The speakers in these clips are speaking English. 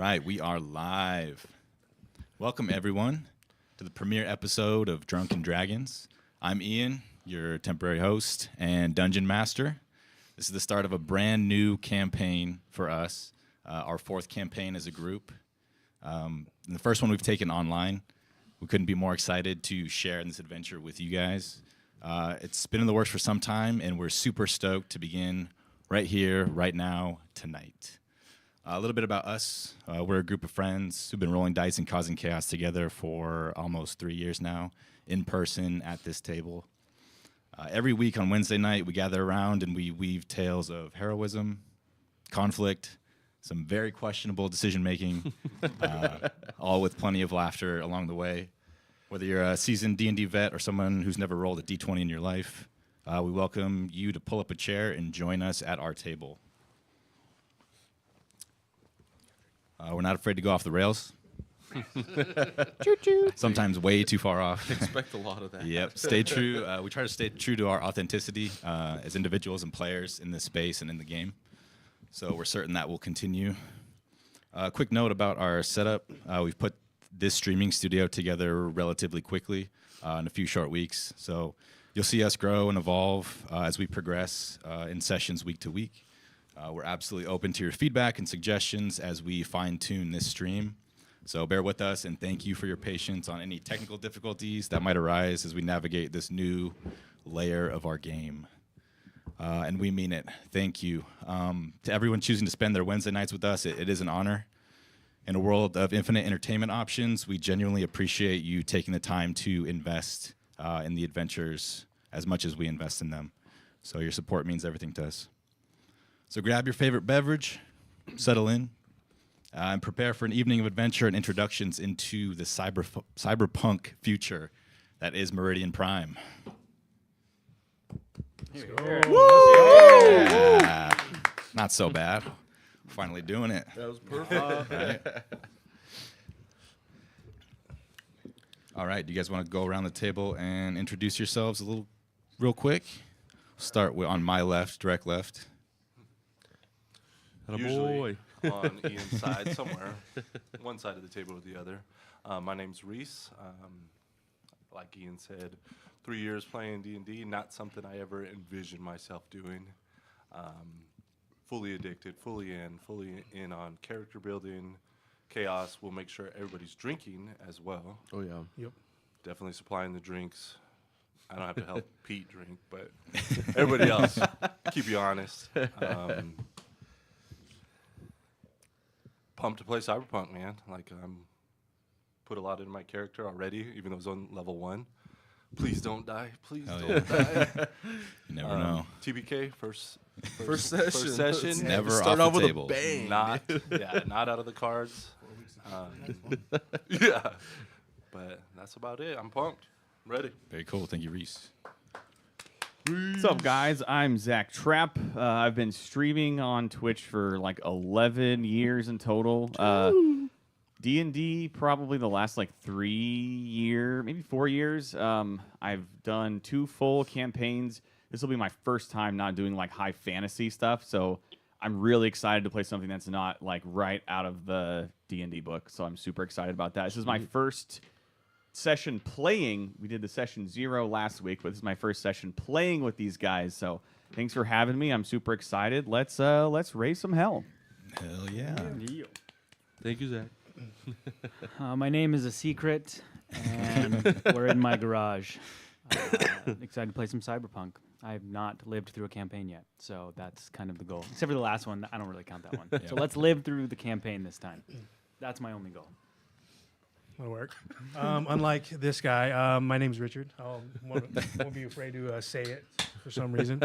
right, we are live. Welcome, everyone, to the premiere episode of Drunken Dragons. I'm Ian, your temporary host and dungeon master. This is the start of a brand new campaign for us, our fourth campaign as a group. The first one we've taken online. We couldn't be more excited to share in this adventure with you guys. It's been in the works for some time, and we're super stoked to begin right here, right now, tonight. A little bit about us. We're a group of friends who've been rolling dice and causing chaos together for almost 3 years now, in person at this table. Every week on Wednesday night, we gather around and we weave tales of heroism, conflict, some very questionable decision-making, all with plenty of laughter along the way. Whether you're a seasoned D&D vet or someone who's never rolled a D20 in your life, we welcome you to pull up a chair and join us at our table. We're not afraid to go off the rails. Sometimes way too far off. Expect a lot of that. Yep. Stay true. We try to stay true to our authenticity as individuals and players in this space and in the game. So we're certain that will continue. Quick note about our setup. We've put this streaming studio together relatively quickly in a few short weeks. So you'll see us grow and evolve as we progress in sessions week to week. We're absolutely open to your feedback and suggestions as we fine-tune this stream. So bear with us, and thank you for your patience on any technical difficulties that might arise as we navigate this new layer of our game. And we mean it. Thank you. To everyone choosing to spend their Wednesday nights with us, it is an honor. In a world of infinite entertainment options, we genuinely appreciate you taking the time to invest in the adventures as much as we invest in them. So your support means everything to us. So grab your favorite beverage, settle in, and prepare for an evening of adventure and introductions into the cyberpunk future that is Meridian Prime. Yeah. Not so bad. Finally doing it. That was perfect. Right. All right. Do you guys want to go around the table and introduce yourselves real quick? Start on my left, direct left. Usually on Ian's side somewhere, one side of the table or the other. My name's Reese. Like Ian said, 3 years playing D&D, not something I ever envisioned myself doing. Fully addicted, fully in on character building, chaos. We'll make sure everybody's drinking as well. Oh, yeah. Yep. Definitely supplying the drinks. I don't have to help Pete drink, but everybody else, keep you honest. Pumped to play Cyberpunk, man. Like, put a lot into my character already, even though it's on level 1. Please don't die. Please don't die. You never know. TBK, first session. It's never Start off off the with table. a bang. Not out of the cards. Yeah. But that's about it. I'm pumped. I'm ready. Very cool. Thank you, Reese. What's up, guys? I'm Zach Trapp. I've been streaming on Twitch for like 11 years in total. D&D probably the last like 3 years, maybe 4 years. I've done 2 full campaigns. This will be my first time not doing like high fantasy stuff, so I'm really excited to play something that's not like right out of the D&D book. So I'm super excited about that. This is my first session playing. We did the session 0 last week, but this is my first session playing with these guys. So thanks for having me. I'm super excited. Let's raise some hell. Hell yeah. Thank you, Zach. My name is A Secret, and we're in my garage. Excited to play some Cyberpunk. I have not lived through a campaign yet, so that's kind of the goal. Except for the last one, I don't really count that one. So let's live through the campaign this time. That's my only goal. That'll work. Unlike this guy, my name's Richard. I won't be afraid to say it for some reason.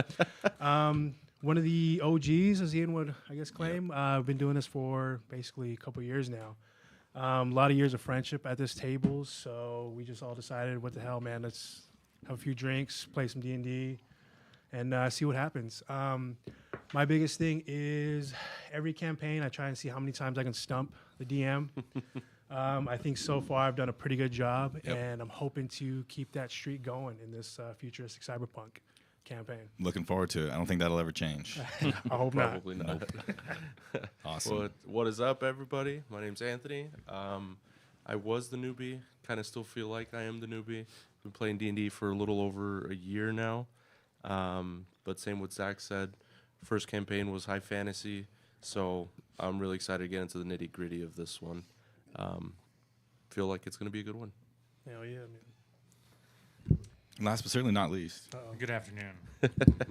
One of the OGs, as Ian would, I guess, claim. I've been doing this for basically a couple years now. A lot of years of friendship at this table, so we just all decided, what the hell, man, let's have a few drinks, play some D&D, and see what happens. My biggest thing is every campaign, I try and see how many times I can stump the DM. I think so far I've done a pretty good job, and I'm hoping to keep that streak going in this futuristic cyberpunk campaign. Looking forward to it. I don't think that'll ever change. I hope not. Probably not. Awesome. What is up, everybody? My name's Anthony. I was the newbie. Kind of still feel like I am the newbie. Been playing D&D for a little over a year now. But same what Zach said. First campaign was high fantasy, so I'm really excited to get into the nitty-gritty of this one. Feel like it's going to be a good one. Hell yeah, man. Last but certainly not least. Good afternoon.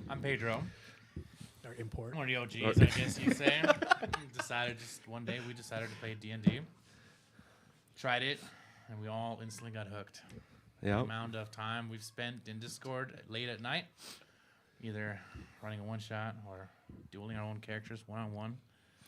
I'm Pedro. Our import. One of the OGs, I guess you'd say. One day we decided to play D&D. Tried it, and we all instantly got hooked. The amount of time we've spent in Discord late at night, either running a one-shot or dueling our own characters one-on-one.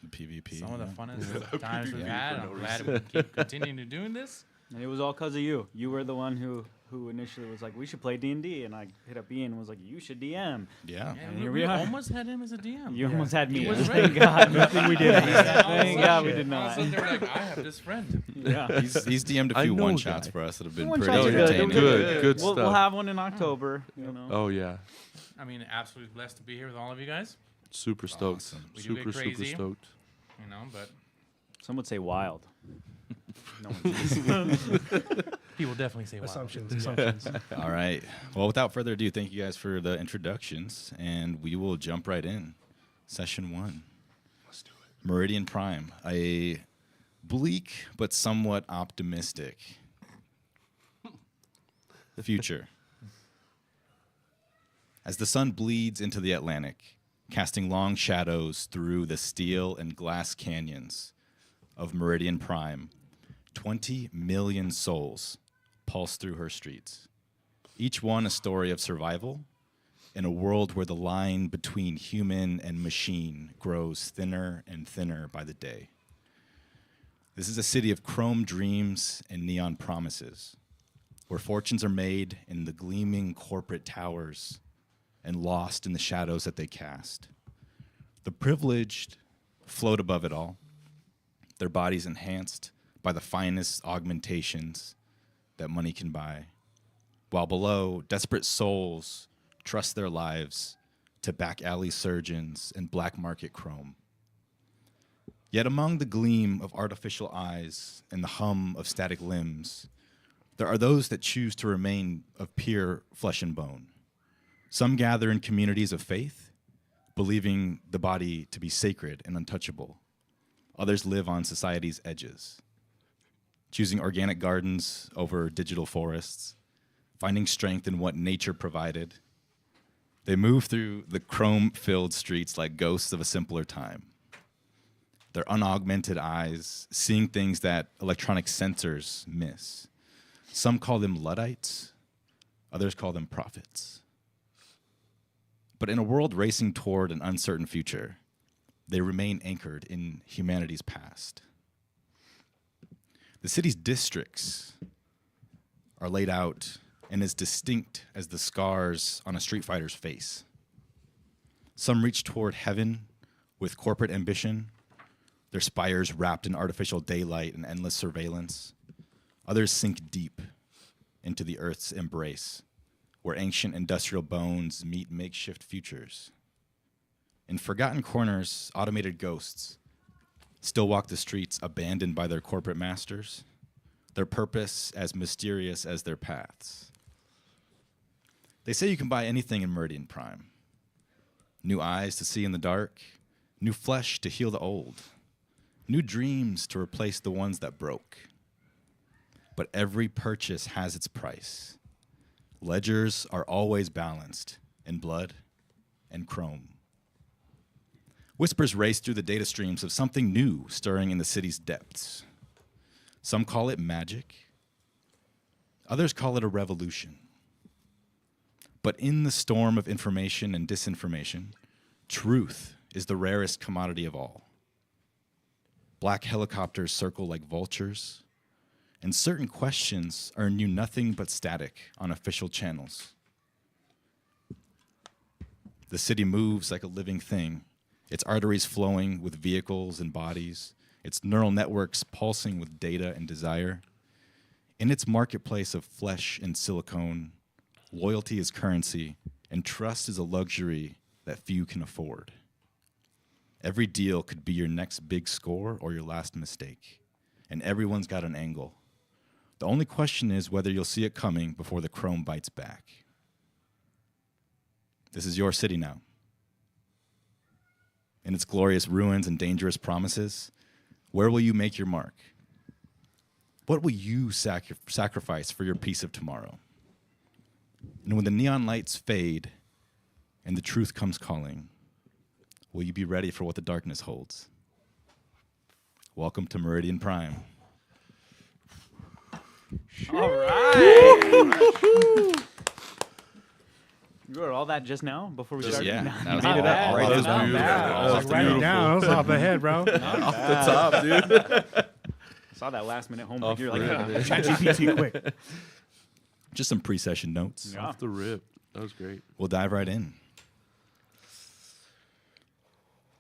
PvP. Some of the funnest times we've had. I'm glad we keep continuing to doing this. And it was all because of you. You were the one who who initially was like, we should play D&D, and I hit up Ian and was like, you should DM. Yeah. And we, here we we are. almost had him as a DM. You almost had me. He was Thank ready. God. Nothing we did. Thank God we did not. All of a sudden, they were like, I have this friend. Yeah. He's DM'd a I few know a one-shots guy. for us that have been One pretty shots are good. entertaining. Good We'll stuff. have one in October. You know. Oh yeah, I mean, absolutely blessed to be here with all of you guys. super stoked. Awesome. We do get Super crazy. stoked. You know, but Some would say wild. No one people definitely say wow. Assumptions. All right. Well, without further ado, thank you guys for the introductions, and we will jump right in. Session 1. Let's do it. Meridian Prime, a bleak but somewhat optimistic future. As the sun bleeds into the Atlantic, casting long shadows through the steel and glass canyons of Meridian Prime, 20 million souls pulse through her streets, each one a story of survival in a world where the line between human and machine grows thinner and thinner by the day. This is a city of chrome dreams and neon promises, where fortunes are made in the gleaming corporate towers and lost in the shadows that they cast. The privileged float above it all, their bodies enhanced by the finest augmentations that money can buy, while below, desperate souls trust their lives to back alley surgeons and black market chrome. Yet among the gleam of artificial eyes and the hum of static limbs, there are those that choose to remain of pure flesh and bone. Some gather in communities of faith, believing the body to be sacred and untouchable. Others live on society's edges, choosing organic gardens over digital forests, finding strength in what nature provided. They move through the chrome-filled streets like ghosts of a simpler time, their unaugmented eyes seeing things that electronic sensors miss. Some call them Luddites, others call them prophets. But in a world racing toward an uncertain future, they remain anchored in humanity's past. The city's districts are laid out and as distinct as the scars on a street fighter's face. Some reach toward heaven with corporate ambition, their spires wrapped in artificial daylight and endless surveillance. Others sink deep into the earth's embrace, where ancient industrial bones meet makeshift futures. In forgotten corners, automated ghosts still walk the streets abandoned by their corporate masters, their purpose as mysterious as their paths. They say you can buy anything in Meridian Prime. New eyes to see in the dark, new flesh to heal the old, new dreams to replace the ones that broke. But every purchase has its price. Ledgers are always balanced in blood and chrome. Whispers race through the data streams of something new stirring in the city's depths. Some call it magic. Others call it a revolution. But in the storm of information and disinformation, truth is the rarest commodity of all. Black helicopters circle like vultures, and certain questions earn you nothing but static on official channels. The city moves like a living thing, its arteries flowing with vehicles and bodies, its neural networks pulsing with data and desire. In its marketplace of flesh and silicone, loyalty is currency, and trust is a luxury that few can afford. Every deal could be your next big score or your last mistake, and everyone's got an angle. The only question is whether you'll see it coming before the chrome bites back. This is your city now. In its glorious ruins and dangerous promises, where will you make your mark? What will you sacrifice for your peace of tomorrow? And when the neon lights fade and the truth comes calling, will you be ready for what the darkness holds? Welcome to Meridian Prime. All right. You wrote all that just now before we started? Yeah, Not that was bad. all- Not all bad. those Not beautiful. bad. All Like, write it down. That was off the head, bro. Off the top, dude. Saw that last minute Oh, homework. You're like, for real. ChatGPT quick. Just some pre-session notes. Yeah. Off the rip. That was great. We'll dive right in.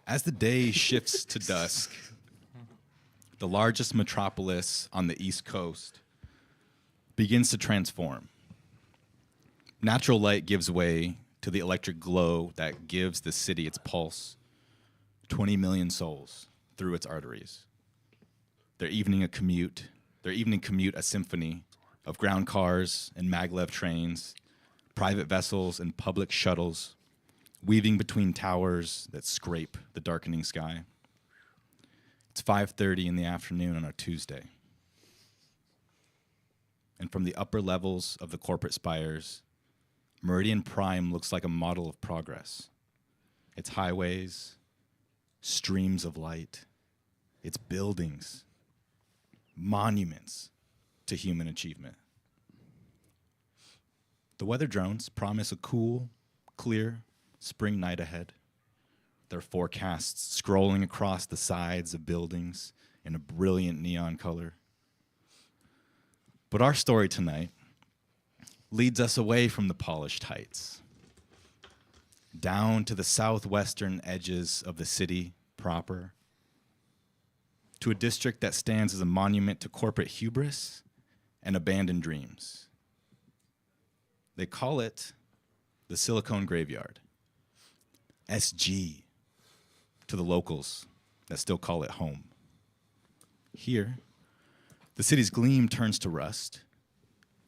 As the day shifts to dusk, the largest metropolis on the East Coast begins to transform. Natural light gives way to the electric glow that gives the city its pulse. 20 million souls through its arteries. Their evening commute a symphony of ground cars and maglev trains, private vessels and public shuttles, weaving between towers that scrape the darkening sky. It's 5:30 in the afternoon on a Tuesday. And from the upper levels of the corporate spires, Meridian Prime looks like a model of progress. Its highways, streams of light, its buildings, monuments to human achievement. The weather drones promise a cool, clear spring night ahead. Their forecasts scrolling across the sides of buildings in a brilliant neon color. But our story tonight leads us away from the polished heights, down to the southwestern edges of the city proper, to a district that stands as a monument to corporate hubris and abandoned dreams. They call it the Silicon Graveyard, SG to the locals that still call it home. Here, the city's gleam turns to rust,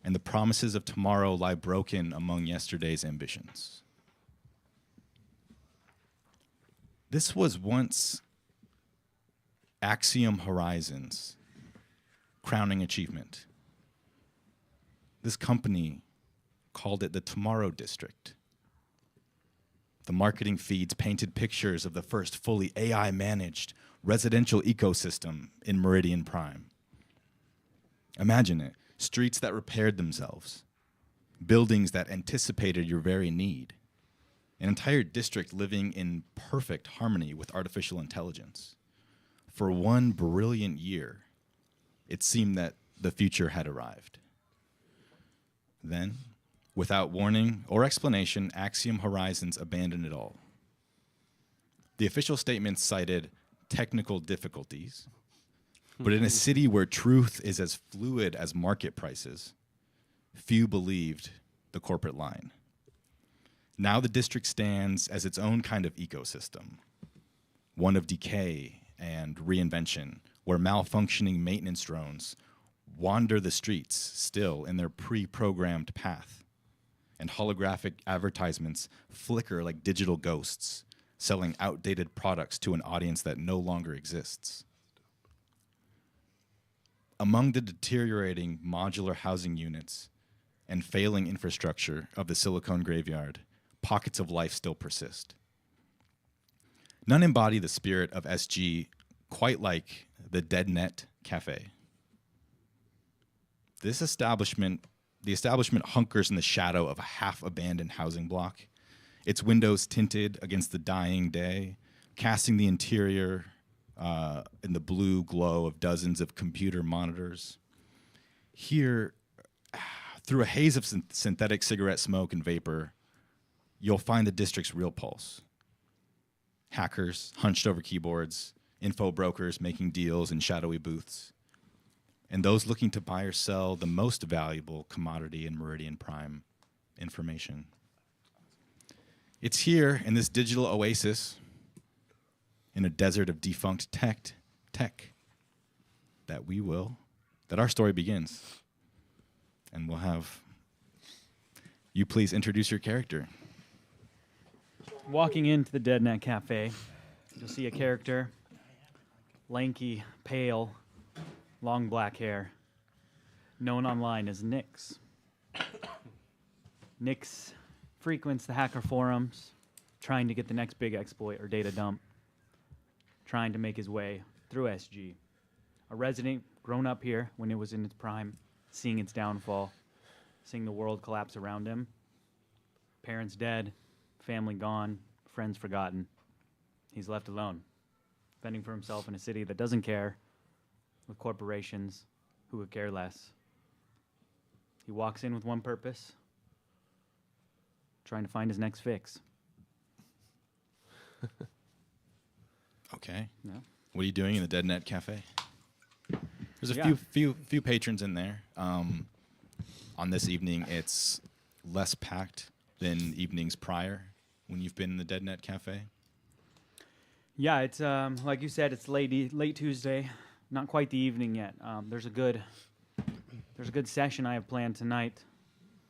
and the promises of tomorrow lie broken among yesterday's ambitions. This was once Axiom Horizons' crowning achievement. This company called it the Tomorrow District. The marketing feeds painted pictures of the first fully AI-managed residential ecosystem in Meridian Prime. Imagine it, streets that repaired themselves, buildings that anticipated your very need, an entire district living in perfect harmony with artificial intelligence. For one brilliant year, it seemed that the future had arrived. Then, without warning or explanation, Axiom Horizons abandoned it all. The official statement cited technical difficulties, but in a city where truth is as fluid as market prices, few believed the corporate line. Now the district stands as its own kind of ecosystem, one of decay and reinvention, where malfunctioning maintenance drones wander the streets still in their pre-programmed path, and holographic advertisements flicker like digital ghosts, selling outdated products to an audience that no longer exists. Among the deteriorating modular housing units and failing infrastructure of the Silicon Graveyard, pockets of life still persist. None embody the spirit of SG quite like the DeadNet Cafe. The establishment hunkers in the shadow of a half-abandoned housing block, its windows tinted against the dying day, casting the interior in the blue glow of dozens of computer monitors. Here, through a haze of synthetic cigarette smoke and vapor, you'll find the district's real pulse. Hackers hunched over keyboards, info brokers making deals in shadowy booths, and those looking to buy or sell the most valuable commodity in Meridian Prime, information. It's here in this digital oasis, in a desert of defunct tech, that our story begins. And we'll have you please introduce your character. Walking into the DeadNet Cafe, you'll see a character, lanky, pale, long black hair, known online as Nyx. Nyx frequents the hacker forums, trying to get the next big exploit or data dump, trying to make his way through SG. A resident grown up here when it was in its prime, seeing its downfall, seeing the world collapse around him. Parents dead, family gone, friends forgotten. He's left alone, fending for himself in a city that doesn't care, with corporations who would care less. He walks in with one purpose, trying to find his next fix. Okay. Yeah. What are you doing in the DeadNet Cafe? There's a Yeah. few patrons in there. On this evening, it's less packed than evenings prior when you've been in the DeadNet Cafe. Yeah, it's like you said, it's late Tuesday, not quite the evening yet. There's a good session I have planned tonight,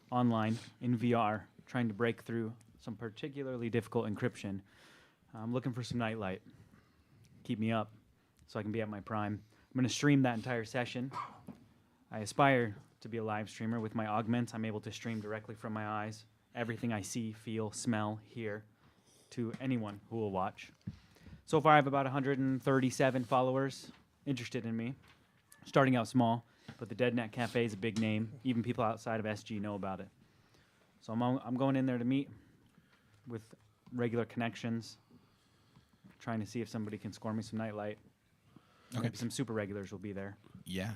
online in VR, trying to break through some particularly difficult encryption. I'm looking for some nightlight. Keep me up, so I can be at my prime. I'm going to stream that entire session. I aspire to be a live streamer. With my augments, I'm able to stream directly from my eyes. Everything I see, feel, smell, hear, to anyone who will watch. So far, I have about 137 followers interested in me. Starting out small, but the DeadNet Cafe is a big name. Even people outside of SG know about it. So I'm going in there to meet with regular connections, trying to see if somebody can score me some nightlight. Okay. Maybe some super regulars will be there. Yeah,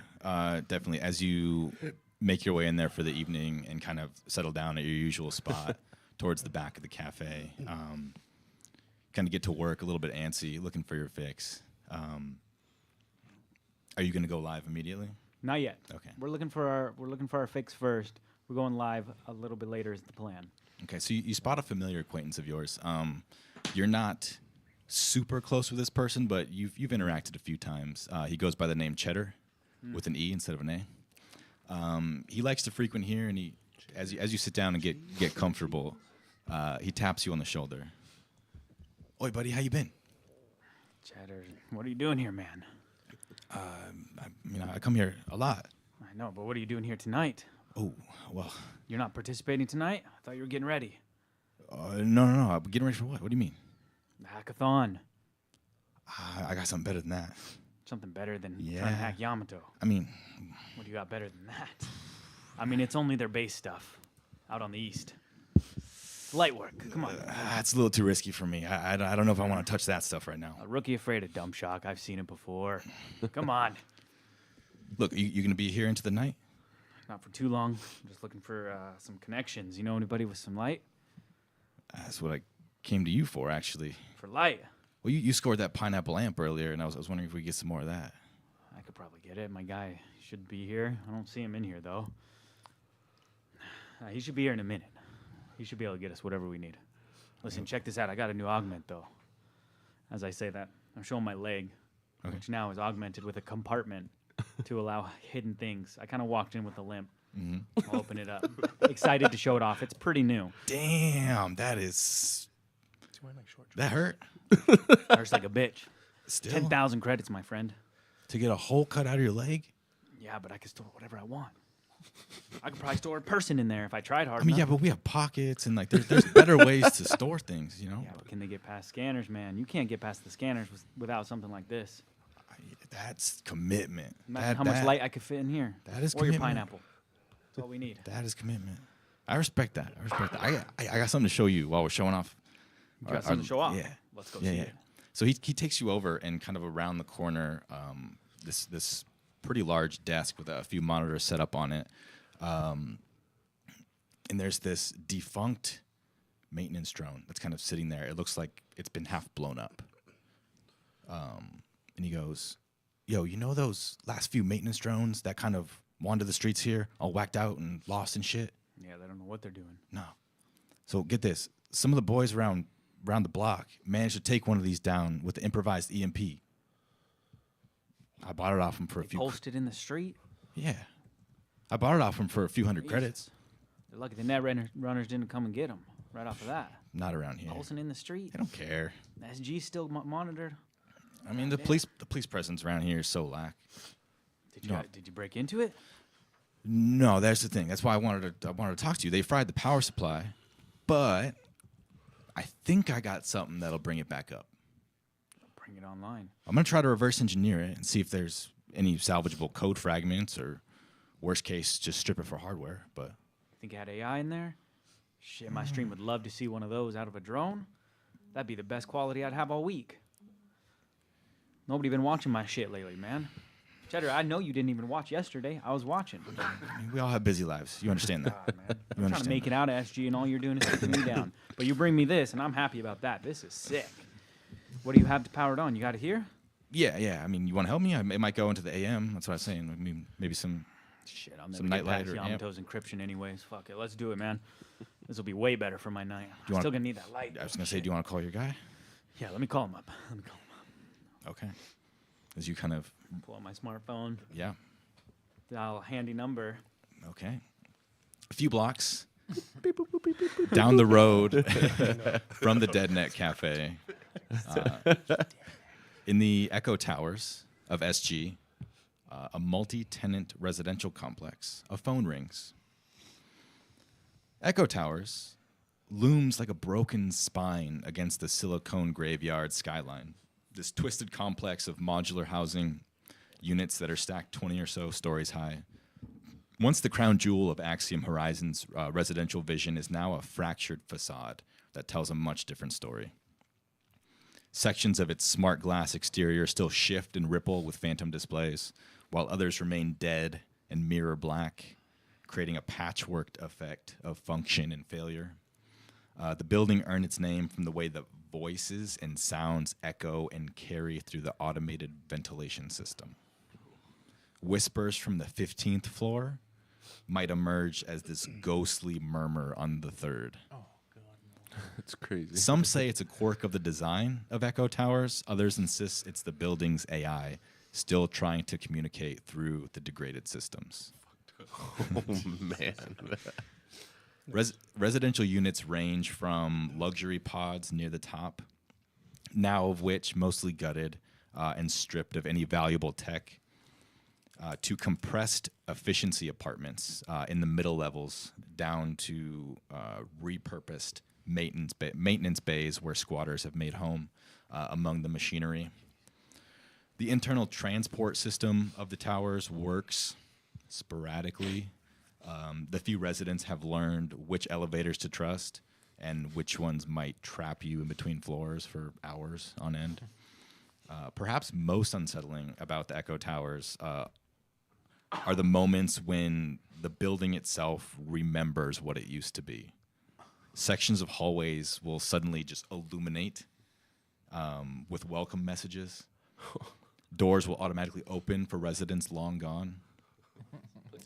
definitely. As you make your way in there for the evening and kind of settle down at your usual spot towards the back of the cafe, kind of get to work a little bit antsy, looking for your fix. Are you going to go live immediately? Not yet. Okay. We're looking for our fix first. We're going live a little bit later is the plan. Okay, so you spot a familiar acquaintance of yours. You're not super close with this person, but you've interacted a few times. He goes by the name Cheddar, with an E instead of an A. He likes to frequent here, and he, as you sit down and get comfortable, he taps you on the shoulder. Oi, buddy, how you been? Cheddar, what are you doing here, man? I come here a lot. I know, but what are you doing here tonight? Oh, well, You're not participating tonight? I thought you were getting ready. no. I'm getting ready for what? What do you mean? The hackathon. I got something better than that. Something better than trying Yeah. to hack Yamato. I mean, What do you got better than that? I mean, it's only their base stuff out on the east. Light work. Come on. it's a little too risky for me. I don't know if I want to touch that stuff right now. A rookie afraid of dump shock. I've seen it before. Come on. Look, you going to be here into the night? Not for too long. I'm just looking for some connections. You know anybody with some light? That's what I came to you for, actually. For light? Well, you scored that pineapple lamp earlier, and I was wondering if we could get some more of that. I could probably get it. My guy should be here. I don't see him in here, though. He should be here in a minute. He should be able to get us whatever we need. Listen, check this out. I got a new augment, though. As I say that, I'm showing my leg, Okay. which now is augmented with a compartment to allow hidden things. I kind of walked in with a limp. I'll open it up. Excited to show it off. It's pretty new. Damn, that is... He's wearing like short shorts. That hurt. Hurts like a bitch. Still? 10,000 credits, my friend. To get a hole cut out of your leg? Yeah, but I can store whatever I want. I could probably store a person in there if I tried hard I mean, enough. yeah, but we have pockets, and like there's better ways to store things, you know? Yeah, but can they get past scanners, man? You can't get past the scanners without something like this. That's commitment. Imagine how much light I could fit in here. that is or your commitment. pineapple. That's all we need. That is commitment. I respect that. I got something to show you while we're showing off. You got something to show off? Yeah. Let's go Yeah, see yeah. it. So he takes you over and kind of around the corner, this pretty large desk with a few monitors set up on it. And there's this defunct maintenance drone that's kind of sitting there. It looks like it's been half blown up. And he goes, yo, you know those last few maintenance drones that kind of wandered the streets here, all whacked out and lost and shit? Yeah, they don't know what they're doing. No. So get this. Some of the boys around the block managed to take one of these down with the improvised EMP. I bought it off him for a few. Posted in the street? Yeah. I bought it off him for a few hundred Jesus. credits. They're lucky the net runners didn't come and get them right off of that. Not around here. Posting in the street. They don't care. SG still monitored. I mean, the police presence around here is so lack. Did you break into it? No, that's the thing. That's why I wanted to talk to you. They fried the power supply, but I think I got something that'll bring it back up. Bring it online. I'm gonna try to reverse engineer it and see if there's any salvageable code fragments, or worst case, just strip it for hardware. But Think it had AI in there? Shit, my stream would love to see one of those out of a drone. That'd be the best quality I'd have all week. Nobody been watching my shit lately, man. Cheddar, I know you didn't even watch yesterday. I was watching. I mean, we all have busy lives. You understand that? God, man. You I'm trying to understand make it out of SG, and all you're doing is taking me down. But you bring me this, and I'm happy about that. This is sick. What do you have to power it on? You got it here? Yeah. I mean, you want to help me? It might go into the AM. That's what I was saying. I mean, maybe some. Shit, I'll never Some get nightlight past or amp. Yamato's encryption anyways. Fuck it. Let's do it, man. This will be way better for my night. I'm wanna- still going to need that light. I was gonna say, do you want to call your guy? Yeah, let me call him up. Okay. As you kind of, Pull out my smartphone. yeah. Dial a handy number. Okay. A few blocks down the road from the Dead Net Cafe, in the Echo Towers of SG, a multi-tenant residential complex, a phone rings. Echo Towers looms like a broken spine against the Silicone Graveyard skyline. This twisted complex of modular housing units that are stacked 20 or so stories high. Once the crown jewel of Axiom Horizons residential vision is now a fractured facade that tells a much different story. Sections of its smart glass exterior still shift and ripple with phantom displays, while others remain dead and mirror black, creating a patchworked effect of function and failure. The building earned its name from the way that voices and sounds echo and carry through the automated ventilation system. Whispers from the 15th floor might emerge as this ghostly murmur on the 3rd. It's crazy. Some say it's a quirk of the design of Echo Towers. Others insist it's the building's AI still trying to communicate through the degraded systems. Oh, man. Residential units range from luxury pods near the top, now of which mostly gutted and stripped of any valuable tech, to compressed efficiency apartments in the middle levels, down to repurposed maintenance bays where squatters have made home among the machinery. The internal transport system of the towers works sporadically. The few residents have learned which elevators to trust and which ones might trap you in between floors for hours on end. Perhaps most unsettling about the Echo Towers are the moments when the building itself remembers what it used to be. Sections of hallways will suddenly just illuminate with welcome messages. Doors will automatically open for residents long gone.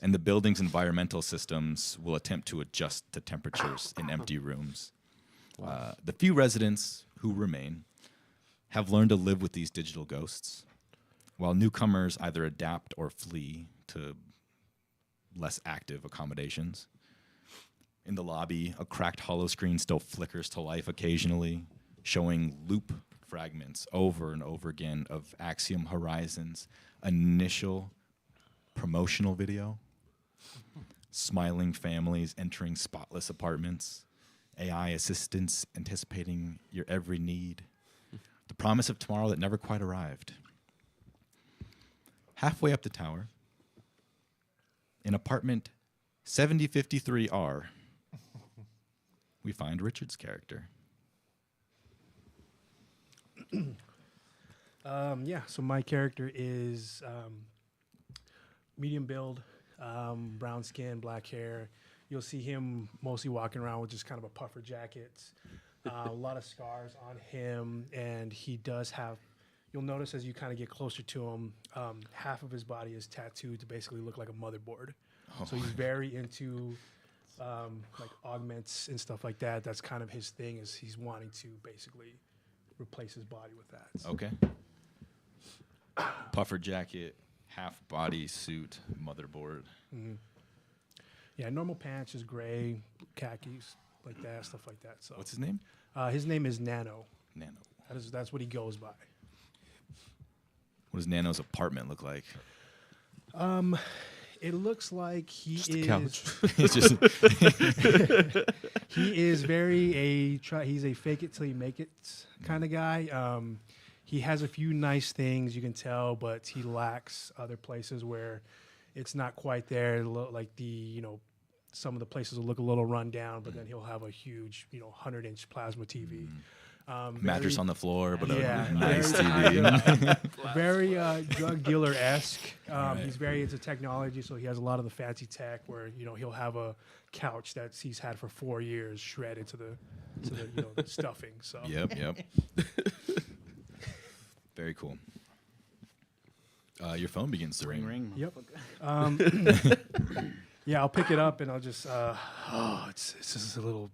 And the building's environmental systems will attempt to adjust to temperatures in empty rooms. The few residents who remain have learned to live with these digital ghosts, while newcomers either adapt or flee to less active accommodations. In the lobby, a cracked hollow screen still flickers to life occasionally, showing loop fragments over and over again of Axiom Horizons' initial promotional video. Smiling families entering spotless apartments, AI assistants anticipating your every need, the promise of tomorrow that never quite arrived. Halfway up the tower, in apartment 7053R, we find Richard's character. So my character is medium build, brown skin, black hair. You'll see him mostly walking around with just kind of a puffer jacket, a lot of scars on him, and he does have, you'll notice as you kind of get closer to him, half of his body is tattooed to basically look like a motherboard. So he's very into like augments and stuff like that. That's kind of his thing, is he's wanting to basically replace his body with that. So. Okay. Puffer jacket, half body suit, motherboard. Mm-hmm. Yeah, normal pants is gray, khakis, like that, stuff like that. So What's his name? his name is Nano. Nano. That's what he goes by. What does Nano's apartment look like? It looks like he Just a is. couch. It's just He is he's a fake it till you make it kind of guy. He has a few nice things you can tell, but he lacks other places where it's not quite there. Like some of the places will look a little run down, but then he'll have a huge 100-inch plasma TV. Mattress on the floor, but Yeah, a nice very TV. very drug dealer-esque. He's very into technology, so he has a lot of the fancy tech where, he'll have a couch that he's had for 4 years shredded to the the stuffing. So Yep. Very cool. Your phone begins to ring. Ring. Yep. Yeah, I'll pick it up and I'll just. It's just a little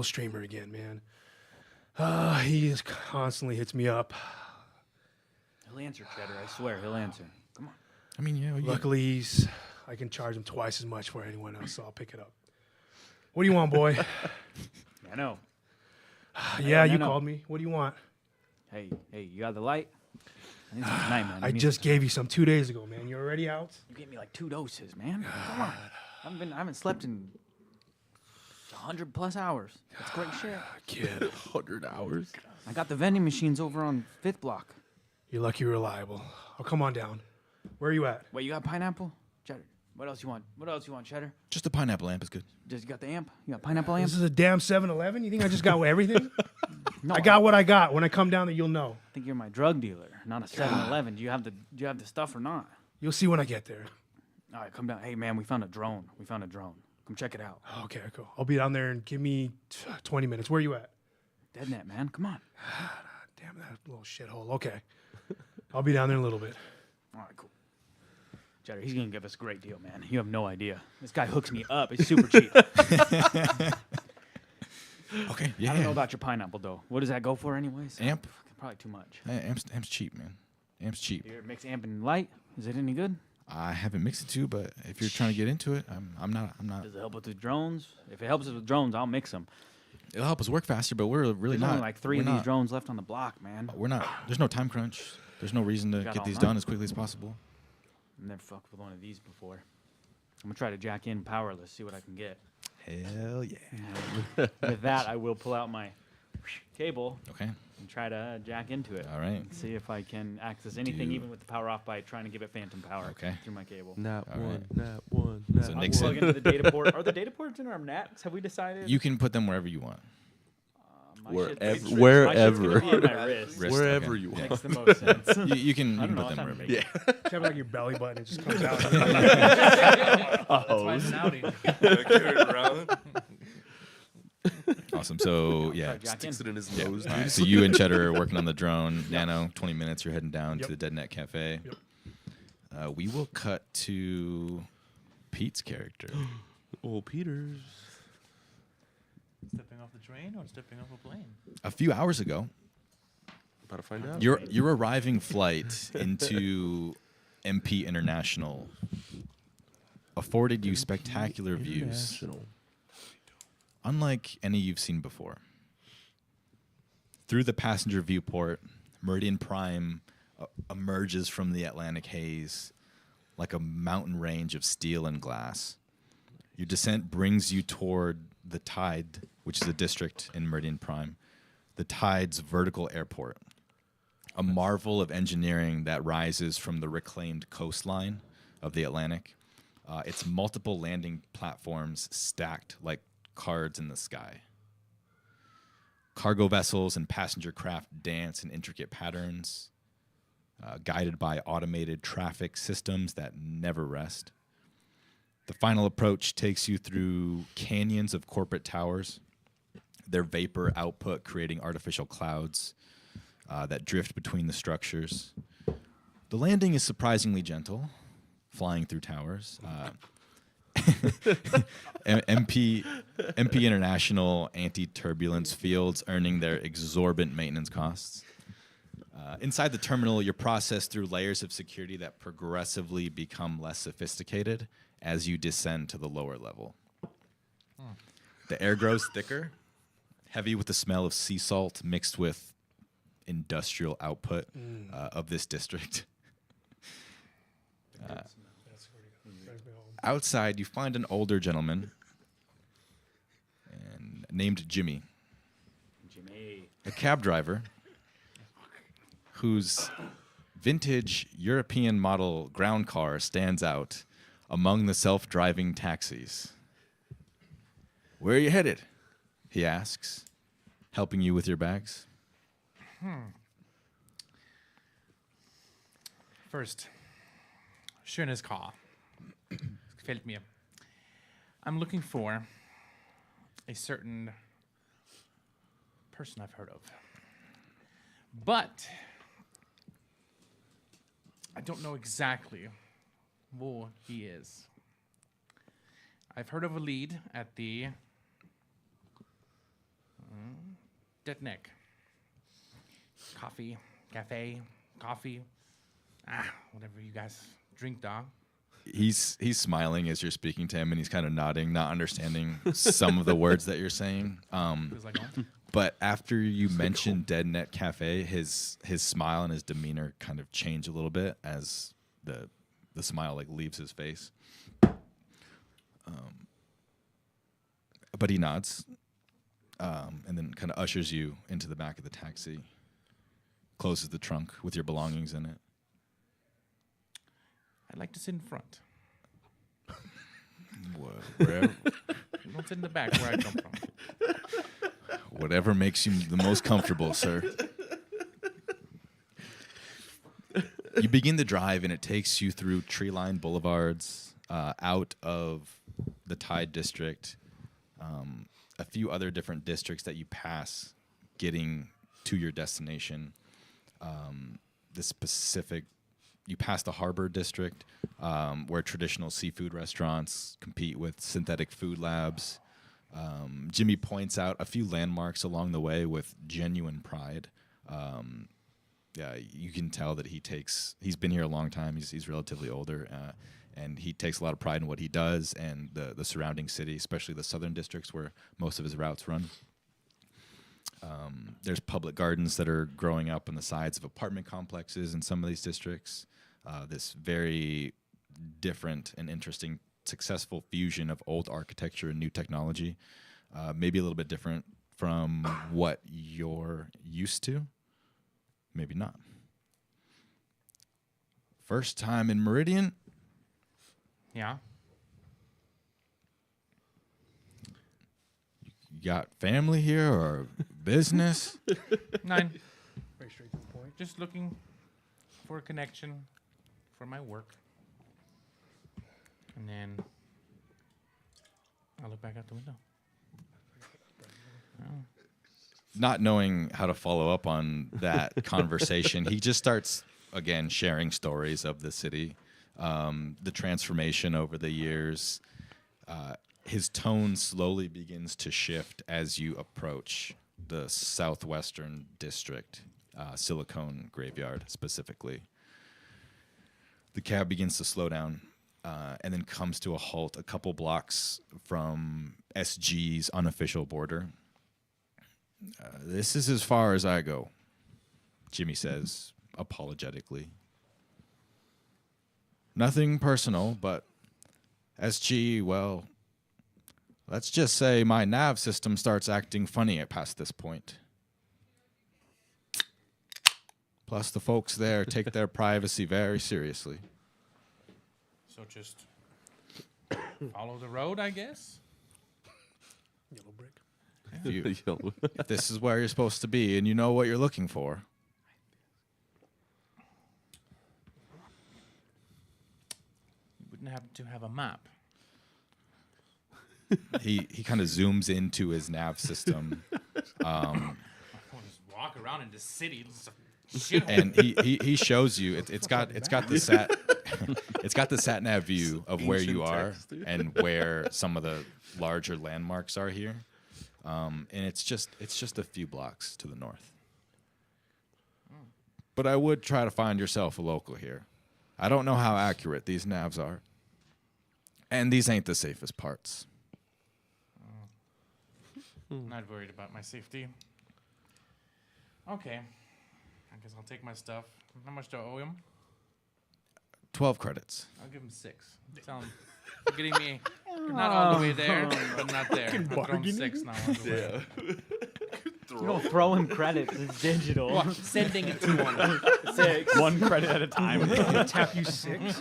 streamer again, man. He just constantly hits me up. He'll answer, Cheddar. I swear, he'll answer. Come on. I mean, yeah. Luckily, I can charge him twice as much for anyone else, so I'll pick it up. What do you want, boy? I know. Yeah, you no. called me. What do you want? Hey, you got the light? I think it's tonight, man. I just gave you some 2 days ago, man. You already out? You gave me like 2 doses, man. Come on. I haven't slept in 100+ hours. That's great shit. Kid, 100 hours. I got the vending machines over on 5th block. you're lucky you're reliable. Oh, come on down. Where are you at? Wait, you got pineapple? Cheddar. What else you want? What else you want, Cheddar? Just a pineapple lamp is good. Just you got the amp? You got pineapple amp? This is a damn 7-Eleven? You think I just got everything? No, I got what I got. When I come down there, you'll know. I think you're my drug dealer, not a 7-Eleven. Do you have the stuff or not? You'll see when I get there. All right, come down. Hey, man, we found a drone. Come check it out. Okay, cool. I'll be down there and give me 20 minutes. Where you at? Deadnet, man. Come on. Damn that little shithole. Okay. I'll be down there in a little bit. All right, cool. Cheddar, he's going to give us a great deal, man. You have no idea. This guy hooks me up. It's super cheap. Okay, yeah. I don't know about your pineapple, though. What does that go for anyways? Amp? Probably too much. Amp's cheap, man. Amp's cheap. Here, mix amp and light. Is it any good? I haven't mixed it too, but if you're trying to get into it, I'm not. Does it help with the drones? If it helps us with drones, I'll mix them. It'll help us work faster, but we're really There's not. only like 3 of these drones left on the block, man. We're not. There's no time crunch. There's no reason to Got get all these night. done as quickly as possible. I've never fucked with one of these before. I'm going to try to jack in powerless, see what I can get. Hell yeah. With that, I will pull out my cable Okay. and try to jack into it. All right. And see if I can access anything, Do- even with the power off, by trying to give it phantom power Okay. through my cable. Not All one, right. not one, not So one. I'll Nixon- plug into the data port. Are the data ports in our nets? Have we decided? You can put them wherever you want. Wherever. My wrist. Wrist, Wherever okay. you Yeah. want. Makes the most sense. You can I don't put know. them I'm wherever. trying You to Have like your belly button. It just comes out. That's why it's an outing. Carry it around. Awesome. So yeah. Jack in. Sticks it in his Yeah. nose. All right, so you and Cheddar are working on the drone. Nano, 20 minutes. You're heading down Yep. to the DeadNet Cafe. Yep. We will cut to Pete's character. Old Peters. Stepping off the train or stepping off a plane? A few hours ago, About to find out. your arriving flight into MP International afforded you spectacular views, International. unlike any you've seen before. Through the passenger viewport, Meridian Prime emerges from the Atlantic haze like a mountain range of steel and glass. Your descent brings you toward the Tide, which is a district in Meridian Prime, the Tide's vertical airport, a marvel of engineering that rises from the reclaimed coastline of the Atlantic. Its multiple landing platforms stacked like cards in the sky. Cargo vessels and passenger craft dance in intricate patterns, guided by automated traffic systems that never rest. The final approach takes you through canyons of corporate towers, their vapor output creating artificial clouds that drift between the structures. The landing is surprisingly gentle, flying through towers. MP International anti-turbulence fields earning their exorbitant maintenance costs. Inside the terminal, you're processed through layers of security that progressively become less sophisticated as you descend to the lower level. The air grows thicker, heavy with the smell of sea salt mixed with industrial output of this district. Outside, you find an older gentleman named Jimmy, a cab driver whose vintage European model ground car stands out among the self-driving taxis. "Where are you headed?" he asks. helping you with your bags? First, schönes Car. Gefällt mir. I'm looking for a certain person I've heard of. But I don't know exactly who he is. I've heard of a lead at the Dead Neck. Coffee, whatever you guys drink, dog. He's smiling as you're speaking to him, and he's kind of nodding, not understanding some of the words that you're saying. Feels like home. But after you mentioned Dead Net Cafe, his smile and his demeanor kind of change a little bit as the smile like leaves his face. But he nods, and then kind of ushers you into the back of the taxi, closes the trunk with your belongings in it. I'd like to sit in front. Wherever, Don't sit in the back where I come from. whatever makes you the most comfortable, sir. You begin the drive, and it takes you through tree-lined boulevards, out of the Tide District, a few other different districts that you pass getting to your destination. You pass the Harbor District, where traditional seafood restaurants compete with synthetic food labs. Jimmy points out a few landmarks along the way with genuine pride. Yeah, you can tell that he's been here a long time. He's relatively older, and he takes a lot of pride in what he does and the surrounding city, especially the southern districts where most of his routes run. There's public gardens that are growing up on the sides of apartment complexes in some of these districts. This very different and interesting, successful fusion of old architecture and new technology, maybe a little bit different from what you're used to. Maybe not. First time in Meridian? Yeah. You got family here or business? Nine. Very straight to the point. Just looking for a connection for my work. And then I'll look back out the window. Oh. Not knowing how to follow up on that conversation, he just starts, again, sharing stories of the city, the transformation over the years. His tone slowly begins to shift as you approach the southwestern district, Silicone Graveyard specifically. The cab begins to slow down and then comes to a halt a couple blocks from SG's unofficial border. This is as far as I go, Jimmy says, apologetically. Nothing personal, but SG, well, let's just say my nav system starts acting funny at past this point. Plus, the folks there take their privacy very seriously. So just follow the road, I guess. Yellow brick. If this is where you're supposed to be and you know what you're looking for. You wouldn't have to have a map. He kind of zooms into his nav system. I'll just walk around in the city. It's a shithole. And he shows you it's got the sat nav view of where you are and where some of the larger landmarks are here. And it's just a few blocks to the north. But I would try to find yourself a local here. I don't know how accurate these navs are. And these ain't the safest parts. Not worried about my safety. Okay. I guess I'll take my stuff. How much do I owe him? 12 credits. I'll give him 6. Tell him you're getting me. You're not all the way there, but not there. I'll throw him 6 now. On the way. You don't throw him credits. It's digital. Well, sending it to him. 6. One credit at a time. Tap you 6.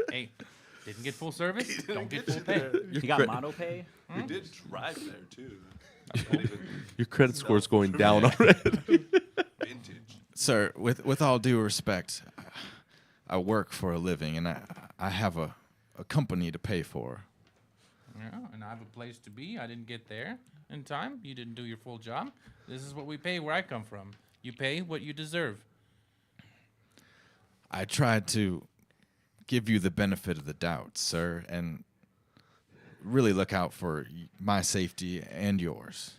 Hey, didn't get full service. Don't get full pay. You got mono pay? We did drive there too. Your credit score is going down already. Vintage. Sir, with all due respect, I work for a living, and I have a company to pay for. Yeah, and I have a place to be. I didn't get there in time. You didn't do your full job. This is what we pay where I come from. You pay what you deserve. I tried to give you the benefit of the doubt, sir, and really look out for my safety and yours.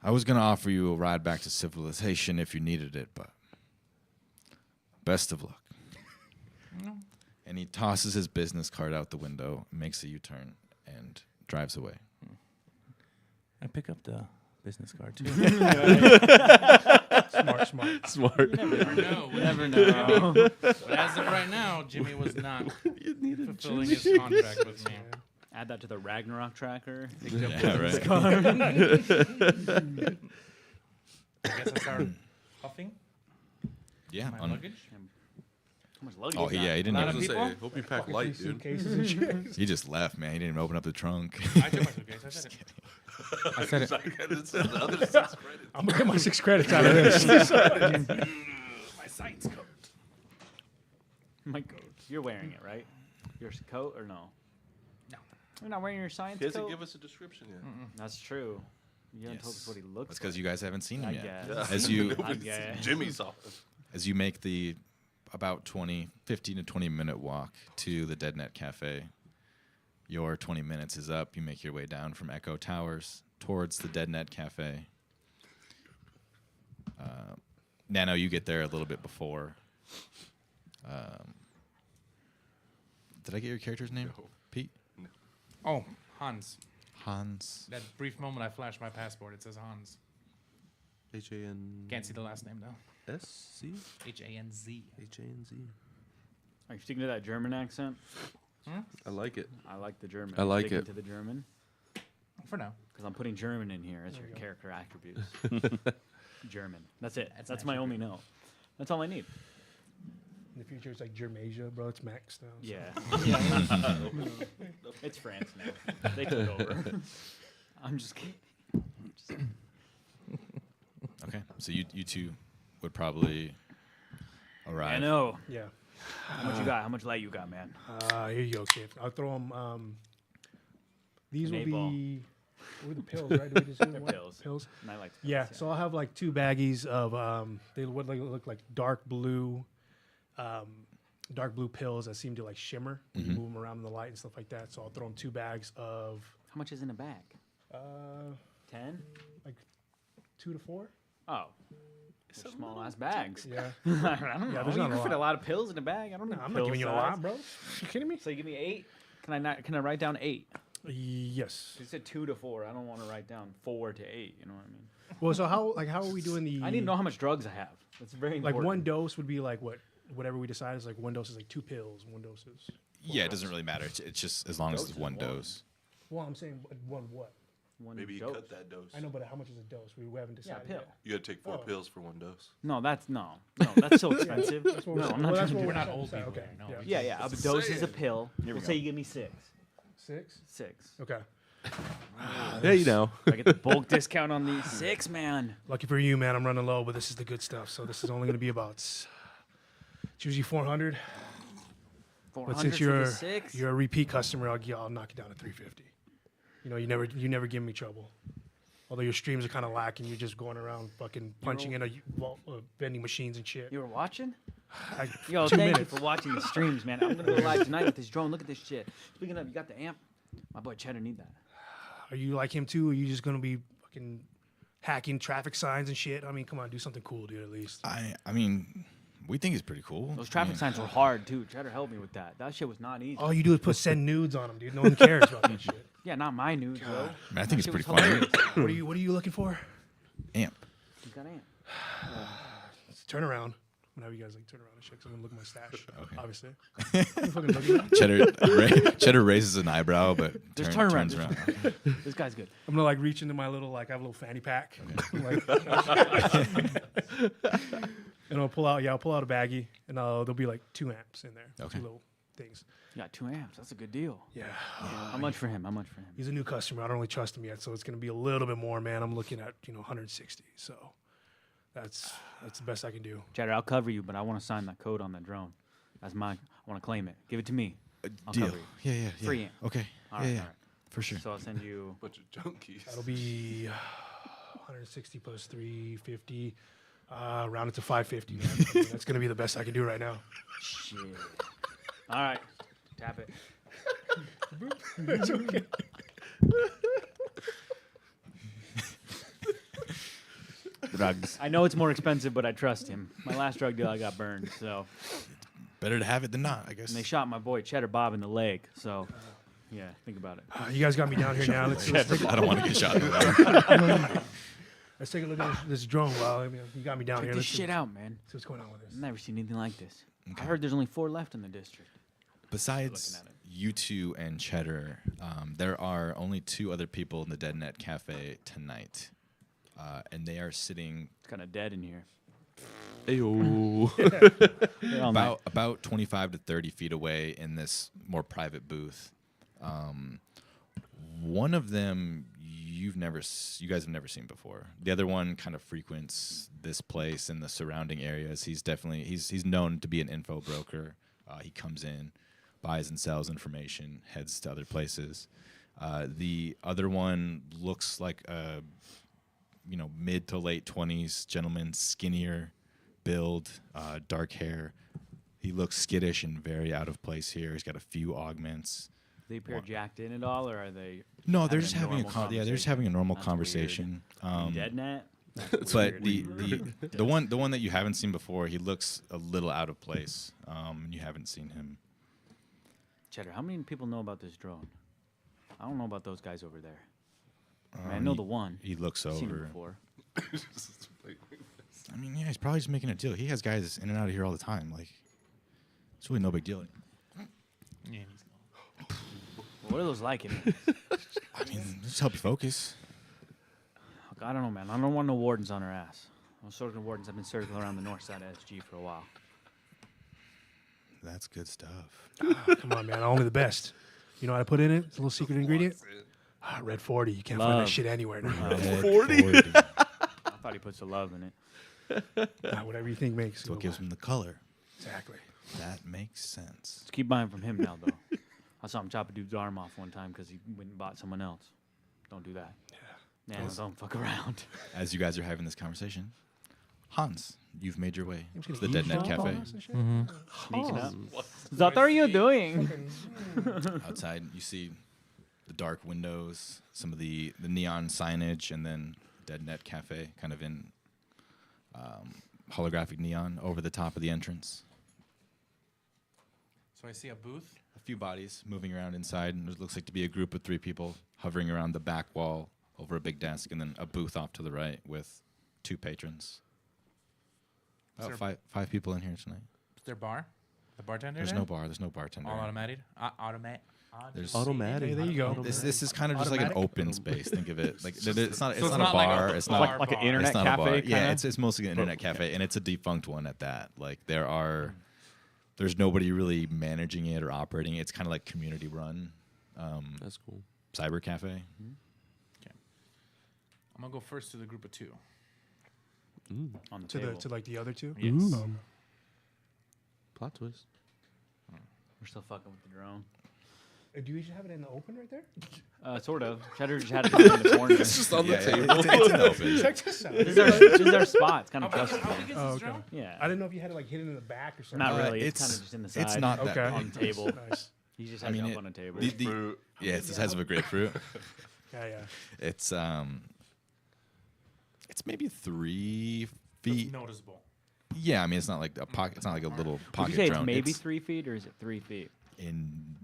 I was going to offer you a ride back to civilization if you needed it, but best of luck. And he tosses his business card out the window, makes a U-turn, and drives away. I pick up the business card too. Smart. You never know. We never know. But as of right now, Jimmy was not fulfilling his contract with me. Add that to the Ragnarok tracker. Yeah, right. I guess I start huffing Yeah. my luggage. How much luggage? Oh, you got? yeah, he didn't A lot I even, was of gonna say, people? hope you pack light, dude. Suitcases and shit. he just left, man. He didn't even open up the trunk. I took my suitcase. I said it. The other 6 credits. I'm gonna get my 6 credits out of this. My science coat. My coat. You're wearing it, right? Your coat or no? No. You're not wearing your science He hasn't coat? give us a description yet. That's true. You haven't told us Yes. what he looks That's because you guys haven't seen him I yet. guess. As you I guess. Jimmy saw it. as you make the about 15 to 20 minute walk to the Dead Net Cafe, your 20 minutes is up. You make your way down from Echo Towers towards the Dead Net Cafe. Nano, you get there a little bit before. Did I get your character's name? No. Pete? Oh, Hans. Hans? That brief moment I flashed my passport. It says Hans. H-A-N... Can't see the last name though. S-C? H-A-N-Z. H-A-N-Z. Are you sticking to that German accent? I like it. I like the German. I like Sticking it. to the German For now. because I'm putting German in here as your character attributes. German. That's it. That's an my only note. That's all I need. In the future, it's like Germasia, bro. It's Max now. So. Yeah. It's France now. They took over. I'm just kidding. Okay. So you two would probably arrive. I know. Yeah. How much you got? How much light you got, man? Here you go, kid. I'll throw them. These will An 8-ball. be. What are the pills, right? Do we just do They're what? pills. Pills. And I like to Yeah. pills, So I'll have like 2 baggies of. They would look like dark blue pills that seem to like shimmer when you move them around in the light and stuff like that. So I'll throw them 2 bags of. How much is in a bag? 10? Like 2 to 4. Oh. They're small ass bags. Yeah. I don't know. Yeah, there's You not can a fit a lot. lot of pills in a bag. I don't know. I'm not giving you a lot, bro. You kidding me? So you give me 8? Can I write down 8? Yes. You said 2 to 4. I don't want to write down 4 to 8. You know what I mean? Well, so how are we doing the? I need to know how much drugs I have. That's very Like important. 1 dose would be like whatever we decide is like 1 dose is like 2 pills. 1 dose is. Yeah, it doesn't really matter. It's just as long as it's Dose is 1 one. dose. Well, I'm saying one what? One Maybe you dose. cut that dose. I know, but how much is a dose? We haven't Yeah, decided. pill. yet. You got to take 4 Oh. pills for 1 dose. No, that's that's so expensive. That's what No, we're- I'm well, not that's trying to what We're do not old Okay, people okay, here. No. yeah. we Yeah, yeah. A dose is a saying. pill. we We'll go. say you give me 6. 6. 6. Okay. Yeah, you know. I get the bulk discount on these 6, man. Lucky for you, man. I'm running low, but this is the good stuff. So this is only going to be about. It's usually 400. 400 But since for the 6. you're a repeat customer, I'll knock it down to 350. You know, you never give me trouble. Although your streams are kind of lacking, you're just going around fucking punching in vending machines and shit. You were watching? I, Yo, 2 thank minutes. you for watching the streams, man. I'm gonna go live tonight with this drone. Look at this shit. Speaking of, you got the amp. My boy Cheddar need that. Are you like him too? Or are you just gonna be fucking hacking traffic signs and shit? I mean, come on, do something cool, dude. At least. I mean, we think he's pretty cool. Those traffic I mean, signs were hard too. Cheddar helped me with that. That shit was not easy. All you do is send nudes on them, dude. No one cares about that shit. Yeah, not my news, bro. I mean, I think it's That pretty shit was funny. hilarious. What are you looking for? Amp. You got amp. Turn around. I'm gonna have you guys like turn around and shit. 'Cause I'm gonna look at my stash. Okay. Obviously. You fucking look at me. Cheddar raises an eyebrow, but Just turn around. turns around. This guy's good. I'm gonna like reach into my little I have a little fanny pack. Like, and I'll pull out a baggie, and there'll be like 2 amps in there. Okay. 2 little things. You got 2 amps. That's a good deal. Yeah. How much for him? How much for him? He's a new customer. I don't really trust him yet, so it's going to be a little bit more, man. I'm looking at 160. So that's the best I can do. Chatter, I'll cover you, but I want to sign that code on that drone. That's mine. I want to claim it. Give it to me. I'll Deal. cover you. Yeah. Free amp. Okay. All right, yeah. all right. For sure. So I'll send you. Bunch of junkies. That'll be 160 plus 350. Round it to 550. Man. I mean, that's going to be the best I can do right now. Shit. All right. Tap it. It's okay. Drugs. I know it's more expensive, but I trust him. My last drug deal, I got burned. So. Better to have it than not, I guess. And they shot my boy Cheddar Bob in the leg. So. Yeah, think about it. You guys got me down here now. Let's take I don't want to get shot. In the leg. let's take a look at this drone. Well, I mean, you got me down Check here. this Let's shit out, man. see what's going on with this. I've never seen anything like this. Okay. I heard there's only 4 left in the district. Besides Looking at it. you two and Cheddar, there are only 2 other people in the Dead Net Cafe tonight, and they are sitting It's kind of dead in here. Ayo. They're all nice. about 25 to 30 feet away in this more private booth. One of them you guys have never seen before. The other one kind of frequents this place and the surrounding areas. He's known to be an info broker. He comes in, buys and sells information, heads to other places. The other one looks like a mid to late 20s gentleman, skinnier build, dark hair. He looks skittish and very out of place here. He's got a few augments. They appear jacked in at all, or are they? No, they're having just having normal they're just having a normal That's conversation. Dead net. But the one that you haven't seen before, he looks a little out of place. You haven't seen him. Cheddar, how many people know about this drone? I don't know about those guys over there. I mean, I know the one. He looks I've seen him over. before. I mean, yeah, he's probably just making a deal. He has guys in and out of here all the time. Like, it's really no big deal. Yeah, What are those like? In I mean, just help you focus. I don't know, man. I don't want no wardens on our ass. Those sort of wardens have been circling around the north side of SG for a while. That's good stuff. Come on, man. Only the best. You know what I put in it? It's a little secret ingredient. Red 40. You can't find that Love. shit anywhere now. Red 40? 40. I thought he put some love in it. Whatever you think makes. That's what gives him the color. Exactly. That makes sense. Just keep buying from him now, though. I saw him chop a dude's arm off one time because he went and bought someone else. Don't do that. Yeah. Man, don't fuck around. As you guys are having this conversation, Hans, you've made your way to gonna the Dead Net eavesdrop on Cafe. us and shit? Sneaking up. What are you doing? Outside, you see the dark windows, some of the neon signage, and then Dead Net Cafe kind of in holographic neon over the top of the entrance. So I see a booth. A few bodies moving around inside, and it looks like to be a group of 3 people hovering around the back wall over a big desk, and then a booth off to the right with 2 patrons. Is About there- five people in here tonight. Is there bar? The bartender? There's there? no bar. There's no bartender. All automated. Automatic. There's Automatic. Hey, there you go. This is kind of just like an open space. Think of it like it's not it's a not like a bar. It's not bar Like an bar. internet it's not a bar. cafe. Yeah, kinda? it's mostly an internet cafe, and it's a defunct one at that. Like there's nobody really managing it or operating it. It's kind of like community run. That's cool. Cyber cafe. I'm gonna go first to the group of 2. on the To table. like the other 2. Yes. Plot twist. We're still fucking with the drone. Do you usually have it in the open right there? Sort of. Cheddar just had it in the corner. It's just on the Yeah, table. it's in the open. Check this out. This is our spot. It's kind of trustable. How big is Oh, this okay. drone? Yeah. I didn't know if you had it like hidden in the back or something. Not really. It's it's- kind of just in the side. It's not that Okay. big. on the table. Nice. He just I has mean, it up it- on a table. Fruit. Yeah, it's the size of a grapefruit. Yeah. It's maybe 3 It's feet. noticeable. Yeah, I mean it's not like a pocket. It's not like a little Would pocket you say drone. it's maybe It's 3 feet or is it 3 feet? in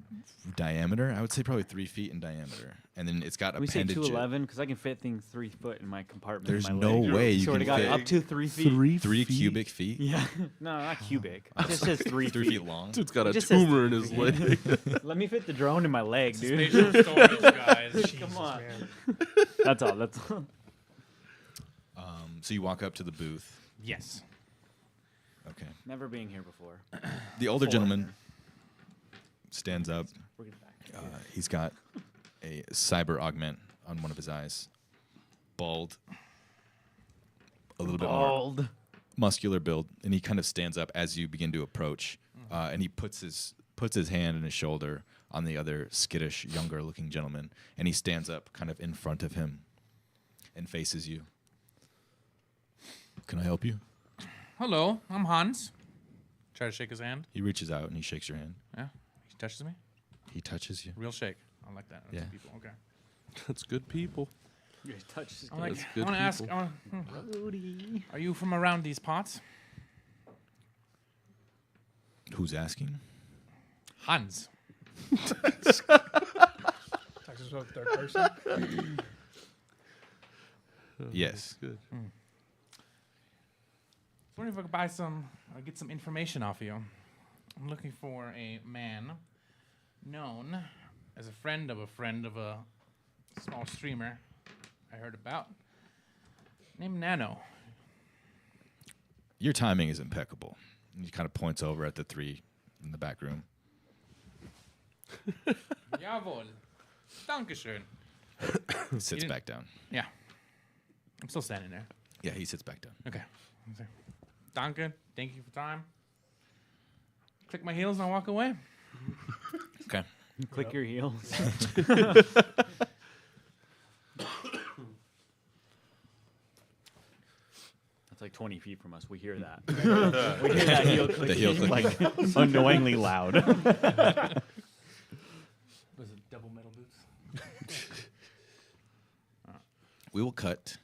diameter. I would say probably 3 feet in diameter, and then it's got We say appendage. 211 because I can fit things 3 foot in my compartment. There's in my no leg. way you Swear can to God, fit up to 3 feet. 3 cubic feet. Yeah. No, not cubic. It just says 3 3 feet long. Dude's got a It just says tumor in his leg. Let me fit the drone in my leg, dude. Spatial storage, guys. Jesus, on. man. That's all. That's all. So you walk up to the booth. Yes. Okay. Never being here before. The older gentleman stands up. He's got a cyber augment on one of his eyes. Bald. A little bit more muscular build. And he kind of stands up as you begin to approach. And he puts his hand on his shoulder on the other skittish, younger-looking gentleman. And he stands up kind of in front of him and faces you. Can I help you? Hello, I'm Hans. Try to shake his hand. He reaches out and he shakes your hand. Yeah. He touches me. He touches you. Real shake. I like that. That's Yeah. people. Okay. That's good people. You touch his I like. That's I good want to ask. people. Are you from around these parts? Who's asking? Hans. Talks to himself third person. Yes. Good. I was wondering if I could buy some, get some information off you. I'm looking for a man known as a friend of a small streamer I heard about named Nano. Your timing is impeccable. And he kind of points over at the three in the back room. Jawohl. Dankeschön. He sits didn't- back down. Yeah. I'm still standing there. Yeah, he sits back down. Okay. Danke. Thank you for time. Click my heels and I walk away. Okay. Click your heels. That's like 20 feet from us. We hear that. We hear that heel clicking. The heel clicking. Like annoyingly loud. Was it double metal boots? We will cut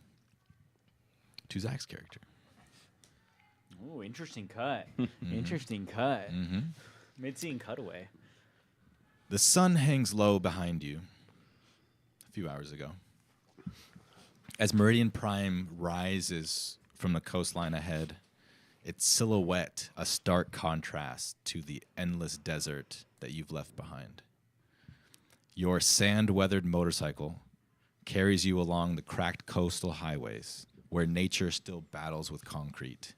to Zach's character. Ooh, interesting cut. Interesting cut. Mm-hmm. Mid-scene cutaway. The sun hangs low behind you a few hours ago. As Meridian Prime rises from the coastline ahead, its silhouette a stark contrast to the endless desert that you've left behind. Your sand-weathered motorcycle carries you along the cracked coastal highways where nature still battles with concrete.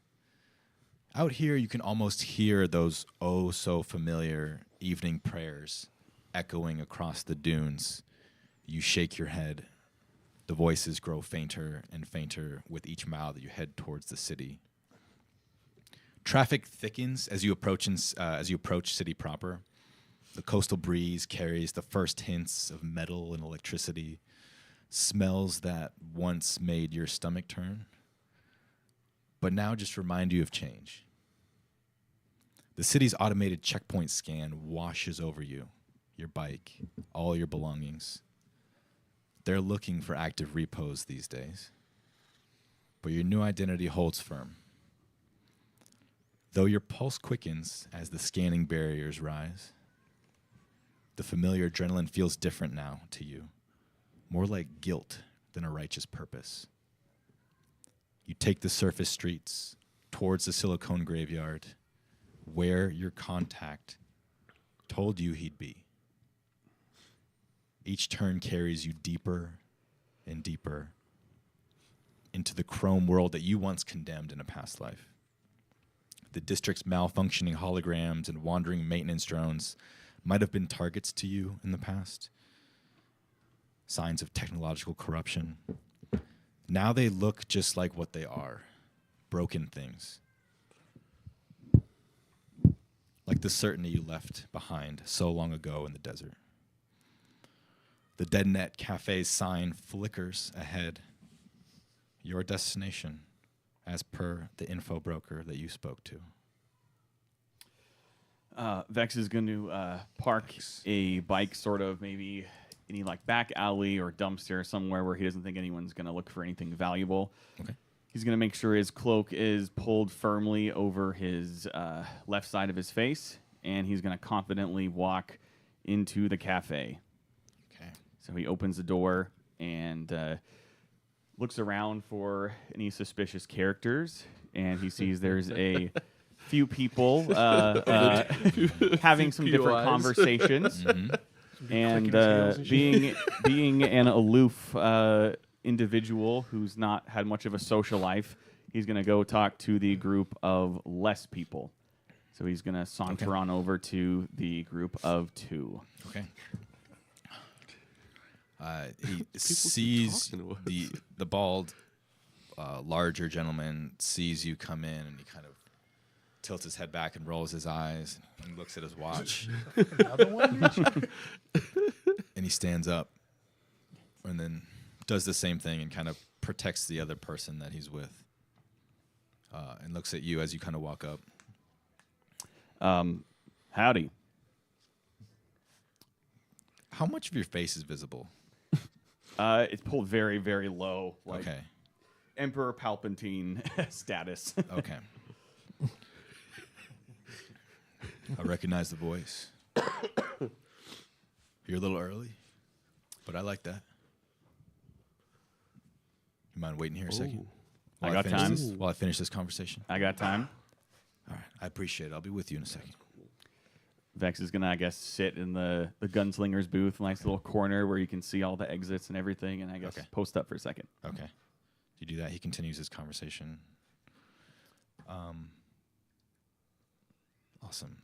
Out here, you can almost hear those oh-so-familiar evening prayers echoing across the dunes. You shake your head. The voices grow fainter and fainter with each mile that you head towards the city. Traffic thickens as you approach city proper. The coastal breeze carries the first hints of metal and electricity, smells that once made your stomach turn, but now just remind you of change. The city's automated checkpoint scan washes over you, your bike, all your belongings. They're looking for active repos these days, but your new identity holds firm. Though your pulse quickens as the scanning barriers rise, the familiar adrenaline feels different now to you, more like guilt than a righteous purpose. You take the surface streets towards the silicone graveyard, where your contact told you he'd be. Each turn carries you deeper and deeper into the chrome world that you once condemned in a past life. The district's malfunctioning holograms and wandering maintenance drones might have been targets to you in the past. Signs of technological corruption. Now they look just like what they are, broken things. Like the certainty you left behind so long ago in the desert. The Dead Net Cafe's sign flickers ahead. Your destination, as per the info broker that you spoke to. Vex is going to park a bike sort of maybe any like back alley or dumpster somewhere where he doesn't think anyone's going to look for anything valuable. Okay. He's going to make sure his cloak is pulled firmly over his left side of his face, and he's going to confidently walk into the cafe. Okay. So he opens the door and looks around for any suspicious characters, and he sees there's a few people having some different POIs. conversations. Mm-hmm. And Clicking his heels and being an aloof individual who's not had much of a social life, he's going to go talk to the group of less people. So he's gonna saunter on over to the group of 2. Okay. He sees talking to the bald, larger gentleman sees you come in, and he kind of tilts his head back and rolls his eyes and looks at his watch. Another one? And he stands up and then does the same thing and kind of protects the other person that he's with, and looks at you as you kind of walk up. Howdy. How much of your face is visible? It's pulled very, very low. Like Okay. Emperor Palpatine status. Okay. I recognize the voice. You're a little early, but I like that. You mind waiting here a second? I got time. While I finish this conversation. I got time. All right. I appreciate it. I'll be with you in a second. Vex is gonna, I guess, sit in the gunslinger's booth, nice little corner where you can see all the exits and everything, and I guess post up for a second. Okay. You do that. He continues his conversation. Awesome.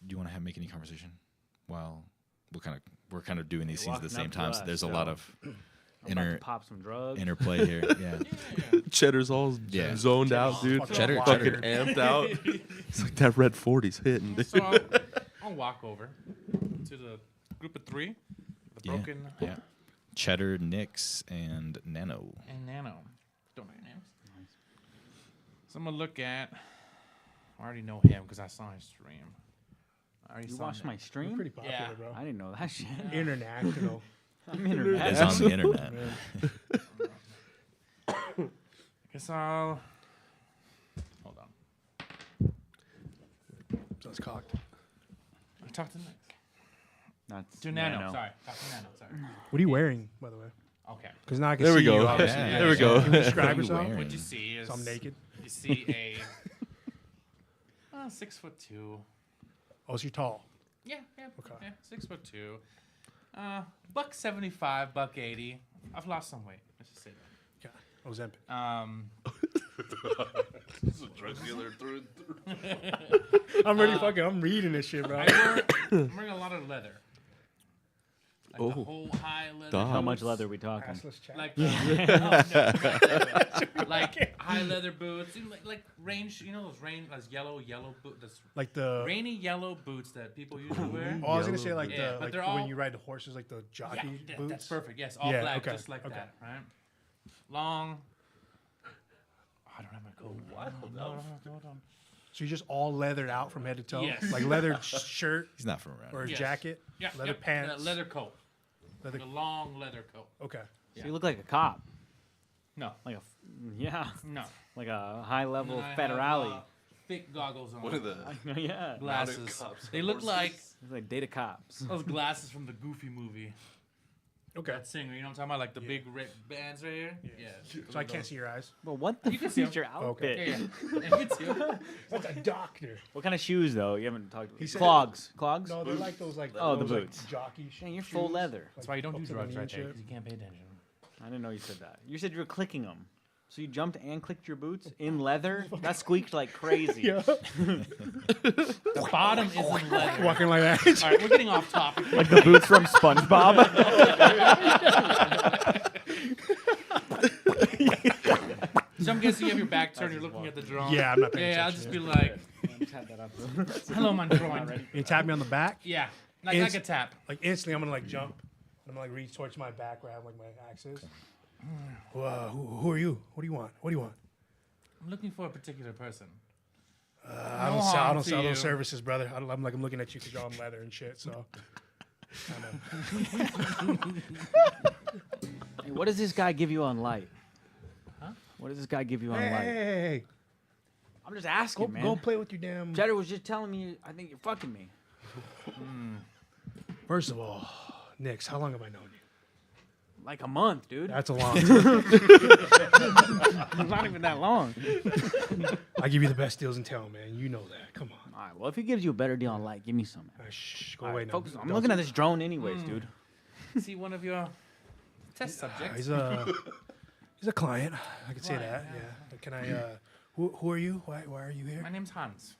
Do you want to make any conversation? Well, we're kind of doing these scenes at the same time, so there's a lot of I'm about to pop some drugs. interplay here. Yeah. Cheddar's all zoned out, dude. Cheddar- fucking Cheddar. amped out. It's like that red 40's hitting. So I'll walk over to the group of 3, the Yeah. broken Yeah. Cheddar, Nix, and Nano. and Nano. Don't know your names. So I'm gonna look at. I already know him because I saw his stream. I already You saw watched him. my You're stream? pretty popular, Yeah. bro. I didn't know that shit. International. I'm It's international. on the internet. Guess I'll. Hold on. So it's cocked. I talked to Nick. That's To Nano. Sorry. Talk to Nano. Sorry. What are you wearing, by the way? Okay. Because now I can There we see go. you, obviously. Yeah. There we go. Can you describe What are you yourself? wearing? What you see is So I'm naked. you see a 6'2". Oh, so you're tall. Yeah. Okay. Yeah, 6'2". $175, $180. I've lost some weight. Let's just say that. Okay. Ozempic. This is a drug dealer through and through. I'm ready I'm reading this shit, bro. I'm wearing a lot of leather. Like the Oh. whole high leather. Dog. How much boots. leather are we talking? Assless chat. Like like high leather boots, you know, like range. You know those those yellow boots, those Like the. rainy yellow boots that people usually wear. Oh, I was gonna say like Yeah, the but like they're when all- you ride the horses, like the jockey Yeah, boots. that's perfect. Yes, all Yeah, black, okay, just like okay. that, right? Long. Oh, I don't have my coat. What? Hold on. So you're just all leathered out from head to toe, Yes. like leather shirt He's not from around. or a here. Yes. jacket, Yeah, leather yep, pants, leather coat, leather. the long leather coat. Okay. So you look like a cop. No, Like yeah, no. like a high level And I have, federale. thick goggles on. One of the Yeah, glasses. cops They on look horses. like it's like data cops. those glasses from the Goofy movie. Okay. That singer, you know what I'm talking about? Like the big red bands right here? Yeah. So I can't see your eyes. Well, what the You can fuck see is your outfit? Yeah, yeah. And you can see 'em. That's a doctor. What kind of shoes though? You haven't talked. He said- Clogs. Clogs. No, they're like those like Oh, the those, like, boots. jockey. Dang, you're full shoes, leather. That's why you don't up do to the drugs knee right and there, shit. because you can't pay attention. I didn't know you said that. You said you were clicking them. So you jumped and clicked your boots in leather? That squeaked like crazy. Yeah. The bottom is in leather. Walking like that. All right, we're getting off topic. Like the boots from SpongeBob. So I'm guessing you have your back turned, you're looking at the drone. Yeah, I'm not paying Yeah, I'll attention. just be like, hello, my drone. And you tap me on the back. Yeah, like a tap. Like instantly, I'm gonna like jump. I'm gonna like reach towards my back where I have like my axes. Whoa, who are you? What do you want? What do you want? I'm looking for a particular person. I don't harm sell to those you. services, brother. I'm looking at you because you're on leather and shit. So. Hey, what does this guy give you on light? Huh? What does this guy give you on Hey, light? hey, I'm just asking, go, man. go play with your damn. Cheddar was just telling me I think you're fucking me. First of all, Nix, how long have I known you? Like a month, dude. That's a long time. It's not even that long. I give you the best deals in town, man. You know that. Come on. All right, well, if he gives you a better deal on light, give me some. Shh, go All away right, now. focus on. I'm Don't- looking at this drone anyways, dude. See one of your test subjects. He's a client. I could say Client, that. yeah. Yeah. But can I? Who are you? Why are you here? My name's Hans.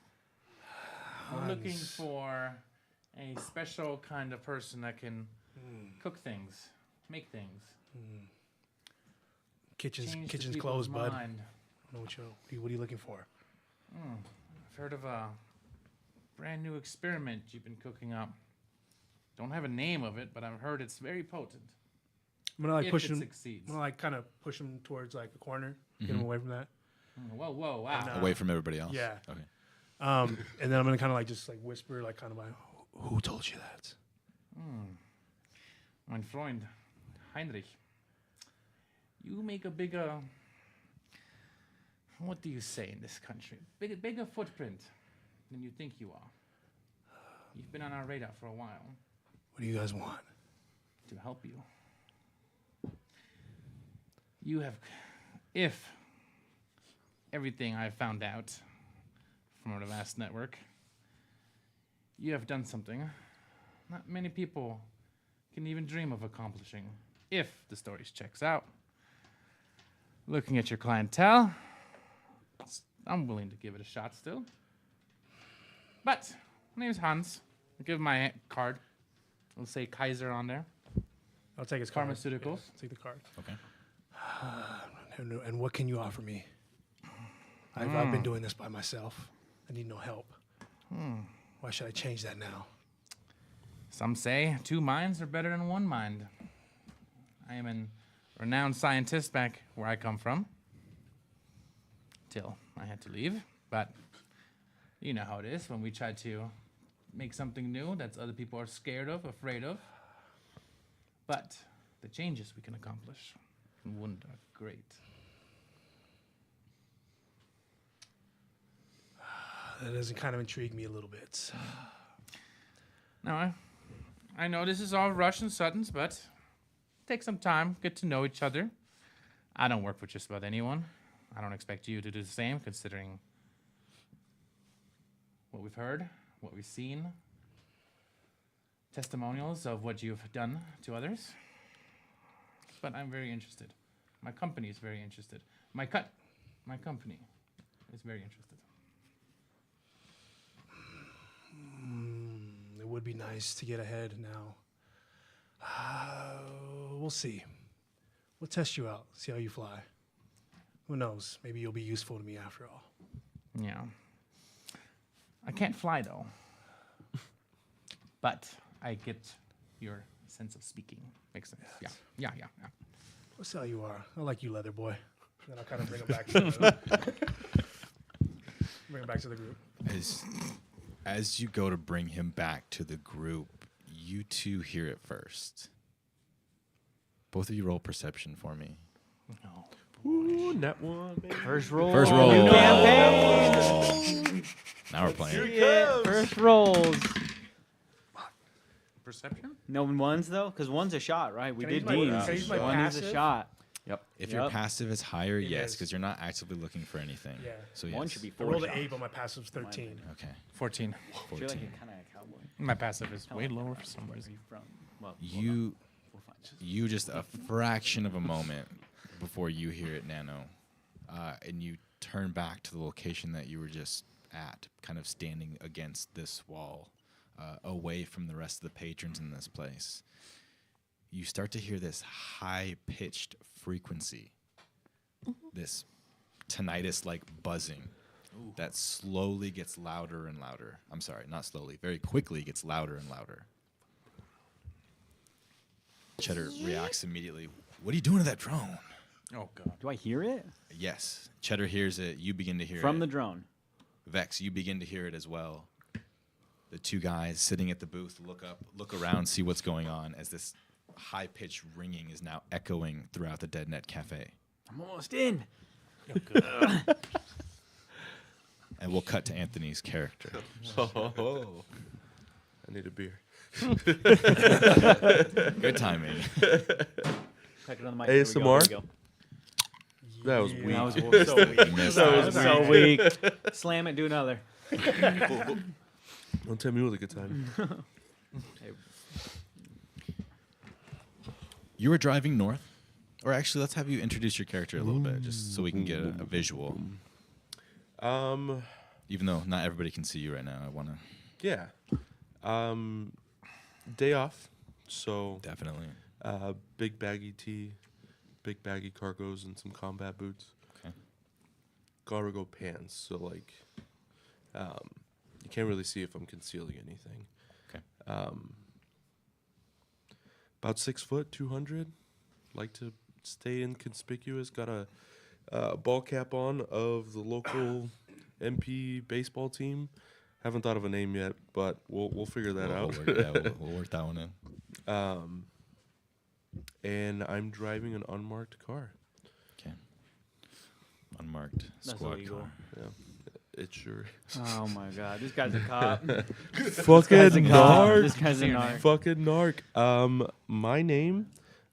I'm looking for a special kind of person that can cook things, make things. Kitchen's change the kitchen's people's closed, bud. mind. I don't know what are you looking for? I've heard of a brand new experiment you've been cooking up. Don't have a name of it, but I've heard it's very potent. I'm gonna like if push it him. succeeds. I'm gonna like kind of push him towards like the corner, get him away from that. Whoa, wow. Away from everybody else. Yeah. Okay. And then I'm gonna kind of like just like whisper, like kind of like, who told you that? Mein Freund, Heinrich. You make a bigger, what do you say in this country? Bigger footprint than you think you are. You've been on our radar for a while. What do you guys want? To help you. You have, if everything I've found out from our last network, you have done something not many people can even dream of accomplishing, if the stories checks out. Looking at your clientele, I'm willing to give it a shot still. But my name's Hans. I'll give my card. It'll say Kaiser on there. I'll take his card. Pharmaceuticals. Yeah, take the card. Okay. And what can you offer me? I've been doing this by myself. I need no help. Why should I change that now? Some say 2 minds are better than 1 mind. I am a renowned scientist back where I come from. Till I had to leave. But you know how it is when we try to make something new that other people are scared of, afraid of. But the changes we can accomplish wouldn't are great. That doesn't kind of intrigue me a little bit. Now, I know this is all rush and suddens, but take some time, get to know each other. I don't work with just about anyone. I don't expect you to do the same, considering what we've heard, what we've seen, testimonials of what you've done to others. But I'm very interested. My company is very interested. My company is very interested. It would be nice to get ahead now. We'll see. We'll test you out, see how you fly. Who knows? Maybe you'll be useful to me after all. Yeah. I can't fly, though. But I get your sense of speaking. Makes sense. Yeah. We'll see how you are. I like you, leather boy. Then I'll kind of bring him back to the group. As you go to bring him back to the group, you two hear it first. Both of you roll perception for me. No. Ooh, net one, baby. First roll. First roll. New campaign. Now we're playing. Yeah, first rolls. Perception? No ones though, because one's a shot, right? We Can I did use my- D's. can I use my One is a passive? shot. If your passive is higher, It yes, is. because you're not actively looking for anything. Yeah. So yes. One should be I 4 rolled shots. an 8, but my passive's 13. Okay. 14. I feel like 14. you're kind of a cowboy. My passive is way lower for some reason. From, well, You we'll find out. you just a fraction of a moment before you hear it, Nano, and you turn back to the location that you were just at, kind of standing against this wall, away from the rest of the patrons in this place. You start to hear this high-pitched frequency, this tinnitus-like buzzing that slowly gets louder and louder. I'm sorry, not slowly, very quickly gets louder and louder. Cheddar reacts immediately. What are you doing to that drone? Oh, God. Do I hear it? Yes. Cheddar hears it. You begin to hear it. From the drone. Vex, you begin to hear it as well. The two guys sitting at the booth look up, look around, see what's going on as this high-pitched ringing is now echoing throughout the Dead Net Cafe. I'm almost in. And we'll cut to Anthony's character. Oh, I need a beer. Good timing. Check it on the mic. There we go, ASMR? there we go. That was weak. That was so weak. Missed That it. was so weak. Slam it, do another. Don't tell me what a good time. You were driving north, or actually, let's have you introduce your character a little bit, just so we can get a visual. Even though not everybody can see you right now, I want to Yeah. Day off. So definitely. big baggy tee, big baggy cargos, and some combat boots. Okay. Cargo pants. So like, you can't really see if I'm concealing anything. Okay. About 6 foot, 200. Like to stay inconspicuous. Got a ball cap on of the local MP baseball team. Haven't thought of a name yet, but we'll figure that out. We'll work that one in. And I'm driving an unmarked car. Okay. Unmarked That's squad illegal. car. Yeah, it sure. Oh my God, this guy's a cop. Fucking This guy's a narc. Fucking narc. My name,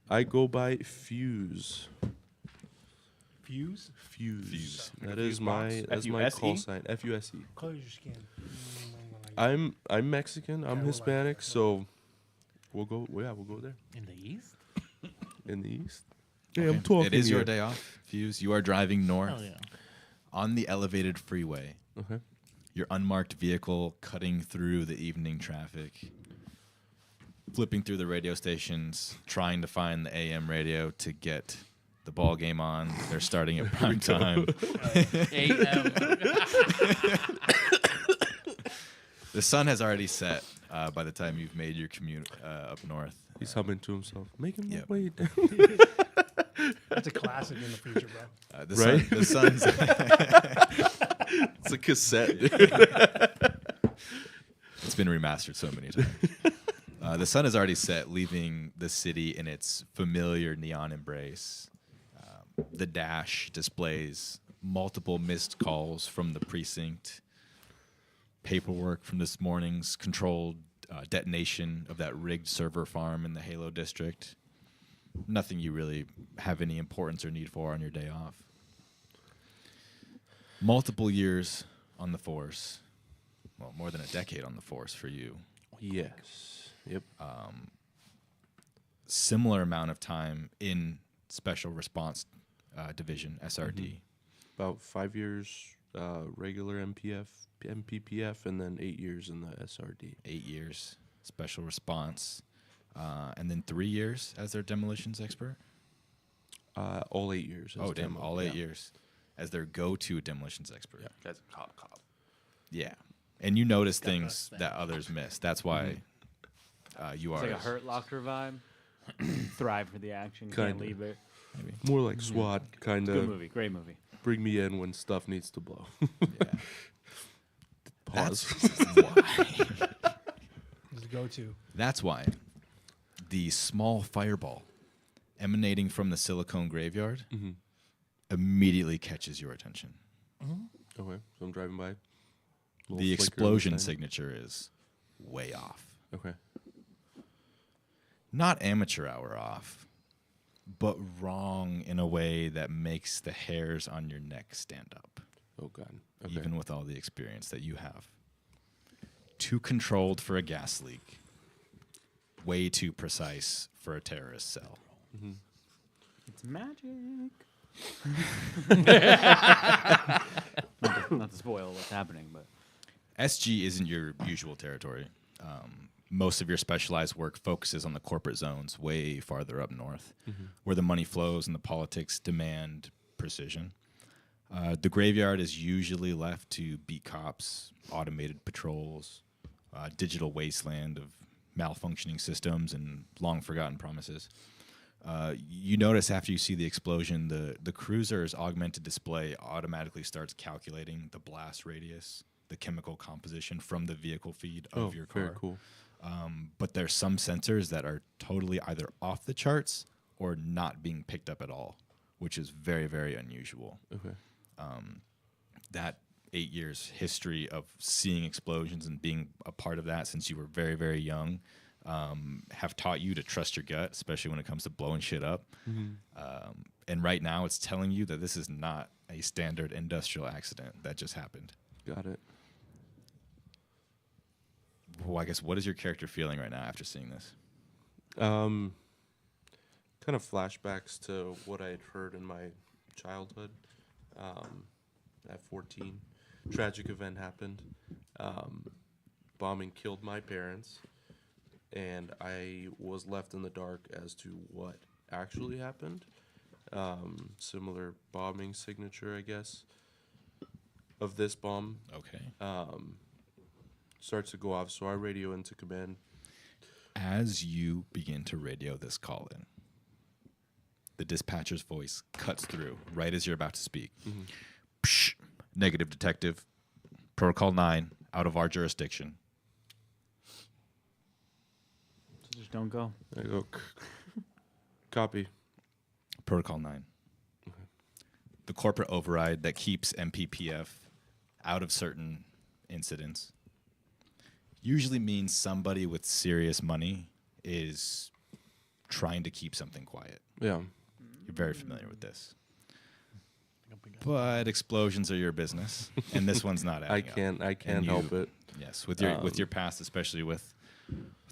I go by Fuse. Fuse? Fuse. Like That a is fuse my box? my call F-U-S-E? sign. FUSE. Color your skin. I'm Mexican. I'm Okay, Hispanic, so we'll go there In the east? in the east. Okay. It is your day off, Fuse. You are driving north Hell yeah. on the elevated freeway. Okay. Your unmarked vehicle cutting through the evening traffic, flipping through the radio stations, trying to find the AM radio to get the ball game on. They're starting at prime time. AM. The sun has already set by the time you've made your commute up north. He's humming to himself. Make him Yep. wait. That's a classic in the future, bro. The sun's It's a cassette. It's been remastered so many times. The sun has already set, leaving the city in its familiar neon embrace. The dash displays multiple missed calls from the precinct, paperwork from this morning's controlled detonation of that rigged server farm in the Halo district. Nothing you really have any importance or need for on your day off. Multiple years on the force. Well, more than a decade on the force for you. Yes. Yep. Similar amount of time in Special Response Division, SRD. About 5 years regular MPPF, and then 8 years in the SRD. 8 years Special Response. And then 3 years as their demolitions expert. All 8 years. as Oh, damn, demo, all 8 yeah. years as their go-to demolitions expert. Yeah. Guy's a cop. Yeah. And you notice Got things us then. that others miss. That's why you It's are. like a Hurt Locker vibe. Thrive for the action. Can't Kinda. leave it. Maybe. More like SWAT, kind Good of. movie. Great movie. Bring me in when stuff needs to blow. Yeah. Pause. It's the go-to. That's why the small fireball emanating from the silicone graveyard Mm-hmm. immediately catches your attention. Okay, so I'm driving by. Little The flicker on explosion sign. signature is way off. Okay. Not amateur hour off, but wrong in a way that makes the hairs on your neck stand up, Oh God. Okay. even with all the experience that you have. Too controlled for a gas leak. Way too precise for a terrorist cell. Mm-hmm. It's magic. Not to spoil what's happening, but SG isn't your usual territory. Most of your specialized work focuses on the corporate zones way farther up north, where the money flows and the politics demand precision. The graveyard is usually left to beat cops, automated patrols, digital wasteland of malfunctioning systems and long forgotten promises. You notice after you see the explosion, the cruiser's augmented display automatically starts calculating the blast radius, the chemical composition from the vehicle feed of your car. Very cool. But there's some sensors that are totally either off the charts or not being picked up at all, which is very, very unusual. Okay. That 8 years history of seeing explosions and being a part of that since you were very, very young have taught you to trust your gut, especially when it comes to blowing shit up. And right now it's telling you that this is not a standard industrial accident that just happened. Got it. Well, I guess what is your character feeling right now after seeing this? Kind of flashbacks to what I had heard in my childhood at 14. tragic event happened. Bombing killed my parents, and I was left in the dark as to what actually happened. Similar bombing signature, I guess, of this bomb. Okay. Starts to go off, so I radio into command. As you begin to radio this call in, the dispatcher's voice cuts through right as you're about to speak. Psh, negative detective. Protocol 9, out of our jurisdiction. So just don't go. I go, copy. Protocol 9. The corporate override that keeps MPPF out of certain incidents usually means somebody with serious money is trying to keep something quiet. Yeah. You're very familiar with this. But explosions are your business, and this one's not adding up. I can't help it. Yes, with your past, especially with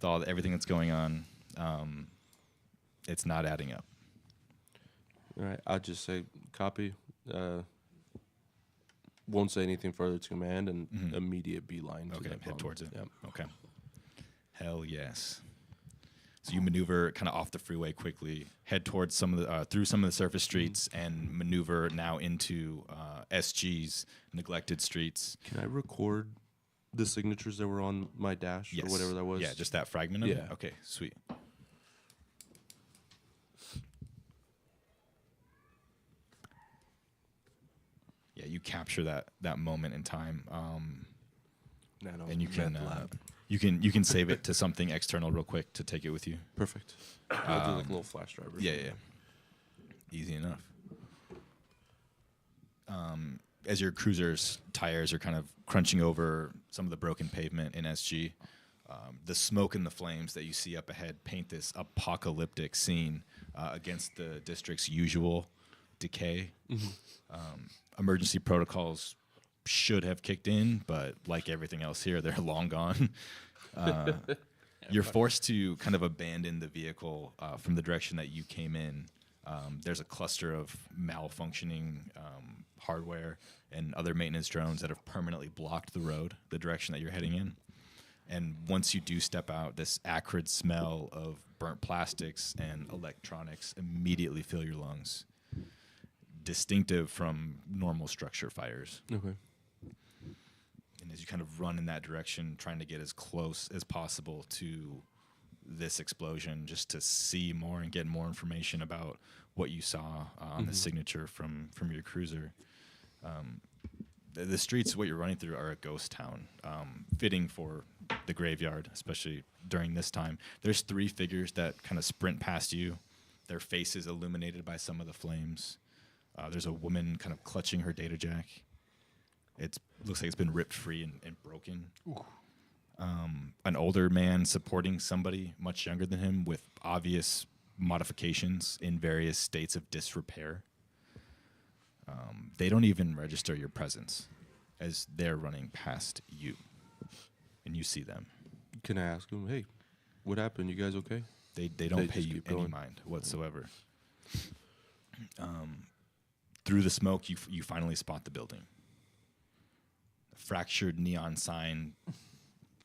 everything that's going on, it's not adding up. All right, I'll just say copy. Won't say anything further to command, and immediate beeline to Okay, that head bomb. towards it. Yep. Okay. Hell yes. So you maneuver kind of off the freeway quickly, head towards through some of the surface streets, and maneuver now into SG's neglected streets. Can I record the signatures that were on my dash Yes. or whatever that was? Yeah, just that fragment of it? Yeah. Okay, sweet. Yeah, you capture that moment in time, and you can you can save it to something external real quick to take it with you. Perfect. I'll do like a little flash drive. or Yeah, something. yeah. Easy enough. As your cruiser's tires are kind of crunching over some of the broken pavement in SG, the smoke and the flames that you see up ahead paint this apocalyptic scene against the district's usual decay. Emergency protocols should have kicked in, but like everything else here, they're long gone. You're forced to kind of abandon the vehicle from the direction that you came in. There's a cluster of malfunctioning hardware and other maintenance drones that have permanently blocked the road, the direction that you're heading in. And once you do step out, this acrid smell of burnt plastics and electronics immediately fill your lungs, distinctive from normal structure fires. Okay. And as you kind of run in that direction, trying to get as close as possible to this explosion, just to see more and get more information about what you saw on the signature from your cruiser. The streets, what you're running through, are a ghost town, fitting for the graveyard, especially during this time. There's 3 figures that kind of sprint past you, their faces illuminated by some of the flames. There's a woman kind of clutching her data jack. It looks like it's been ripped free and broken. An older man supporting somebody much younger than him with obvious modifications in various states of disrepair. They don't even register your presence as they're running past you, and you see them. Can I ask him, hey, what happened? You guys okay? They don't They pay just you keep any going. mind whatsoever. Through the smoke, you finally spot the building. A fractured neon sign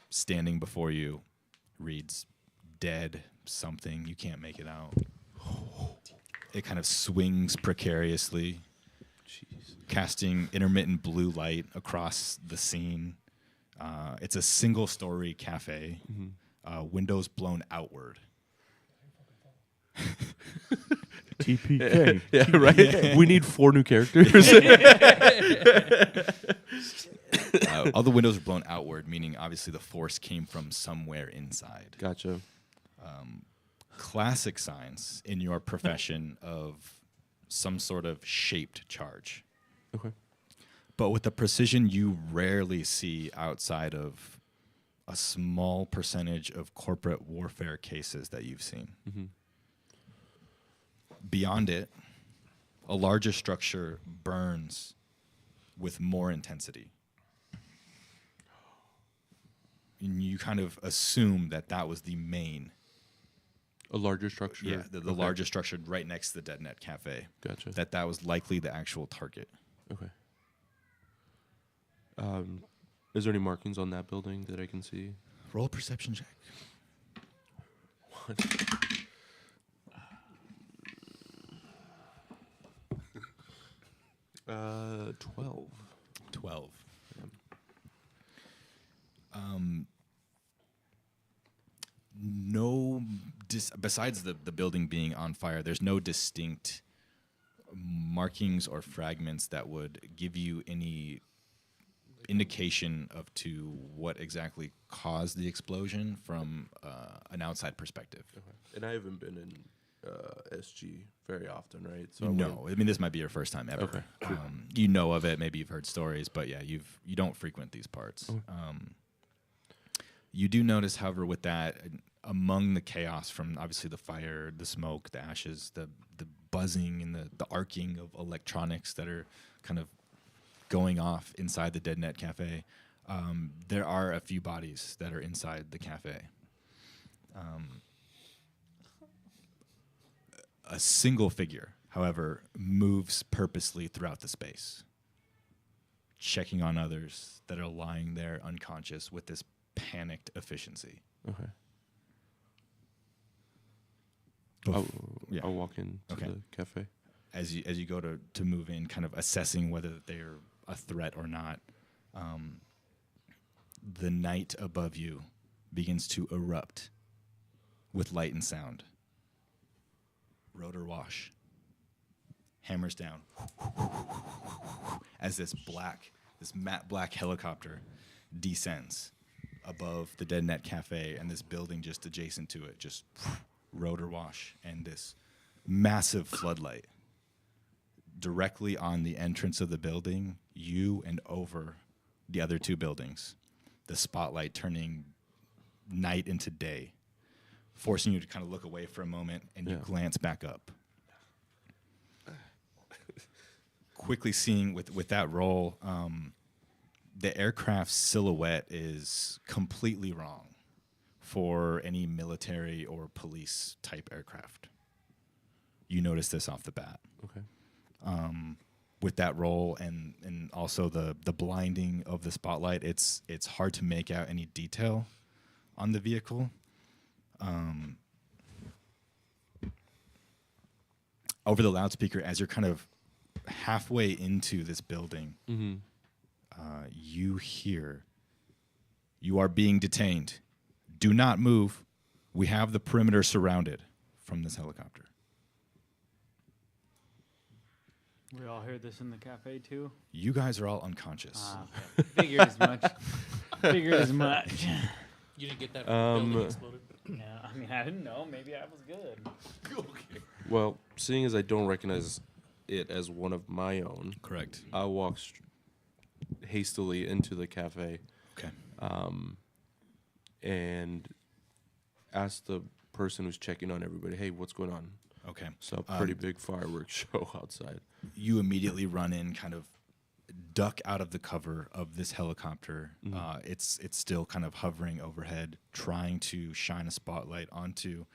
standing before you reads "dead" something. You can't make it out. It kind of swings precariously, casting intermittent blue light across the scene. It's a single-story cafe, windows blown outward. TPK. Yeah, right. We need 4 new characters. All the windows are blown outward, meaning obviously the force came from somewhere inside. Gotcha. Classic signs in your profession of some sort of shaped charge, Okay. but with a precision you rarely see outside of a small percentage of corporate warfare cases that you've seen. Beyond it, a larger structure burns with more intensity. And you kind of assume that was the main. A larger structure. Yeah, the Okay. larger structure right next to the DeadNet Cafe. Gotcha. That was likely the actual target. Okay. Is there any markings on that building that I can see? Roll a perception check. 12. 12. No, besides the building being on fire, there's no distinct markings or fragments that would give you any indication of to what exactly caused the explosion from an outside perspective. And I haven't been in SG very often, right? So No, I mean this might be your first time ever. Okay. You know of it, maybe you've heard stories, but yeah, you don't frequent these parts. Okay. You do notice, however, with that, among the chaos from obviously the fire, the smoke, the ashes, the buzzing and the arcing of electronics that are kind of going off inside the Dead Net Cafe, there are a few bodies that are inside the cafe. A single figure, however, moves purposely throughout the space, checking on others that are lying there unconscious with this panicked efficiency. Okay. Yeah. I'll walk into Okay. the cafe. As you go to move in, kind of assessing whether they're a threat or not, the night above you begins to erupt with light and sound. Rotor wash hammers down as this matte black helicopter descends above the Dead Net Cafe and this building just adjacent to it. Just rotor wash and this massive floodlight directly on the entrance of the building, you and over the other two buildings. The spotlight turning night into day, forcing you to kind of look away for a moment and you glance back up. Quickly seeing with that roll, the aircraft's silhouette is completely wrong for any military or police type aircraft. You notice this off the bat. Okay. With that roll and also the blinding of the spotlight, it's hard to make out any detail on the vehicle. Over the loudspeaker, as you're kind of halfway into this building, you hear, "You are being detained. Do not move. We have the perimeter surrounded," from this helicopter. We all heard this in the cafe too. You guys are all unconscious. Okay. Figured as much. Figured as much. You didn't get that building Um, exploded? Yeah, I mean, I didn't know. Maybe I was good. Well, seeing as I don't recognize it as one of my own, Correct. I walk hastily into the cafe Okay. and ask the person who's checking on everybody, "Hey, what's going on?" Okay. So pretty big fireworks show outside. You immediately run in, kind of duck out of the cover of this helicopter. It's still kind of hovering overhead, trying to shine a spotlight onto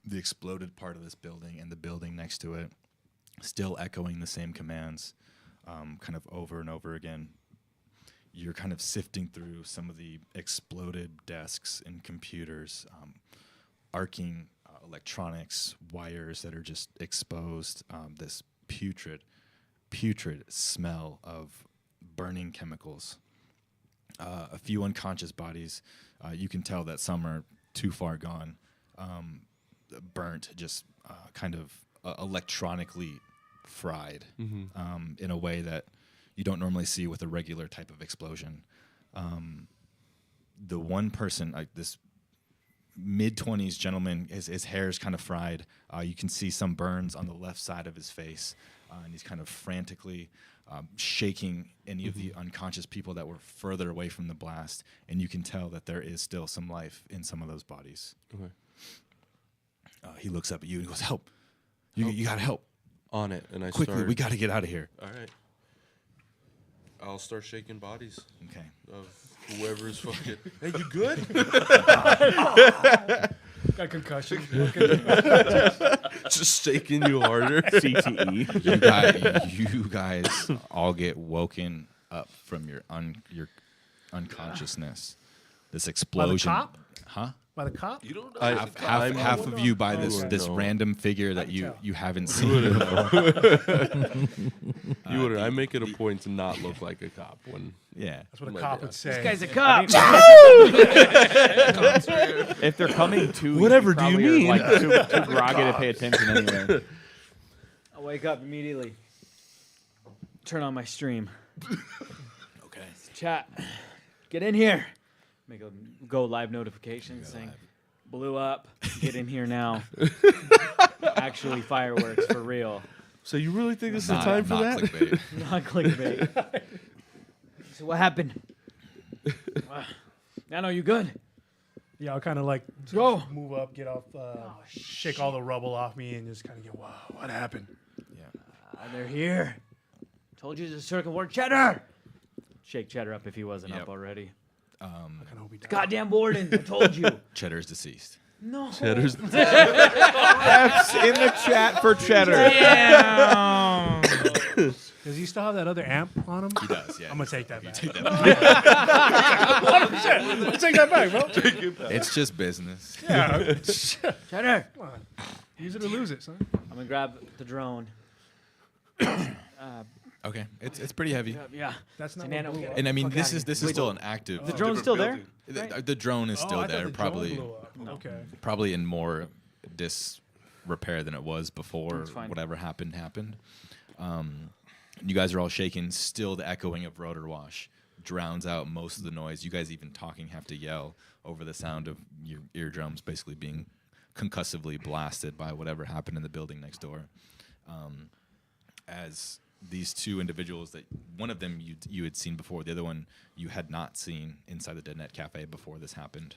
the exploded part of this building and the building next to it, still echoing the same commands, kind of over and over again. You're kind of sifting through some of the exploded desks and computers, arcing electronics, wires that are just exposed, this putrid smell of burning chemicals. A few unconscious bodies. You can tell that some are too far gone, burnt, just kind of electronically fried in a way that you don't normally see with a regular type of explosion. The one person, this mid-20s gentleman, his hair is kind of fried. You can see some burns on the left side of his face, and he's kind of frantically shaking any of the unconscious people that were further away from the blast, and you can tell that there is still some life in some of those bodies. Okay. He looks up at you and goes, "Help! You gotta help On it, and I quickly. start. We got to get out of here." All right. I'll start shaking bodies Okay. of whoever's fucking. Hey, you good? Got concussion. Just shaking you harder. CTE. You guys all get woken up from your unconsciousness. This explosion. cop? Huh? By the cop? You don't know. Half of you by this Okay. random figure that can you tell. you haven't seen. I make it a point to not look like a cop when. Yeah. That's what a Oh my cop God. would say. This guy's a cop. If they're coming to Whatever you, do you probably are, mean? Like too groggy to pay attention anyway. I wake up immediately. Turn on my stream. Okay. Chat. Get in here. Make a go live notification saying, blew up. Get in here now. Actually, fireworks for real. So you really think this is the time for that? Clickbait. Not clickbait. So what happened? Nano, you good? Yeah, I'll kind of like go. move up, get off, shake all the rubble off me, and just kind of get, wow, what happened? They're here. Told you the circle worked. Cheddar! Shake Cheddar up if he wasn't Yep. up already. I kind of hope he died. Goddamn Warden, I told you. Cheddar's deceased. No. Cheddar's F's in the chat for Cheddar. Damn. Does he still have that other amp on him? He does, yeah. I'm going to take that back. Take that I'm going to take that back, bro. It's just business. Yeah. Cheddar. Come on. Use it or lose it, son. I'm gonna grab the drone. Okay. It's pretty heavy. Yeah. That's not So Nano, what blew get up. And I mean, Fuck this outta is here. still an active. The drone's still there? The drone is Oh, still I thought there, the drone probably blew up. Okay. probably in more disrepair than it was before That's fine. whatever happened. You guys are all shaking. Still, the echoing of rotor wash drowns out most of the noise. You guys even talking have to yell over the sound of your eardrums basically being concussively blasted by whatever happened in the building next door. As these two individuals, that one of them you had seen before, the other one you had not seen inside the Dead Net Cafe before this happened,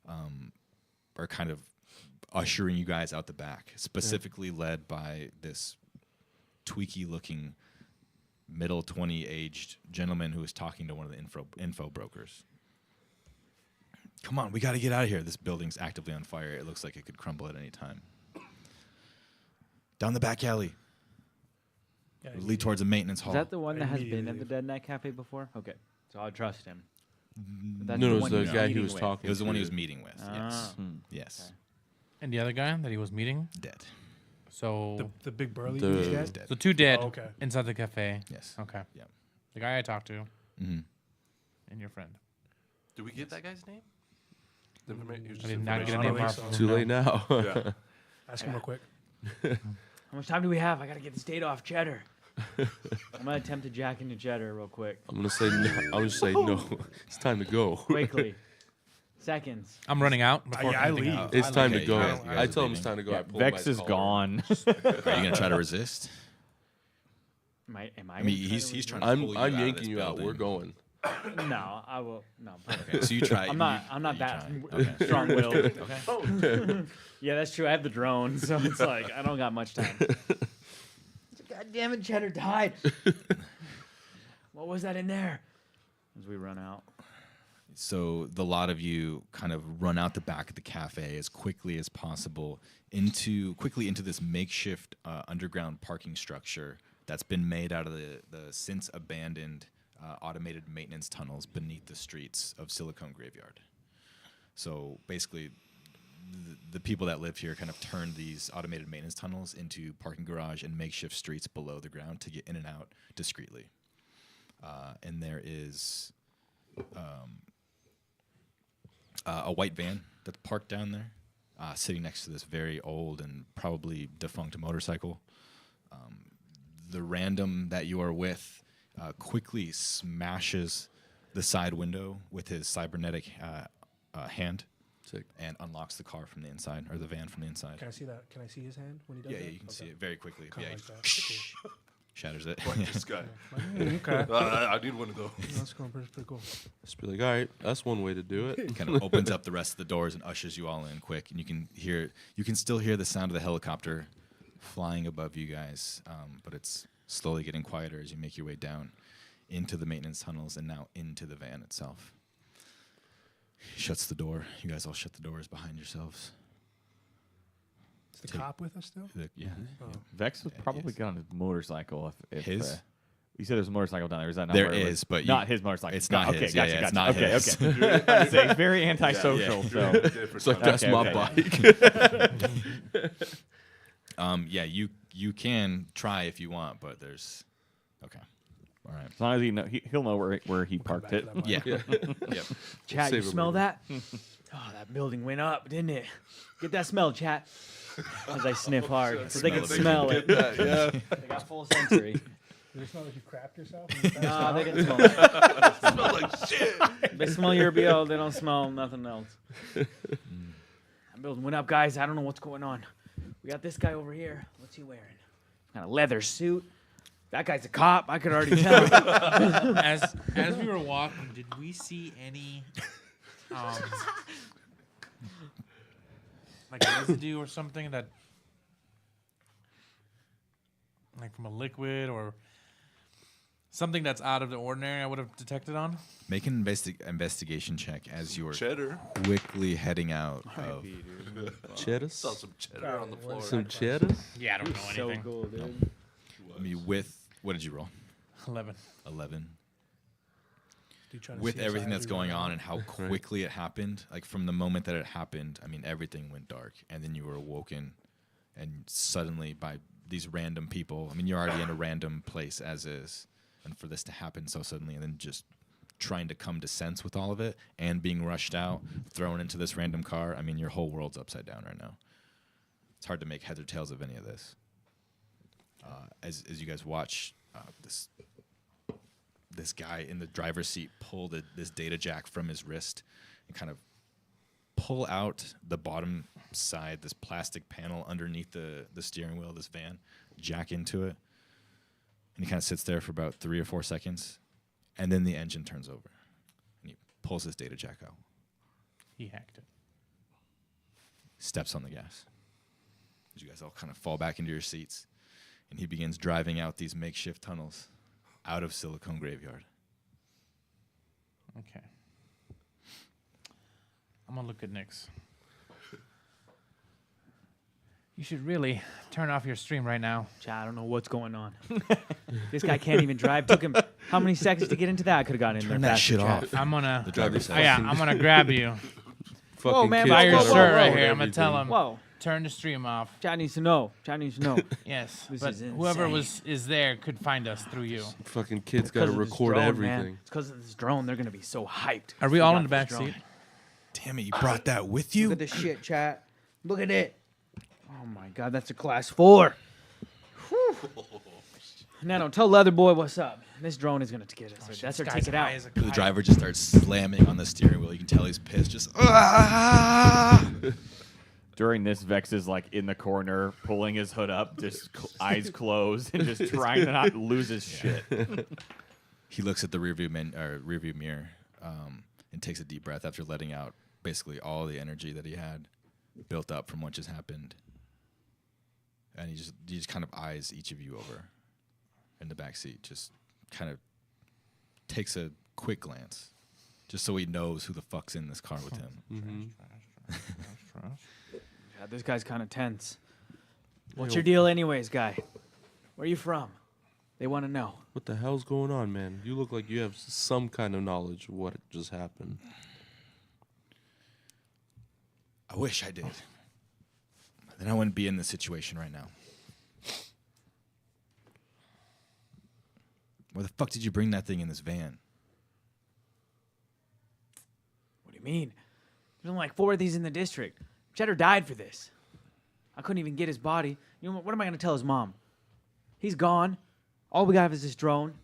are kind of ushering you guys out the back, specifically led by this tweaky-looking, middle 20-aged gentleman who is talking to one of the info brokers. Come on, we got to get out of here. This building's actively on fire. It looks like it could crumble at any time. Down the back alley. Yeah, Lead towards a maintenance hall. Is that the one that has been Immediately at the leave. Dead Night Cafe before? Okay. So I'll trust him. But that's No, it was one the he's guy he meeting was with. talking It was the one he to. was meeting with. Yes. Ah. Yes. Okay. And the other guy that he was meeting. Dead. So The big burly The- dude's He's dead? dead. so two dead Oh, okay. inside the cafe. Yes. Okay. Yep. The guy I talked to Mm-hmm. and your friend. Did we get that guy's name? The informa- he was I just did not get a I name don't off. think of Too him, late no. now. Yeah. Ask him real quick. How much time do we have? I gotta get this date off Cheddar. I'm gonna attempt to jack into Cheddar real quick. I'm gonna say no. I'm gonna say no. It's time to go. Quickly. Seconds. I'm running out. Before yeah, I anything leave. else. It's time to Okay, go. you guys I are tell him it's leaving. time to go. Yeah, I pull Vex my is collar. gone. Are you gonna try to resist? Am I I mean, he's trying to I'm pull you I'm out of yanking this you out. We're building. going. No, I will. No. Okay, so you try. I'm not you that try. Okay. strong-willed. Okay. Yeah, that's true. I have the drone, so it's like I don't got much time. God damn it, Cheddar died. What was that in there? As we run out. So the lot of you kind of run out the back of the cafe as quickly as possible into this makeshift underground parking structure that's been made out of the since abandoned automated maintenance tunnels beneath the streets of Silicon Graveyard. So basically, the people that live here kind of turned these automated maintenance tunnels into parking garage and makeshift streets below the ground to get in and out discreetly. And there is a white van that's parked down there, sitting next to this very old and probably defunct motorcycle. The random that you are with quickly smashes the side window with his cybernetic hand Sick. and unlocks the car from the inside, or the van from the inside. Can I see that? Can I see his hand when he does Yeah, that? you can see it very quickly. Kind Yeah, of like that. shatters it. Like this guy. Okay. I need one of those. That's cool. Pretty cool. Just be like, all right, that's one way to do it. Kind of opens up the rest of the doors and ushers you all in quick, and you can still hear the sound of the helicopter flying above you guys, but it's slowly getting quieter as you make your way down into the maintenance tunnels and now into the van itself. He shuts the door. You guys all shut the doors behind yourselves. Is the Take- cop with us still? Yeah. Oh. Vex would Yeah, probably yes. get on his motorcycle if His? You said there's a motorcycle down there. Is that not There where it is, was? but not his motorcycle. it's not okay, his. Gotcha, Yeah, gotcha. it's not okay, his. Okay. I'd say it's very antisocial. So It's like that's Okay, my okay. bike. Yeah, you can try if you want, but there's okay. All right. as long as he'll know where he parked back it. to that Yeah. bike. Yep. Chat, you save it smell later. that? Oh, that building went up, didn't it? Get that smell, chat. As I sniff hard, so they can smell it. Yeah. They got full sensory. Does it smell like you crapped yourself? No, they didn't smell it. Smell like shit. They smell your BO, they don't smell nothing else. That building went up, guys. I don't know what's going on. We got this guy over here. What's he wearing? Got a leather suit. That guy's a cop. I could already tell. As we were walking, did we see any like residue or something that, like from a liquid or something that's out of the ordinary? I would have detected on. Make an investigation check as you are Cheddar. quickly heading out of. Cheddars? Saw some cheddar on the floor. Some cheddars? Yeah, I don't know So anything. cool, dude. I mean, with what did you roll? 11. 11. Dude, trying to With see everything inside that's you going right now. on and how quickly it happened, like from the moment that it happened, I mean, everything went dark, and then you were awoken, and suddenly by these random people. I mean, you're already in a random place as is, and for this to happen so suddenly, and then just trying to come to sense with all of it, and being rushed out, thrown into this random car. I mean, your whole world's upside down right now. It's hard to make heads or tails of any of this. As you guys watch this guy in the driver's seat pull this data jack from his wrist and kind of pull out the bottom side, this plastic panel underneath the steering wheel of this van, jack into it, and he kind of sits there for about 3 or 4 seconds, and then the engine turns over, and he pulls his data jack out, He hacked it. steps on the gas. As you guys all kind of fall back into your seats, and he begins driving out these makeshift tunnels out of Silicon Graveyard. Okay. I'm gonna look at Nyx. You should really turn off your stream right now. Chat, I don't know what's going on. This guy can't even drive. Took him how many seconds to get into that? I could have gotten in Turn there. that faster, shit chat. off. I'm gonna. The driver's Oh, yeah, I'm gonna grab you Fucking man, kids by your whoa, gotta whoa, shirt whoa. right record here. I'm gonna tell everything. him Whoa. turn the stream off. Chat needs to know. Chat needs to know. Yes, This but is whoever insane. is there could find us through you. Fucking kids It's gotta 'cause of this record drone, everything. Man. It's because of this drone. They're gonna be so hyped. Are we all in the back got this seat? drone. Damn it, you brought that with Look you? at this shit, chat. Look at it. Oh my god, that's a class 4. Whew. Nano, tell Leatherboy what's up. This drone is gonna get us. That's our ticket out. The driver just starts slamming on the steering wheel. You can tell he's pissed. Just During this, Vex is like in the corner, pulling his hood up, just eyes closed, and just trying to not lose his shit. He looks at the rearview mirror and takes a deep breath after letting out basically all the energy that he had built up from what just happened. And he just kind of eyes each of you over in the back seat. Just kind of takes a quick glance, just so he knows who the fuck's in this car with him. Yeah, this guy's kind of tense. What's Yo. your deal, anyways, guy? Where you from? They want to know. What the hell's going on, man? You look like you have some kind of knowledge of what just happened. I wish I did. Then I wouldn't be in this situation right now. Where the fuck did you bring that thing in this van? What do you mean? There's only like 4 of these in the district. Cheddar died for this. I couldn't even get his body. You know what am I going to tell his mom? He's gone. All we got is this drone.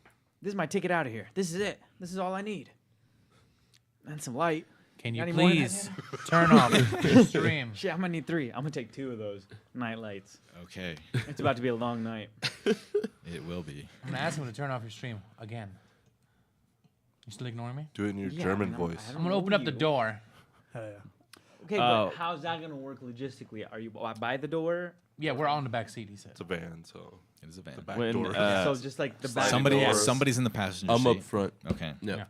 This is my ticket out of here. This is it. This is all I need. And some light. Can you Got any more than that, please turn off your stream? Shit, I'm going to need 3. I'm going to take 2 of those night lights. Okay, It's about to be a long night. it will be. I'm gonna ask him to turn off your stream again. You still ignoring me? Do it in your Yeah, German I know. voice. I don't I'm gonna open know up the you. door. Hell yeah. Okay, Oh. but how's that going to work logistically? Are you by the door? Yeah, we're all in the back seat. He said. It's a van, so It is a van. the back When, door. uh, So just like the back Sliding door. doors. Somebody's in the passenger I'm seat. up front. Okay. Yeah. Yeah.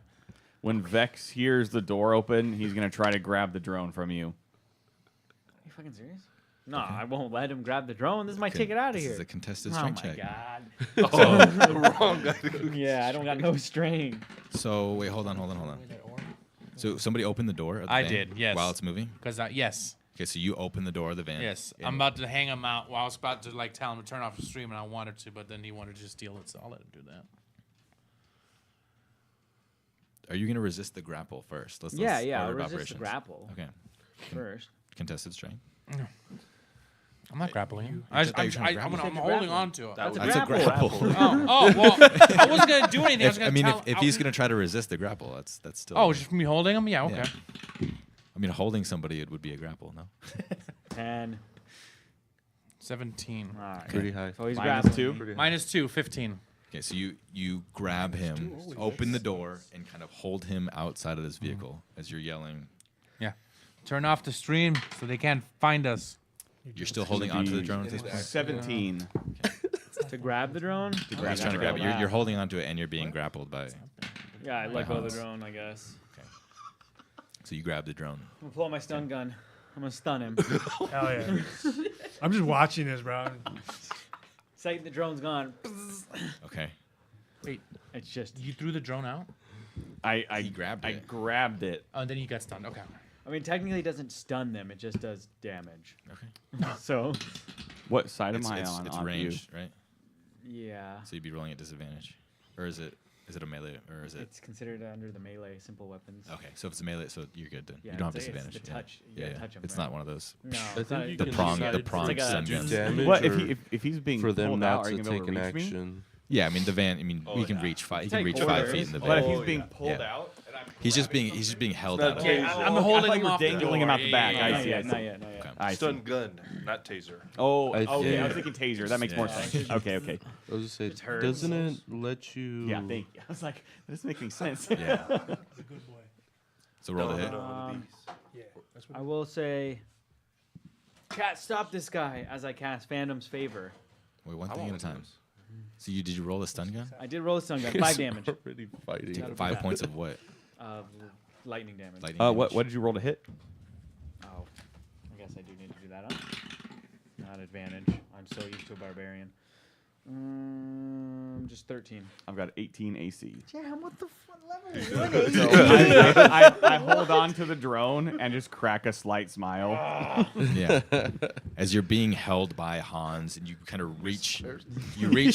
When Vex hears the door open, he's gonna try to grab the drone from you. Are you fucking serious? No, I won't let him grab the drone. This is my ticket out of here. This is a contested Oh strength my check. god. Oh, wrong guy. Yeah, I don't got no strain. So wait, hold on. So somebody opened the door of the I van did, yes. while it's moving? Because yes, Okay, so you open the door of the van. yes, and- I'm about to hang him out. Well, I was about to like tell him to turn off the stream, and I wanted to, but then he wanted to just steal it, so I'll let him do that. Are you going to resist the grapple first? Yeah, order I'll of resist the operations. grapple Okay. first. Contested strength. I'm not grappling him. I thought you were trying to grab him. I'm holding on to it. That's a That's a grapple. grapple. Oh, well, I wasn't gonna do anything. I was If, gonna I mean, tell, if he's going to try to resist the grapple, that's still. Oh, just me holding him? Yeah, okay. Yeah. I mean, holding somebody, it would be a grapple, no? 10. 17. All right. Pretty high. So he's Minus grappling 2. me. -2, 15. Okay, so you grab him, open the door, and kind of hold him outside of this vehicle as you're yelling. Yeah. Turn off the stream so they can't find us. You're still holding onto the drone at this point? 17. To grab the drone? He's trying to grab it. You're holding onto it, and you're being grappled by. Yeah, I let go of the Hans. drone, I guess. So you grab the drone. I'm gonna pull out my stun gun. I'm gonna stun him. Hell yeah. I'm just watching this, bro. Second the drone's gone. Okay. Wait, It's just. you threw the drone out? He grabbed I it. grabbed it. Oh, and then you got stunned. Okay. I mean, technically, it doesn't stun them. It just does damage. Okay. So, What side It's, am I it's, on? it's on ranged, right? yeah. So you'd be rolling at disadvantage, or is it a melee, or is it? It's considered under the melee simple weapons. Okay, so if it's a melee, so you're good then. Yeah, you don't have it's disadvantage. the yeah. touch. You Yeah, gotta yeah. touch 'em, It's right? not one of those. No, I it's not- think you The can prong, decide the prong like a stun do gun. damage What or if he's being for them pulled not out? Are you to gonna be take able an to reach me? action. Yeah, I mean the van. I mean we can reach five. You can Take reach 5 orders. feet in the But if van. he's being pulled Yeah. out, and I'm He's just being held out. Okay, I'm I holding thought him you were off the dangling him door. out the back. Yeah, I Not see. yet, I not see. yet, not yet. Okay. I see. Stun gun, not taser. Oh, I okay. I think- was thinking taser. That makes more Yeah. sense. Okay, okay. I was just say, It hurts. doesn't it let you? Yeah, thank you. I was like, that doesn't make any sense. Yeah. The good boy. So roll the hit. Yeah. That's what I will say, Cat, stop this guy as I cast Phantom's Favor. Wait, one thing at a time. So did you roll a stun gun? I did roll a stun gun, 5 damage. Already fighting. That'll be 5 bad. points of what? Lightning damage. Lightning What damage? did you roll to hit? Oh, I guess I do need to do that. Not advantage. I'm so used to a barbarian. Just 13. I've got 18 AC. Yeah, what the fuck level? So I hold on to the drone and just crack a slight smile. Yeah. As you're being held by Hans, and you kind of reach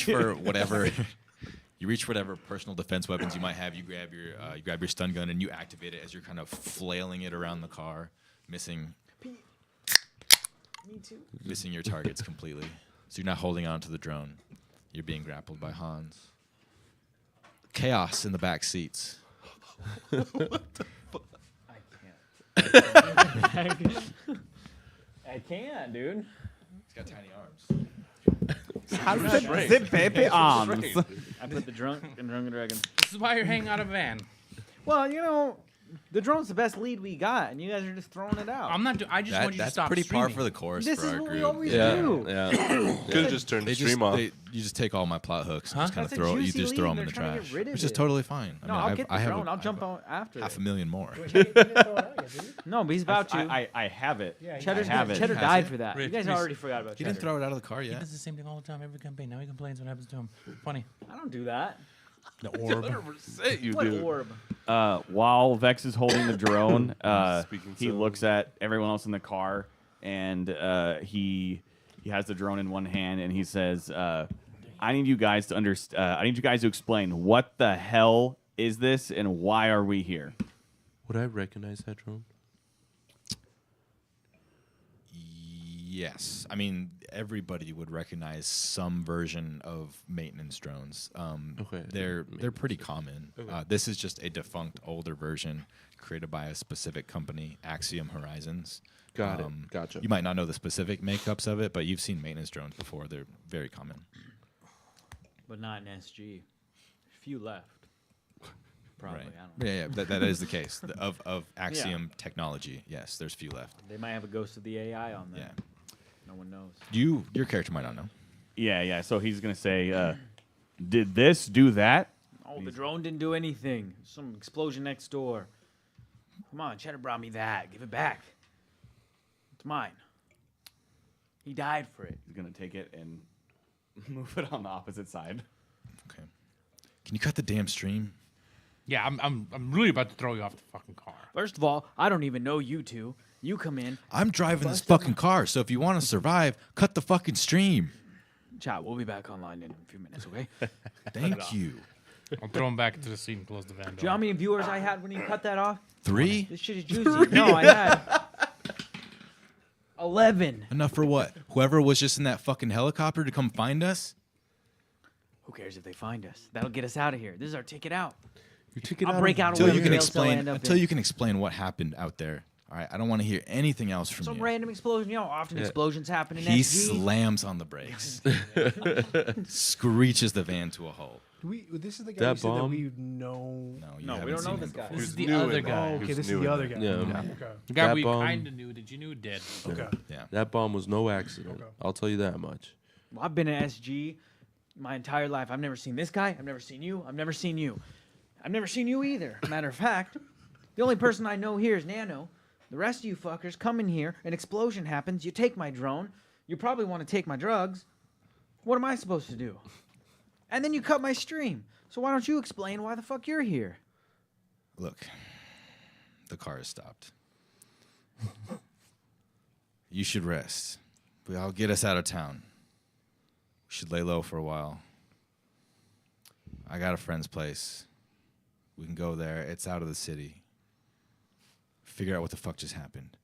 for whatever. You reach for whatever personal defense weapons you might have. You grab your stun gun and you activate it as you're kind of flailing it around the car, missing Me too. missing your targets completely. So you're not holding on to the drone. You're being grappled by Hans. Chaos in the back seats. I can't. I can't, dude. He's got tiny arms. Zip baby arms. I put the drunkndragons. This is why you're hanging out of a van. Well, you know, the drone's the best lead we got, and you guys are just throwing it out. I'm not. I just want you to That's stop pretty par streaming. for the course This for is our what group. we always Yeah, do. yeah. Could have just turned the stream off. You just take all my plot hooks and just kind of That's a throw. You juicy just throw lead, them in the they're trying to get trash, rid of which is it. totally fine. No, I I'll mean, get the I have drone. I'll jump out after. half it. a million more. No, but he's about to. I have it. Yeah, Cheddar, I have it. Cheddar Has died it? for that. Rich, You guys Rich. already forgot about He Cheddar. didn't throw it out of the car He yet. does the same thing all the time, every campaign. Now he complains what happens to him. Funny. I don't do that. The orb. 100% you What do. orb? While Vex is holding the drone, Speaking he so- looks at everyone else in the car, and he has the drone in one hand, and he says, "I need you guys to I need you guys to explain what the hell is this, and why are we here?" Would I recognize that drone? Yes, I mean everybody would recognize some version of maintenance drones. Okay. They're pretty common. This is just a defunct older version created by a specific company, Axiom Horizons. Got it. Gotcha. You might not know the specific makeups of it, but you've seen maintenance drones before. They're very common. But not in SG. Few left. Probably. Right. I don't know. Yeah, that is the case. Of Axiom technology. Yes, there's few left. They might have a ghost of the AI on them. Yeah. No one knows. Your character might not know. Yeah. So he's gonna say, "Did this do that?" Oh, the drone didn't do anything. Some explosion next door. Come on, Cheddar brought me that. Give it back. It's mine. He died for it. He's gonna take it and move it on the opposite side. Okay. Can you cut the damn stream? Yeah, I'm really about to throw you off the fucking car. First of all, I don't even know you two. You come in. I'm driving this fucking car, so if you want to survive, cut the fucking stream. Chat, we'll be back online in a few minutes, okay? Thank you. I'll throw him back into the seat and close the van door. Do you know how many viewers I had when you cut that off? 3? This shit is juicy. No, I had 11. Enough for what? Whoever was just in that fucking helicopter to come find us? Who cares if they find us? That'll get us out of here. This is our ticket out. Your ticket I'll out break of- out Until of you whatever can jail cell I explain end up until in. you can explain what happened out there. All right, I don't want to hear anything else from Some you. random explosion. You know, often explosions happen in He SG. slams on the brakes. Screeches the van to a halt. This is the guy That you said that bomb? we know. No, you No, we haven't don't seen know him this guy. before. This is Who's the new other in guy. there? Oh, okay, Who's this is new the in other there? guy. Yeah. Okay. The guy That we bomb- kind of knew that you knew dead. Okay. Yeah. That bomb was no accident. Okay. I'll tell you that much. Well, I've been in SG my entire life. I've never seen this guy. I've never seen you. I've never seen you. I've never seen you either. Matter of fact, the only person I know here is Nano. The rest of you fuckers come in here, an explosion happens, you take my drone, you probably want to take my drugs. What am I supposed to do? And then you cut my stream. So why don't you explain why the fuck you're here? Look, the car is stopped. You should rest. I'll get us out of town. We should lay low for a while. I got a friend's place. We can go there. It's out of the city. Figure out what the fuck just happened.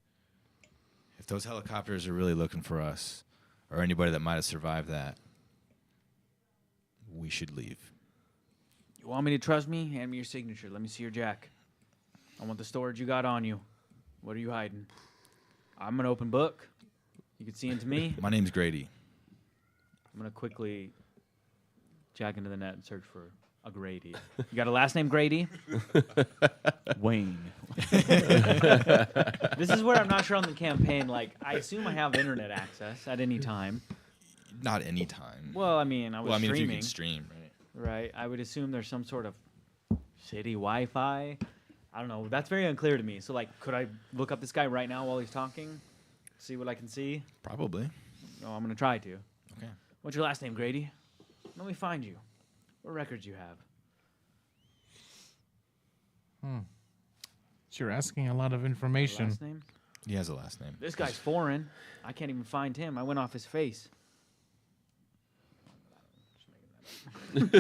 If those helicopters are really looking for us, or anybody that might have survived that, we should leave. You want me to trust me? Hand me your signature. Let me see your jack. I want the storage you got on you. What are you hiding? I'm an open book. You can see into me. My name's Grady. I'm going to quickly jack into the net and search for a Grady. You got a last name Grady? Wayne. This is where I'm not sure on the campaign. Like, I assume I have internet access at any time. Not any time. Well, I mean, I was if you streaming. can stream, right? Right. I would assume there's some sort of city Wi-Fi. I don't know. That's very unclear to me. So, like, could I look up this guy right now while he's talking? See what I can see? Probably. No, I'm going to try to. Okay. What's your last name, Grady? Let me find you. What records you have? So you're asking a lot of information. Last name? He has a last name. This guy's foreign. I can't even find him. I went off his face. Good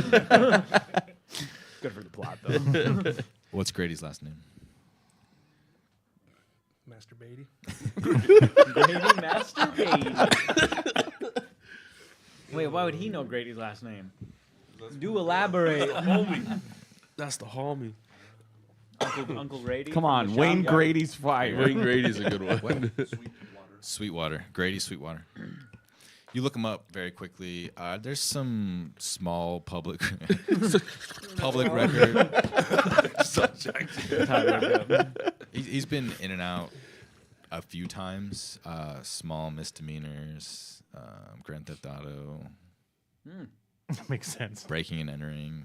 for the plot, though. What's Grady's last name? Master Beatty. Grady Master Beatty. Wait, why would he know Grady's last name? Do elaborate. That's the homie. Uncle Grady. Come from on, the Wayne shotgun? Grady's fire. Wayne Grady's a good one. Sweetwater. Grady Sweetwater. You look him up very quickly. There's some small public record. He's been in and out a few times. Small misdemeanors, Grand Theft Auto, Makes sense. breaking and entering,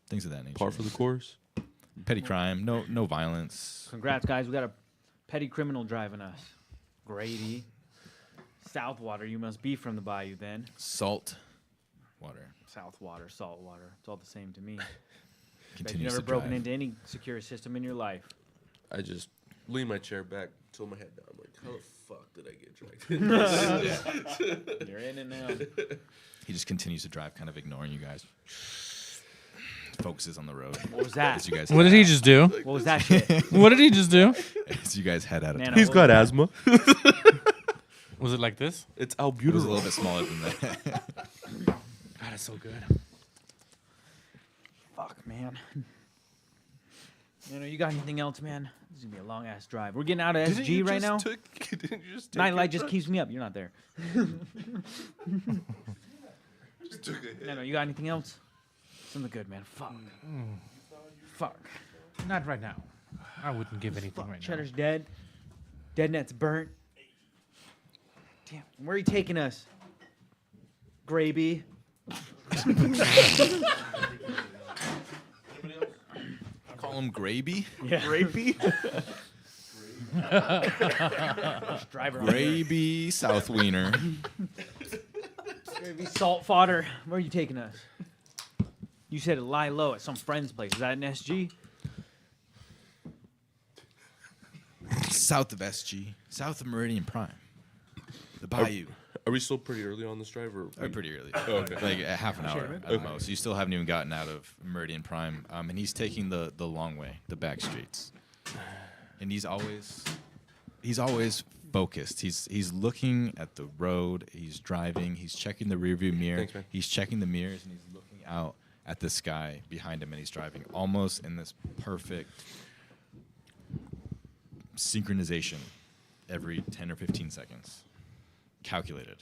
things of that nature. Par for the course. Petty crime, no violence. Congrats, guys. We got a petty criminal driving us. Grady. Southwater. You must be from the Bayou then. Salt water. Southwater, saltwater. It's all the same to me. Bet Continues you've never to broken drive. into any secure system in your life. I just lean my chair back, tilt my head down. I'm like, how the fuck did I get dragged in this? You're in and now. He just continues to drive, kind of ignoring you guys. Focuses on the road. What was that? As you guys What did he just do? What was that shit? What did he just do? as you guys head out of Nano, town. He's what got was that? asthma. Was it like this? It's It was a albuterol. little bit smaller than that. God, it's so good. Fuck, man. You got anything else, man? This is gonna be a long ass drive. We're getting out of Didn't SG you right just now. didn't you just take Nightlight your just drugs? keeps me up. You're not there. Just took a hit. Nano, you got anything else? Something good, man. Fuck. Fuck. Not right now. I wouldn't give anything Fuck. right Cheddar's dead. Deadnet's burnt. Damn. Where are you taking us? Graby. Call him Graby. Yeah. Graby? Driver. Gravy South Wiener. Gravy salt fodder. Where are you taking us? You said to lie low at some friend's place. Is that an SG? South of SG. South of Meridian Prime. The Bayou. Are we still pretty early on this drive? Or Pretty early. Oh, okay. Like a half an hour at the most. You still haven't even gotten out of Meridian Prime. And he's taking the long way, the back streets. And he's always focused. He's looking at the road. He's driving. He's checking the rearview mirror. Thanks, man. He's checking the mirrors, and he's looking out at the sky behind him, and he's driving almost in this perfect synchronization every 10 or 15 seconds. Calculated.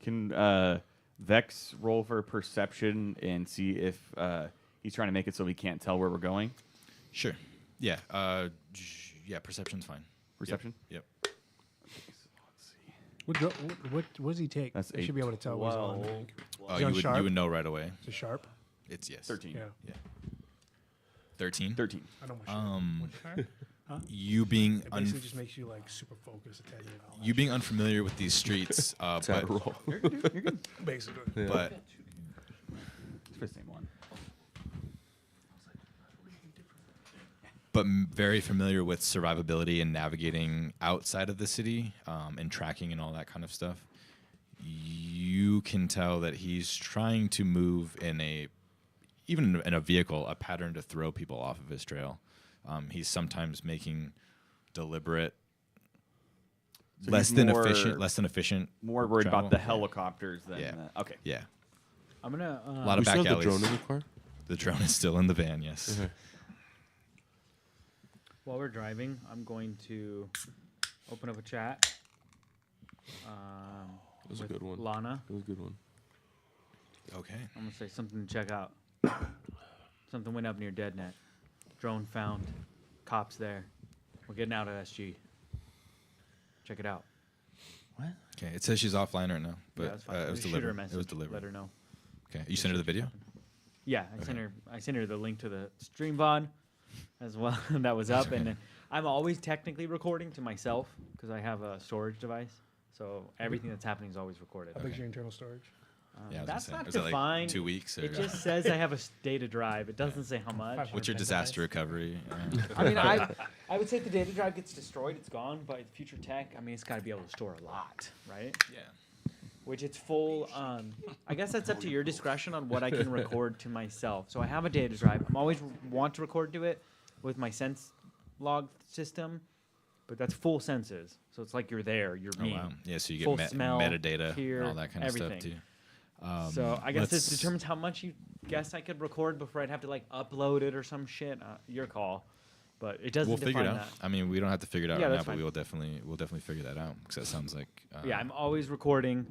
Can Vex roll for perception and see if he's trying to make it so he can't tell where we're going? Sure. Yeah. Yeah. Perception's fine. Perception? Yep. What does he take? That's I should be able to tell. What's on. 12. Oh, Is you it on would sharp? know right away. Is it sharp? It's yes. 13. Yeah. Yeah. 13. 13. I know my sharp. What's sharp? You being It basically just makes you like super focused, attentive. all that you being unfamiliar with these streets, It's had a but roll. shit. Basically. but It's for the same one. very familiar with survivability and navigating outside of the city and tracking and all that kind of stuff. You can tell that he's trying to move even in a vehicle, a pattern to throw people off of his trail. He's sometimes making deliberate, So less he's than more- efficient. More worried travel. about the helicopters than. Yeah. Okay. Yeah, I'm gonna. a lot We of back still have alleys. the drone in the car? The drone is still in the van. Yes. Okay. While we're driving, I'm going to open up a chat. That was a with good one. Lana. That was a good one. Okay. I'm gonna say something to check out. Something went up near DeadNet. Drone found. Cops there. We're getting out of SG. Check it out. Okay. It says she's offline right now, but Yeah, that's fine. it was Just shoot her a delivered. message. It was delivered. Let her know. Okay. You sent her the video. Yeah, I sent her the link to the stream VOD as well. That was up, and then I'm always technically recording to myself because I have a storage device. So everything that's happening is always recorded. How big's your internal storage? Yeah, I was That's gonna say, not was it like defined. 2 weeks? Or It just says I have a data drive. It doesn't say how much. what's your disaster recovery? I mean, I would say if the data drive gets destroyed, it's gone. But future tech, I mean, it's got to be able to store a lot, right? Yeah. Which it's full. I guess that's up to your discretion on what I can record to myself. So I have a data drive. I'm always want to record to it with my sense log system, but that's full senses. So it's like you're there. You're Oh being. wow. Yeah. So you Full get smell, metadata hear, and all that kind of everything. stuff too. So I guess this let's- determines how much you guess I could record before I'd have to like upload it or some shit. Your call, but it doesn't We'll figure it define out. that. I mean, we don't have to figure it out Yeah, right now, that's but fine. we'll definitely figure that out because that sounds like. Yeah, I'm always recording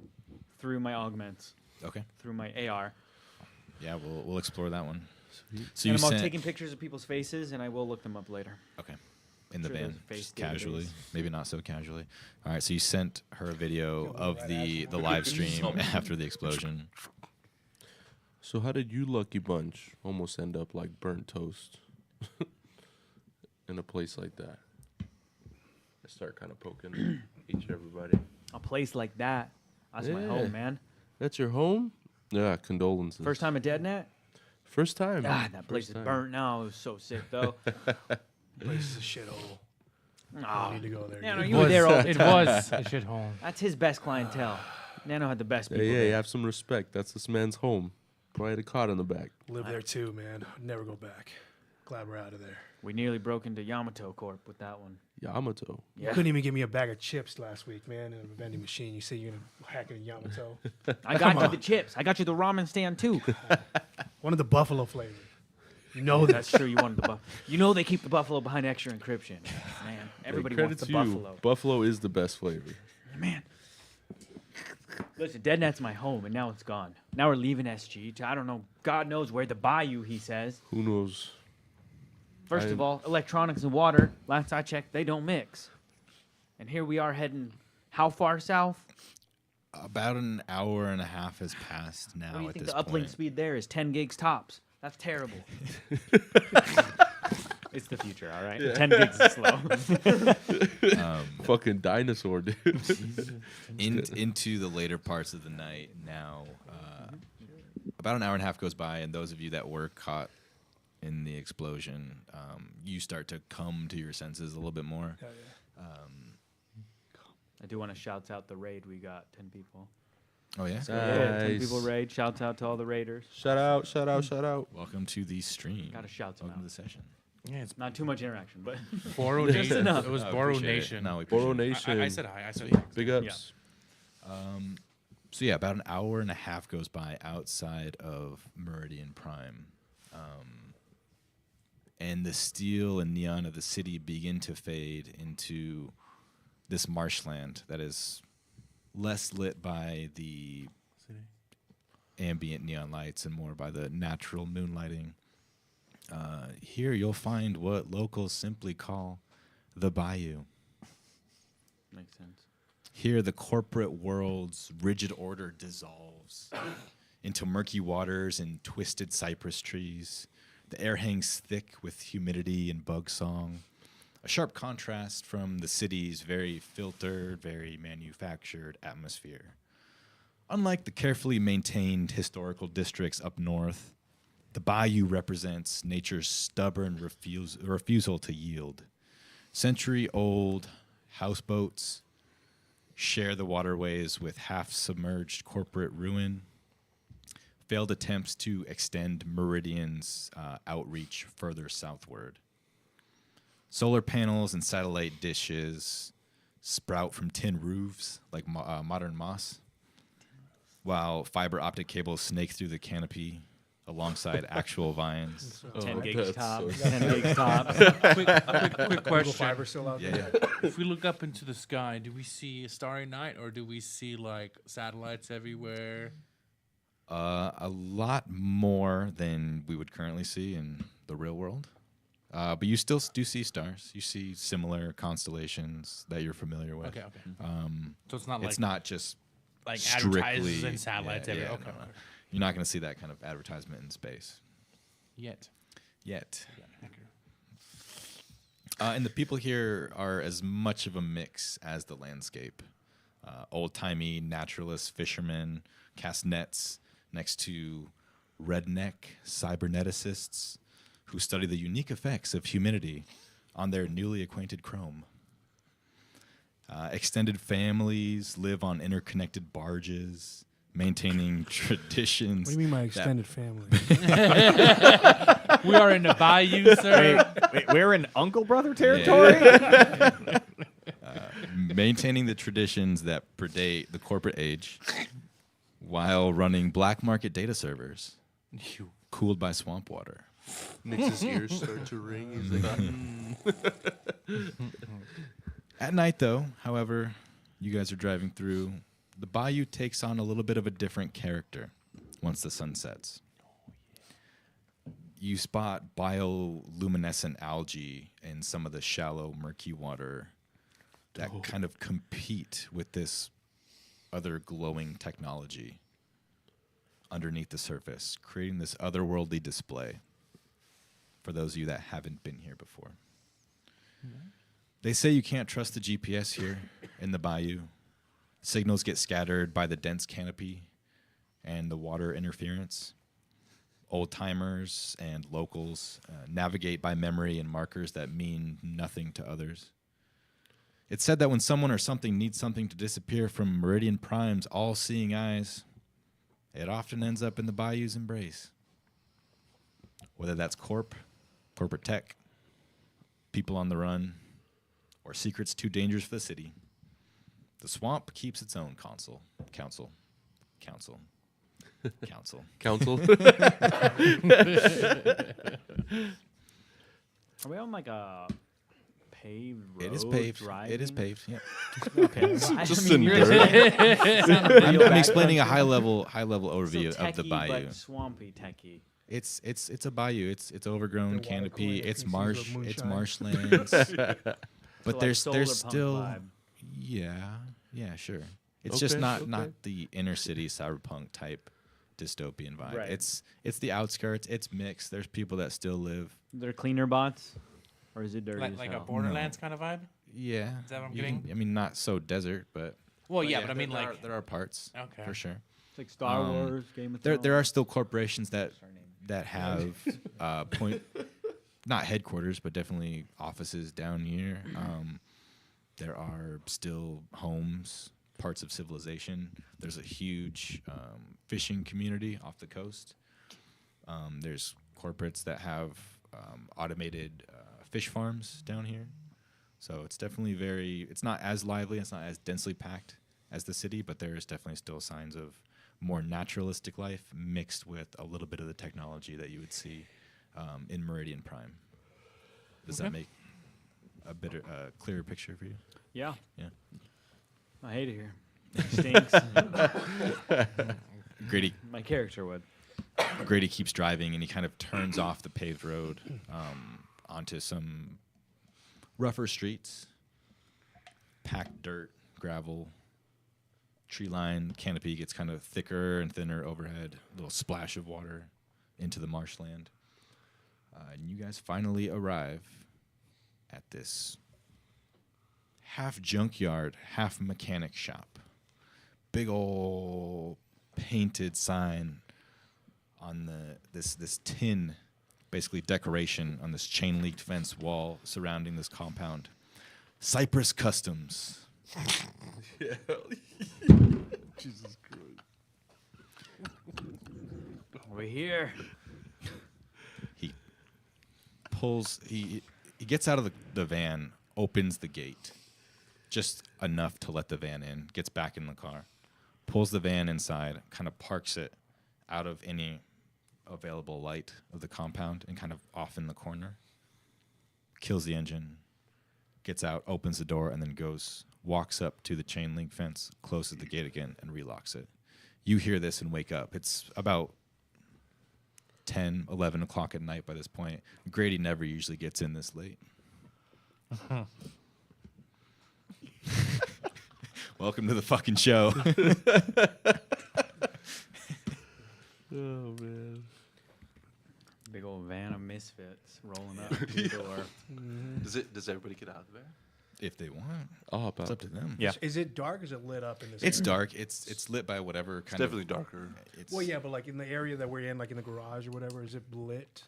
through my augments, Okay. through my AR. Yeah, we'll explore that one. Sweet. So And you I'm sent taking pictures of people's faces, and I will look them up later. okay in the Sure, van, there's a face just casually, database. maybe not so casually. All right, so you sent her a video of the live stream after the explosion. So how did you lucky bunch almost end up like burnt toast in a place like that? I start kind of poking each everybody. A place like that, that's my Yeah. home, man. That's your home? Yeah, condolences. First time at DeadNet? First time. God, that place First is time. burnt now. It was so sick, though. Place is a shithole. Aw. You need to go there. Nano, dude. you were there all the It time. was a shithole. That's his best clientele. Nano had the best people. Hey, there. have some respect. That's this man's home. Probably had a cot in the back. Live there too, man. Never go back. Glad we're out of there. We nearly broke into Yamato Corp with that one. Yamato. You couldn't even give me a bag of chips last week, man, in a vending machine. You say you're gonna hack it in Yamato. I got you the chips. I got you the ramen stand too. One of the buffalo flavors. You know That's true. You wanted the buffalo. You know they keep the buffalo behind extra encryption. Man, everybody Hey, wants credit the to you. buffalo. Buffalo is the best flavor. Man. Listen, DeadNet's my home, and now it's gone. Now we're leaving SG. To, I don't know. God knows where the Bayou, he says. Who knows? First of all, electronics and water, last I checked, they don't mix. And here we are heading how far south? About an hour and a half has passed now What do you at think this the uplink point. speed there is? 10 gigs tops. That's terrible. It's the future, all right? 10 gigs is slow. Fucking dinosaur, dude. Into the later parts of the night now. About an hour and a half goes by, and those of you that were caught in the explosion, you start to come to your senses a little bit more. Hell yeah. I do want to shout out the raid. We got 10 people. Oh, yeah? Yeah, 10 Nice. people raid. Shouts out to all the raiders. Shout out, shout out, shout out. Welcome to the stream. Gotta shout them Welcome out. to the session. Yeah, it's Not too much interaction, but Boro Just Nation. enough. It was I Boro appreciate it. Nation. No, we Boro appreciate it. Nation. I said hi. I said thanks. Big ups. So yeah, about an hour and a half goes by outside of Meridian Prime. And the steel and neon of the city begin to fade into this marshland that is less lit by the ambient neon lights and more by the natural moonlighting. Here you'll find what locals simply call the Bayou. makes sense. Here, the corporate world's rigid order dissolves into murky waters and twisted cypress trees. The air hangs thick with humidity and bug song, a sharp contrast from the city's very filtered, very manufactured atmosphere. Unlike the carefully maintained historical districts up north, the Bayou represents nature's stubborn refusal to yield. Century-old houseboats share the waterways with half-submerged corporate ruin. Failed attempts to extend Meridian's outreach further southward. Solar panels and satellite dishes sprout from tin roofs like modern moss, while fiber optic cables snake through the canopy alongside actual vines. 10 that's gigs so tops. sad. 10 gigs tops. Quick Google question. Fiber still out there. Yeah. If we look up into the sky, do we see a starry night or do we see like satellites everywhere? A lot more than we would currently see in the real world. But you still do see stars. You see similar constellations that you're familiar with. Okay, okay. So it's not It's like not just like strictly advertises and satellites yeah, everywhere. yeah, Okay, no, no. okay. You're not going to see that kind of advertisement in space Yet. yet. Yeah, okay. And the people here are as much of a mix as the landscape. Old-timey naturalists, fishermen cast nets next to redneck cyberneticists who study the unique effects of humidity on their newly acquainted chrome. Extended families live on interconnected barges, maintaining traditions. What do you mean by that- extended family? We are in the Bayou, sir. Wait, we're in Uncle Brother territory? Maintaining the traditions that predate the corporate age while running black market data servers cooled by swamp water. Makes his ears start to ring. He's like, At night, though, however, you guys are driving through, the Bayou takes on a little bit of a different character once the sun sets. You spot bioluminescent algae in some of the shallow, murky water that kind of compete with this other glowing technology underneath the surface, creating this otherworldly display for those of you that haven't been here before. They say you can't trust the GPS here in the Bayou. Signals get scattered by the dense canopy and the water interference. Old-timers and locals navigate by memory and markers that mean nothing to others. It's said that when someone or something needs something to disappear from Meridian Prime's all-seeing eyes, it often ends up in the Bayou's embrace. Whether that's corporate tech, people on the run, or secrets too dangerous for the city, the swamp keeps its own council. council. Are we on like a paved road? It is paved. Driving? It is paved. Yeah. Okay. Well, I Just mean, in you're dirt. I'm explaining a high level overview so of the techie, Bayou. but swampy techie. It's a bayou. It's overgrown The water canopy. cooling It's frequencies marsh. with It's moonshine. marshlands. So But like there's solar punk still vibe. yeah sure. It's Okay, just not okay. the inner city cyberpunk type dystopian vibe. Right. It's the outskirts. It's mixed. There's people that still live. They're cleaner bots. Or is it dirty as Like a hell? Borderlands kind of vibe? Yeah. Is that what I'm You getting? I mean, not so desert, but. Well, yeah, but I mean, there like, there are parts. okay. For sure. It's like Star Wars, Game of There Thrones. there are still corporations that have not headquarters, but definitely offices down here. There are still homes, parts of civilization. There's a huge fishing community off the coast. There's corporates that have automated fish farms down here. So it's definitely it's not as lively, it's not as densely packed as the city, but there is definitely still signs of more naturalistic life mixed with a little bit of the technology that you would see in Meridian Prime. Does that make a clearer picture for you? Yeah. Yeah. I hate it here. It stinks. Grady My character would. Grady keeps driving and he kind of turns off the paved road onto some rougher streets, packed dirt, gravel, tree line canopy gets kind of thicker and thinner overhead, a little splash of water into the marshland. And you guys finally arrive at this half junkyard, half mechanic shop. Big ol' painted sign on this tin, basically decoration on this chain linked fence wall surrounding this compound. Cypress Customs. Jesus Christ. Over here. He gets out of the van, opens the gate just enough to let the van in, gets back in the car, pulls the van inside, kind of parks it out of any available light of the compound and kind of off in the corner, kills the engine, gets out, opens the door, and then walks up to the chain link fence, closes the gate again, and relocks it. You hear this and wake up. It's about 10, 11 o'clock at night by this point. Grady never usually gets in this late. Welcome to the fucking show. Oh, man. Big old van of misfits rolling up to the door. Does everybody get out of there? If they want. Oh, It's up to them. Yeah. Is it dark? Or is it lit up in this? It's area? dark. It's lit by whatever It's kind definitely of... darker. It's, Well, yeah, but like in the area that we're in, like in the garage or whatever, is it lit?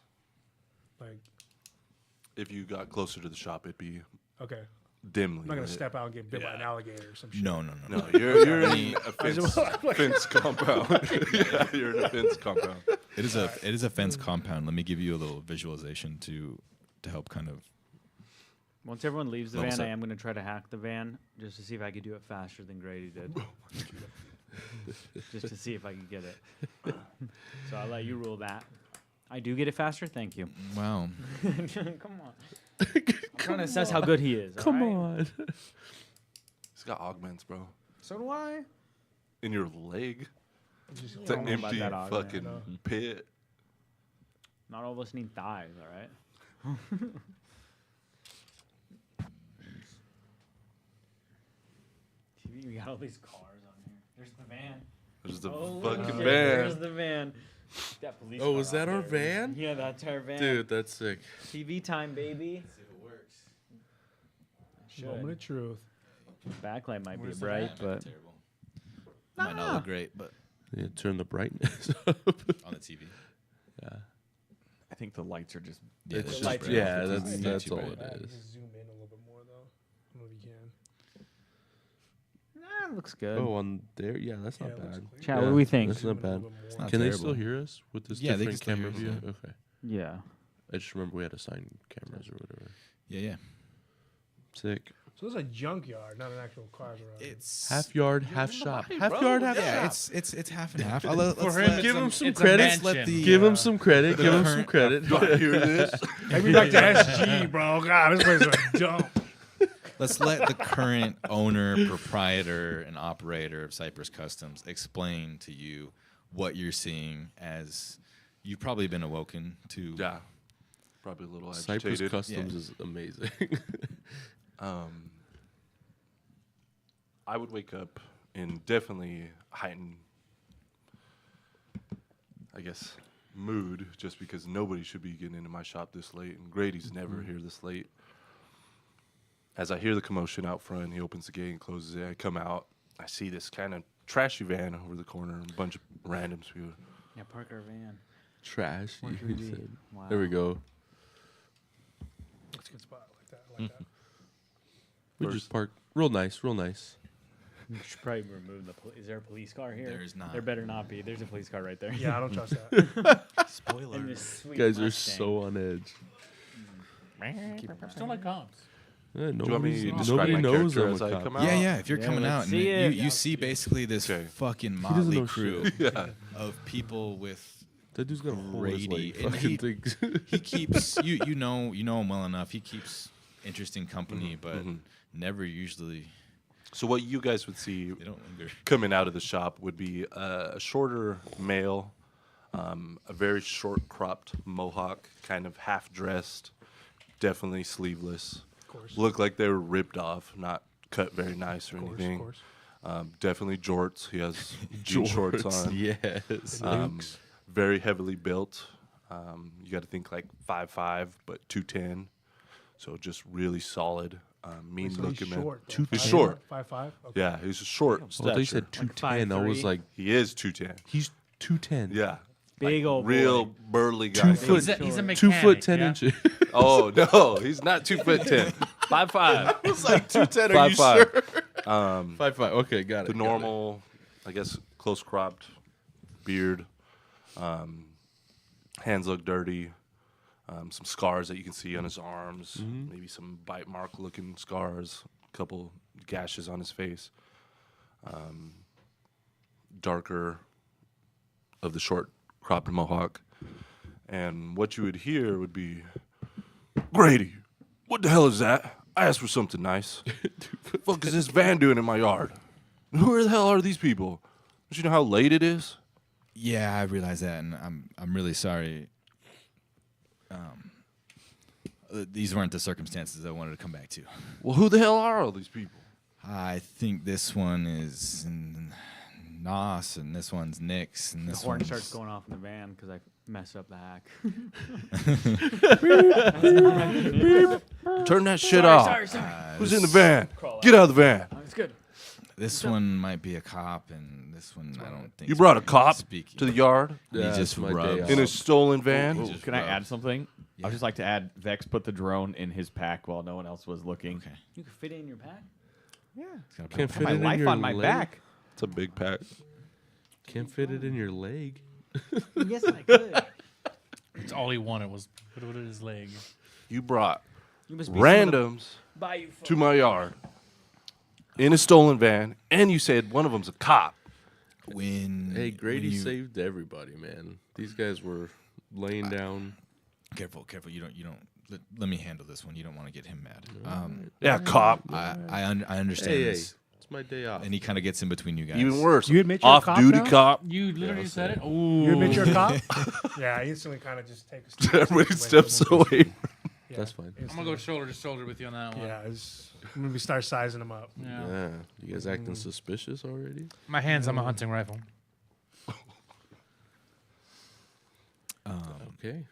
Like, If you got closer to the shop, it'd be okay, dimly. I'm not gonna lit. step out and get bit by an Yeah. alligator or some shit. No. No, you're in a I was fence, like- fence compound. Yeah, you're in a fence compound. It is a fence compound. Let me give you a little visualization to help kind of... Once everyone leaves the Level van, set. I am going to try to hack the van just to see if I could do it faster than Grady did. Just to see if I could get it. So I'll let you rule that. I do get it faster? Thank you. Wow. Come on. I'm trying to assess how good he is. Come alright? on. He's got augments, bro. So do I. In your leg. Just- It's an know about empty that augment. fucking I know. pit. Not all of us need thighs, all right? TV, we got all these cars on here. There's the van. There's the Oh, fucking shit, van. There's the van. That police Oh, car is that out our there. van? Yeah, that's our van. Dude, that's sick. TV time, baby. See if it works. Moment of truth. Backlight might be Where's the bright, van? but Terrible. Might not look great, but Yeah, turn the brightness up. on the TV. Yeah. I think the lights are just. Yeah, It's they're just- bright. yeah, It's that's- not that's too all bright. it You is. can zoom in a little bit more though. I don't know if you can. nah, it looks good. Oh, on there? Yeah, that's Yeah, not it looks bad. clear. Chat, what do we think? That's not Zoom in a bad. little bit more. It's not Can they terrible. still hear us with this Yeah, they different can still camera hear view? us, Okay. Yeah. I just remember we had assigned cameras or whatever. Yeah. Sick. So this is a junkyard, not an actual car garage. It's Half yard, half shop. Half yard, half yeah, shop. it's half and half. For him, Give him some it's a credit. mansion. Let the Give him some credit. Give him some current- credit. Do I hear this? Take me back to SG, bro. God, this place is a dump. let's let the current owner, proprietor, and operator of Cypress Customs explain to you what you're seeing as you've probably been awoken to. Yeah. Probably a little Cypress agitated. Customs Yeah. is amazing. I would wake up in definitely heightened, I guess, mood just because nobody should be getting into my shop this late, and Grady's never here this late. As I hear the commotion out front, he opens the gate and closes it. I come out. I see this kind of trashy van over the corner, and a bunch of randoms. Yeah, park our van. Trash. What should we do? Wow. There we go. That's a good spot. I like that. I like that. We just park real nice, real nice. We should probably remove the Is there a police car here? There is not. There better not be. There's a police car right there. Yeah, I don't trust that. Spoiler. And this sweet You guys are Mustang. so on edge. Still like cops. Yeah, Do you want me to nobody describe my knows character I'm as a I cop. come out? Yeah. If you're Yeah, coming let's out and see you, it. you see basically this Okay. fucking doesn't motley know crew shit. of people with That dude's gonna hold his Grady, leg. and Fucking things. he keeps you know him well enough. He keeps interesting company, but never usually So what you guys would see they don't linger. coming out of the shop would be a shorter male, a very short cropped mohawk, kind of half dressed, definitely sleeveless. Of course. Look like they were ripped off, not cut very nice or Of course, anything. of course. Definitely jorts. He has jean shorts on. Yes. Dukes. Very heavily built. You got to think like 5'5", but 210. So just really solid, mean So looking he's man. short. He's short. 5'5". Okay. Yeah, he's a short Oh, stature. they said 210. I was 5'3". like, He is 210. he's 210. Yeah. Big old Real boy. burly guy. He's a mechanic. 2 foot 10 yeah? inches. Oh no, he's not 2'10". 5'5". It's like 210. Are you 5'5". sure? 5'5". Okay, got it. The got normal, I guess, close cropped beard. Hands look dirty. Some scars that you can see on his arms. Maybe some bite mark looking scars. A couple gashes on his face. Darker of the short cropped mohawk. And what you would hear would be, Grady, what the hell is that? I asked for something nice. Fuck is this van doing in my yard? Who the hell are these people? Don't you know how late it is? Yeah, I realize that, and I'm really sorry. These weren't the circumstances I wanted to come back to. Well, who the hell are all these people? I think this one is Nos, and this one's Nix, and The this horn one's starts going off in the van because I messed up the hack. Turn that shit off. Sorry. Who's in the van? Crawl Get out of the van. Oh, it's good. This one might be a cop, and this one I don't think. You brought a cop speaking. to the yard He Yeah, just it's my day rubs. off. in a stolen van? He just Can I rubs. add something? Yeah. I'd just like to add Vex put the drone in his pack while no one else was looking. Okay. You can fit it in your pack? Can't I fit have my it in life your on my leg. back. It's a big pack. Can't fit it in your leg. Yes, I could. It's all he wanted was put it in his leg. You brought You must be some of the randoms Bayou to my yard in a stolen van, and you said one of them's a cop. When Hey, Grady when you, saved everybody, man. These guys were laying down. Careful. You don't. Let me handle this one. You don't want to get him mad. Yeah, cop. I understand Hey, this, it's my day off. and he kind of gets in between you guys. Even worse. You admit you're a cop Off-duty now? cop. You literally I'll said say it. Ooh. You admit you're a cop? Yeah, I instantly kind of just take a step. Everybody steps away. Yeah, That's fine. I'm gonna go shoulder to shoulder with you on that one. Yeah, I'm gonna start sizing them up. Yeah. Yeah. You guys acting suspicious already? My hand's on my hunting rifle. Okay.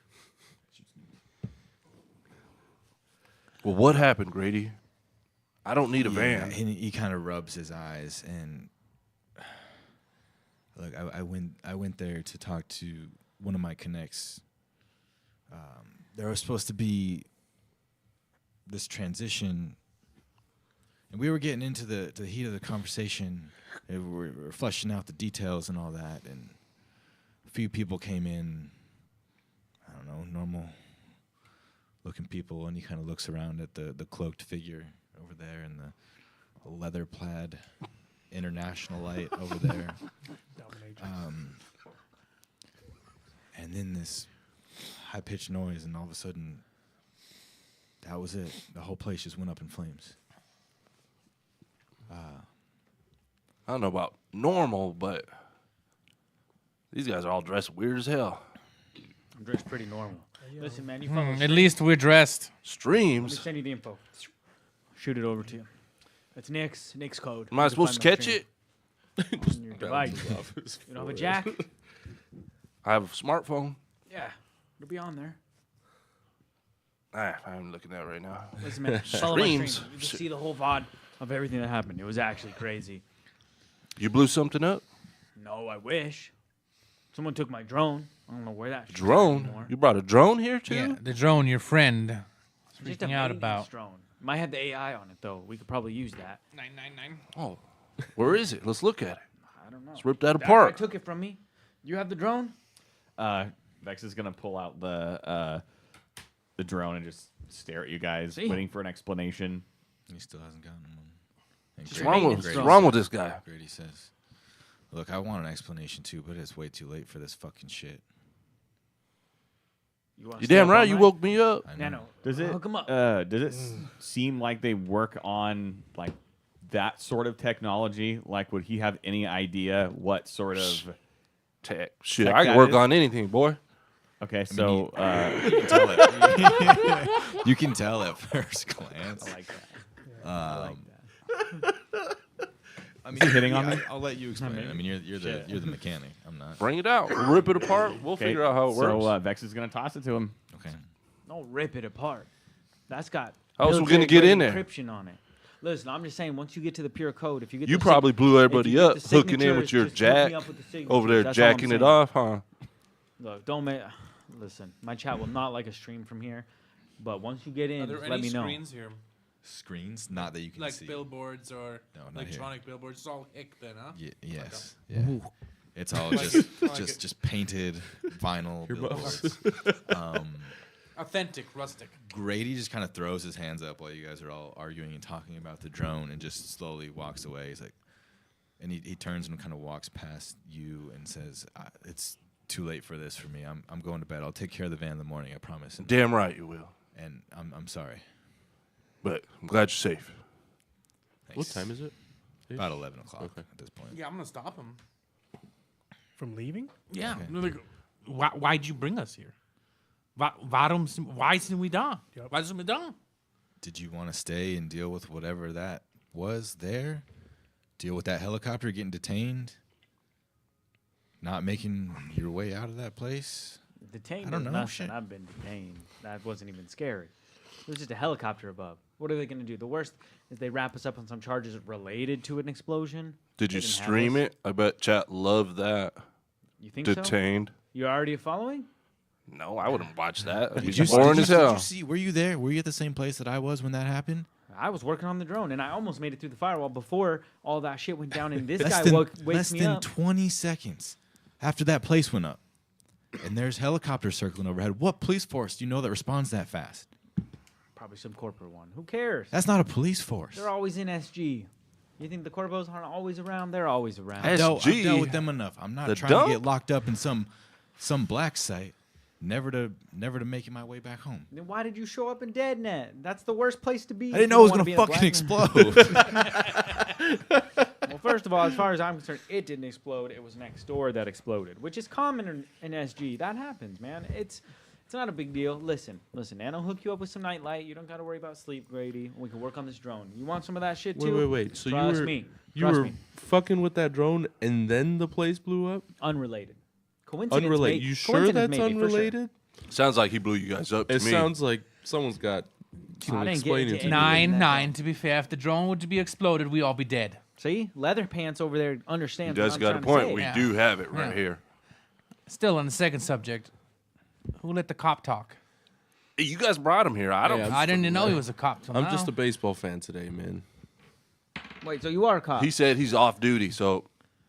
Well, what happened, Grady? I don't need a Yeah, van. and he kind of rubs his eyes, and look, I went there to talk to one of my connects. There was supposed to be this transition, and we were getting into the heat of the conversation. And we were fleshing out the details and all that, and a few people came in. I don't know, normal looking people, and he kind of looks around at the cloaked figure over there and the leather plaid international light over there. And then this high pitched noise, and all of a sudden, that was it. The whole place just went up in flames. I don't know about normal, but these guys are all dressed weird as hell. I'm dressed pretty normal. Listen, man, you follow At least we're dressed. Let me Streams? send you the info. Shoot it over to you. It's Nick's code. Am I supposed to catch it? On your device. You don't have a jack? I have a smartphone. Yeah, it'll be on there. I'm looking at it right now. Listen, man, follow my Streams. stream. You can see the whole VOD of everything that happened. It was actually crazy. You blew something up? No, I wish. Someone took my drone. I don't know where that shit's at Drone? anymore. You brought a drone here too? Yeah, the drone, your friend, is Just a freaking out maintenance about. drone. Might have the AI on it though. We could probably use that. 999. Oh, where is it? Let's look at it. I don't know. Let's rip that That apart. guy took it from me. You have the drone? Vex is gonna pull out the drone and just stare at you guys, See? waiting for an explanation. He still hasn't gotten one. And Just Grady- maintenance What's drone. wrong with this guy? Grady says, "Look, I want an explanation too, but it's way too late for this fucking shit." wanna You stay damn up all right. You night? woke me up. I Yeah, know. no. Does it? Hook 'em up. Does it seem like they work on like that sort of technology? Like, would he have any idea what sort of? Tech. Shit, Tech I can that work is? on anything, boy. Okay, so You can tell it. You can tell at first glance. I like that. Um, I like that. I mean, he hitting on me? I'll let you explain. I mean, you're the mechanic. I'm not. Bring it out. We'll rip it apart. We'll okay, figure out how it so works. Vex is gonna toss it to him. Okay. Don't rip it apart. That's got How else we military gonna get grade in there? encryption on it. Listen, I'm just saying, once you get to the pure code, if you get You the probably blew if everybody you get up, the hooking in signatures, with your just hook me jack up with the signatures. over there, That's all I'm jacking it saying. off, huh? Look, don't make. Listen, my chat will not like a stream from here, but once you get in, Are there just any let me know. screens here? Screens, not that you can Like see. billboards or No, not here. electronic billboards? It's all hick then, huh? Yes. Yeah. It's all Like just painted vinyl billboards. Authentic, rustic. Grady just kind of throws his hands up while you guys are all arguing and talking about the drone, and just slowly walks away. He's like, and he turns and kind of walks past you and says, "It's too late for this for me. I'm going to bed. I'll take care of the van in the morning. I promise." Damn right you will. And I'm sorry. But I'm glad you're safe. What Thanks. time is it? About 11 o'clock Okay. at this point. Yeah, I'm gonna stop him. From leaving? Yeah. Okay. Like, why'd you bring us here? Why sind we da? Yep. Why sind we da? Did you want to stay and deal with whatever that was there? Deal with that helicopter getting detained? Not making your way out of that place? Detained I don't is know, nothing. shit. I've been detained. That wasn't even scary. It was just a helicopter above. What are they going to do? The worst is they wrap us up on some charges related to an explosion. Did They you didn't have stream us. it? I bet chat loved that. You think so? Detained. You're already following? No, I wouldn't watch that. That'd be Did you, boring as did hell. you see? Were you there? Were you at the same place that I was when that happened? I was working on the drone, and I almost made it through the firewall before all that shit went down, and this Less guy than, wakes less me than up. 20 seconds after that place went up. And there's helicopters circling overhead. What police force do you know that responds that fast? Probably some corporate one. Who cares? That's not a police force. They're always in SG. You think the Corvos aren't always around? They're always around. Hey, I've SG. dealt with them enough. I'm not The trying dump? to get locked up in some black site. Never to make my way back home. Then why did you show up in DeadNet? That's the worst place to be. I didn't if know it was you gonna don't wanna fucking be in a explode. Well, first of all, as far as I'm concerned, it didn't explode. It was next door that exploded, which is common in SG. That happens, man. It's not a big deal. Listen, and I'll hook you up with some nightlight. You don't got to worry about sleep, Grady. We can work on this drone. You want some of that shit too? Wait. So Trust you were me. you Trust were me. fucking with that drone and then the place blew up? Unrelated. Coincidence. Unrelated. You sure coincidence that's maybe, for sure. unrelated? Sounds like he blew you guys up to It me. sounds like someone's got some I didn't get explaining into to do. any- 9-9. To be fair, if the drone would be exploded, we all be dead. See, leather pants over there He understands. does what got I'm a trying to point. say. We Yeah. do have it right Yeah. here. Still, on the second subject, who let the cop talk? Hey, you guys brought him here. I don't. Yeah, I didn't even know he was a cop. Till I'm now. just a baseball fan today, man. Wait, so you are a cop? He said he's off duty, so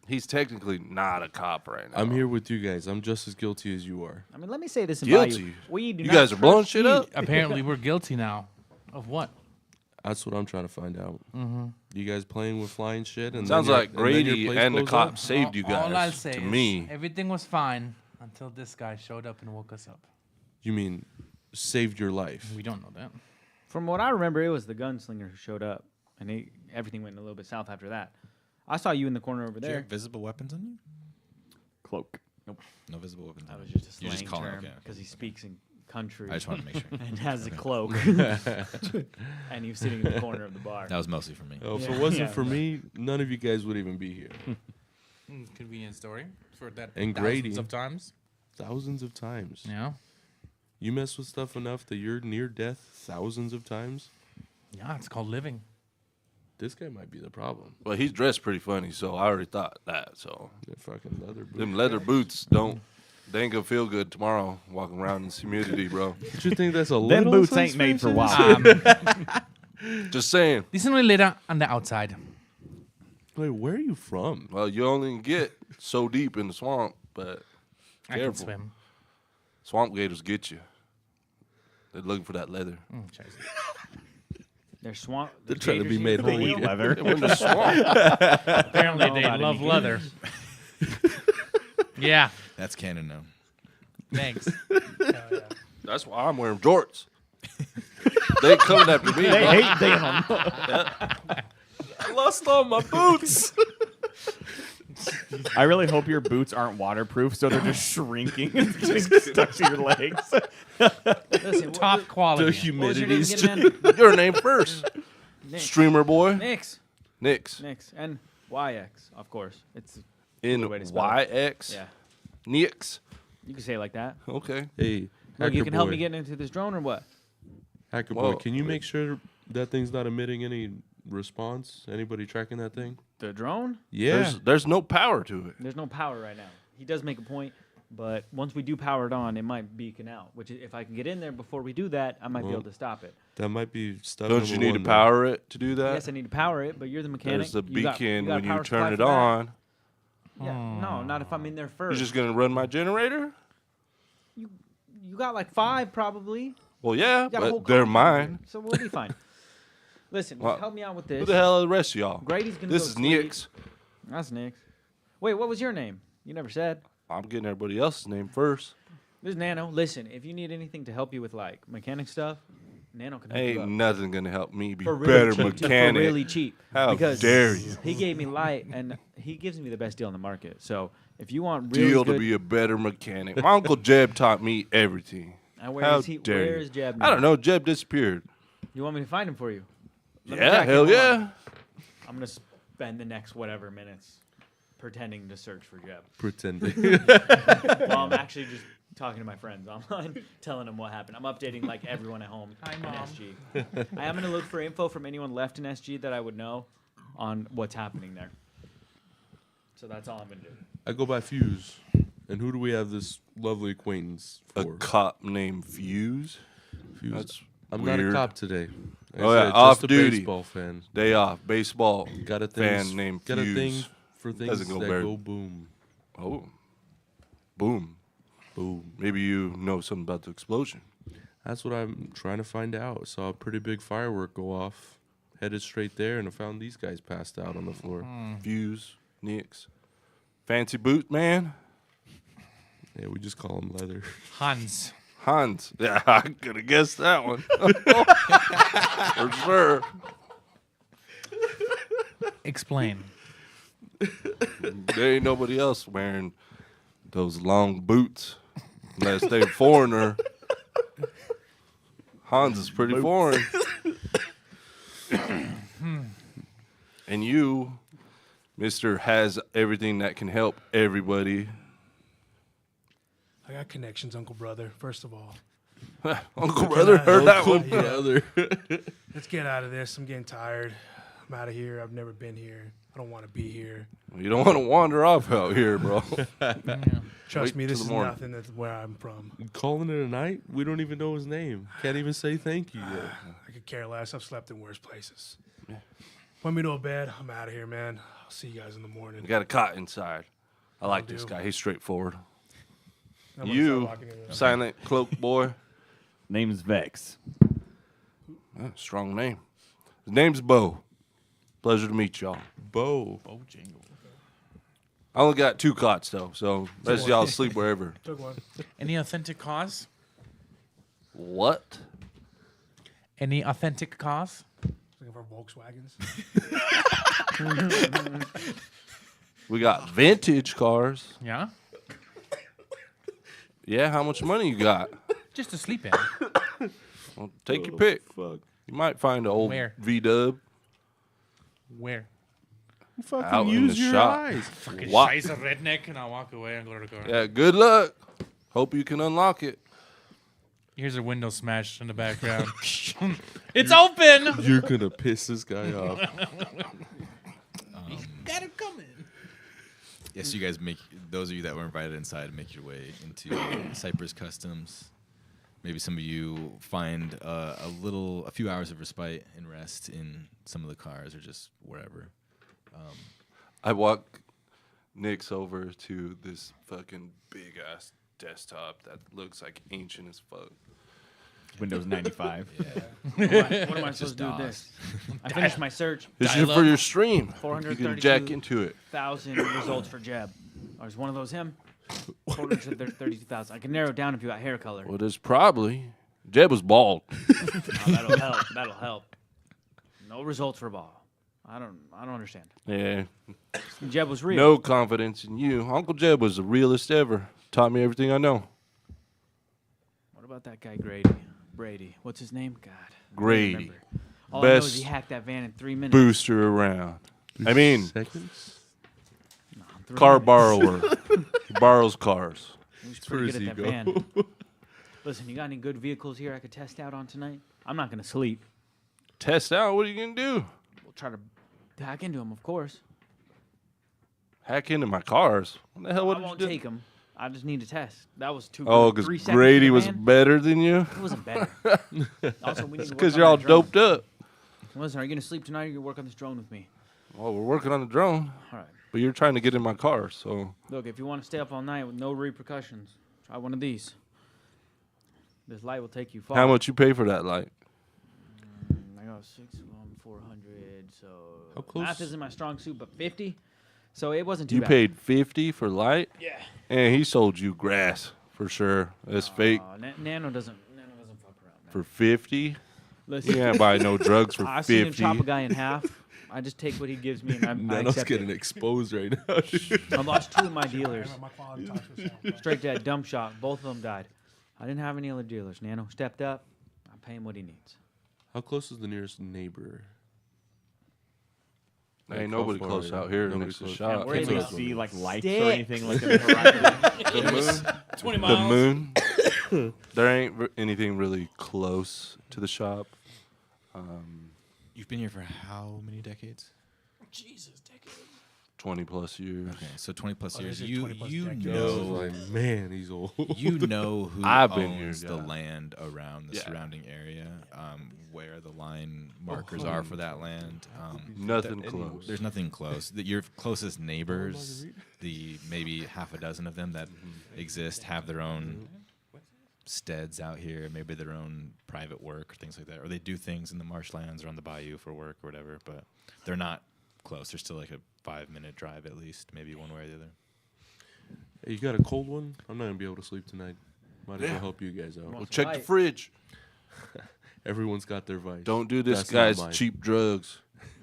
he's technically not a cop right now. I'm here with you guys. I'm just as guilty as you are. I mean, let me say this in Bayou. Guilty. We do You not guys are blowing trust shit you. up. Apparently, we're guilty now. Of what? That's what I'm trying to find out. You guys playing with flying shit? And Sounds then like Grady your place and the blows cop up? saved you guys. All I'll say to is me, everything was fine until this guy showed up and woke us up. You mean saved your life? We don't know that. From what I remember, it was the gunslinger who showed up, and everything went a little bit south after that. I saw you in the corner over Do you there. have visible weapons on you? Cloak. No visible weapons. That on was you. just a You're slang just calling. term Okay. because he speaks in country I just wanted to make sure. and has a Okay. cloak, and he was sitting in the corner of the bar. That was mostly for me. Oh, if Yeah. it wasn't Yeah. for me, none of you guys would even be here. Convenient story for that And thousands Grady. of times. thousands of times. Yeah. You mess with stuff enough that you're near death thousands of times. Yeah, it's called living. This guy might be the problem. Well, he's dressed pretty funny, so I already thought that. So That fucking leather boots. them leather boots they ain't gonna feel good tomorrow walking around in this humidity, bro. Don't you think that's a Them little boots ain't made for suspicious? wild. Just saying. This is only later on the outside. Wait, where are you from? Well, you only can get so deep in the swamp, but I can careful. swim. Swamp gators get you. They're looking for that leather. Scheiße. They're swamp. They're trying to be made They holy. eat leather. They're in the swamp. Apparently know they about love any leather. Yeah. That's canon now. Thanks. That's why I'm wearing jorts. They ain't coming after me. They bro. hate denim. I lost all my boots. I really hope your boots aren't waterproof, so they're just shrinking and getting stuck to your legs. Listen, Top quality. The what was your name humidity's again, man? Your name first. Nick. Streamer boy. Nix. Nix. Nix. And YX, of course. It's In way to spell it. YX. yeah. Nix. You can say it like that. Okay. Hey, Look, you hacker can help boy. me get into this drone or what? Hacker Well, boy, can you make sure that thing's not emitting any response? Anybody tracking that thing? The drone? Yeah. There's no power to it. There's no power right now. He does make a point, but once we do power it on, it might beacon out. Which if I can get in there before we do that, I might be Well, able to stop it. That might be stuff. Don't you number need to one, though. power it to do that? Yes, I need to power it, but you're the mechanic. There's the You got beacon a when you power supply turn it for that? on. Yeah, no, not if I'm in there You're first. just gonna run my generator? You got like 5 probably. Well, yeah, You got a whole but they're company, mine. so we'll be fine. Listen, Well, help me out with Who this. the hell are the rest of y'all? Grady's gonna This go is sleep. Nix. That's Nick. Wait, what was your name? You never said. I'm getting everybody else's name first. This is Nano. Listen, if you need anything to help you with like mechanic stuff, Nano can help you Ain't out. nothing gonna help me be For really better cheap, too. mechanic. For really cheap. How because dare you. He gave me light, and he gives me the best deal in the market. So if you want really Deal good, to be a better mechanic. My uncle Jeb taught me everything. and where How is he? dare Where you. is Jeb? I don't know. Jeb disappeared. You want me to find him for you? Let me Yeah, track him. hell Hold on. yeah. I'm gonna spend the next whatever minutes pretending to search for Jeb. Pretending. Well, I'm actually just talking to my friends online, telling them what happened. I'm updating like everyone at home Hi, in Mom. SG. I am gonna look for info from anyone left in SG that I would know on what's happening there. So that's all I'm gonna do. I go by Fuse. And who do we have this lovely acquaintance A for? cop named Fuse. Fuse. That's I'm not a weird. cop today. I Oh, yeah, said, off just a duty. baseball fan. Day off. Baseball. Got a thing. Fan named Got a thing Fuse. for things Doesn't go that very- go boom, Oh. Boom. boom. Maybe you know something about the explosion. That's what I'm trying to find out. Saw a pretty big firework go off. Headed straight there, and I found these guys passed out on the floor. Fuse. Nix. Fancy boot man. Yeah, we just call them leather. Hans. Hans. Yeah, I could have guessed that one. For sure. Explain. There ain't nobody else wearing those long boots unless they're foreigner. Hans is pretty foreign. And you, Mr. has everything that can help everybody. I got connections, Uncle Brother. First of all, Uncle Brother heard that one. Yeah. Brother. Let's get out of this. I'm getting tired. I'm out of here. I've never been here. I don't want to be here. You don't want to wander off out here, bro. Trust Wait me, this till is the morning. nothing. That's where I'm from. Calling it a night? We don't even know his name. Can't even say thank you yet. I could care less. I've slept in worse places. Put me to a bed. I'm out of here, man. I'll see you guys in the morning. You got a cot inside. I like Will this do. guy. He's straightforward. I'm gonna start You, walking in. silent cloak boy. Name's Vex. Strong name. His name's Bo. Pleasure to meet y'all. Bo. I only got 2 cots though, so rest of y'all sleep wherever. Took one. Any authentic cause? What? Any authentic cause? Looking for Volkswagens. We got vintage cars. Yeah. Yeah, how much money you got? Just to sleep in. Well, take your pick. Fuck. You might find an old Where? V-dub. Where? Fucking Out in use the your shop. eyes. Fucking What? scheiße redneck, and I'll walk away and go to the car. Yeah, good luck. Hope you can unlock it. Here's a window smashed in the background. It's open. You're gonna piss this guy off. Got it coming. Yes, you guys make, those of you that were invited inside, make your way into Cypress Customs. Maybe some of you find a few hours of respite and rest in some of the cars or just wherever. I walk Nick's over to this fucking big ass desktop that looks like ancient as fuck. Windows 95. What am I supposed to do with this? I finished my search. This is for your stream. You can jack 432 into it. 1,000 results for Jeb. Or is one of those him? 432,000. I can narrow it down if you got hair color. Well, there's probably Jeb was bald. That'll help. That'll help. No results for ball. I don't understand. Yeah. Jeb was real. No confidence in you. Uncle Jeb was the realest ever. Taught me everything I know. What about that guy Brady? What's his name? God. I don't Grady. remember. All I know is Best he hacked that van in 3 minutes. booster around. I mean, Seconds? No, 3 car minutes. borrower. He borrows cars. He was for pretty his good at that ego. van. Listen, you got any good vehicles here I could test out on tonight? I'm not going to sleep. Test out. What are you going to do? We'll try to hack into them, of course. Hack into my cars. What the hell? What I did won't you do? take them. I just need to test. That was Oh, because because Grady was better than you? It wasn't better. Also, we need to work Because on you're all that drone. doped up. Listen, are you going to sleep tonight or are you going to work on this drone with me? Well, we're working on the drone, All right. but you're trying to get in my car, so Look, if you want to stay up all night with no repercussions, try one of these. This light will take you far. how much you pay for that light? I got 6 of them, 400. So How close- math isn't my strong suit, but 50. So it wasn't too You bad. paid $50 for light? Yeah. And he sold you grass for sure. That's fake. Nano doesn't fuck around. Man. For 50? Listen, You can't buy no drugs for I've seen him 50. chop a guy in half. I just take what he gives me and I Nano's accept getting it. exposed right now, dude. I lost 2 of my dealers. My quality talks for itself. Straight to that dump shop. Both of them died. I didn't have any other dealers. Nano stepped up. I pay him what he needs. How close is the nearest neighbor? Ain't Like, nobody how far close is it? out here Nobody next to the close. shop. we're Can't in we the see like lights sticks. or anything like in the horizon? The moon? 20 The miles. moon? There ain't anything really close to the shop. You've been here for how many decades? Jesus, decade. 20 plus years. Okay, so 20 plus Oh, years. this is You 20 plus you decades. I was know like, man, he's old. you know who I've been here, owns the yeah. land around the Yeah. surrounding area, where the line markers are for that land. Nothing close. There's nothing close. Your closest neighbors, the maybe half a dozen of them that exist, have their own steads out here, maybe their own private work or things like that, or they do things in the marshlands or on the bayou for work or whatever. But they're not close. They're still like a 5-minute drive at least, maybe one way or the other. Hey, you got a cold one? I'm not gonna be able to sleep tonight. Might as Yeah. well help you guys out. Well, check the Light. fridge. Everyone's got their vice. Don't do this That's not guy's mine. cheap drugs.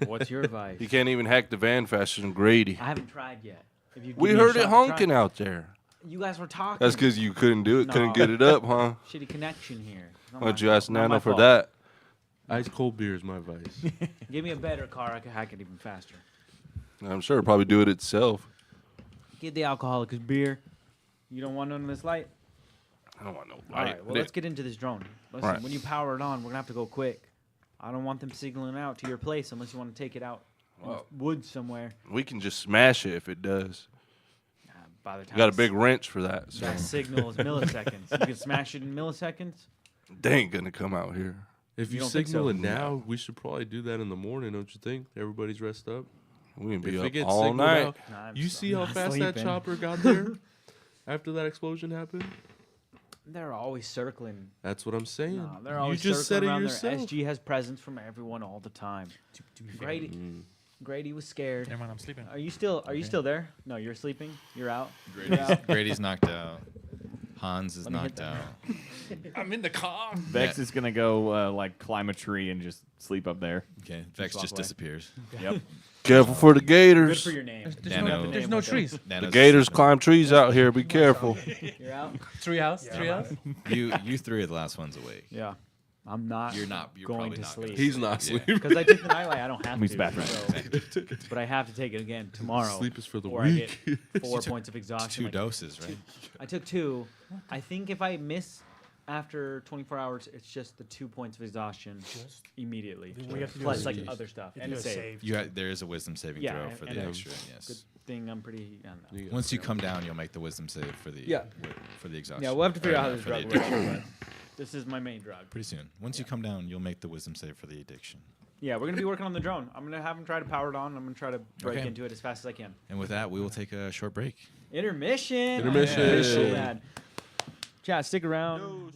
What's your advice? He can't even hack the van faster than Grady. I haven't tried yet. If you We give me a heard it shot to try- honking out there. You guys were talking. That's because you couldn't do it, couldn't No. get it up, huh? Shitty connection here. Not Why don't my you ask fault. Not my Nano for fault. that? Ice cold beer is my vice. Give me a better car. I could hack it even faster. I'm sure it'll probably do it itself. Get the alcoholic beer. You don't want none of this light? I don't want no All right, well, let's get into this drone. Listen, Right. when you power it on, we're going to have to go quick. I don't want them signaling out to your place unless you want to take it out in the Well- woods somewhere. We can just smash it if it does. By the time You got a it's- big wrench for that, so that signal is milliseconds. You can smash it in milliseconds. they ain't gonna come out here. If You you, don't think signal so? it now, we should probably do that in the morning, don't you think? Everybody's rest up. We can If be it up gets all signaled night. out, Nah, I'm you s- see I'm how not fast that sleeping. chopper got there after that explosion happened? They're always circling. That's what I'm saying. No, they're you always just said circling it around yourself. there. SG has presence from everyone all the time. To be fair. Grady, Grady was scared. Never mind, I'm sleeping. Are you still there? No, you're sleeping. You're out. Grady's knocked out. Hans is Let me hit knocked that. out. I'm in the car. Vex is gonna go like climb a tree and just sleep up there. Okay, Vex walk just away. disappears. Yep. Careful for the Good gators. for your name. There's no trees. The Nano's- gators climb trees out here. Be careful. You're out. Treehouse. Yeah, Treehouse. You three are the last ones awake. Yeah. I'm not. You're going probably to not gonna sleep. He's not Yeah. sleeping. Because I took the nightlight. I don't have He's to. back. so- but I have to take it again tomorrow. Sleep is for the or weak. I get 4 points of exhaustion. 2 like, doses, right? I took 2. I think if I miss after 24 hours, it's just the 2 points of exhaustion immediately. Then we have to do Plus a like save. other stuff. You And do a a save. save. There is a wisdom saving Yeah, throw for and the a extra. Yes. Good thing I'm pretty. I don't know. You Once you come down, you'll make the wisdom save for the Yeah. for the exhaustion. Yeah, we'll have to figure Or, out how no, this for the drug works. addiction. But this is my main drug. Pretty soon. Once you come down, you'll make the wisdom save for the addiction. Yeah, we're gonna be working on the drone. I'm gonna have him try to power it on. I'm gonna try to break Okay. into it as fast as I can. And with that, we will take a short break. Intermission. Intermission. Oh, yeah. So bad. Chat, stick around.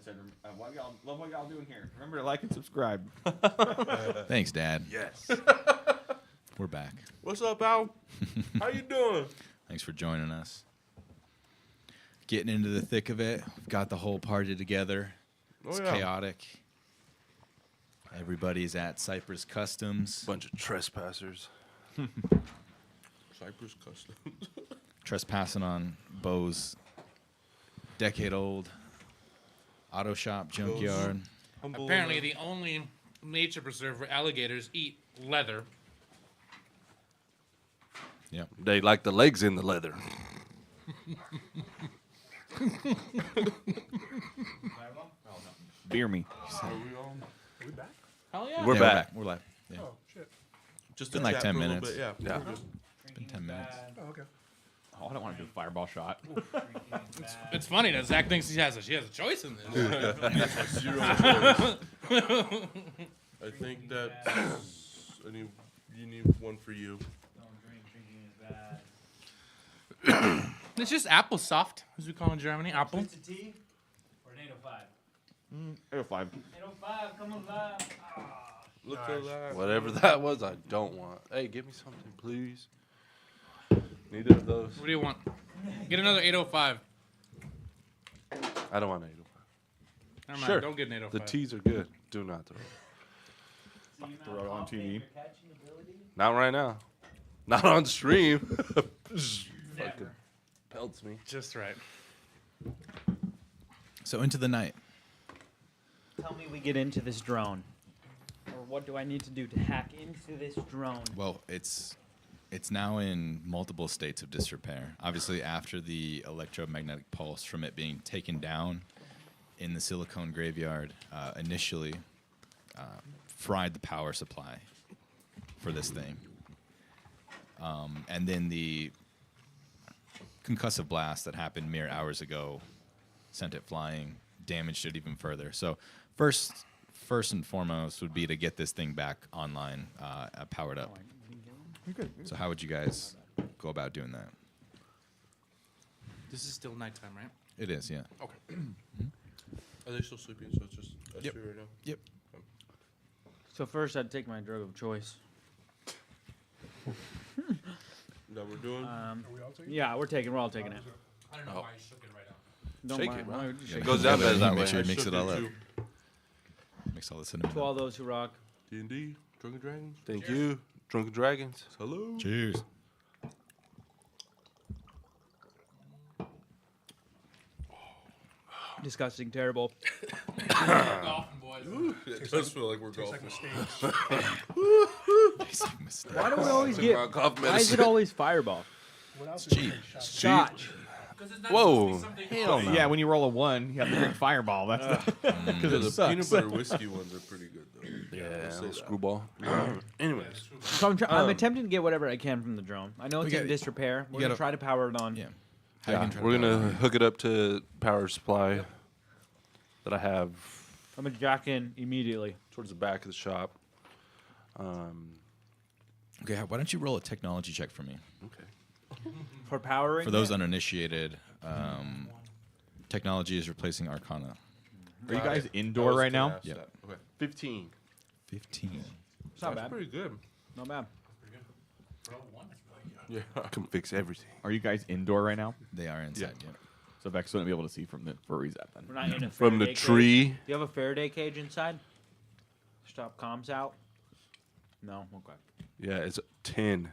said, love what y'all doing here. Remember to like and subscribe. Thanks, Dad. Yes. We're back. What's up, Al? How you doing? Thanks for joining us. Getting into the thick of it. We've got the whole party together. It's chaotic. Everybody's at Cypress Customs. Bunch of trespassers. Cypress Customs. Trespassing on Bo's decade-old auto shop junkyard. Apparently, the only nature preserve where alligators eat leather. Yep. They like the legs in the leather. Beer me. Are we on? Are we back? Hell yeah. We're Yeah, back. We're live. Yeah. Oh, shit. Just Been to like chat 10 for a little minutes. bit, Yeah. Yeah. We're good. It's been 10 minutes. Oh, okay. Oh, I don't want to do a fireball shot. It's funny that Zach thinks she has a choice in this. Zero choice. I think that you need one for you. It's just apple soft, as we call it in Germany. Apple. It's a tea or an 805? 805. 805, come on live. Look at that. Whatever that was, I don't want. Hey, give me something, please. Neither of those. What do you want? Get another 805. I don't want 805. Never mind, Sure. don't get an 805. The teas are good. Do not throw it. Throw it on TV. Not right now. Not on stream. Fucking pelts me. Just right. So into the night. Tell me we get into this drone. Or what do I need to do to hack into this drone? Well, it's now in multiple states of disrepair. Obviously, after the electromagnetic pulse from it being taken down in the silicone graveyard, initially fried the power supply for this thing. And then the concussive blast that happened mere hours ago sent it flying, damaged it even further. So first and foremost would be to get this thing back online, powered up. So how would you guys go about doing that? This is still nighttime, right? It is, yeah. Okay. Are they still sleeping? So it's just us Yep. two right now? Yep. So first, I'd take my drug of choice. That we're doing? Are we all taking? Yeah, we're all taking it. I don't know why you shook it right out. Don't Shake mind. it, bro. No, just Yeah, shake It goes it. down better that Make way. sure it I mix shook it all it up. too. Mix all the cinnamon. To all those who rock. D&D, Drunken Dragons. Thank you. Drunken Dragons. Hello. Cheers. Disgusting, terrible. Golfing, boys. It does feel like we're Tastes golfing. like mistakes. Basic mistake. Why do we always get? Why is it always Fireball? What else? Cheap. Scotch. Whoa. Hell yeah, when you roll a 1, you have to drink fireball. That's because it The sucks. peanut butter whiskey ones are pretty good, though. Yeah, say that. screwball. Anyways. So I'm attempting to get whatever I can from the drone. I know it's in gotta- disrepair. We're you gonna gotta- try to power it on. Yeah. How you Yeah, gonna try we're to going power to it? hook it up to power supply that I have I'm gonna jack in immediately. towards the back of the shop. Okay, why don't you roll a technology check for me? Okay. For powering. For those it? uninitiated, technology is replacing Arcana. Are you guys I indoor was right gonna now? ask Yeah. that. Okay. 15. 15. It's not That's bad. pretty good. Not bad. Yeah. I can fix everything. Are you guys indoor right now? They are inside, yeah. So Vex wouldn't be able to see from where he's at then. We're not in a From the Faraday tree. Cage. Do you have a Faraday cage inside? Stop comms out. No. Okay. Yeah, it's a tin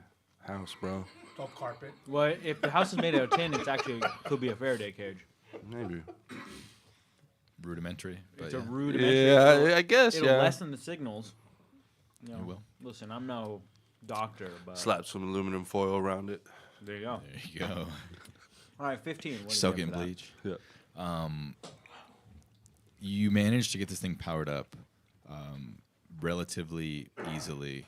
house, bro. It's all carpet. Well, if the house is made out of tin, it's actually could be a Faraday cage. Maybe. Rudimentary, but It's yeah. a rudimentary. Yeah, I guess, It'll yeah. lessen the signals. You know, It will. Listen, I'm no doctor, but Slap some aluminum foil around it. there you go. There you go. All right, 15. What do you Soak get it in for that? bleach. Yeah. You managed to get this thing powered up relatively easily.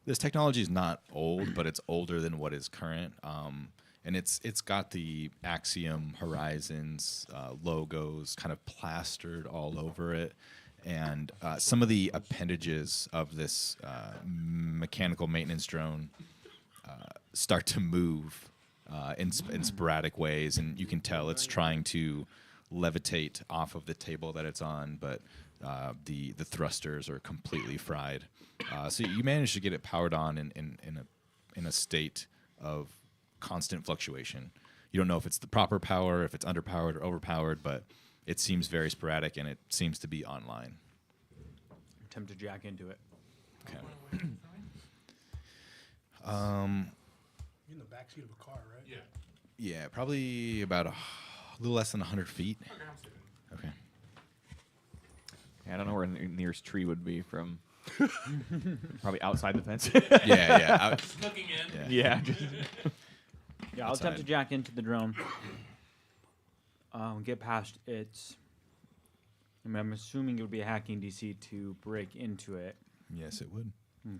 This technology is not old, but it's older than what is current. And it's got the Axiom Horizons logos kind of plastered all over it. And some of the appendages of this mechanical maintenance drone start to move in sporadic ways, and you can tell it's trying to levitate off of the table that it's on, but the thrusters are completely fried. So you manage to get it powered on in a state of constant fluctuation. You don't know if it's the proper power, if it's underpowered or overpowered, but it seems very sporadic and it seems to be online. Attempt to jack into it. Okay. You're in the backseat of a car, right? Yeah. Yeah, probably about a little less than 100 feet. Okay. Yeah, I don't know where the nearest tree would be from. Probably outside the fence. Yeah. Looking in. Yeah. Yeah, I'll attempt to Outside. jack into the drone. Get past its. I'm assuming it would be a hacking DC to break into it. Yes, it would.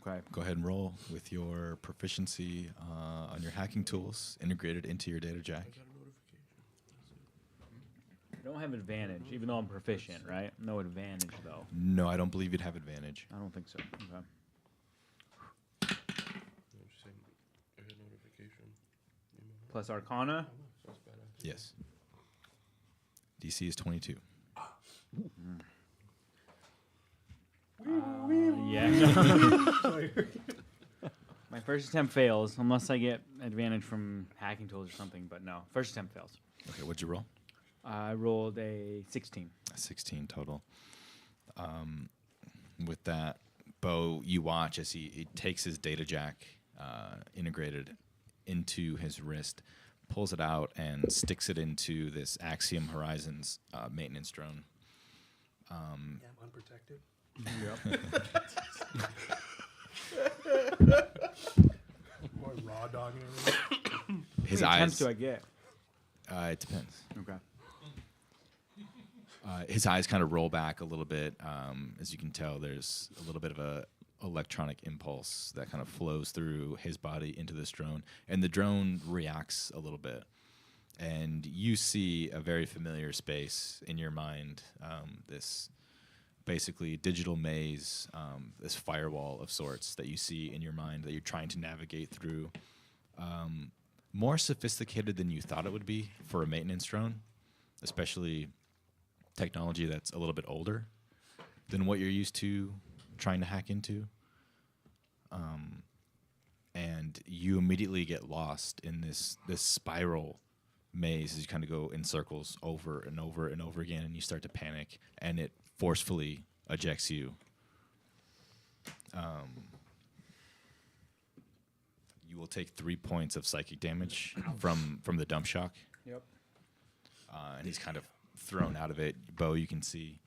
Okay. Go ahead and roll with your proficiency on your hacking tools integrated into your data jack. I don't have advantage, even though I'm proficient, right? No advantage, though. No, I don't believe you'd have advantage. I don't think so. Okay. Plus Arcana. Yes. DC is 22. Yeah. My first attempt fails, unless I get advantage from hacking tools or something, but no. First attempt fails. Okay, what'd you roll? I rolled a 16. 16 total. With that, Bo, you watch as he takes his data jack integrated into his wrist, pulls it out, and sticks it into this Axiom Horizons maintenance drone. Yeah, I'm unprotected. More raw dog and everything. His How many attempts eyes. do I get? It depends. Okay. His eyes kind of roll back a little bit. As you can tell, there's a little bit of a electronic impulse that kind of flows through his body into this drone, and the drone reacts a little bit. And you see a very familiar space in your mind, this basically digital maze, this firewall of sorts that you see in your mind that you're trying to navigate through. More sophisticated than you thought it would be for a maintenance drone, especially technology that's a little bit older than what you're used to trying to hack into. And you immediately get lost in this spiral maze as you kind of go in circles over and over and over again, and you start to panic, and it forcefully ejects you. You will take 3 points of psychic damage from the dump shock. Yep. And he's kind of thrown out of it. Bo, you can see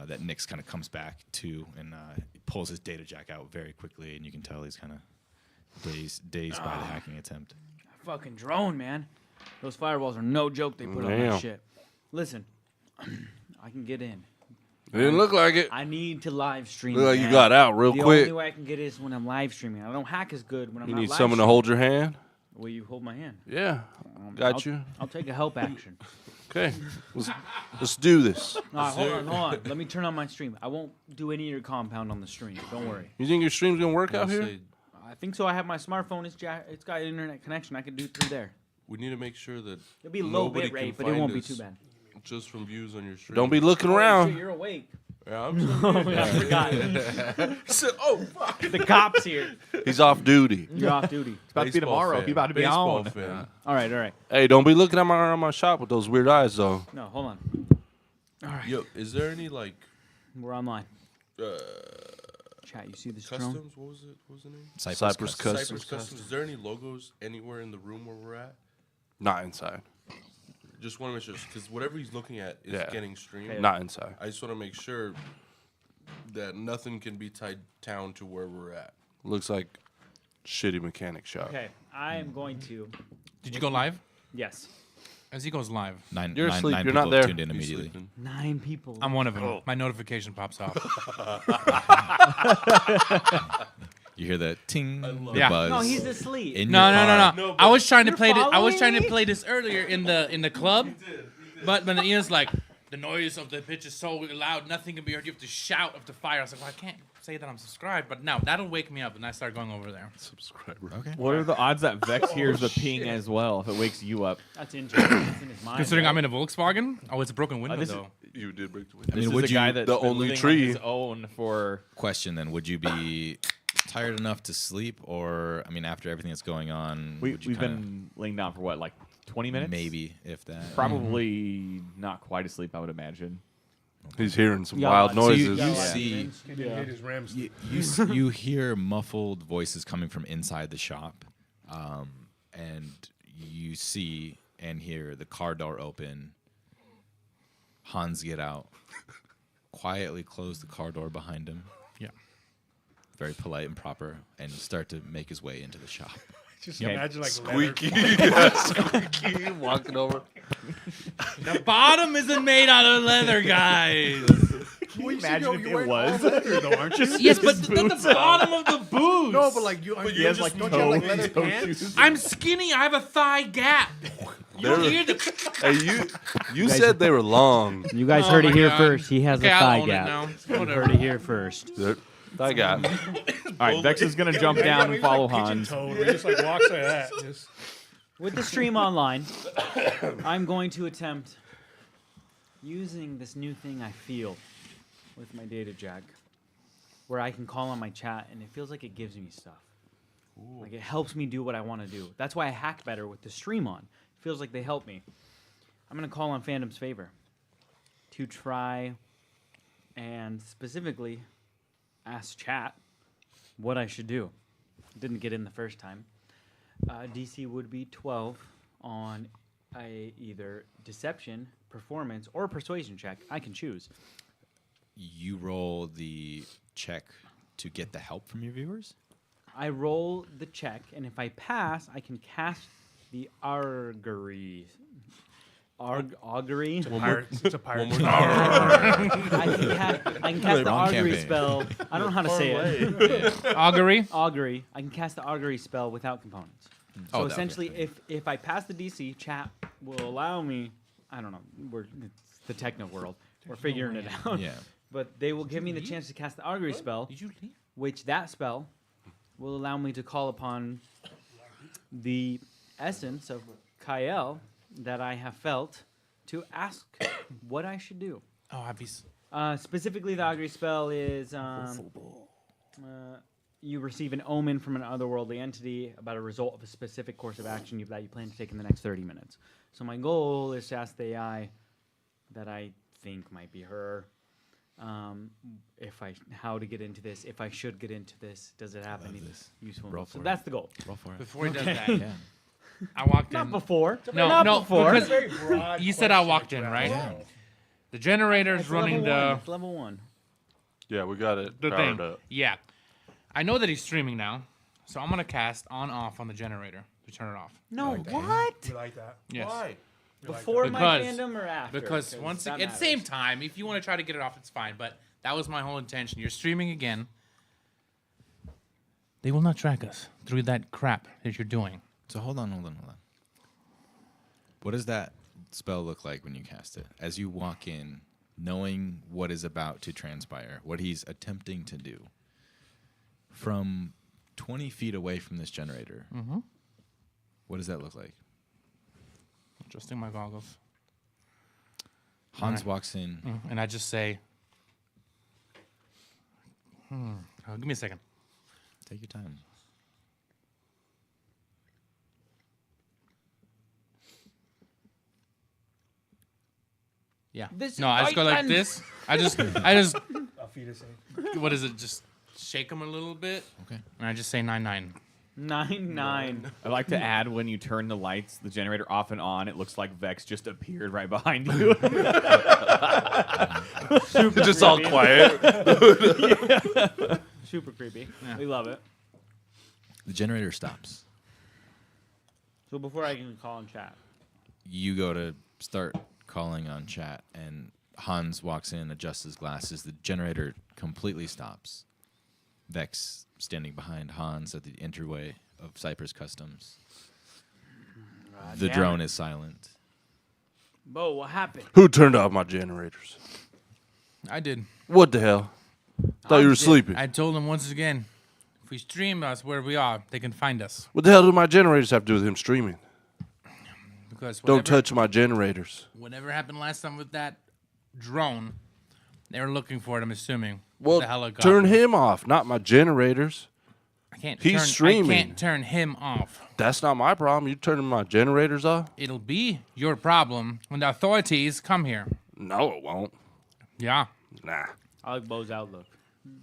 that Nyx kind of comes back too, and he pulls his data jack out very quickly, and you can tell he's kind of dazed by the hacking attempt. Fucking drone, man. Those firewalls are no joke they put on Damn. that shit. Listen, I can get in. It didn't look like it. I need to live stream. Look like you man. got out real the quick. only way I can get it is when I'm live streaming. I don't hack as good when I'm You not need live someone to streaming. hold your hand? Will you hold my hand? Yeah. Got you. I'll take a help action. Okay. Let's do this. All right, hold on. Let me turn on my stream. I won't do any of your compound on the stream. Don't worry. You think your stream's going to work out here? Say, I think so. I have my smartphone. It's got internet connection. I can do through there. we need to make sure that It'll be low nobody bit rate, can but it won't find be too us bad. just from views on your stream. Don't be looking Oh, shit, around. you're awake. Yeah, I'm I forgot. oh, fuck. The cops here. He's off duty. You're off duty. It's about to be tomorrow. He about to be Baseball on. fan. All right. Hey, don't be looking at my shop with those weird eyes, though. No, hold on. All right. Yo, is there any like We're online. Chat, you see this drone? customs? What was it? What was the name? Cypress Customs. Cypress Customs. Is there any logos anywhere in the room where we're at? Not inside. Just want to make sure, because whatever he's looking at is Yeah. getting streamed. Okay. Not inside. I just want to make sure that nothing can be tied down to where we're at. Looks like shitty mechanic shop. Okay, I am going to. Did you go live? Yes. As he goes live, You're asleep. You're not people there. tuned in He's immediately. sleeping. 9 people. I'm one of them. My notification pops off. You hear the ting, the Yeah. buzz. No, he's asleep. in No, your no, car. no, no. I was trying to You're play this. I was trying following to me? play this earlier in the club, but Ian's like, the noise of the pitch is so loud, nothing can be heard. You have to shout of the fire. I was like, well, I can't say that I'm subscribed, but no, that'll wake me up, and I start going over there. Subscriber. Okay. What are the odds that Vex hears the ping as well if it wakes you up? That's interesting. It's in his mind. Considering right? I'm in a Volkswagen, oh, it's a broken window this though. You did break the window. I mean, This would is a you? guy that's the been only living tree- on his own for. Question then: would you be tired enough to sleep, or I mean, after everything that's going on, would you We've kinda- been laying down for what, like 20 minutes? maybe if that. Probably not quite asleep, I would imagine. He's hearing some Yeah, wild so you- noises. you Yeah. see- Can you hit his REM sleep? You hear muffled voices coming from inside the shop, and you see and hear the car door open. Hans get out, quietly close the car door behind him. Yeah. Very polite and proper, and start to make his way into the shop. Just Okay. imagine like Squeaky. Yeah, squeaky. Walking over. The bottom isn't made out of leather, guys. Can you imagine if it was? leather though, aren't you? Yes, but the bottom of the boots. No, but like He has like don't you have like toe leather toe pants? shoes. I'm skinny. I have a thigh gap. You There- hear the? Hey, you said they were long. You guys Oh heard my it here God. first. He has Okay, a I'll thigh own gap. it now. You Whatever. heard it here first. I got. All right, Vex is going to jump down and follow Hans. He just like walks like that. Just, With the stream online, I'm going to attempt using this new thing I feel with my data jack, where I can call on my chat, and it feels like it gives me stuff. Like it helps me do what I want to do. That's why I hack better with the stream on. It feels like they help me. I'm going to call on fandom's favor to try and specifically ask chat what I should do. Didn't get in the first time. DC would be 12 on either deception, performance, or persuasion check. I can choose. You roll the check to get the help from your viewers. I roll the check, and if I pass, I can cast the augury. Augury? it's a pirate. I can cast the Wrong augury campaign. spell. I don't know how to say it. Augury. Augury. I can cast the augury spell without components. So Oh, okay. essentially, if I pass the DC, chat will allow me. I don't know. It's the techno world. We're figuring it out. Yeah. But they will give me the chance to cast the augury spell, Did you leave? which that spell will allow me to call upon the essence of Kael that I have felt to ask what I should do. Oh, I'd be. Specifically, the augury spell is you receive an omen from an otherworldly entity about a result of a specific course of action that you plan to take in the next 30 minutes. So my goal is to ask the AI that I think might be her, how to get into this, if I should get into this, does it have any useful? Roll So for it. that's the goal. Roll for it. Before he does that, Yeah. I walked Not in. before. No, Not no, before. because Very broad you said I question walked that in, you right? asked. The generator's It's running level one. the It's level 1. Yeah, we got it. the powered thing. up. Yeah, I know that he's streaming now, so I'm gonna cast on/off on the generator to turn it off. No, Okay. what? We like that. Yes. Before my Because- fandom or after? Because once that at the matters. same time, if you want to try to get it off, it's fine. But that was my whole intention. You're streaming again. They will not track us through that crap that you're doing. So hold on. What does that spell look like when you cast it? As you walk in, knowing what is about to transpire, what he's attempting to do. From 20 feet away from this generator, what does that look like? Adjusting my goggles. Hans Alright. walks in. And I just say, give me a second. Take your time. Yeah. This No, I just go like Titan. this. I just, A fetus thing. what is it? Just shake them a little bit. Okay. And I just say 9-9. 9-9. I like to add when you turn the lights, the generator off and on, it looks like Vex just appeared right behind you. It's just all quiet. Super creepy. Yeah. We love it. The generator stops. So before I can call in chat. You go to start calling on chat, and Hans walks in, adjusts his glasses. The generator completely stops. Vex standing behind Hans at the entryway of Cypress Customs. The damn drone is silent. Bo, what happened? Who turned off my generators? I did. What the hell? Thought you were sleeping. I told him once again, if we stream us where we are, they can find us. What the hell do my generators have to do with him streaming? Because Don't touch my generators. whatever happened last time with that drone, they were looking for it, I'm assuming. Well, the helicopter. turn him off, not my generators. He's I streaming. can't turn him off. That's not my problem. You turning my generators off? It'll be your problem when the authorities come here. No, it won't. Yeah. Nah. I like Bo's outlook.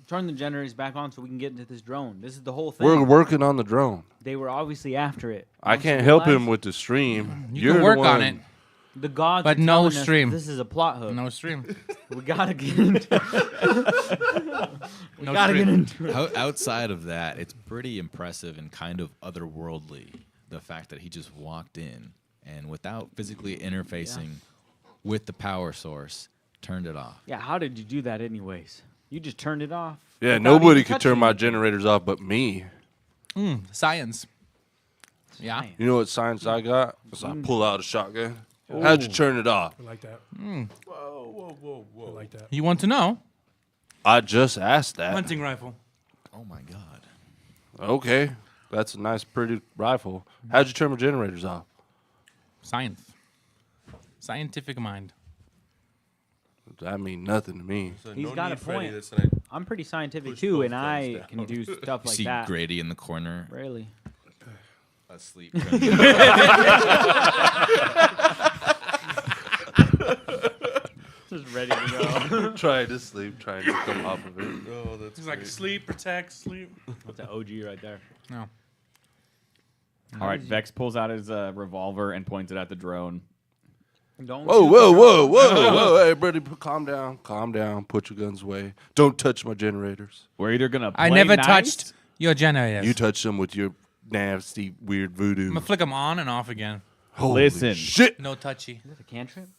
Turn the generators back on so we can get into this drone. This is the whole thing. We're working on the drone. They were obviously after it. I Once can't you help realize- him with the stream. You You're can the work on one- it. The gods But are no telling us that stream. this is a plot hook. No stream. We gotta get into No gotta get stream. into it. Outside of that, it's pretty impressive and kind of otherworldly. The fact that he just walked in and without physically interfacing with the power source, turned it off. Yeah, how did you do that anyways? You just turned it off. Yeah, without nobody even could turn touching my it. generators off but me. Science. Yeah. Science. You know what science I got? So I pull out a shotgun. How'd you turn it off? I like that. Whoa. I like that. You want to know? I just asked that. Hunting rifle. Oh my god. Okay. That's a nice, pretty rifle. How'd you turn my generators off? Science. Scientific mind. That mean nothing to me. So He's no got a need for any point. of this, and I I'm pretty scientific Push too, both and I thumbs can down. do stuff You like see that. Grady in the corner Really? asleep. Just ready to go. Trying to sleep, trying to come off of it. Oh, that's He's like great. sleep, protect, sleep. That's an OG right there. No. All right, Vex pulls out his revolver and points it at the drone. Don't Whoa, shoot whoa, the whoa, drone. whoa. Hey, buddy, calm down. Calm down. Put your guns away. Don't touch my generators. We're either gonna play I never nice, touched your generators. You touch them with your nasty, weird voodoo. I'm gonna flick them on and off again. Holy Listen. shit. No touchy. Is that a cantrip?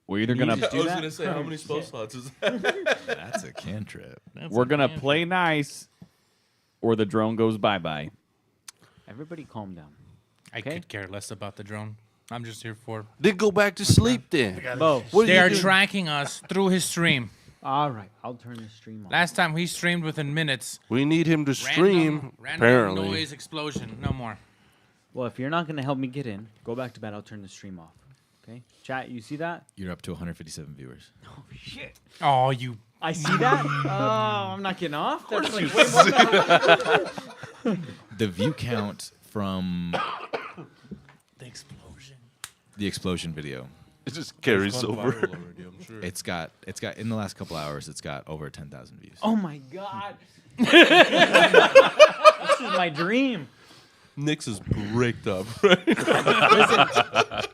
We're either Can you gonna just I do was that? gonna say, how many spell slots is that? That's a cantrip. we're gonna play nice, or the drone goes bye bye. Everybody calm down. I Okay. could care less about the drone. I'm just here for. Then go back to sleep then. Bo. What are They you are doing? tracking us through his stream. All right, I'll turn the stream on. Last time he streamed within minutes. We need him to stream, Random apparently. noise explosion. No more. Well, if you're not going to help me get in, go back to bed. I'll turn the stream off. Okay? Chat, you see that? You're up to 157 viewers. Oh, shit. Oh, you. I see that? Oh, I'm not getting off? That's like way more than The view count from The explosion. the explosion video, It just carries Gone over. viral already, I'm sure. it's got in the last couple hours, it's got over 10,000 views. Oh, my God. This is my dream. Nick's is bricked up. Listen,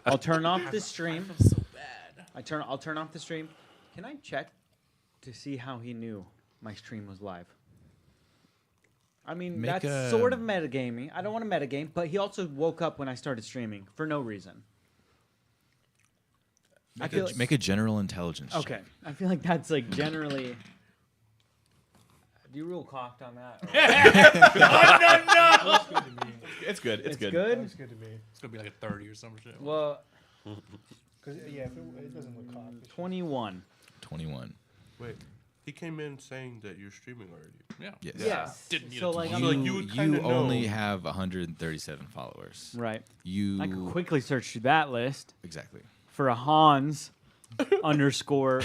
I'll turn off the stream. So bad. I'll turn off the stream. Can I check to see how he knew my stream was live? I mean, Make that's a- sort of metagaming. I don't want to metagame, but he also woke up when I started streaming for no reason. I feel like, Make a general intelligence. check. okay. I feel like that's like generally. Do you rule cocked on that? It's good. It's good. good. That's good to me. It's gonna be like a 30 or some shit. Well, Cause yeah, if it doesn't look cocked. 21. 21. Wait, he came in saying that you're streaming already. Yeah. Yes. Yes. Didn't need So it to like be. I'm So, like, You, you would you kinda only know. have 137 followers. right. You I could quickly search through that list exactly. for a Hans underscore.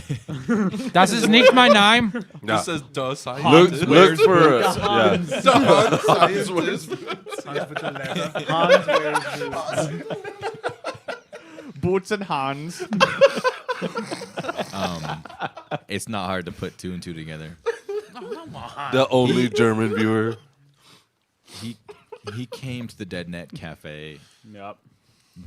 Das ist nicht mein Name. Nah. It says does Look, science. look for Hans. yeah. Science. Hans with the leather. Hans wears boots. Boots and Hans. It's not hard to put two and two together. Come on. The only German viewer. He came to the DeadNet Cafe Yep.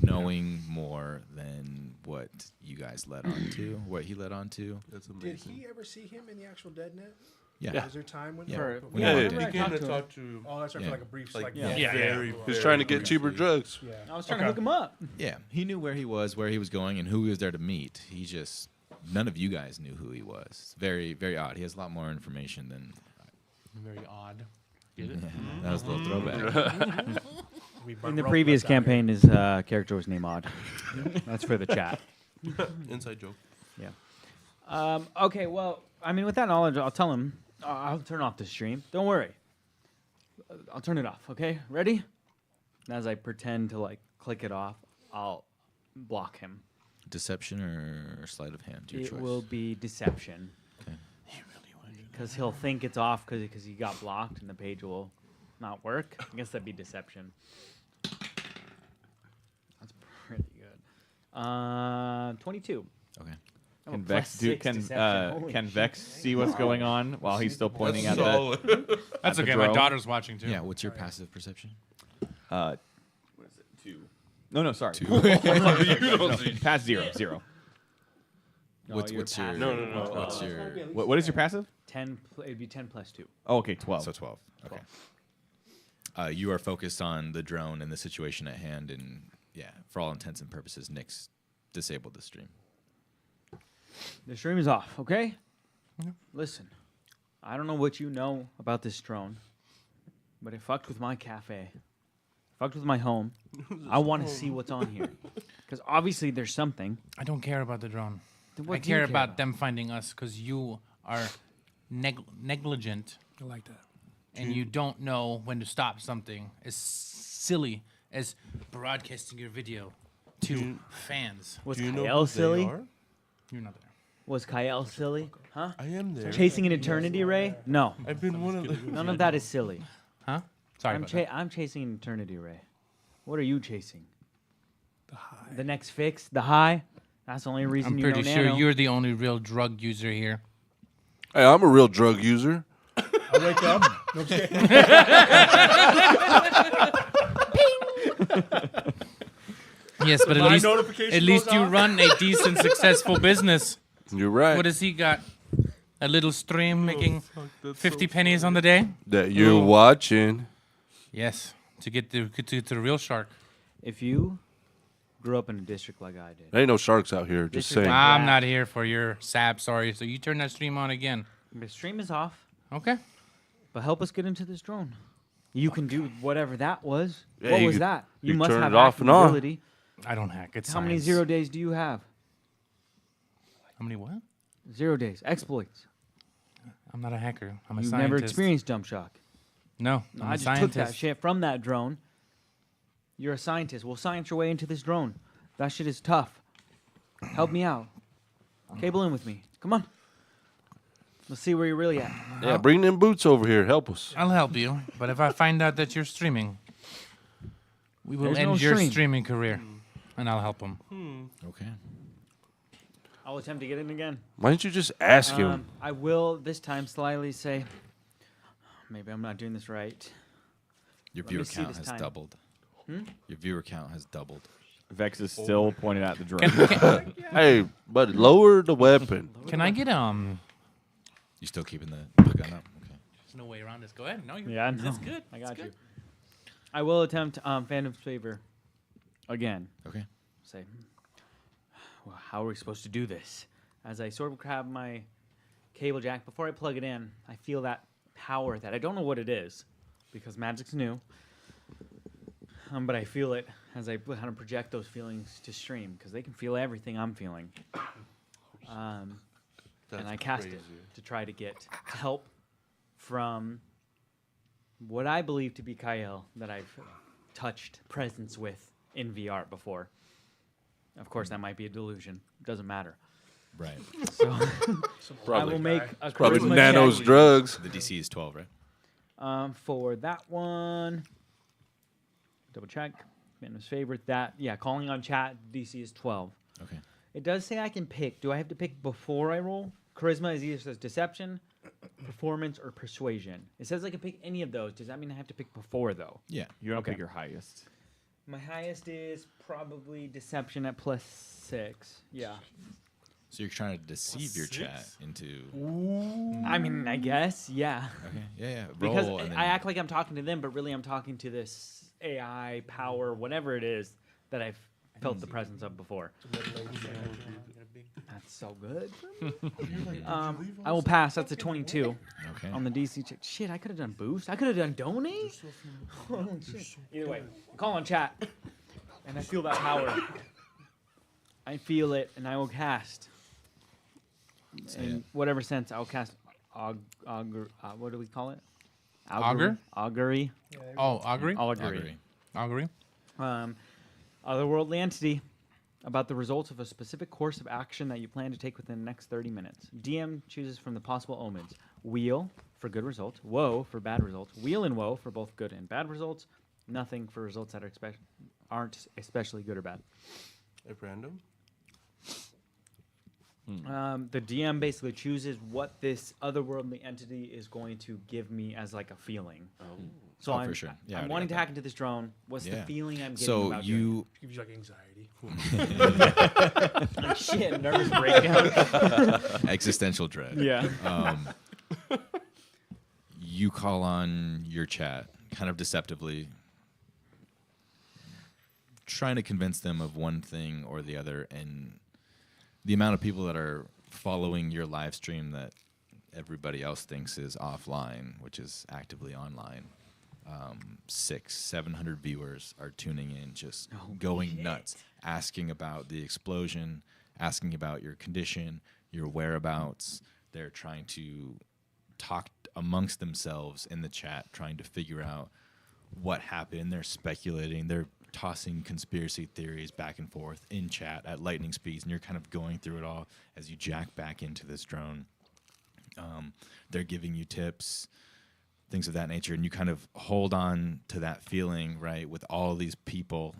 knowing more than what you guys led on to, what he led on to. That's Did amazing. he ever see him in the actual dead net? Yeah. Was there time when? Yeah. For- When Yeah, you yeah, walked He in. came to to him. talk to. Oh, that's right. Yeah. For like a brief, Like, like yeah, Yeah. very. He's trying to get cheaper drugs. yeah. I was trying to hook him up. Yeah, he knew where he was going, and who he was there to meet. He just none of you guys knew who he was. Very, very odd. He has a lot more information than Very odd. Get it? that was a little throwback. We In the broke previous that down campaign, his character was named Odd. That's for the chat. Inside joke. Okay, well, I mean, with that knowledge, I'll tell him I'll turn off the stream. Don't worry. I'll turn it off, okay? Ready? And as I pretend to, like, click it off, I'll block him. Deception or sleight of hand? Your It choice. will be deception. Okay. Because he'll think it's off because he got blocked and the page will not work. I guess that'd be deception. That's pretty good. 22. Okay. I'm a Can plus Vex do? 6 Can deception. Holy can shit. Vex see what's going on while he's still pointing at the? That's the okay. My drone? daughter's watching too. Yeah. What's your passive perception? What is it? 2. No, sorry. 2. No, past 0. No, what's you're your passive. No. What's your What is your passive? 10. It'd be 10 plus 2. Oh, okay, 12. so 12? Okay. You are focused on the drone and the situation at hand, and yeah, for all intents and purposes, Nick's disabled the stream. The stream is off, okay? Listen, I don't know what you know about this drone, but it fucked with my cafe. Fucked with my home. I want to see what's on here. Because obviously there's something. I don't care about the drone. Then what I do you care about them finding us because you are negligent I like that. and you don't know when to stop something as silly as broadcasting your video to fans. Was Do you know Kyle who silly? they are? You're not there. Was Kyle silly? Huh? I am there. Chasing an eternity ray? No. I've been one of the. None of that is silly. Huh? Sorry I'm, about that. I'm chasing an eternity ray. What are you chasing? The high. The next fix? The high? That's the only reason I'm you pretty know sure Nano. you're the only real drug user here. Hey, I'm a real drug user. I wake up. No, I'm just kidding. Yes, but My notification at least goes you off. run a decent, successful business. You're right. What has he got? A little stream making 50 pennies on the day? that you're watching? Yes, to get to the real shark. If you grew up in a district like I did, There ain't no sharks out here. Just This is saying. why- I'm not here for your sap, sorry. So you turn that stream on again. the stream is off, Okay. but help us get into this drone. You can do whatever that was. Yeah, what you was could- that? you must turn have it off hacking and on. ability. I don't hack. It's How many science. 0 days do you have? How many what? 0 days. Exploits. I'm not a hacker. I'm a You've scientist. never experienced dump shock. No, No, I'm I a just scientist. took that shit from that drone. You're a scientist. We'll science your way into this drone. That shit is tough. Help me out. Cable in with me. Come on. Let's see where you're really at. Yeah, bring them boots over here. Help us. I'll help you, but if I find out that you're streaming, we will There's end no your stream. streaming career, and I'll help him. Okay. I'll attempt to get in again. Why don't you just ask him? I will this time slyly say, maybe I'm not doing this right. Your Let viewer me see count this has time. doubled. Your viewer count has doubled. Vex is still pointing at the drone. Hey, buddy, lower the weapon. Can I get You still keeping the gun up? Okay. There's no way around this. Go ahead. No, you're Yeah, I know. That's good. I That's got you. good. I will attempt Phantom's favor again. Okay. Say, well, how are we supposed to do this? As I sort of grab my cable jack, before I plug it in, I feel that power that I don't know what it is because magic's new. But I feel it as I kind of project those feelings to stream because they can feel everything I'm feeling. And I cast it to try to get help from what I believe to be Kyle that I've touched presence with in VR before. Of course, that might be a delusion. Doesn't matter. Right. So I Probably. will make a Probably charisma Nano's check, drugs. The DC is 12, right? for that one. Double check. Nano's favorite. That calling on chat. DC is 12. Okay. It does say I can pick. Do I have to pick before I roll? Charisma is either says deception, performance, or persuasion. It says I can pick any of those. Does that mean I have to pick before though? Yeah. You don't Okay. pick your highest. My highest is probably deception at +6. Yeah. So you're trying to deceive your chat into. I mean, I guess, yeah. Okay. Yeah. Because Roll and then I act like I'm talking to them, but really I'm talking to this AI power, whatever it is that I've felt the presence of before. That's so good. I will pass. That's a 22 Okay. on the DC check. Shit, I could have done boost. I could have done donate. Holy shit. Either way, call on chat, and I feel that power. I feel it, and I will cast. Say In it. whatever sense, I'll cast what do we call it? Augur? Augury. Oh, augury. Augury. Augury. Otherworldly entity. About the results of a specific course of action that you plan to take within the next 30 minutes. DM chooses from the possible omens. Wheel for good results. Woe for bad results. Wheel and woe for both good and bad results. Nothing for results that aren't especially good or bad. At random? The DM basically chooses what this otherworldly entity is going to give me as like a feeling. So I'm, for sure. Yeah, I I'm already wanting got to hack into this drone. What's the Yeah. feeling I'm getting So about you Gives you like anxiety. doing it? Shit, nervous breakdown. existential dread. Yeah. You call on your chat, kind of deceptively, trying to convince them of one thing or the other, and the amount of people that are following your live stream that everybody else thinks is offline, which is actively online. 600-700 viewers are tuning in, just going nuts, asking about the explosion, asking about your condition, your whereabouts. They're trying to talk amongst themselves in the chat, trying to figure out what happened. They're speculating. They're tossing conspiracy theories back and forth in chat at lightning speeds, and you're kind of going through it all as you jack back into this drone. They're giving you tips, things of that nature, and you kind of hold on to that feeling, right, with all these people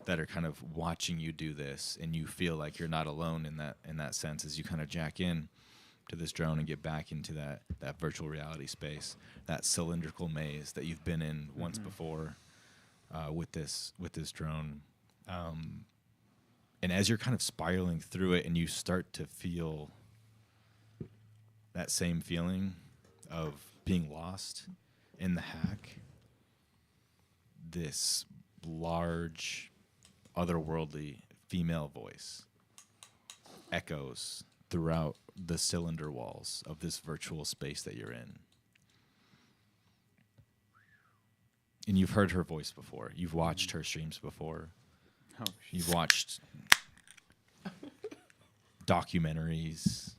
that are kind of watching you do this, and you feel like you're not alone in that sense as you kind of jack in to this drone and get back into that virtual reality space, that cylindrical maze that you've been in once before with this drone. And as you're kind of spiraling through it and you start to feel that same feeling of being lost in the hack, this large, otherworldly female voice echoes throughout the cylinder walls of this virtual space that you're in. And you've heard her voice before. You've watched her streams before. You've watched documentaries.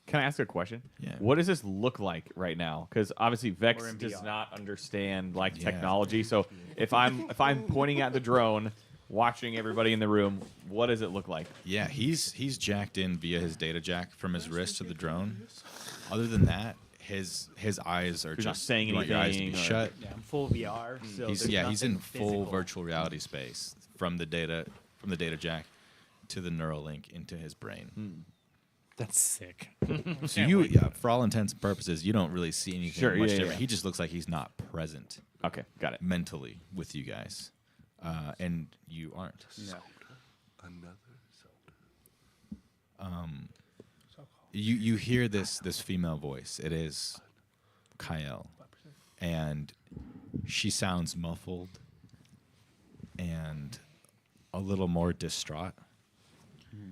Can I ask a question? Yeah. What does this look like right now? Because obviously Vex Or in does VR. not understand like Yeah. technology. So if I'm pointing at the drone, watching everybody in the room, what does it look like? Yeah, he's jacked in via his data jack from his wrist to the drone. Other than that, his eyes are He's not just saying you want your eyes to be anything or- shut. Yeah, I'm full VR. So He's there's he's in nothing full physical. virtual reality space from the data jack to the Neuralink into his brain. That's sick. So you, for all intents and purposes, you don't really see anything Sure, much yeah, different. yeah. He just looks like he's not present Okay, got it. mentally with you guys, and you aren't. No. Another You hear this female voice. It is Kyle, and she sounds muffled and a little more distraught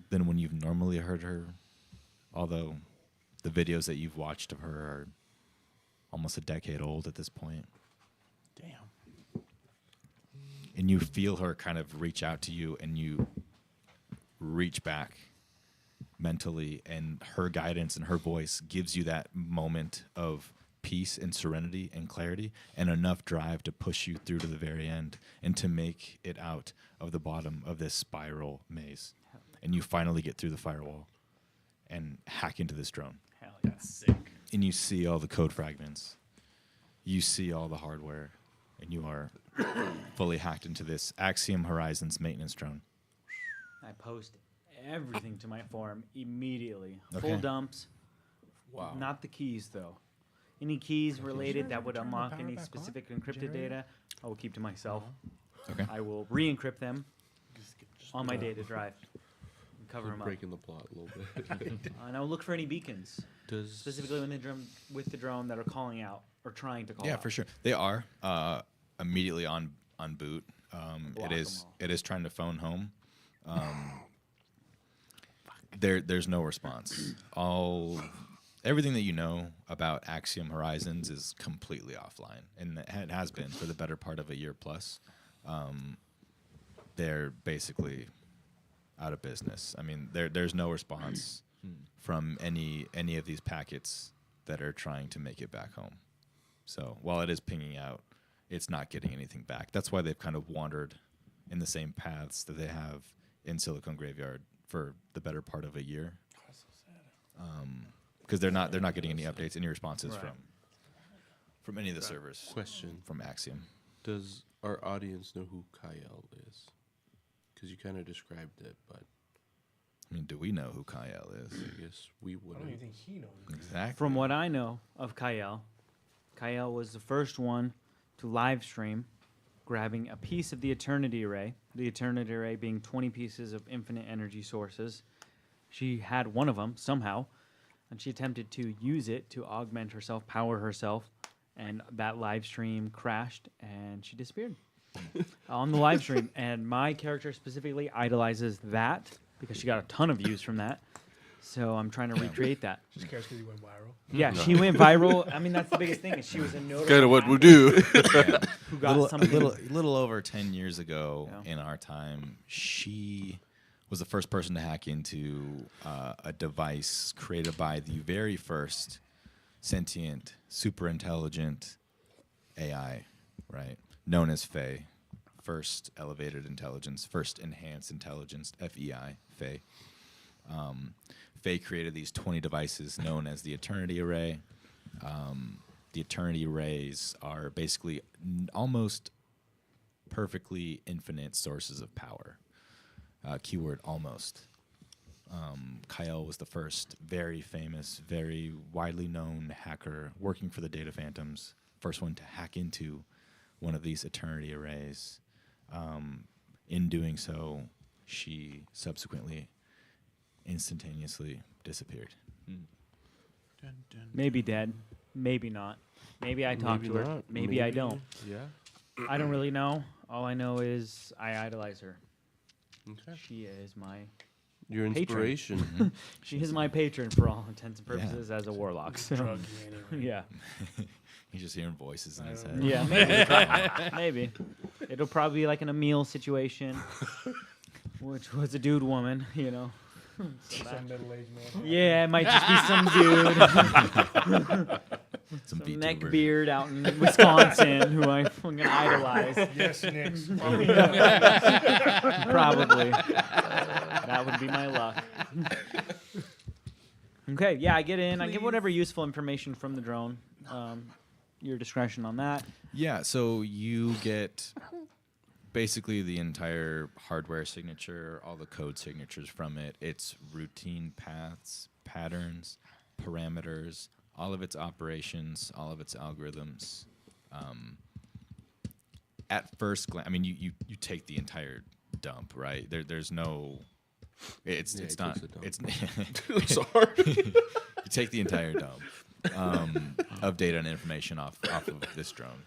than when you've normally heard her. Although the videos that you've watched of her are almost a decade old at this point. Damn. And you feel her kind of reach out to you, and you reach back mentally, and her guidance and her voice gives you that moment of peace and serenity and clarity and enough drive to push you through to the very end and to make it out of the bottom of this spiral maze. And you finally get through the firewall and hack into this drone. Hell yeah. Sick. And you see all the code fragments. You see all the hardware. And you are fully hacked into this Axiom Horizons maintenance drone. I post everything to my forum immediately. Okay. Full dumps. Wow. Not the keys though. Any keys related guys that ever would turn the unlock power any back on? specific encrypted Generator? data, I will keep to myself. Okay. I will re-encrypt them on my data drive and cover them up. breaking the plot a little bit. And I will look for any beacons, Does specifically with the drone that are calling out or trying to call Yeah, out. for sure. They are immediately on boot. Block It 'em is all. trying to phone home. There's no response. Everything that you know about Axiom Horizons is completely offline, and it has been for the better part of a year plus. They're basically out of business. I mean, there's no response from any of these packets that are trying to make it back home. So while it is pinging out, it's not getting anything back. That's why they've kind of wandered in the same paths that they have in Silicon Graveyard for the better part of a year. That's so sad. Because they're not getting any updates, any responses from any of the servers. Question: From Axiom. Does our audience know who Kyle is? Because you kind of described it, but I mean, do we know who Kyle is? I guess we I don't wouldn't. even think he knows. Exactly. From what I know of Kyle, Kyle was the first one to live stream grabbing a piece of the Eternity Array, the Eternity Array being 20 pieces of infinite energy sources. She had one of them somehow, and she attempted to use it to augment herself, power herself, and that live stream crashed, and she disappeared on the live stream. And my character specifically idolizes that because she got a ton of views from that. So I'm trying to recreate that. Just cares because he went viral. Yeah, she went viral. I mean, that's the biggest thing. Is she was a notable Kind of what we actor do. who got something. little over 10 years ago Yeah. in our time, she was the first person to hack into a device created by the very first sentient, super intelligent AI, right? Known as Faye. First elevated intelligence, first enhanced intelligence, FEI, Faye. Faye created these 20 devices known as the Eternity Array. The Eternity Arrays are basically almost perfectly infinite sources of power. Keyword almost. Kyle was the first very famous, very widely known hacker working for the Data Phantoms. First one to hack into one of these Eternity Arrays. In doing so, she subsequently instantaneously disappeared. Maybe dead, maybe not. Maybe I talked to her. not. Maybe I don't. Yeah. I don't really know. All I know is I idolize her. Okay. She is my Your Patron. inspiration. she is my patron for all intents and purposes as a warlock. So, Drug anyway. yeah, He's just hearing voices in his I head. don't yeah, maybe. It'll probably be like an Emil situation, which was a dude woman, you know. Some middle-aged man. Yeah, it might just be some dude, Some some neck VTuber. beard out in Wisconsin who I fucking idolize. Yes, Nix. Probably. That would be my luck. Okay, yeah, I get in. I get whatever useful information from the drone. Your discretion on that. Yeah, so you get basically the entire hardware signature, all the code signatures from it, its routine paths, patterns, parameters, all of its operations, all of its algorithms. At first glance, I mean, you take the entire dump, right? There's no, it's Yeah, it's he not, takes it's Sorry. you take the entire dump of data and information off of this drone.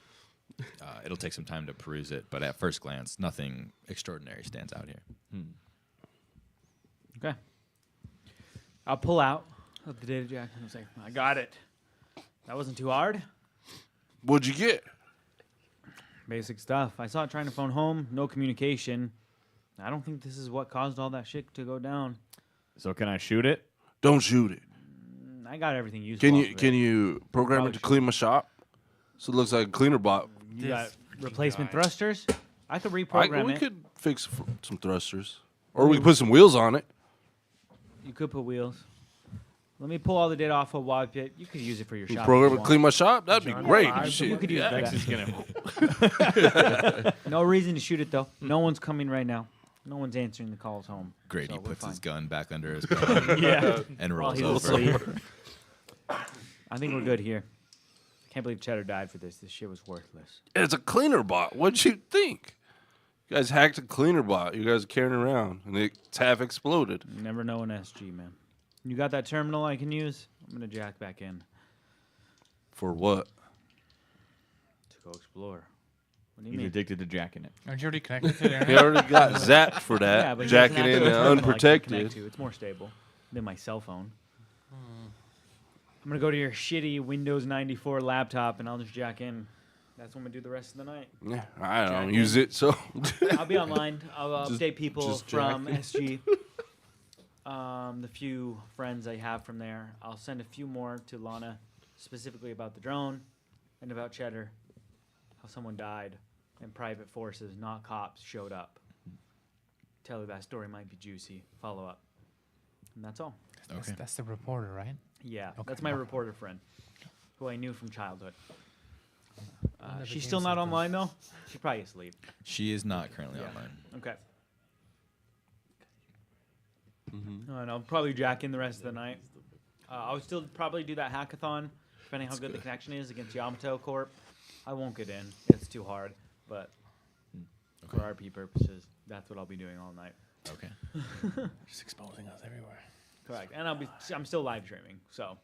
It'll take some time to peruse it, but at first glance, nothing extraordinary stands out here. Okay. I'll pull out of the data jack and I was like, I got it. That wasn't too hard. What'd you get? Basic stuff. I saw it trying to phone home, no communication. I don't think this is what caused all that shit to go down. So can I shoot it? Don't shoot it. I got everything useful. Can you program Probably it to clean my shop? So it looks like a cleaner bot. You got This replacement guy. thrusters? I could reprogram We it. could fix some thrusters, or we could put some wheels on it. You could put wheels. Let me pull all the data off of WADPit. You could use it for your shop. if Program you it to clean my shop. That'd be John, great. five, Shit. You could use X it is for gonna. that. No reason to shoot it though. No one's coming right now. No one's answering the calls home. Grady so we're puts his fine. gun back under his belt Yeah. and While rolls he's over. asleep. I think we're good here. I can't believe Cheddar died for this. This shit was worthless. It's a cleaner bot. What'd you think? You guys hacked a cleaner bot. You guys are carrying it around, and it's half exploded. You never know an SG, man. You got that terminal I can use? I'm gonna jack back in For what? to go explore. What do you He's mean? addicted to jacking it. Aren't you already connected to the He internet? already got zapped for Yeah, that. but he doesn't Jacking have to in have a terminal I can connect unprotected. to. It's more stable than my cell phone. I'm gonna go to your shitty Windows 94 laptop and I'll just jack in. That's what I'm gonna do the rest of the night. Yeah, I don't Jacking. use it, so I'll be online. I'll Just- update people just from jacking. SG. The few friends I have from there. I'll send a few more to Lana. specifically about the drone and about Cheddar, how someone died, and private forces, not cops, showed up. Tell you that story might be juicy. Follow up. And that's all. Okay. That's the reporter, right? Yeah, Okay. that's my reporter friend, who I knew from childhood. Never She's came still not something. online, though? She's probably asleep. She is not currently Yeah. online. Okay. Mm-hmm. And I'll probably jack in the rest of the night. I'll still probably do that hackathon, depending how good the connection is against Yamato Corp. I won't get in. It's too hard. But for RP purposes, that's what I'll be doing all night. Okay. Just exposing us everywhere. Correct. And I'm still live streaming, so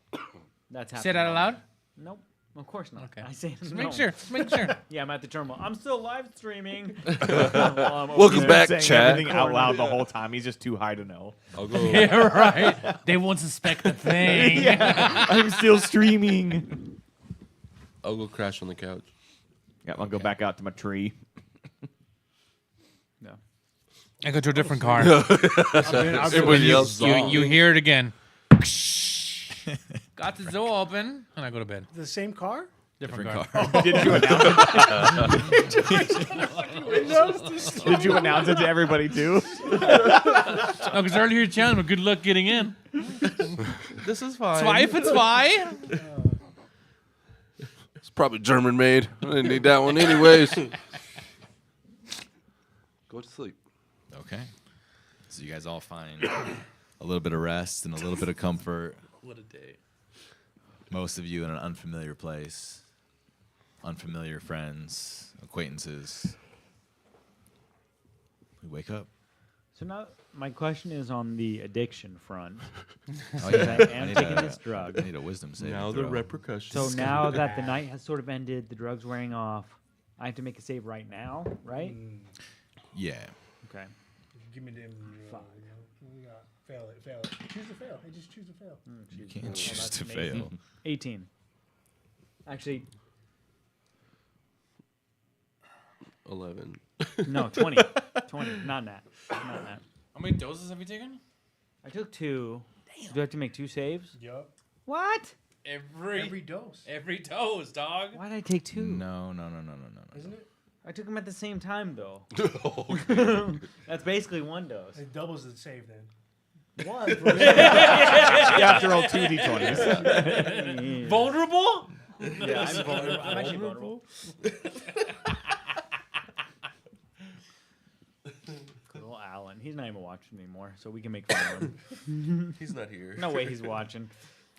that's happening. Say that out loud. Nope. Of course not. Okay. I say Just no. make sure. Just make sure. Yeah, I'm at the terminal. I'm still live streaming. Welcome back, saying chat. everything out loud the whole time. He's just too high to know. I'll go. Yeah, right. They won't suspect a thing. I'm still streaming. I'll go crash on the couch. Yeah, I'll go back out to my tree. No. I go to a different car. Everybody else. You hear it again. Got the door open, and I go to bed. The same car? Different Different car. car. Did you announce it? Did you announce it to everybody too? No, because earlier you're telling me good luck getting in. This is fine. Zwei for zwei. It's probably German made. I didn't need that one anyways. Go to sleep. Okay. So you guys all find a little bit of rest and a little bit of comfort. What a day. Most of you in an unfamiliar place, unfamiliar friends, acquaintances. We wake up. So now my question is on the addiction front. Oh, I am taking this drug. I need a wisdom save. Now the repercussions. So now that the night has sort of ended, the drug's wearing off, I have to make a save right now, right? Yeah. Okay. Give me them. Five. We got fail it. Fail it. Choose to fail. Hey, just choose to fail. You can't Oh, choose that's to amazing. fail. 18. Actually, 11. no, 20. 20. Not that. Not that. How many doses have you taken? I took 2. Do I have to make 2 saves? Yup. What? Every dose. dose, dog. Why did I take 2? No. Isn't it? I took them at the same time, though. That's basically 1 dose. It doubles the save then. What? You have to roll 2 d20s. Vulnerable? Yeah, I'm vulnerable. I'm actually vulnerable. Little Alan. He's not even watching anymore, so we can make fun of him. He's not here. No way he's watching.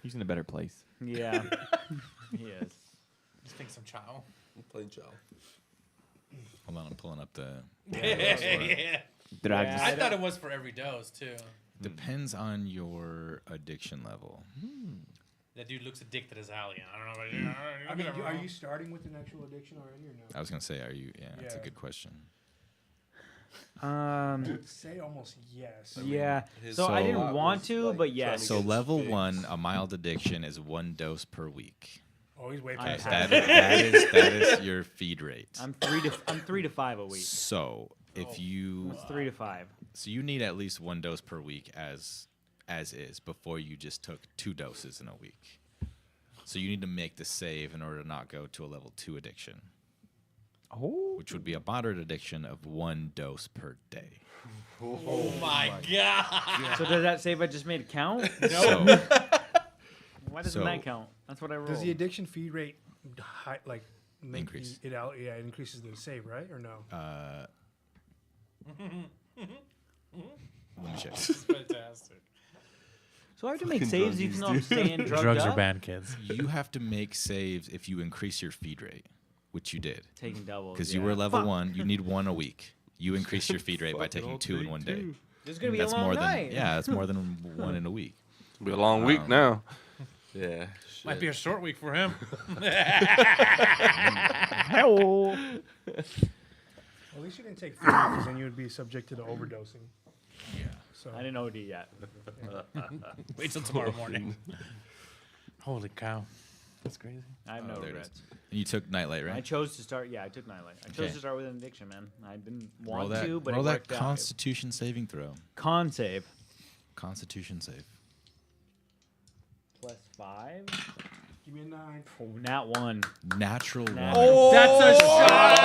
He's in a better place. Yeah, he is. Just think some chow. I'm playing Chow. Hold on, I'm pulling up the. Yeah. Drags. I thought it was for every dose too. Depends on your addiction level. That dude looks addicted as hell. Yeah, I don't know. About you. I mean, are you starting with an actual addiction already or no? I was gonna say, are you? Yeah, that's a Yeah. good question. I would say almost yes. Yeah. his So I So- didn't want to, like, but trying yes. to So gets level fixed. 1, a mild addiction is 1 dose per week. Oh, he's way I'm past past that. That is your feed rate. I'm 3 to 5 a week. So if you It's 3 to 5. so you need at least 1 dose per week as is before you just took 2 doses in a week. So you need to make the save in order to not go to a level 2 addiction, Oh. which would be a moderate addiction of 1 dose per day. Oh my god. So does that save I just made count? So Why doesn't So- that count? That's what I rolled. Does the addiction feed rate like make Increase. It out? Yeah, it increases the save, right? Or no? let me check. Fantastic. So I have to make saves even though I'm staying drugged Drugs up? are bad, kids. You have to make saves if you increase your feed rate, which you did. Taking doubles. Because yeah. you were level 1, you need 1 a week. You increase your feed rate by Fucking taking I'll 2 in take 1 day. 2. This is gonna be That's a long more night. than that's more than 1 in a week. It'll be a long week now. Yeah. Might be a short week for him. Hello. Well, at least you didn't take 3 because then you would be subject to the overdosing. Yeah. So I didn't OD yet. Wait till tomorrow morning. Holy cow. That's crazy. I have no There it is. regrets. And you took nightlight, I right? chose to start. Yeah, I took nightlight. I chose Okay. to start with an addiction, man. I didn't Roll want that, to, but roll it that worked out. Constitution saving throw. Con save Constitution save. +5. Give me a 9. Oh, nat 1. Natural one. That's a shot.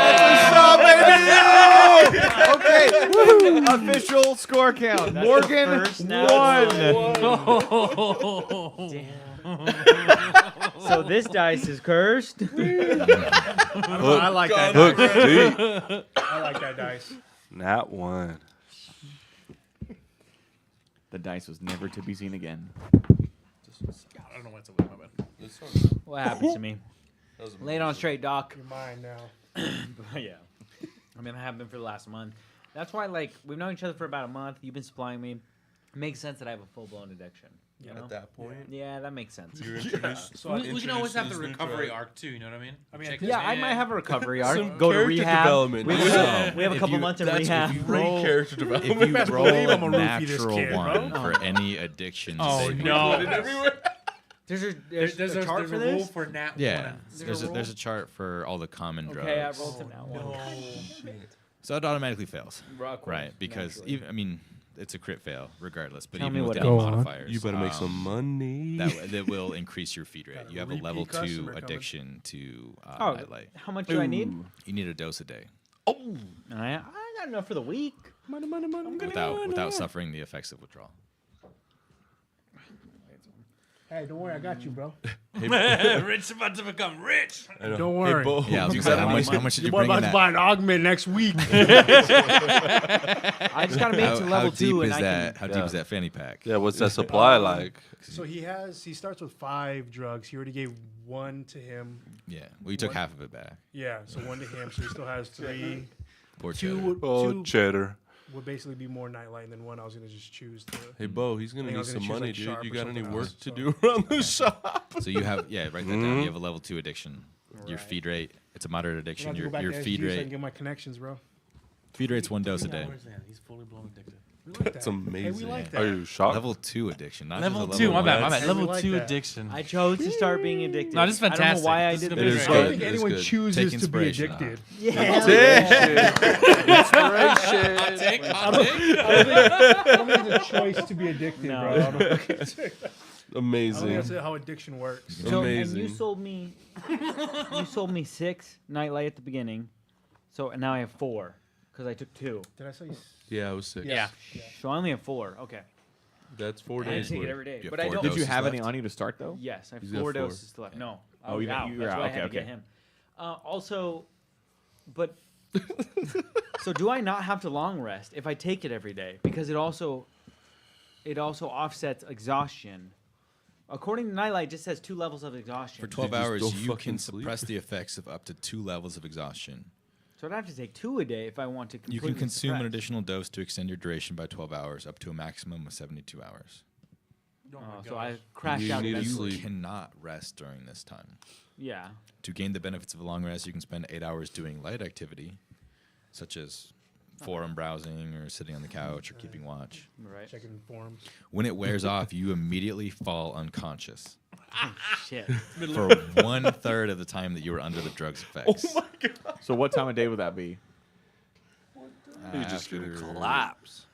Okay. Official score count. That's Morgan, the first nat 1. Damn. So this dice is cursed. I like that Hook dice. deep. I like that dice. Nat 1. The dice was never to be seen again. I don't know what's away my bad. What happens to me? Lay it on straight, Doc. You're mine now. Yeah. I mean, I have been for the last month. That's why, like, we've known each other for about a month. You've been supplying me. It makes sense that I have a full-blown addiction. You know? At that point, Yeah, that makes sense. you're introduced. So We can always have the introduced recovery drug. arc too. You know what I mean? I mean, Check Yeah, this I in. might have a recovery Some arc. Go to character rehab. development. We Yeah. have a If couple you- months in That's rehab. great character development. If you best roll believe a I'm gonna roofie this natural kid, bro. one for any addiction, Oh, saving no. throw. There's a There's chart there's for a rule this? for nat Yeah, one. there's a chart for all the common drugs. Okay, I rolled some nat 1. So it automatically fails, Rock right? rolls, Because naturally. even, I mean, it's a crit fail regardless. But Tell me even what with it any is. Go on. modifiers, You better make some money. that will increase your feed rate. Got a You have a repeat level 2 customer coming. addiction to Oh, nightlight. how much do I need? You need a dose a day I got enough for the week. without suffering the effects of withdrawal. Hey, don't worry, I got you, bro. Rich about to become rich. I know. Don't worry. Hey, Bo, Yeah, I was gonna say, how much did you Your boy bring in about to that? buy an augment next week. I just gotta make it to How level deep 2 is and I that? can. How deep is that fanny pack? Yeah, what's that supply like? So he starts with 5 drugs. He already gave 1 to him. Yeah. Well, you took What? half of it back. Yeah, so 1 to him. So he still has 3. Poor 2 cheddar. would, Oh, 2 cheddar. would basically be more nightlight, and then 1 I was gonna just choose to. Hey, Bo, he's gonna I think I need was some gonna choose, money, like, dude. Sharp You or got any something work else, to so. do around the shop? So you have, write that down. You have a level 2 addiction. Your Right. feed rate, it's a moderate I'm addiction. gonna have to Your go back your to feed SG so I can rate, get my connections, bro. feed rate's 1 dose a day. He's fully blown addicted. We like that. That's Hey, we amazing. like Are that. you shocked? Level 2 addiction, not Level just a 2, my level bad, my 1. bad. Hey, Level we like 2 that. addiction. I chose to start being addicted. No, this is I don't know fantastic. why I This is did gonna be this. It is I don't good. think It's anyone good. chooses Take to be inspiration. addicted. Yeah. Hot take, hot take. I don't think it's a choice to be addicted, No. bro. I don't think that's Amazing. how addiction works. So, and you Amazing. sold me 6 nightlight at the beginning. So and now I have 4 because I took 2. Did I say? Yeah, I was sick. Yeah. So I only have 4. Okay. That's 4 I didn't days take it worth. every day, You have but I 4 don't. Did you doses have any left. on you to start though? Yes, I have He's got 4 4. doses left. No. I Oh, was you- out. you were That's out. why I Okay, had to get okay. him. Also, but so do I not have to long rest if I take it every day? Because it also offsets exhaustion. According to Nightlight, it just says 2 levels of exhaustion. For 12 Did you hours, still you fucking can sleep? suppress the effects of up to 2 levels of exhaustion. So I'd have to take 2 a day if I want to You completely can consume an suppress. additional dose to extend your duration by 12 hours, up to a maximum of 72 hours. Oh, so I crash You out need to eventually. You sleep. cannot rest during this time. Yeah. To gain the benefits of a long rest, you can spend 8 hours doing light activity, such as forum browsing or sitting on the couch or keeping watch. Right. Checking forms. When it wears off, you immediately fall unconscious Shit. for 1/3 of the time that you were under the drug's effects. So what time of day would that be? You just gonna After- collapse.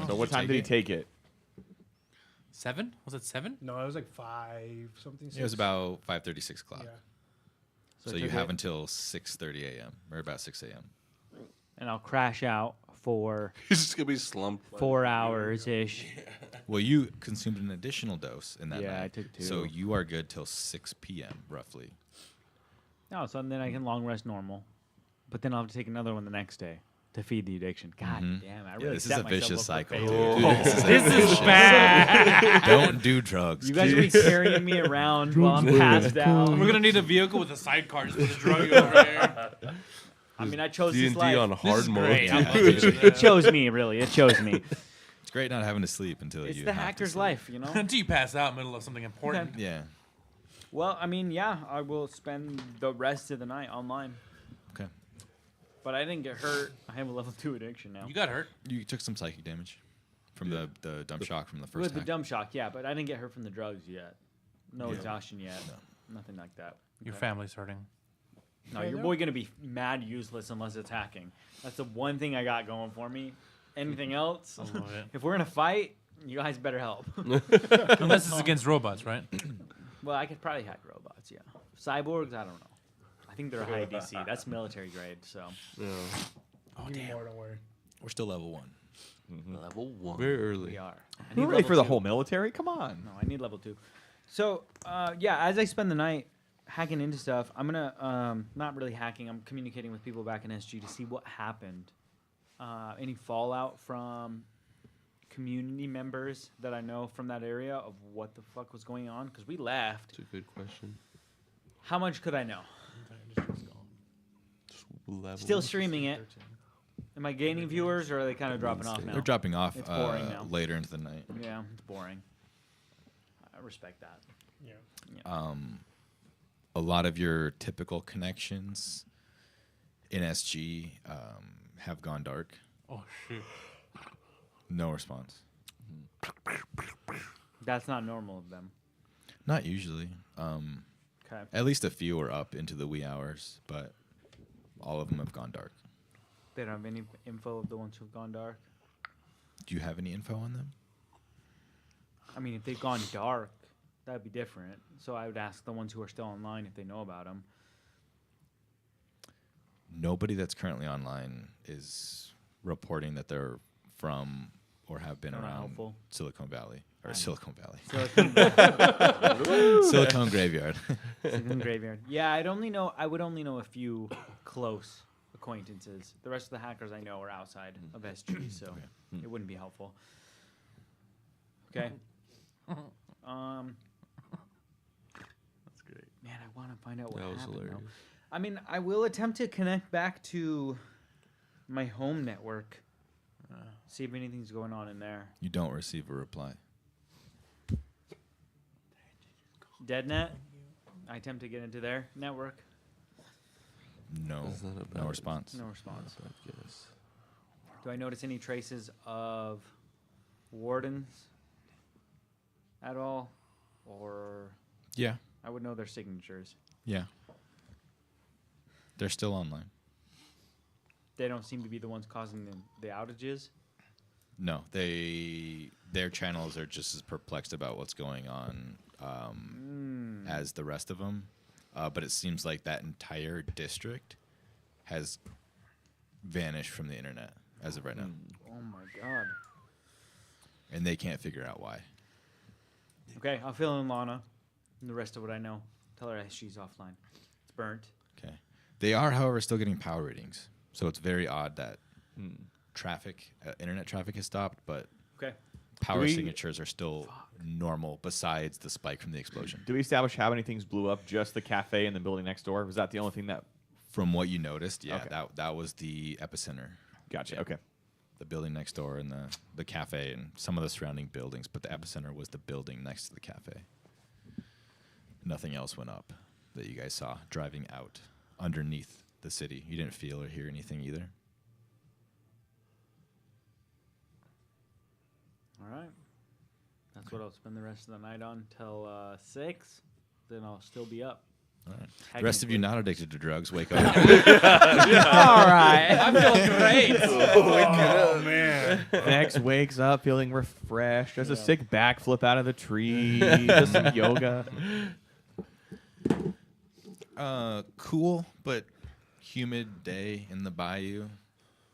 So what time did he take it? 7? Was it 7? No, it was like 5 something. It was about 5:36 o'clock. Yeah. So I you took have it, until 6:30 a.m. or about 6 a.m. and I'll crash out for He's just gonna be slumped. 4 hours ish. Well, you consumed an additional dose in that Yeah, night. I took 2. So you are good till 6 p.m. roughly. No, so then I can long rest normal, but then I'll have to take another one the next day to feed the addiction. God damn, I really This is set a myself vicious up for cycle, failure. dude. This is, This is vicious- bad. Don't do drugs. You guys will be carrying me around while I'm passed out. We're gonna need a vehicle with a sidecar just for the drug over here. I mean, I chose this D&D life. on hard is mode. great. I'm dude. loving It chose me, really. It chose me. It's great not having to sleep until It's you the have to hacker's sleep. life, you know? Until you pass out in the middle of something important. Okay. Yeah. Well, I mean, yeah, I will spend the rest of the night online. Okay. But I didn't get hurt. I have a level 2 addiction now. You got hurt. You took some psychic damage from the dump shock from the first With the hack. dumb shock, yeah, but I didn't get hurt from the drugs yet. No Yeah. exhaustion yet. Nothing like that. Your Okay. family's hurting. No, your boy gonna be mad useless unless it's hacking. That's the one thing I got going for me. Anything else? I love it. If we're gonna fight, you guys better help. Unless it's against robots, right? Well, I could probably hack robots. Yeah. Cyborgs, I don't know. I think they're high DC. That's military grade. So. Yeah. Oh, damn. More, don't worry. We're still level 1. Level 1. Very early. We are. I We're need ready level for the 2. whole military. Come on. No, I need level 2. So, yeah, as I spend the night hacking into stuff, I'm gonna not really hacking. I'm communicating with people back in SG to see what happened. Any fallout from community members that I know from that area of what the fuck was going on? Because we left. That's a good question. How much could I know? Just level. Still streaming it. Am I gaining viewers, or are they kind of dropping off now? They're dropping off It's boring now. later into the night. Yeah, it's boring. I respect that. Yeah. A lot of your typical connections in SG have gone dark. Oh, shit. No response. That's not normal of them. Not usually. Okay. At least a few are up into the wee hours, but all of them have gone dark. They don't have any info of the ones who've gone dark. Do you have any info on them? I mean, if they've gone dark, that'd be different. So I would ask the ones who are still online if they know about them. Nobody that's currently online is reporting that they're from or have been They're not around helpful. Silicon Valley. Or I know. Silicon Valley. Silicon Silicon Graveyard. Graveyard. Yeah, I would only know a few close acquaintances. The rest of the hackers I know are outside of SG, so it wouldn't be helpful. Okay. That's great. Man, I want to find out what That was happened. hilarious. Though. I mean, I will attempt to connect back to my home network. See if anything's going on in there. You don't receive a reply. DeadNet. I attempt to get into their network. No. That's not a No bad- response. No response. I guess. Do I notice any traces of wardens at all? Or Yeah. I would know their signatures. Yeah. They're still online. They don't seem to be the ones causing the outages. No, their channels are just as perplexed about what's going on as the rest of them. But it seems like that entire district has vanished from the internet as of right now. Oh my god. And they can't figure out why. Okay, I'll fill in Lana and the rest of what I know. Tell her she's offline. It's burnt. Okay. They are, however, still getting power readings. So it's very odd that internet traffic has stopped, but Okay. power signatures are still normal besides the spike from the explosion. Do we establish how many things blew up? Just the cafe and the building next door? Was that the only thing that... From what you noticed, yeah, Okay. that was the epicenter. Gotcha. Yeah. Okay. The building next door and the cafe and some of the surrounding buildings, but the epicenter was the building next to the cafe. Nothing else went up that you guys saw driving out underneath the city. You didn't feel or hear anything either. All right. That's what I'll spend the rest of the night on till 6. Then I'll still be up. All right. The rest of you not addicted to drugs, wake up. All right. I feel great. Oh, man. Max wakes up feeling refreshed. Does a sick backflip out of the tree. Does some yoga. Cool, but humid day in the Bayou.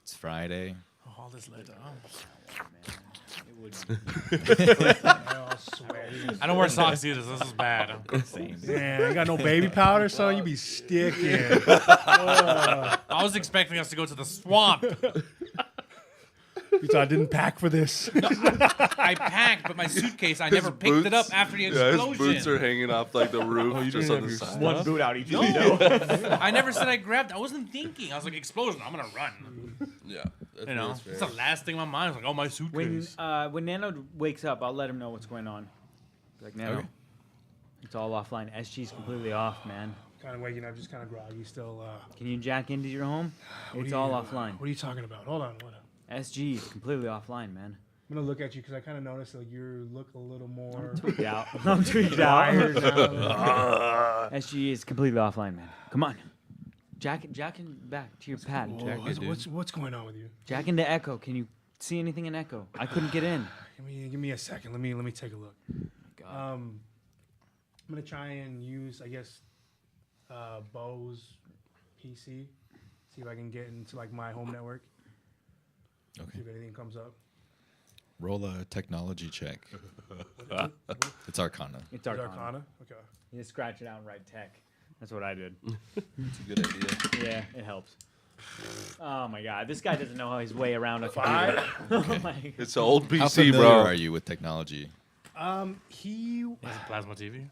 It's Friday. All this later. It would Oh, sweaty. I don't wear socks either, so this is bad. Man, you got no baby powder, son? You be sticking. I was expecting us to go to the swamp. You thought I didn't pack for this? I packed, but my suitcase, I never picked it up after the Yeah, explosion. his boots are hanging off like the roof, just on the side. One boot out each No. window. I never said I grabbed. I wasn't thinking. I was like, explosion. I'm gonna run. Yeah, You know, it's the last thing on my mind. I was like, oh, my when suitcase. when Nano wakes up, I'll let him know what's going on. Be like, Nano, Okay. it's all offline. SG's completely off, man. Kind of waking up, just kind of groggy still. Can you jack into your home? what It's are all you- offline. What are you talking about? Hold on. SG is completely offline, man. I'm going to look at you because I kind of noticed like you look a little more Tweaked out. I'm tweaked out. wired now. SG is completely offline, man. Come on. Jack in back to your pad. What's going on with you? Jack into Echo. Can you see anything in Echo? I couldn't get in. Give me a second. Let me take a look. God. I'm gonna try and use, I guess, Bo's PC. See if I can get into like my home network. Okay. See if anything comes up. Roll a technology check. It's Arcana. It's Is it Arcana. Okay. You just scratch it out and write tech. That's what I did. It's a good idea. Yeah, it helps. Oh my god, this guy doesn't know his way around a 5. computer. Oh my god. It's an old How PC, familiar bro. are you with technology? He Is it plasma TV?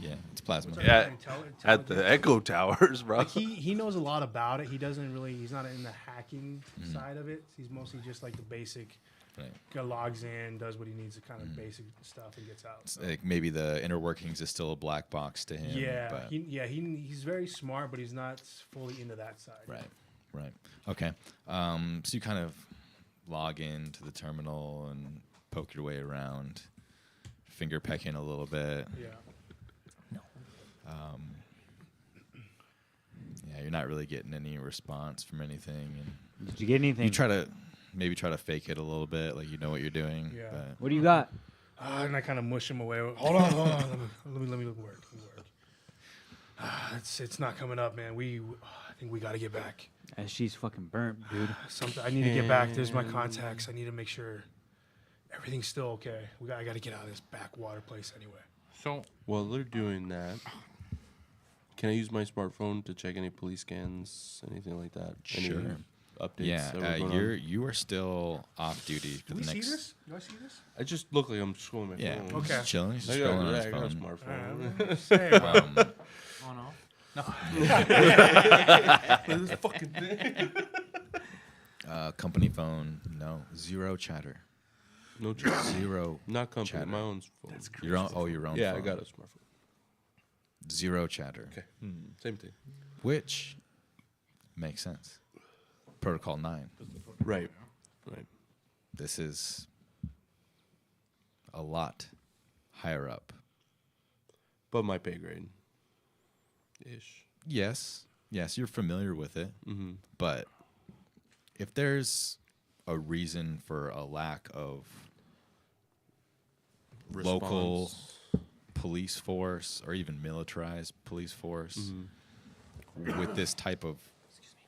Yeah, it's plasma. Yeah. At the intelligence. Echo Towers, bro. Like he knows a lot about it. He doesn't really. He's not in the hacking side of it. He's mostly just like the basic. Right. Logs in, does what he needs, to kind of basic stuff, and gets out. It's like maybe the inner workings is still a black box to him. Yeah, But he's very smart, but he's not fully into that side. Right. Okay. So you kind of log into the terminal and poke your way around, finger pecking a little bit. Yeah. Yeah, you're not really getting any response from anything, and Did you get anything? you try to fake it a little bit, like you know what you're doing. Yeah. But What do you got? And I kind of mush him away. Hold on. Let me work. It's not coming up, man. I think we got to get back. She's fucking burnt, dude. I need to get back. There's my contacts. I need to make sure everything's still okay. I got to get out of this backwater place anyway. So While they're doing that, can I use my smartphone to check any police scans, anything like that? Any Sure. updates? yeah, that were going on? you are still off duty for Do we the see next. this? Do I see this? I just look like I'm scrolling my Yeah, phone. Okay. he's chilling. He's I just got, scrolling on yeah, his I got a phone. smartphone. Say, Um, oh no. This fucking thing. company phone, no, zero chatter, No chat. zero. Not company. Chatter. My own phone. Your own, your own. Yeah, phone. I got a smartphone. Zero chatter, Okay. Same thing. which makes sense. Protocol 9. Right. Right. This is a lot higher up. But my pay grade. Ish. Yes, you're familiar with it, Mm-hmm. but if there's a reason for a lack of local police force or even militarized police force with this type of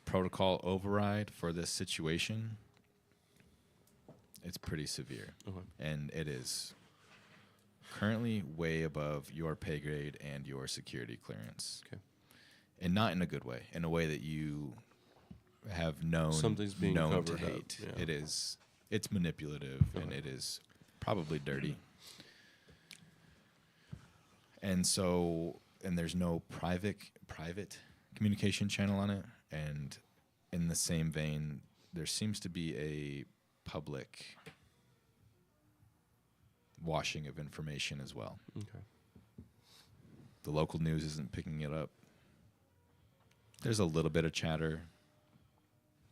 protocol override for this situation, it's pretty severe. Okay. And it is currently way above your pay grade and your security clearance. Okay. And not in a good way, in a way that you have known Something's being known to covered up, hate. yeah. It's manipulative and Okay. it is probably dirty. And so, and there's no private communication channel on it. And in the same vein, there seems to be a public washing of information as well. Okay. The local news isn't picking it up. There's a little bit of chatter,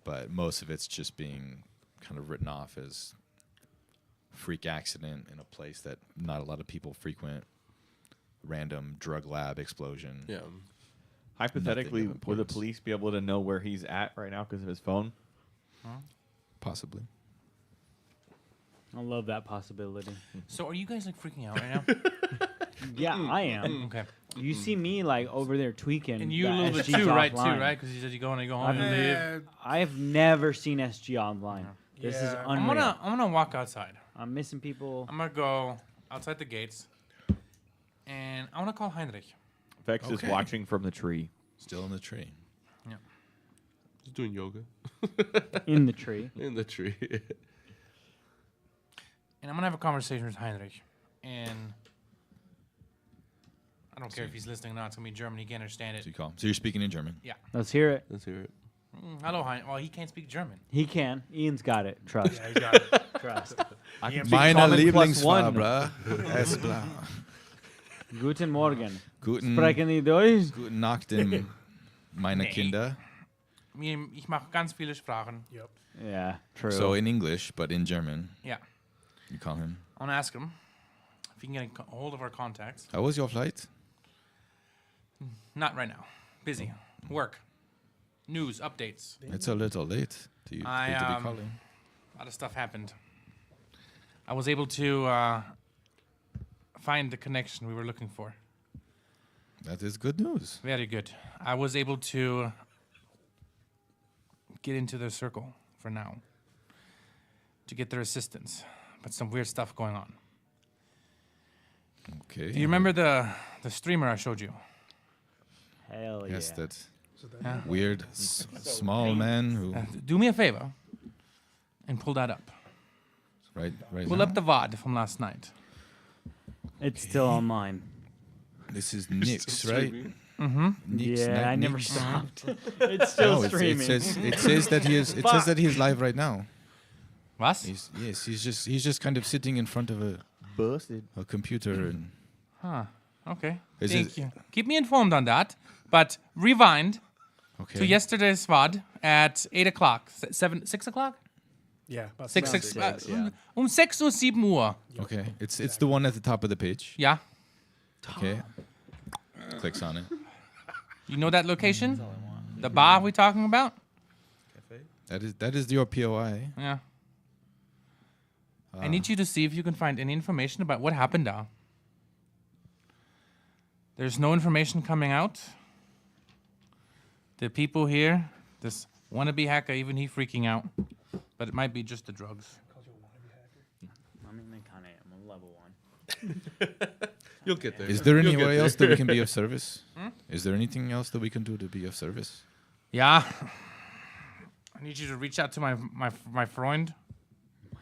but most of it's just being kind of written off as freak accident in a place that not a lot of people frequent. Random drug lab explosion. Yeah. Hypothetically, Nothing of would the importance. police be able to know where he's at right now because of his phone? Possibly. I love that possibility. So are you guys like freaking out right now? Yeah, I am. Okay. You see me like over there tweaking. And you a that little bit SG's too, right? offline. Too, right? Because you said you go and you go home and leave. I've never seen SG online. This is Yeah. unreal. I'm gonna walk outside. I'm missing people. I'm gonna go outside the gates, and I wanna call Heinrich. Vex is Okay. watching from the tree. Still in the tree. Just doing yoga In the tree. in the tree. And I'm gonna have a conversation with Heinrich. And I don't care if he's listening or not. It's gonna be German. He can't understand So it. you call him. So you're speaking in German. Let's hear it. Let's hear it. Hello, Heinrich. Well, he can't speak German. He can. Ian's got it. Trust. Yeah, he got it. Trust. I can Meine common plus one. Lieblingsfarbe. Es blau. Guten Morgen. Guten, Sprechen Sie Deutsch? guten Nacht, meine Nee. Kinder. Ich mache ganz viele Sprachen. Yep. Yeah, true. So in English, but in German, Yeah. you call him. I wanna ask him if he can get a hold of our contacts. How was your flight? Not right now. Busy. Work. News. Updates. It's a little late to you I, to be um, calling. A lot of stuff happened. I was able to find the connection we were looking for. That is good news. Very good. I was able to get into their circle for now to get their assistance, but some weird stuff going on. Okay. Do you remember the streamer I showed you? Hell Yes, yeah. that Yeah. weird small man who Do me a favor and pull that up. right Pull now. up the VOD from last night. It's still on mine. This is Nick's, right? Mm-hmm. Nick's, Yeah, I never Nick's. stopped. It's still No, streaming. it says that he is. It says that he is live right now. Was? He's just kind of sitting in front of Busted. a computer and Huh. Okay. Is Thank it- you. Keep me informed on that. But rewind okay. to yesterday's VOD at 8 o'clock. 6 o'clock? Yeah, about 6, around 6, six. yeah. 6 or 7 Uhr. Okay, it's the one at the top of the page. Yeah. Okay, clicks on it. You know that location? The bar we talking about? That is your POI. Yeah. I need you to see if you can find any information about what happened there. There's no information coming out. The people here, this wannabe hacker, even he freaking out. But it might be just the drugs. I mean, they kind of am. I'm level 1. You'll get there. Is there You'll anywhere get else there. that we can be of service? Is there anything else that we can do to be of service? Yeah. I need you to reach out to my friend. My friend.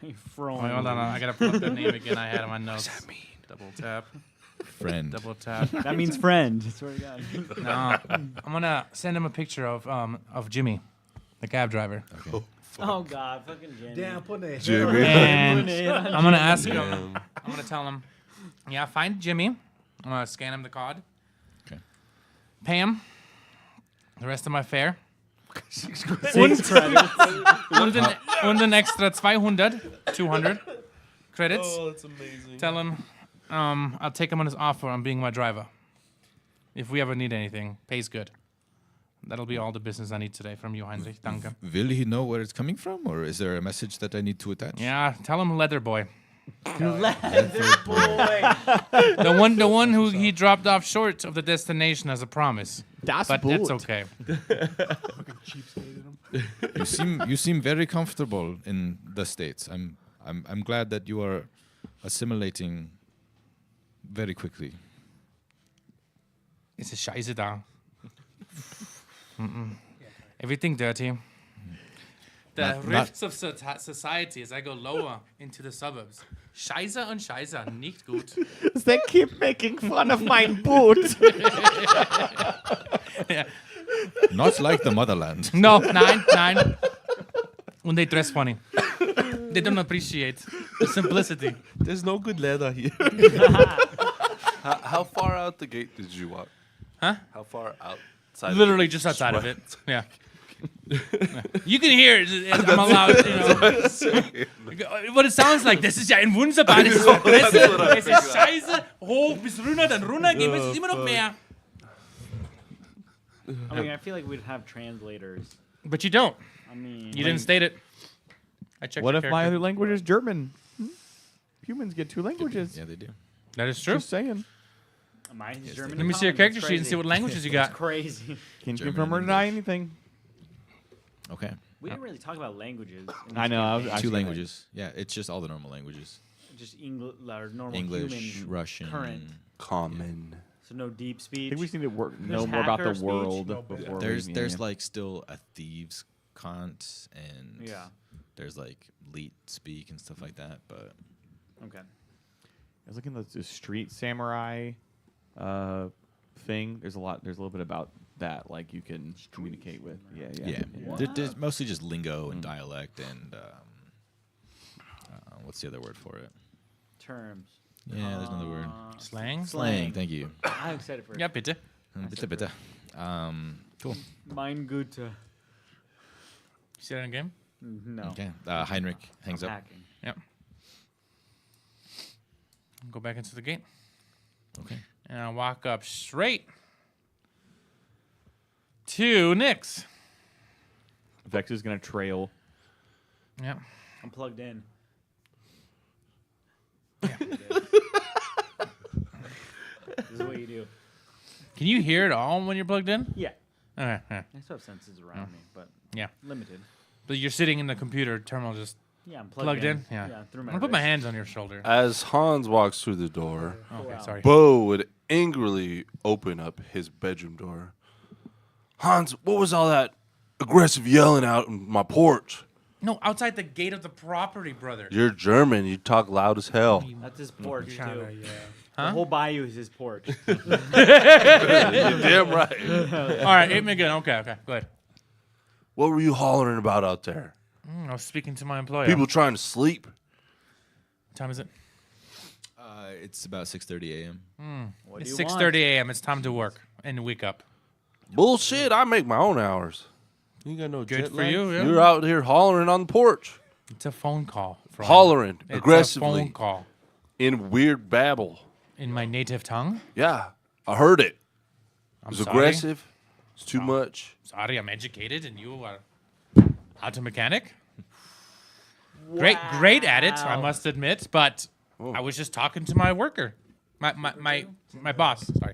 Wait, hold on, I gotta pull up the name again I had on my notes. What does that mean? Double tap. Friend. Double tap. That means friend. I swear to God. No, I'm gonna send him a picture of Jimmy, the cab driver. Okay. Oh God, fucking Jenny. Damn, put that. And I'm gonna ask him. I'm gonna tell him. Yeah, find Jimmy. I'm gonna scan him the card. Okay. Pay him the rest of my fare. 6 credits. Und an extra 200 credits. Oh, that's amazing. Tell him I'll take him on his offer on being my driver. If we ever need anything, pays good. That'll be all the business I need today from you, Heinrich. Danke. Will he know where it's coming from, or is there a message that I need to attach? Yeah, tell him Leather Boy. Leather boy. The one who he dropped off short of the destination as a promise. Das But Boot. that's okay. You seem very comfortable in the States. I'm glad that you are assimilating very quickly. It's a Scheiße da. Everything dirty. The Not- rifts of society as I go lower into the suburbs. Scheiße und Scheiße, nicht gut. They keep making fun of my boot. Not like the motherland. No, nein. And they dress funny. They don't appreciate the simplicity. There's no good leather here. How far out the gate did you walk? Huh? How far outside? Literally just outside of it. Yeah. You can hear it. I'm allowed, what it sounds like. Das ist ja ein wunderbar. Das ist Fresse. Es ist scheiße. Hoch bis runter, dann runter gehen. Es ist immer noch mehr. I mean, I feel like we'd have translators. But you don't. I mean, You didn't state it. I checked What your if my character. other language is German? Humans get 2 languages. Yeah, they do. That is true. Just saying. mine's German. Let me see your character sheet and see what languages you got. It's crazy. Can German confirm or and deny English. anything. Okay. We didn't really talk about languages. in I this know. I was campaign. asking, Two like, languages. Yeah, it's just all the normal languages. Just English, normal English, human, Russian. current. Common. So no deep I speech. think we just need to know There's more about hacker the speech. world No, but before There's we, there's like still a thieves cont and Yeah. there's like leet speak and stuff like that. But Okay. I was looking at the street samurai thing. There's a little bit about that. Like you can communicate with. Yeah. there's mostly just lingo and dialect and what's the other word for it? Terms. Yeah, there's another word. Slang? Slang. Thank you. I'm excited for it. Ja, bitte. Bitte, bitte. Cool. Mein Güte. You see that in game? No. Okay. Heinrich hangs I'm up. hacking. Yep. Go back into the gate. Okay. And I'll walk up straight to Nyx. Vex is gonna trail. Yep. I'm plugged in. This is what you do. Can you hear it all when you're plugged in? Yeah. Okay. Yeah. I still have senses around me, but Yeah. limited. But you're sitting in the computer terminal just Yeah, I'm plugged in? Yeah. through I'm my going to put my wrist. hands on your shoulder. As Hans walks through the door, Okay, sorry. Bo would angrily open up his bedroom door. Hans, what was all that aggressive yelling out on my porch? No, outside the gate of the property, brother. You're German. You talk loud as hell. That's his porch, too. Kinda, yeah. The whole Bayou is his porch. You're damn right. All right, hit me again. Okay, go ahead. What were you hollering about out there? I was speaking to my employer. People trying to sleep. What time is it? It's about 6:30 a.m. What It's do you want? 6:30 a.m. It's time to work and wake up. Bullshit. I make my own hours. You got no Good jet for lag? you. Yeah. You're out here hollering on the porch. It's a phone call. From Hollering It's aggressively a phone call in weird babble. in my native tongue. Yeah, I heard it. It I'm was sorry. aggressive. It's too much. Sorry, I'm educated and you are auto mechanic. Great at it, I must admit. But I was just talking to my worker, my boss. Sorry,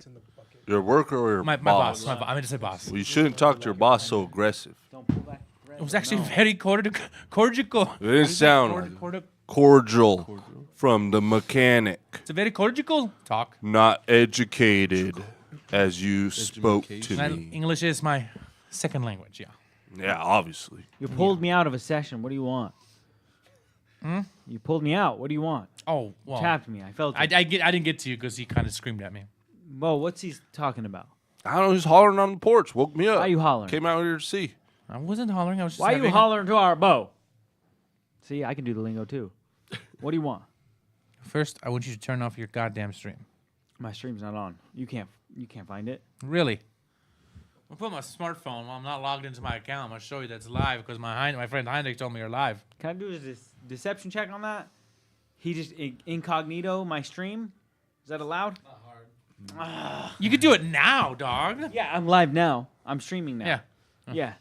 Your worker or your my boss? boss. I'm gonna say boss. Well, you shouldn't talk to your boss so aggressive. Don't pull back. It was actually very cordial. It didn't sound like cordial from the mechanic. It's a very cordial talk. Not educated as you spoke to Education. me. English is my second language. Yeah. Yeah, obviously. You pulled me out of a session. What do you want? You pulled me out. What do you want? Oh well. Tapped me. I felt it. I didn't get to you because he kind of screamed at me. Bo, what's he talking about? I don't know. He's hollering on the porch. Woke me up. Why you hollering? Came out here to see. I wasn't hollering. I was just. Why you having- hollering to our Bo? See, I can do the lingo too. What do you want? First, I want you to turn off your goddamn stream. My stream's not on. You can't find it. Really? I'll put my smartphone while I'm not logged into my account. I'm gonna show you that's live because my friend Heinrich told me you're live. Can I do a deception check on that? He just incognito my stream. Is that allowed? You could do it now, dog. Yeah, I'm live now. I'm streaming now. Yeah. Yeah.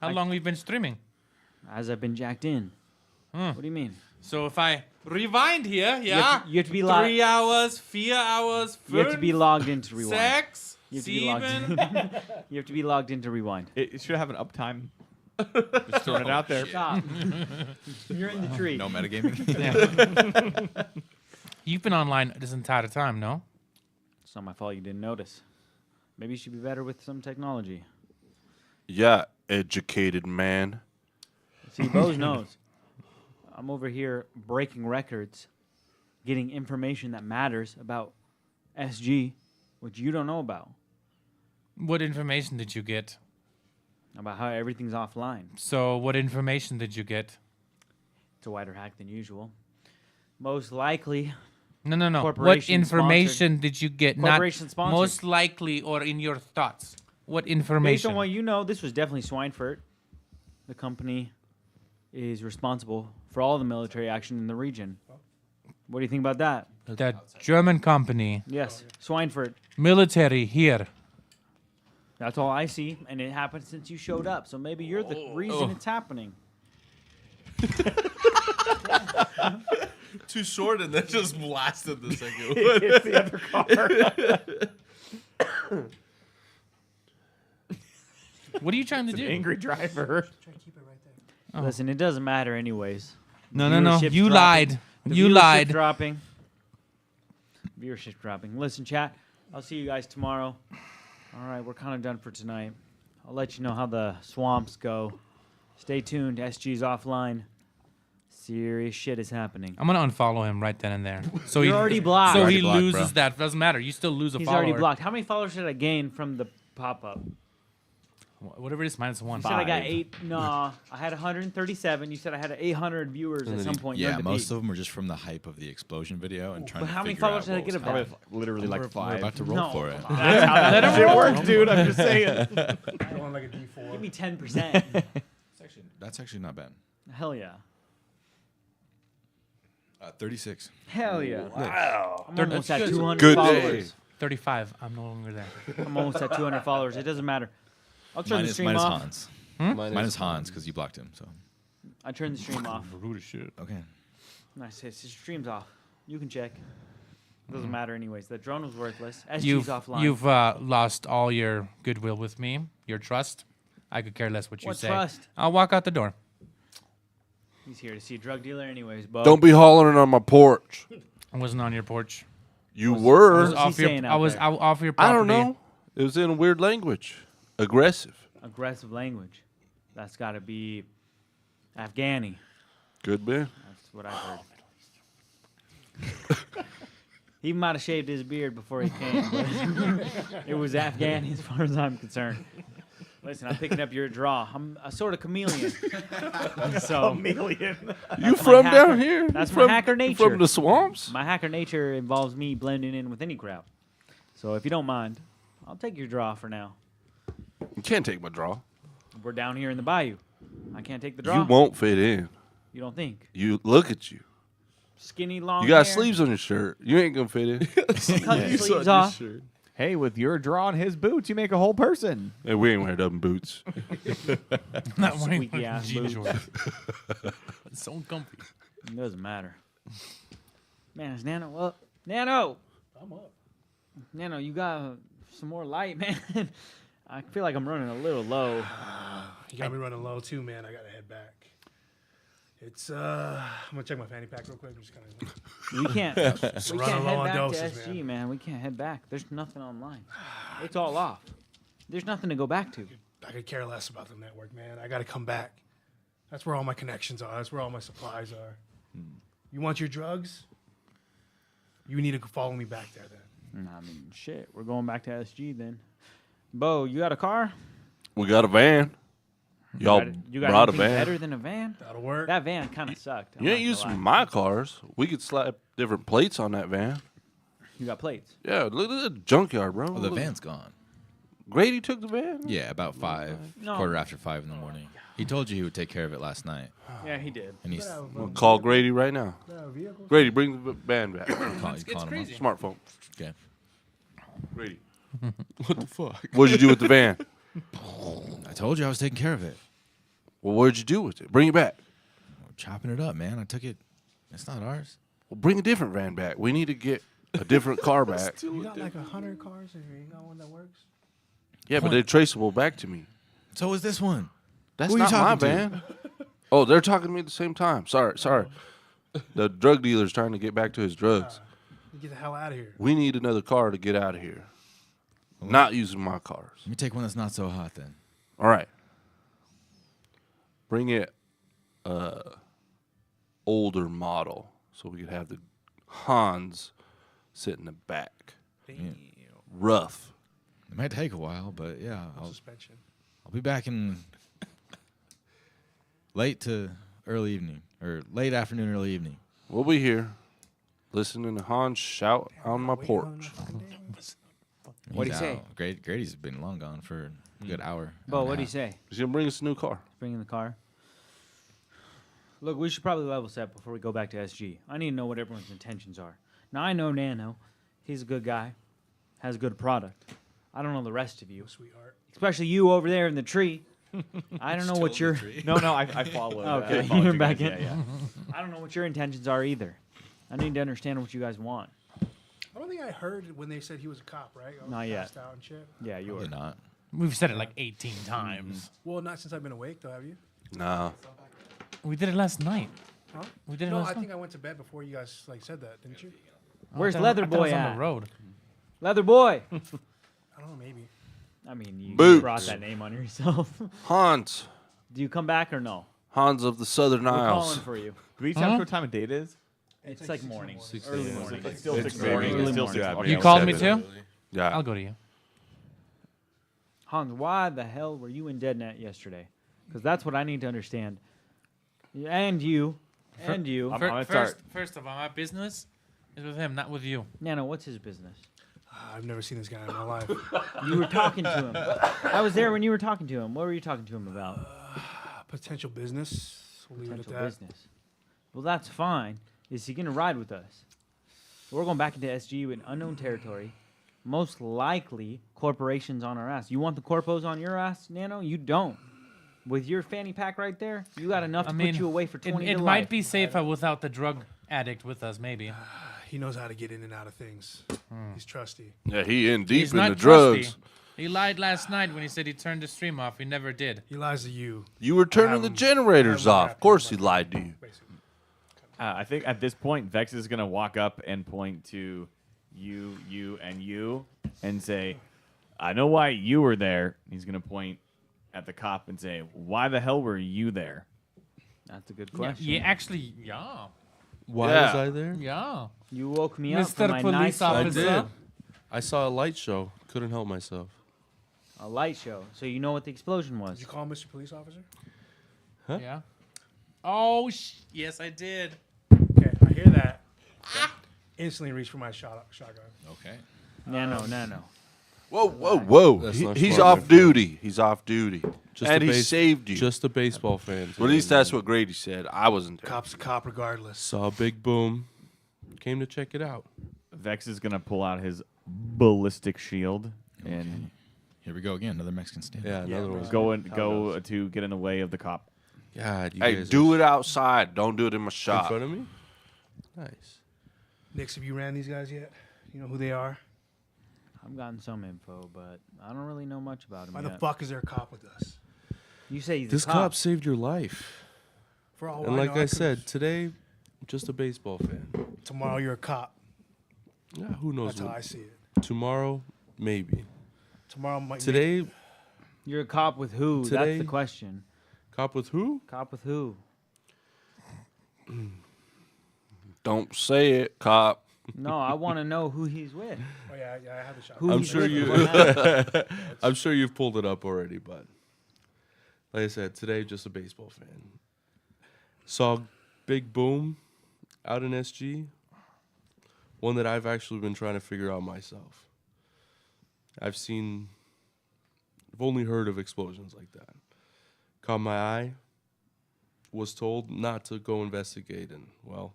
How long have you been streaming? As I've been jacked in. What do you mean? So if I rewind here, yeah, you have to be live. 3 hours, 4 hours, 5, You have to be logged in to rewind. 6, You have to be logged 7. in. You have to be logged in to rewind. It should have an uptime. Just throwing it out there. Stop. You're in the tree. No metagaming. You've been online this entire time, no? It's not my fault you didn't notice. Maybe you should be better with some technology. Yeah, educated man. See, Bose knows. I'm over here breaking records, getting information that matters about SG, which you don't know about. What information did you get? About how everything's offline. So what information did you get? It's a wider hack than usual. Most likely, No. What Corporation information did you get? Not Corporation sponsored. most likely or in your thoughts. What based information? on what you know, this was definitely Schweinfurt. The company is responsible for all the military action in the region. What do you think about that? The German company, Yes, Schweinfurt. military here. That's all I see, and it happened since you showed up. So maybe you're the reason it's happening. Too short and then just blasted the second one. It's the other car. What are you trying to do? Angry driver. Listen, it doesn't matter anyways. No. Viewership's You dropping. lied. The You viewership lied. Dropping. Viewership dropping. Listen, chat. I'll see you guys tomorrow. All right, we're kind of done for tonight. I'll let you know how the swamps go. Stay tuned. SG's offline. Serious shit is happening. I'm gonna unfollow him right then and there. So You're already blocked. So Already he blocked, loses bro. that. Doesn't matter. You still lose a He's follower. already blocked. How many followers did I gain from the pop-up? Whatever it is, -1. You said I got 8. No, I had 137. You said I had 800 viewers at some point. Yeah, during the most peak. of them were just from the hype of the explosion video and trying But to how many figure followers out did I what get was of coming. that? Literally We're like 5. about to roll No. for it. That's how that It works, dude. I'm just saying. Going like a D4. Give me 10%. That's actually not bad. Hell yeah. 36. Hell yeah. Wow. I'm almost at Good. 200 Good followers. day. 35. I'm no longer there. I'm almost at 200 followers. It doesn't matter. I'll turn the Minus, stream minus off. Hans. Minus Minus Hans because you blocked him. So I turned the stream off. Rude as shit. okay. Nice. His stream's off. You can check. Doesn't matter anyways. The drone was worthless. SG's offline. You've lost all your goodwill with me, your trust. I could care less what you What say. trust? I'll walk out the door. He's here to see a drug dealer anyways, Bo. Don't be hollering on my porch. I wasn't on your porch. You What's were. he Off your, saying I out was there? out off your I property. don't know. It was in a weird language. Aggressive. Aggressive language. That's got to be Afghani. Good man. That's what I heard. He might have shaved his beard before he came, but it was Afghani as far as I'm concerned. Listen, I'm picking up your draw. I'm a sort of chameleon. So Chameleon. You my from hacker- down here? that's You my from, hacker you nature. From the swamps? my hacker nature involves me blending in with any crowd. So if you don't mind, I'll take your draw for now. You can't take my draw. We're down here in the Bayou. I can't take the draw. You won't fit in. You don't think? You look at you. Skinny, long You got hair. sleeves on your shirt. You ain't gonna fit in. Cut your sleeves off. Hey, with your draw and his boots, you make a whole person. Hey, we ain't wearing them boots. Not wearing Squeaky ass jean boots. shorts. It's so comfy. It doesn't matter. Man, is Nano up? Nano! I'm up. Nano, you got some more light, man. I feel like I'm running a little low. You got me running low too, man. I gotta head back. It's I'm gonna check my fanny pack real quick. I'm just kind of We can't. We running can't low head on back doses, to SG, man. We can't head back. There's nothing online. It's all off. There's nothing to go back to. I could care less about the network, man. I gotta come back. That's where all my connections are. That's where all my supplies are. You want your drugs? You need to follow me back there then. I mean, shit. We're going back to SG then. Bo, you got a car? We got a van. Y'all You got brought a anything van. better than a van? That'll work. That van kind of sucked. I'm You not ain't gonna using lie. my cars. We could slap different plates on that van. You got plates. Yeah, look at the junkyard, bro. Oh, the Look. van's gone. Grady took the van? Yeah, about 5, No. quarter after 5 in the morning. He told you he would take care of it last night, Yeah, he did. and he's I'll call Grady right now. Vehicles? Grady, bring the van back. calling him crazy. Smartphone. Okay. Grady. What the fuck? What'd you do with the van? I told you I was taking care of it. Well, what'd you do with it? Bring it back. We're chopping it up, man. I took it. It's not ours. Well, bring a different van back. We need to get a different car back. You got like 100 cars and you got one that works? Yeah, but they're traceable back to me. So is this one. That's Who are you not my talking to? van. Oh, they're talking to me at the same time. Sorry. The drug dealer's trying to get back to his drugs. You get the hell out of here. We need another car to get out of here. Not using my cars. Let me take one that's not so hot then. All right. Bring it older model so we could have the Hans sit in the back. Rough. It might take a while, but yeah, I'll Suspension. be back in late to early evening or late afternoon, early evening. We'll be here listening to Hans shout on my porch. What'd he He's say? out. Grady's been long gone for a good hour. Bo, what'd he say? He's going to bring us a new car. Bring in the car. Look, we should probably level set before we go back to SG. I need to know what everyone's intentions are. Now, I know Nano. He's a good guy. Has a good product. I don't know the rest of you. Sweetheart. Especially you over there in the tree. I don't know what your... No, I followed. Okay, I followed you're you back guys. in. Yeah. I don't know what your intentions are either. I need to understand what you guys want. I don't think I heard when they said he was a cop, right? I was Not yet. passed out and shit. Yeah, you Probably are. not. We've said it like 18 times. Well, not since I've been awake, though, have you? Nah. We did it last night. Huh? We did it No, last I night. think I went to bed before you guys said that, didn't you? Where's I thought- Leather I thought it Boy was on at? the road. Leather Boy! I don't know, maybe. I mean, you Boots. brought that name on yourself. Hans. Do you come back or no? Hans of the Southern We're Isles. calling for you. Do we tell us what time of day it is? It's like morning. Early morning. It's still 6 very morning. early It's still morning. 6 You morning. called me too? Yeah. I'll go to you. Hans, why the hell were you in DeadNet yesterday? Because that's what I need to understand. And you. And you. I'm gonna start. First of all, my business is with him, not with you. Nano, what's his business? I've never seen this guy in my life. You were talking to him. I was there when you were talking to him. What were you talking to him about? Potential business. We'll leave it at Potential that. business. Well, that's fine. Is he going to ride with us? We're going back into SG in unknown territory. Most likely, corporations on our ass. You want the corpos on your ass, Nano? You don't. With your fanny pack right there, you got enough to put you away for 20 It to might life. be safer without the drug addict with us, maybe. he knows how to get in and out of things. He's trusty. Yeah, he in deep He's in not the drugs. trusty. He lied last night when he said he turned the stream off. He never did. He lies to you. You were turning the Um, generators I off. have Of course to- he lied to you. Basically. I think at this point, Vex is going to walk up and point to you, and you, and say, I know why you were there. He's going to point at the cop and say, why the hell were you there? That's a good Yeah, question. yeah, actually, yeah. Why Yeah. was I there? Yeah. You woke me up Mr. from my Police night I Officer. did. I saw a light show. Couldn't help myself. a light show. So you know what the explosion was. Did you call Mr. Police Officer? Huh? Yeah. Oh, yes, I did. Okay, I hear that. Instantly reach for my shotgun. Okay. No. Whoa. That's not He's smart, off my friend. duty. He's off duty. Just And a he base- saved you. Just a baseball fan. Well, at least that's what Grady said. I wasn't there. Cop's a cop regardless. Saw a big boom. Came to check it out. Vex is going to pull out his ballistic shield and Here we go again. Another Mexican stand. Yeah, another bro. one. go to get in the way of the cop. God, you Hey, guys do are it outside. Don't do it in my in shop. front of me. Nice. Nix, have you ran these guys yet? You know who they are? I've gotten some info, but I don't really know much about him Why yet. the fuck is there a cop with us? You say he's This a cop cop. saved your life. For all And I like know, I could've- said, today, just a baseball fan. tomorrow you're a cop. Yeah, who knows? That's how what- I see it. Tomorrow, maybe. Tomorrow might. Today, You're a cop with who? That's Today- the question. cop with who? Cop with who? Don't say it, cop. No, I want to know who he's with. Oh yeah, I have the shotgun. Who I'm he's sure with you- and what happened. I'm sure you've pulled it up already, but like I said, today just a baseball fan. Saw big boom out in SG. One that I've actually been trying to figure out myself. I've only heard of explosions like that. Caught my eye. Was told not to go investigate, and well,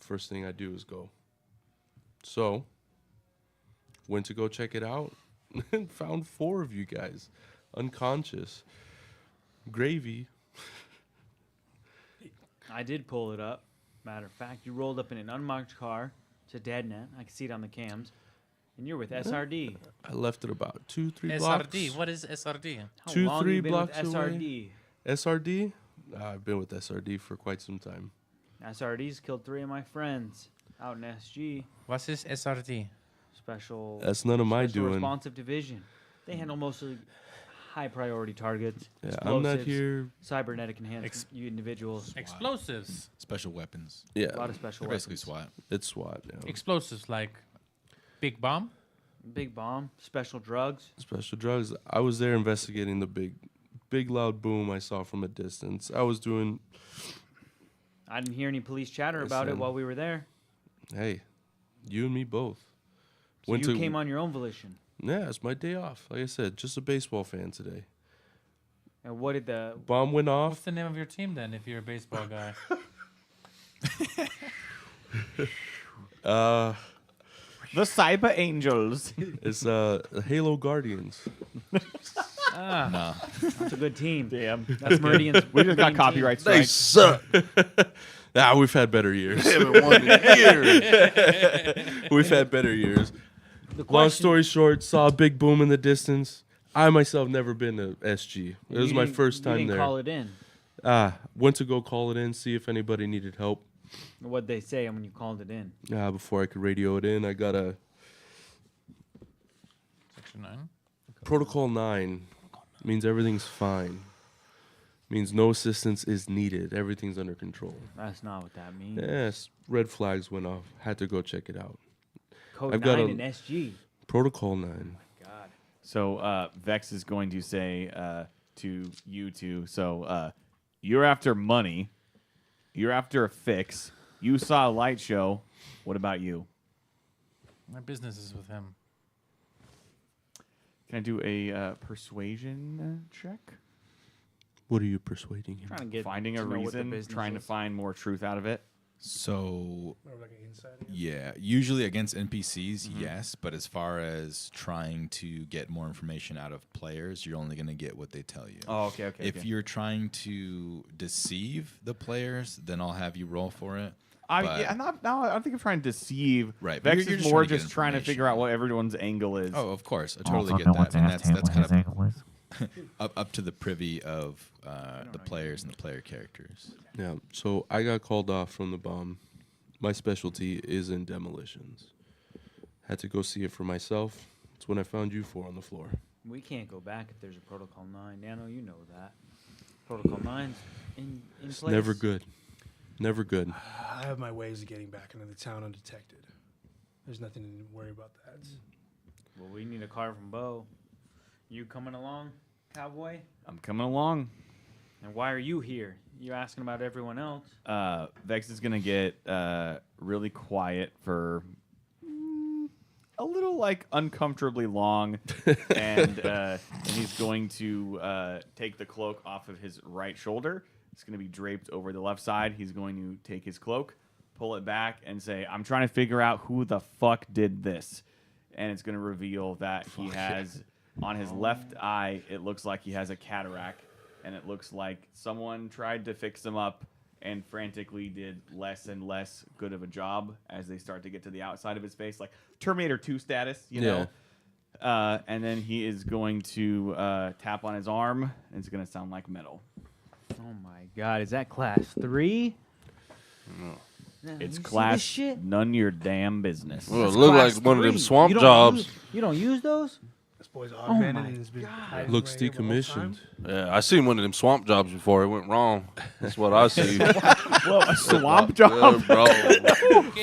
first thing I do is go. So, went to go check it out and found 4 of you guys unconscious. Gravy. I did pull it up. Matter of fact, you rolled up in an unmarked car. It's a dead net. I can see it on the cams. And you're with SRD. I left it about 2-3 blocks. SRD. What is SRD? How 2-3 long you been with blocks away. SRD? SRD? I've been with SRD for quite some time. SRD's killed 3 of my friends out in SG. What is SRD? Special. That's none of my Special doing. Responsive Division. They handle mostly high priority targets. Yeah, I'm not explosives, here. Cybernetic enhanced individuals. Explosives. Special weapons. Yeah, A lot of special They're basically weapons. SWAT. it's SWAT. Yeah. Explosives like big bomb. Big bomb. Special drugs. Special drugs. I was there investigating the big loud boom I saw from a distance. I was doing, I didn't hear any police chatter about it Listen. while we were there. hey, you and me both. So you came on your own volition. Yeah, it's my day off. Like I said, just a baseball fan today. And what did the Bomb went What's off. the name of your team then? If you're a baseball guy. The Cyber Angels. It's Halo Guardians. Nah. That's a good team. Damn. That's Meridian's. We just got main team. copyright They strike. suck. We've had better years. Haven't won in years. We've had better years. The Long question- story short, saw a big boom in the distance. I myself never been to SG. It was you my didn't- first you time didn't there. call it in. Went to go call it in, see if anybody needed help. What'd they say when you called it in? Before I could radio it in, I got a Section 9. Protocol 9. Means everything's fine. Means no assistance is needed. Everything's under control. That's not what that means. Yes, red flags went off. Had to go check it out. Code I've got 9 a- in SG. Protocol 9. God. So Vex is going to say to you two, so you're after money. You're after a fix. You saw a light show. What about you? My business is with him. Can I do a persuasion check? What are you persuading him? Trying to get Finding a to know what the reason, business trying to is. find more truth out of it. So Or like an inside. yeah, usually against NPCs, yes, but as far as trying to get more information out of players, you're only going to get what they tell you. Oh, okay, okay. If you're trying to deceive the players, then I'll have you roll for it. I but- don't think I'm trying to deceive. Right, but Vex you're is just more trying to get just trying to figure out what everyone's angle is. Oh, of course, I totally get that, and that's kind of up to the privy of the players and the player characters. Yeah. So I got called off from the bomb. My specialty is in demolitions. Had to go see it for myself. It's when I found you four on the floor. We can't go back if there's a Protocol 9. Nano, you know that. Protocol 9's in It's place. never good. Never good. I have my ways of getting back into the town undetected. There's nothing to worry about that. Well, we need a car from Bo. You coming along, cowboy? I'm coming along. And why are you here? You're asking about everyone else. Vex is gonna get really quiet for a little like uncomfortably long, and he's going to take the cloak off of his right shoulder. It's going to be draped over the left side. He's going to take his cloak, pull it back, and say, "I'm trying to figure out who the fuck did this." And it's going to reveal that he has on his left eye. It looks like he has a cataract, and it looks like someone tried to fix him up and frantically did less and less good of a job as they start to get to the outside of his face, like Terminator 2 status, you know. And then he is going to tap on his arm, and it's going to sound like metal. Oh my God, is that class 3? No. It's You see class this shit? none your damn business. Well, it That's looked class like one of them 3. swamp You don't jobs. you don't use those? This boy's augmented my and has been hiding Looks right here the whole time. decommissioned. Yeah, I seen one of them swamp jobs before. It went wrong. That's what I see. Whoa, a swamp Yeah, job? bro.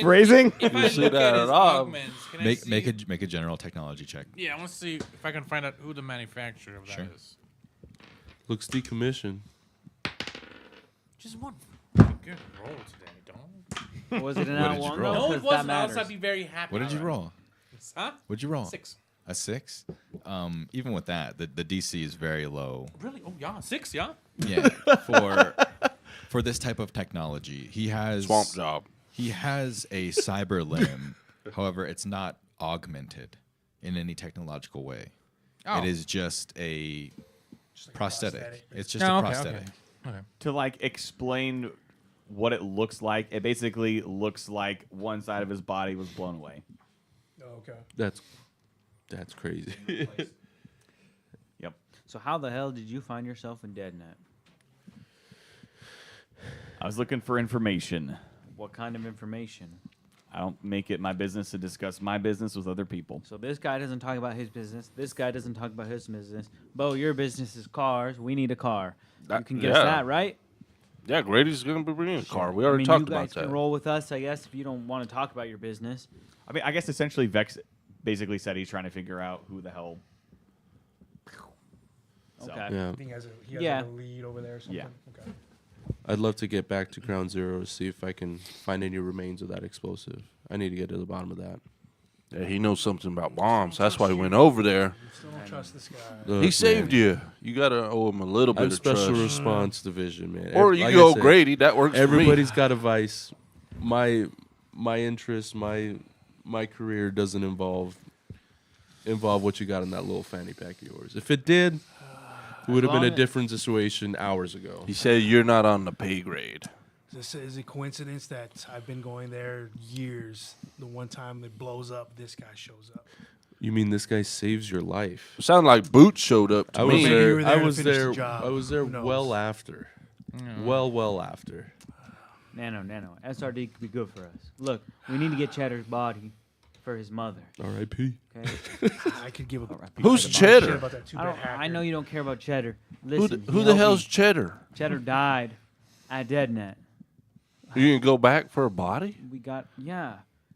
Phrasing? If I see look that at his at all? augments, can I Make see? make a general technology check. Yeah, I want to see if I can find out who the manufacturer of that Sure. is. Looks decommissioned. Just one good roll today, don't. Was it an What did you L1 roll? though? No, it 'Cause that wasn't. Else matters. I'd be very happy. What did you already. roll? Huh? What'd you roll? 6. A 6. Even with that, the DC is very low. Really? Oh yeah, 6. Yeah. Yeah, for this type of technology, he has Swamp job. He has a cyber limb. However, it's not augmented in any technological way. Oh. It is just a Just like a prosthetic. It's just Oh, a okay, prosthetic. Okay. To like explain what it looks like, it basically looks like one side of his body was blown away. Oh, okay. That's crazy. Yep. So how the hell did you find yourself in DeadNet? I was looking for information. What kind of information? I don't make it my business to discuss my business with other people. So this guy doesn't talk about his business. This guy doesn't talk about his business. Bo, your business is cars. We need a car. You can guess yeah. that, right? Yeah, Grady's gonna be bringing a car. We I already mean, talked you guys about that. can roll with us, I guess, if you don't want to talk about your business. I mean, I guess essentially Vex basically said he's trying to figure out who the hell. So, Okay. Yeah. I think he has Yeah. like a lead over there or something. Yeah. Okay. I'd love to get back to Ground Zero to see if I can find any remains of that explosive. I need to get to the bottom of that. Yeah, he knows something about bombs. That's why he went over there. Still don't trust this guy. Look, He saved man, you. You gotta owe him a little bit I'm of Special trust. Response Division, man. Or you Like go I said, Grady. That works Everybody's for me. got a vice. My interest, my career doesn't involve what you got in that little fanny pack of yours. If it did, it would have been a long as- different situation hours ago. He said you're not on the pay grade. Is it coincidence that I've been going there years? The one time it blows up, this guy shows up. You mean this guy saves your life? It sounded like Boots showed up to I was me. Maybe you there. were I there to was finish the there. job. I was there Who knows? well after. Well after. Nano. SRD could be good for us. Look, we need to get Cheddar's body for his mother. R.I.P. Okay? I could give a Who's shit Cheddar? about that two-bit hacker. I know you don't care about Cheddar. Who Listen, the, he who the helped hell's me. Cheddar? Cheddar died at DeadNet. You gonna go back for a body? We got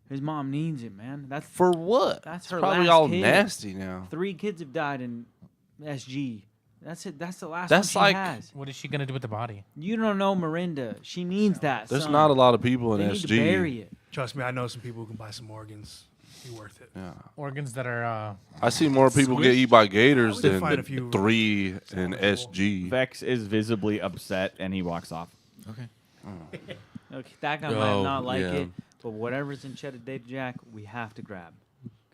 his mom needs it, man. That's For what? That's It's her probably last all kid. nasty now. 3 kids have died in SG. That's it. That's the last That's one she like- has. What is she gonna do with the body? You don't know Miranda. She needs that. There's son. not a lot of people in They need SG. to bury it. Trust me, I know some people who can buy some organs. Be worth it. Yeah. Organs that are. I see more people get eaten by gators I did than find a few 3 in SG. Vex is visibly upset and he walks off. Okay. Okay, that guy might Oh, not like yeah. it, but whatever's in Cheddar Data Jack, we have to grab.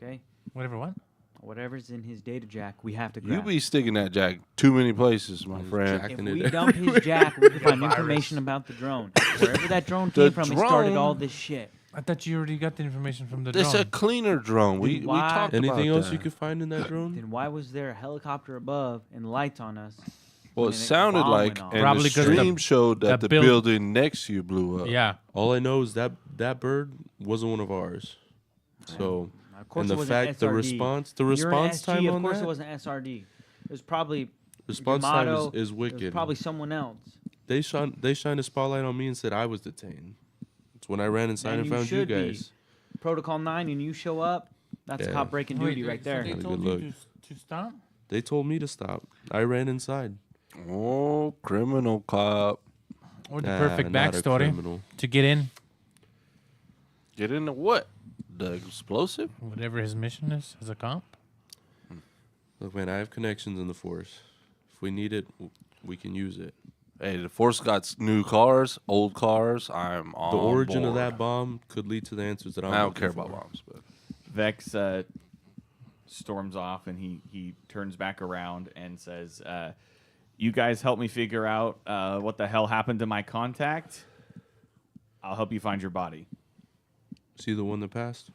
Okay? Whatever. What? whatever's in his data jack, we have to You grab. be sticking that jack too many places, my friend. jack- If jacking we it dump his jack, we can find information about the drone. Wherever that drone The came from, it started drone- all this shit. I thought you already got the information from the It's a drone. cleaner drone. We Why- talked Anything about else that. you could find in that drone? Then why was there a helicopter above and lights on us? Well, when it the sounded bomb like, went off? and Probably the 'cause the- stream showed that that the build- building next to you blew up. Yeah. All I know is that bird wasn't one of ours. So, Of course and it the wasn't fact, the SRD. response You're an time SG, on of course that, it wasn't SRD. It was probably response time Yamato, is it wicked. was probably someone else. They shined a spotlight on me and said I was detained. It's when I ran inside And and you found you should be. guys. Protocol 9 and you show up, that's Yeah. cop breaking duty right there. They Had a told good you to stop? They told me to stop. I ran inside. Oh, criminal cop. Or the Nah, perfect not a backstory criminal. to get in, Get into what? The explosive? whatever his mission is as a cop? Look, man, I have connections in the force. If we need it, we can use it. Hey, the Force got new cars, old cars. I'm on The origin of board. that bomb could lead to the answers that I'm I don't looking care for. about bombs, but Vex storms off and he turns back around and says, "You guys help me figure out what the hell happened to my contact. I'll help you find your body." See the one that passed?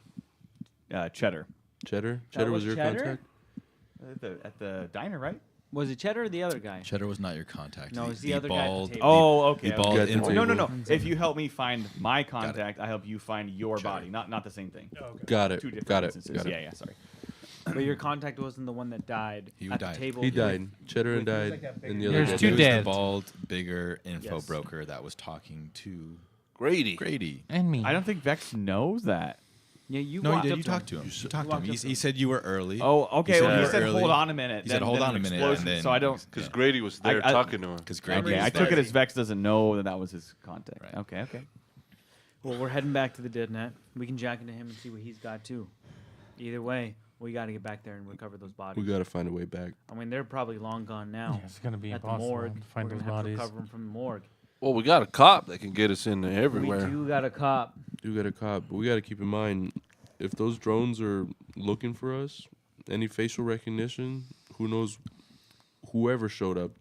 Cheddar Cheddar? That Cheddar was was your Cheddar? contact? at the diner, right? Was it Cheddar or the other guy? Cheddar was not your contact. No, it's the other guy at the bald, table. Oh, okay. The bald okay. infant- No, no, no. If you help me find my contact, I help you find your Cheddar. body. Not the same thing. Got it. Two different Got it. instances. Got it. Yeah, yeah. Sorry. But your contact wasn't the one that died He at died. the table. He with- died. Cheddar and died. like that big And the guy. other There's guy two It was died. dead. the bald, bigger info Yes. broker that was talking to Grady. Grady. And me. I don't think Vex knows that. Yeah, you No, you walked did. up You to talked to him. You talked to him. walked up He to said you were early. Oh, okay. said Well, you he were said, early. "Hold on a minute." He said, "Hold then on a an minute," explosion. and then- So I don't. Because Yeah. Grady was there I- talking to him. Because Grady Okay, was I took there. it as Vex doesn't know that was his contact. Right. Okay, okay. Well, we're heading back to the dead net. We can jack into him and see what he's got too. Either way, we got to get back there and recover those bodies. We got to find a way back. I mean, they're probably long gone now. It's going to be At the impossible morgue, to find we're those gonna have bodies. to recover them from the morgue. Well, we got a cop that can get us in there everywhere. We do got a cop. Do got a cop, but we got to keep in mind if those drones are looking for us, any facial recognition, who knows? Whoever showed up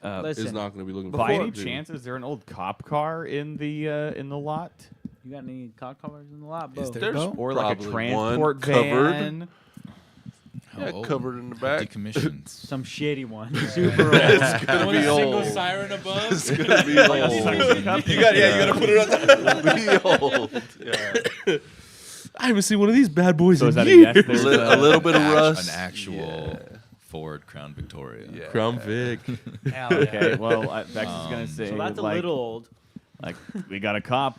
is Listen, not going to be looking By for any us. chance, is there an old cop car in the lot, you got any cop covers in the lot, Is Bo? there? There's or like a probably one transport covered. van? How Yeah, old? covered in the back. Decommissioned. Some shitty one. Super old. It's gonna With be a single old. siren above. It's gonna be old. You gotta put it on. Be old. Yeah. I haven't seen one of these bad boys So in is that a years. yes? There's A little bit of rust. An actual Ford Crown Victoria. Yeah. Crown Vic. Hell yeah. Okay, well, Vex is gonna say So that's a like, little old. like we got a cop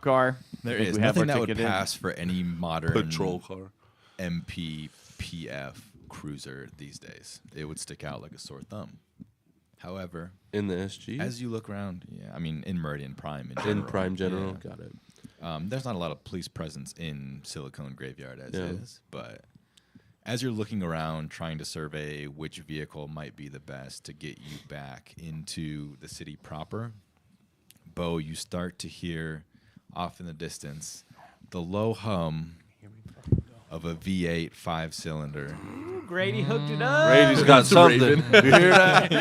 car. There I think is we have nothing our that would ticket in. pass for any modern Patrol car. MPPF cruiser these days. It would stick out like a sore thumb. However, In the SG? as you look around, yeah, I mean, in Meridian Prime, in, general, in Prime General. yeah. Got it. There's not a lot of police presence in Silicon Graveyard as Yeah. is, but as you're looking around trying to survey which vehicle might be the best to get you back into the city proper, Bo, you start to hear off in the distance the low hum of a V8 5-cylinder. Grady hooked it up. Brady's got something. You hear that?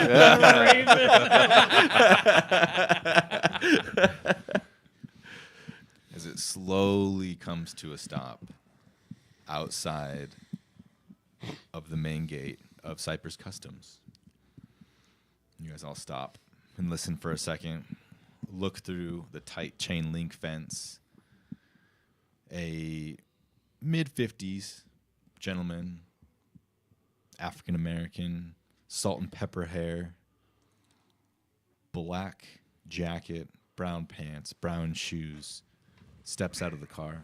As it slowly comes to a stop outside of the main gate of Cypress Customs. You guys all stop and listen for a second. Look through the tight chain link fence. A mid-50s gentleman, African American, salt and pepper hair, black jacket, brown pants, brown shoes, steps out of the car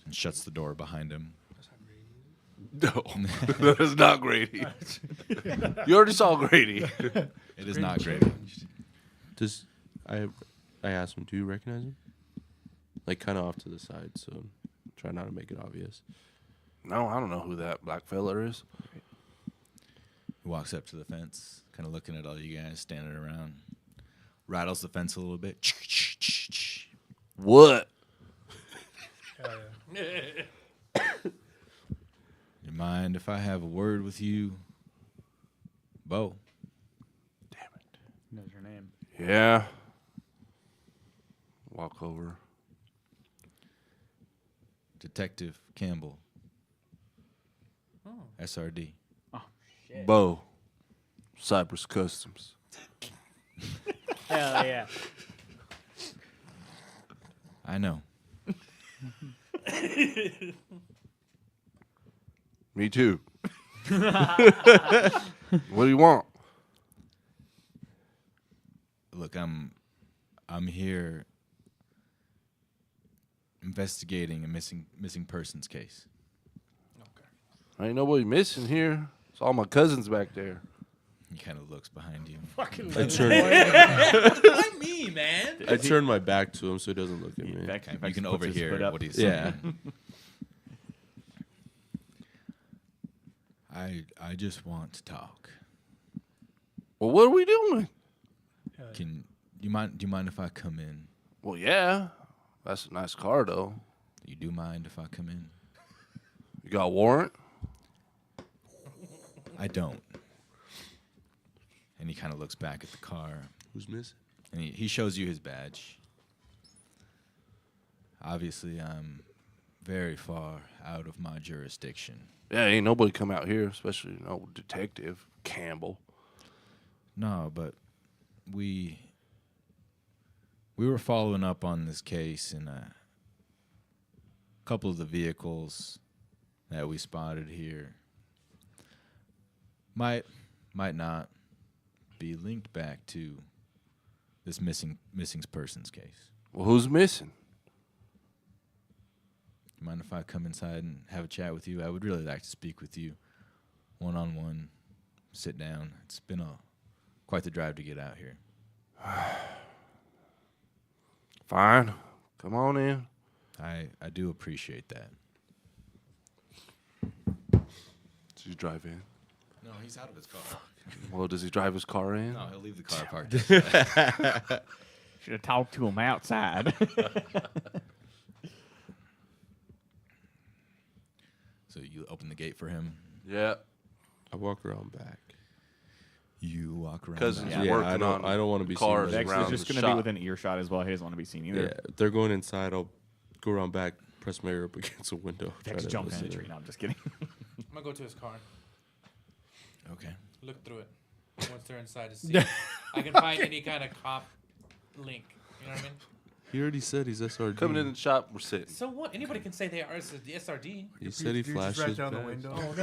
and shuts the door behind him. No, that is not Grady. You already saw Grady. It is not Grady. Does I asked him, do you recognize him? Like kind of off to the side, so try not to make it obvious. No, I don't know who that black fella is. He walks up to the fence, kind of looking at all you guys standing around. Rattles the fence a little bit. What? Your mind if I have a word with you, Bo? Knows your name. Yeah. Walk over. Detective Campbell. Oh. SRD. Bo. Cypress Customs. Hell yeah. I know. Me too. What do you want? Look, I'm here investigating a missing persons case. Ain't nobody missing here. It's all my cousins back there. He kind of looks behind you. Fucking I turn, Why me, man? I turn my back to him so he doesn't look at me. In fact, You can puts his foot overhear up. what he's Yeah. saying. I just want to talk. Well, what are we doing? Do you mind if I come in? Well, yeah. That's a nice car, though. You do mind if I come in? You got a warrant? I don't. And he kind of looks back at the car, Who's missing? and he shows you his badge. Obviously, I'm very far out of my jurisdiction. Yeah, ain't nobody come out here, especially no detective Campbell. No, but we were following up on this case, and a couple of the vehicles that we spotted here might not be linked back to this missing persons case. Well, who's missing? You mind if I come inside and have a chat with you? I would really like to speak with you one-on-one, sit down. It's been quite the drive to get out here. Fine. Come on in. I do appreciate that. Does he drive in? No, he's out of his car. Well, does he drive his car in? No, he'll leave the car parked. Should have talked to him outside. So you open the gate for him. Yeah. I walk around back. You walk around. Cousins back. are Yeah, working I don't- on I don't wanna be seen cars with Dex around is just the going to be shop. within earshot as well. He doesn't want to be seen either. Yeah, if they're going inside. I'll go around back, press my ear up against a window. try Dex to jumps in the listen. tree. No, I'm just kidding. I'm gonna go to his car. Okay. Look through it. Once they're inside to see if I can find any kind of cop link. You know what I mean? He already said he's SRD. Coming in the shop, we're sitting. So what? Anybody can say they are the SRD. He said he You just flashed right his down the badge. window.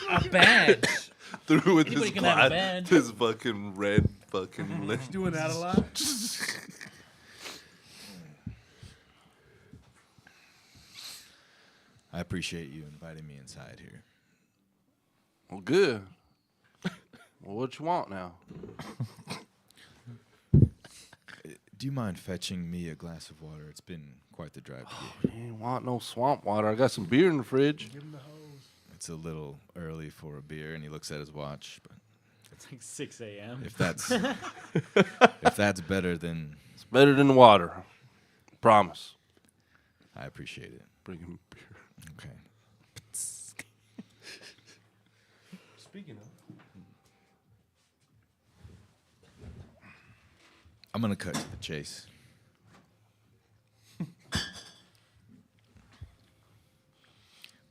A badge. Through with Anybody his can have a badge. his fucking red fucking lip. Doing that a lot. I appreciate you inviting me inside here. Well, good. Well, what you want now? Do you mind fetching me a glass of water? It's been quite the drive to get here. You ain't want no swamp water. I got some beer in the fridge. Give him the hose. It's a little early for a beer, and he looks at his watch. But It's like 6 a.m. if that's better, then It's better than the water. Promise. I appreciate it. Bring him beer. Okay. Speaking of. I'm gonna cut to the chase.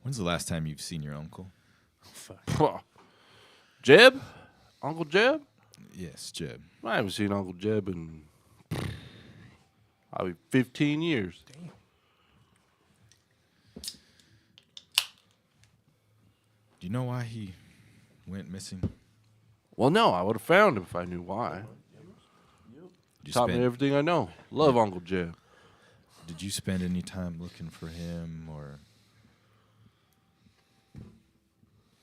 When's the last time you've seen your uncle? Jeb? Uncle Jeb? Yes, Jeb. I haven't seen Uncle Jeb in probably 15 years. Do you know why he went missing? Well, no, I would have found him if I knew why. Did you Taught me spend, everything I know. Love Uncle Jeb. did you spend any time looking for him or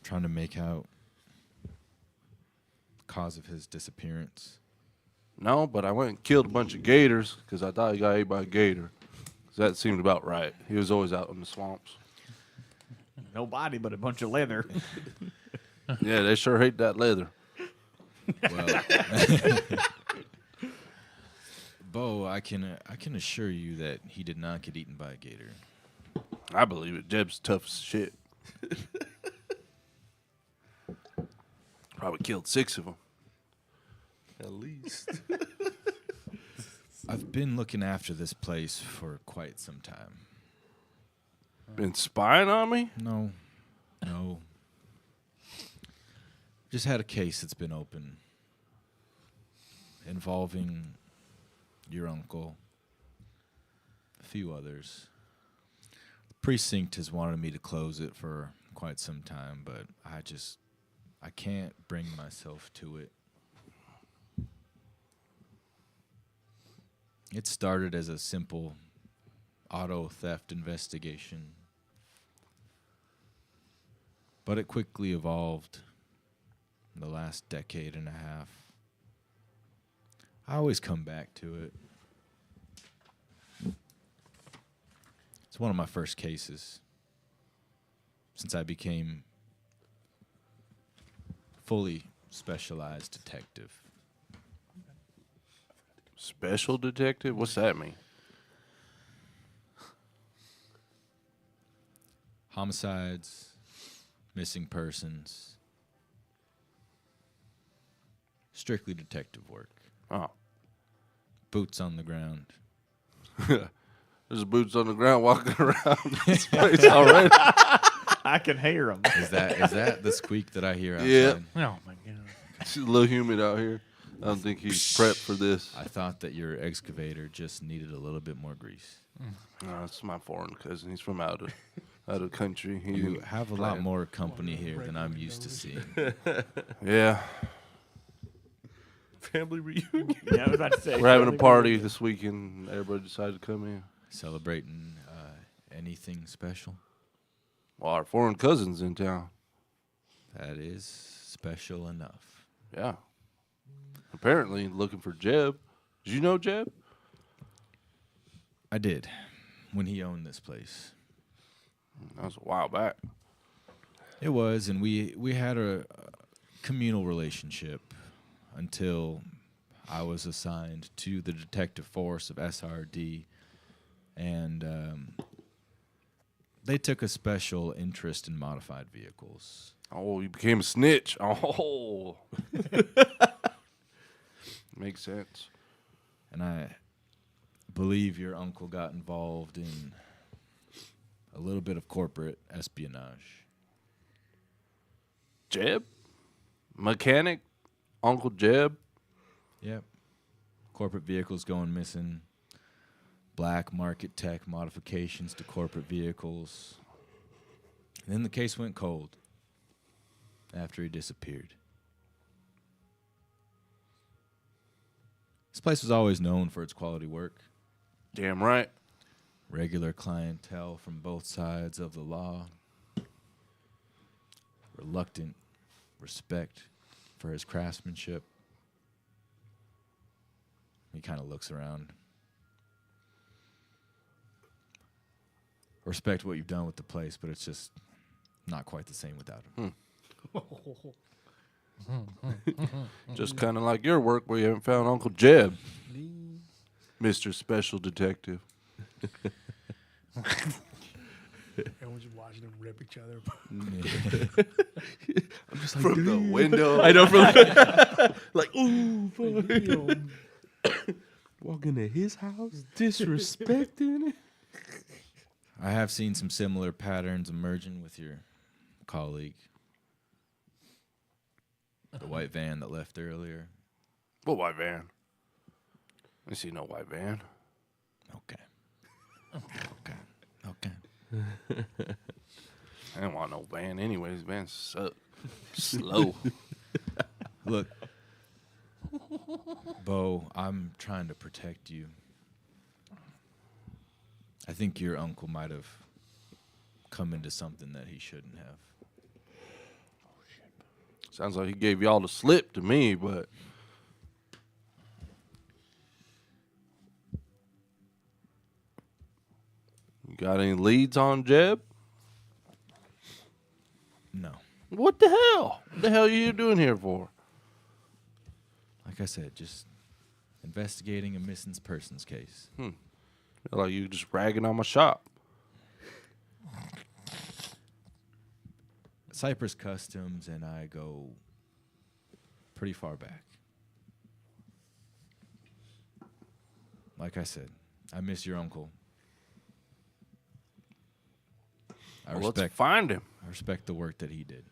trying to make out the cause of his disappearance? No, but I went and killed a bunch of gators because I thought he got ate by a gator. 'Cause that seemed about right. He was always out in the swamps. No body, but a bunch of leather. Yeah, they sure hate that leather. Well, Bo, I can assure you that he did not get eaten by a gator. I believe it. Jeb's tough as shit. Probably killed 6 of them. At least. I've been looking after this place for quite some time. Been spying on me? No. Just had a case that's been open involving your uncle, a few others. The precinct has wanted me to close it for quite some time, but I can't bring myself to it. It started as a simple auto theft investigation, but it quickly evolved in the last decade and a half. I always come back to it. It's one of my first cases since I became fully specialized detective. Special detective? What's that mean? Homicides, missing persons, strictly detective work. Oh. Boots on the ground. There's boots on the ground walking around this place already. I can hear them. Is that the squeak that I hear outside? Yeah. Oh my god. It's a little humid out here. I don't think he's prepped for this. I thought that your excavator just needed a little bit more grease. No, it's my foreign cousin. He's from out of country. You have a lot more company here than I'm used to seeing. Yeah. Family reunion. Yeah, I was about to say. We're having a party this weekend. Everybody decided to come in. Celebrating anything special? Well, our foreign cousin's in town. That is special enough. Yeah. Apparently looking for Jeb. Did you know Jeb? I did, when he owned this place. That was a while back. It was, and we had a communal relationship until I was assigned to the detective force of SRD, and they took a special interest in modified vehicles. Oh, you became a snitch. Oh. Makes sense. And I believe your uncle got involved in a little bit of corporate espionage. Jeb? Mechanic? Uncle Jeb? Yep. Corporate vehicles going missing. Black market tech modifications to corporate vehicles. And then the case went cold after he disappeared. This place was always known for its quality work. Damn right. Regular clientele from both sides of the law. Reluctant respect for his craftsmanship. He kind of looks around. Respect what you've done with the place, but it's just not quite the same without him. Just kind of like your work where you haven't found Uncle Jeb. Mr. Special Detective. Everyone's just watching them rip each other. I'm just like, From the window. I know, from like, ooh, fuck. Walk into his house, disrespecting it. I have seen some similar patterns emerging with your colleague. The white van that left earlier. What white van? I see no white van. Okay. I didn't want no van anyways. Vans suck. Slow. Look, Bo, I'm trying to protect you. I think your uncle might have come into something that he shouldn't have. Sounds like he gave y'all the slip to me, but you got any leads on Jeb? No. What the hell? What the hell are you doing here for? Like I said, just investigating a missing persons case. Like you just ragging on my shop. Cypress Customs and I go pretty far back. Like I said, I miss your uncle. Let's find him. I respect the work that he did.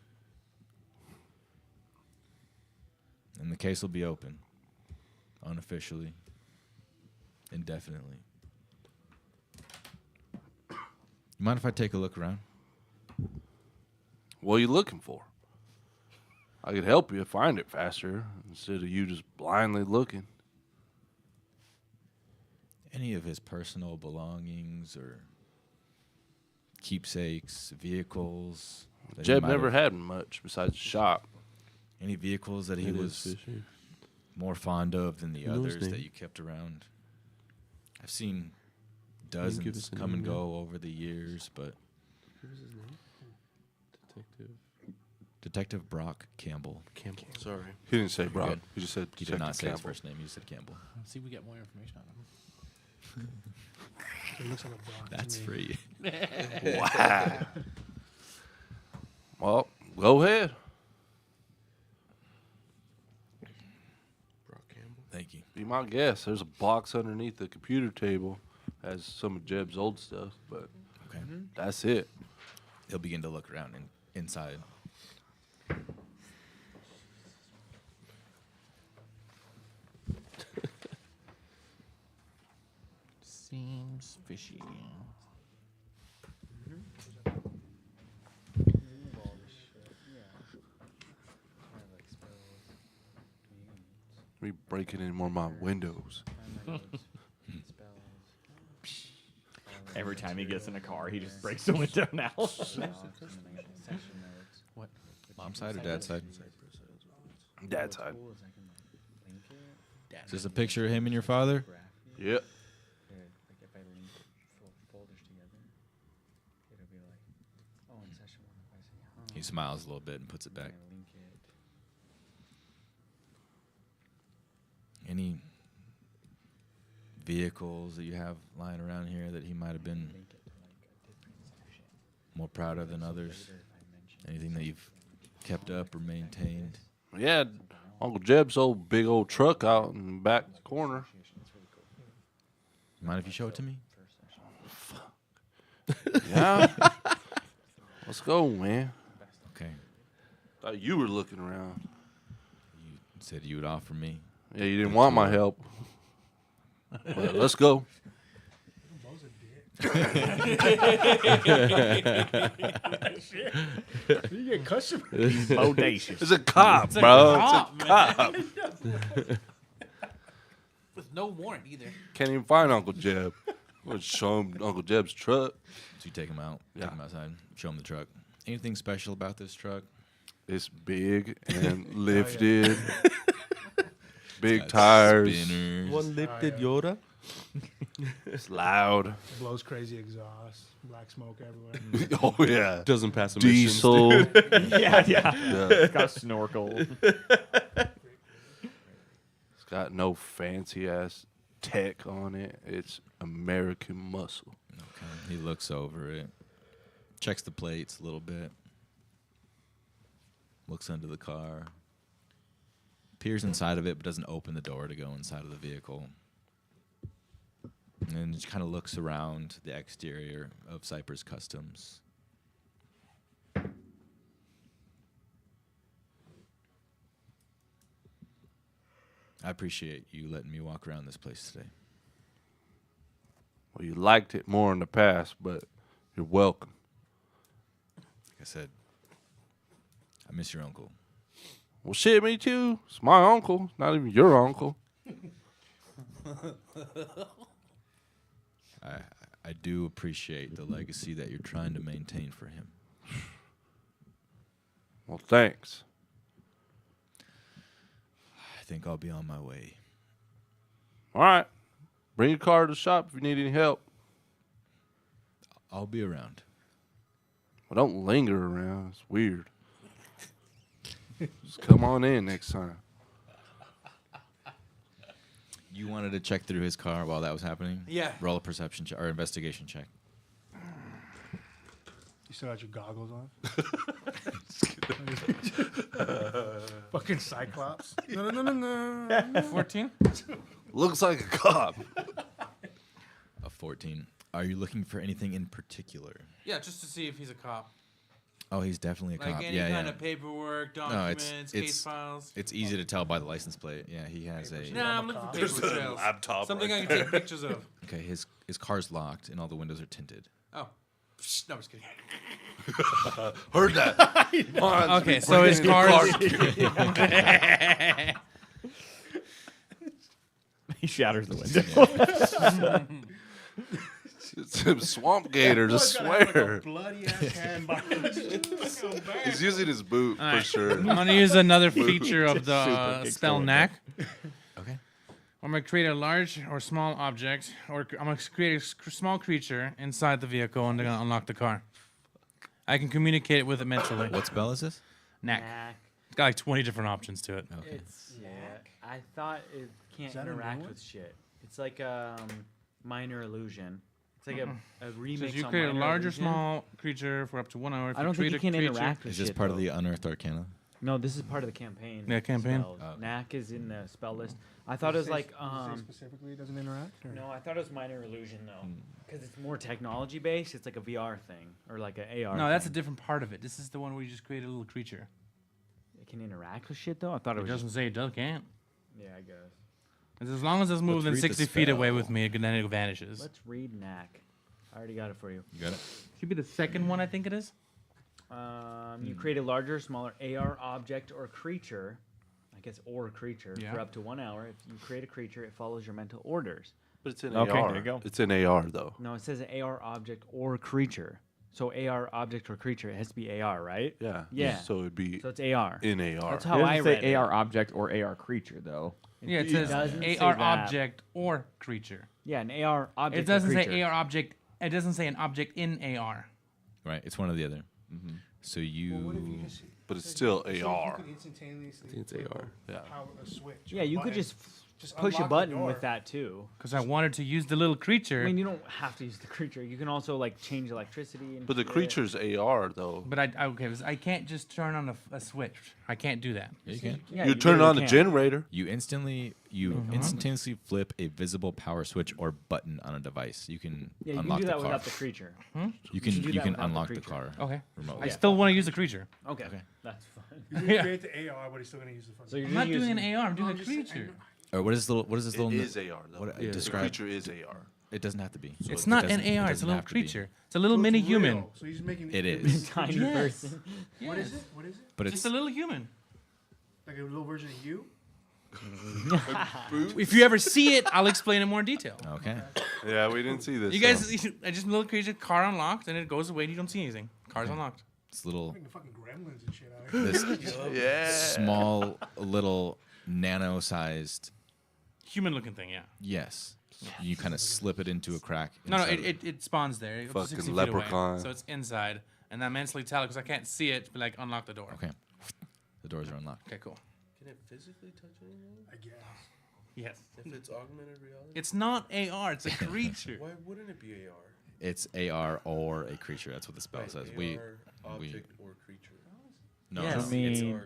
And the case will be open, unofficially, indefinitely. You mind if I take a look around? What are you looking for? I could help you find it faster instead of you just blindly looking. Any of his personal belongings or keepsakes, vehicles? that he Jeb might never have- had much besides the shop. Any vehicles that he It is was fishy. more fond of than the You know his others that name? you kept around? I've seen give dozens us a come and name, yeah. go over the years, but What was his name? Detective Detective Brock Campbell. Campbell. Sorry. He didn't say Brock. good. He just said He did not say his Campbell. first name. He said Campbell. Let's see if we get more information on him. It looks like a Brock to That's me. free. Wow. Well, go ahead. Brock Campbell. Thank you. Be my guest. There's a box underneath the computer table. Has some of Jeb's old stuff, but Okay. that's it. He'll begin to look around inside. Seems fishy. Me breaking in one of my windows. Every time he gets in a car, he just breaks the window now. Mom's side or dad's side? Dad's side. Is this a picture of him and your father? Yep. He smiles a little bit and puts it back. Any vehicles that you have lying around here that he might have been more proud of than others? Anything that you've kept up or maintained? Yeah, Uncle Jeb's old big old truck out in the back corner. Mind if you show it to me? Yeah. Let's go, man. Okay. Thought you were looking around. You said you would offer me. Yeah, you didn't want my help. But let's go. You get customers. Bodacious. It's a cop, bro. It's a cop. With no warrant either. Can't even find Uncle Jeb. Let's show him Uncle Jeb's truck. So you take him out, Yeah. take him outside, show him the truck. Anything special about this truck? It's big and lifted. Big Got tires. Spinners. One lifted yeah. Yoda. It's loud. Blows crazy exhaust. Black smoke everywhere. Oh, yeah. Doesn't pass emissions. Diesel. yeah. Yeah. It's got a snorkel. It's got no fancy ass tech on it. It's American muscle. Okay. He looks over it, checks the plates a little bit, looks under the car, peers inside of it, but doesn't open the door to go inside of the vehicle. And then just kind of looks around the exterior of Cypress Customs. I appreciate you letting me walk around this place today. Well, you liked it more in the past, but you're welcome. Like I said, I miss your uncle. Well, shit, me too. It's my uncle, not even your uncle. I do appreciate the legacy that you're trying to maintain for him. Well, thanks. I think I'll be on my way. All right. Bring your car to the shop if you need any help. I'll be around. Well, don't linger around. It's weird. Just come on in next time. You wanted to check through his car while that was happening? Yeah. Roll a perception check or investigation check. You still got your goggles on? Fucking Cyclops. No. 14. Looks like a cop. A 14. Are you looking for anything in particular? Yeah, just to see if he's a cop. Oh, he's definitely a Like cop. any yeah, kind yeah. of paperwork, No, documents, it's case files. It's easy to tell by the license plate. Yeah, he has a. Nah, I'm looking for There's paper a trails. laptop Something right I can take pictures of. Okay, his car's locked and all the windows are tinted. Oh. Psh, no, I'm just kidding. Heard that. Okay, so his car is... He shatters the window. Some swamp gators, I swear. Bloody ass hand so bad. He's using his boot for sure. I'm going to use another feature of the Super spell kickstart. knack. Okay. I'm going to create a large or small object, or I'm going to create a small creature inside the vehicle, and they're going to unlock the car. I can communicate it with it mentally. What spell is this? Knack. It's got like 20 different options to it. Okay. It's I thought it can't that a new interact one? with shit. It's like minor illusion. It's like a It remix. says you on create a Minor large or Illusion. small creature for up to 1 hour. If I don't create think you a can creature- interact with Is this shit, part of though. the unearthed arcana? No, this is part of the campaign. Yeah, campaign. spells. Oh, okay. Knack is in the spell list. I thought it was like specifically it doesn't interact. Or? no, I thought it was minor illusion though, Hmm. because it's more technology based. It's like a VR thing or like an AR. No, that's a thing. different part of it. This is the one where you just create a little creature. It can interact with shit though. I thought it It was. doesn't say it can't. Yeah, I guess. It's as long as it's moved Let's within read the 60 feet away spell. with me, then it vanishes. Let's read Knack. I already got it for you. You got it? Should be the second one, I think it is. You create a larger, or smaller AR object or creature, I guess, or creature, Yeah. for up to 1 hour. If you create a creature, it follows your mental orders. But it's in Okay, AR. there you go. It's in AR though. No, it says an AR object or creature. So AR object or creature, it has to be AR, right? Yeah. Yeah. So it'd be So it's AR. in AR. That's It how I doesn't read say it. AR object or AR creature though. Yeah, it doesn't says say AR that. object or creature. Yeah, an AR object. It doesn't or say creature. AR object. It doesn't say an object in AR. Right. It's one or the other. So you. Well, what if you just But it's still so you AR. could instantaneously I think it's flip AR. Yeah. power a switch. Yeah, a you could button, just push a unlock the button door. with that too. Because I wanted to use the little creature, I mean, you don't have to use the creature. You can also like change electricity. And But the shit. creature's AR though. but I can't just turn on a switch. I can't do that. Yeah, you can. Yeah, You turn really on the can. generator. You instantaneously flip a visible power switch or button on a device. You can Yeah, you can unlock do that the car. without the creature. You should do can that without the unlock the creature. car Okay. remotely. I still want to use the creature. Okay, Okay. that's fine. He's gonna create the AR, but he's still gonna use the fucking. So you're I'm not just doing using- an AR. I'm doing No, a I'm just saying, creature. Or what is this It little? is AR though. What The describe? creature is AR. It doesn't have to be. It's It not doesn't- an it AR. It's a doesn't little have to be. creature. It's a little So it's mini real. human. So he's making It is, Tiny Yes. person. What is it? What is it? but Just it's a little human. Like a little version of you? If you ever see it, I'll explain in more detail. okay. Yeah, we didn't see this. You guys, I just little creature, car unlocked, and it goes away. And you don't see anything. Car's unlocked. It's little Making fucking gremlins and shit out of here. this Yeah. small little nano-sized. Human-looking thing, yeah. Yes. You kind of slip it into a crack. No, inside of it spawns there. It goes Fucking 60 feet leprechaun. away, so it's inside. And I mentally tell it because I can't see it, but like unlock the door. Okay. The doors are unlocked. Okay, cool. Can it physically touch anyone? I guess. Yes. If it's augmented reality? It's not AR. It's a creature. Why wouldn't it be AR? It's AR or a creature. That's what the spell says. We AR object or creature. no. Yes. no. I mean,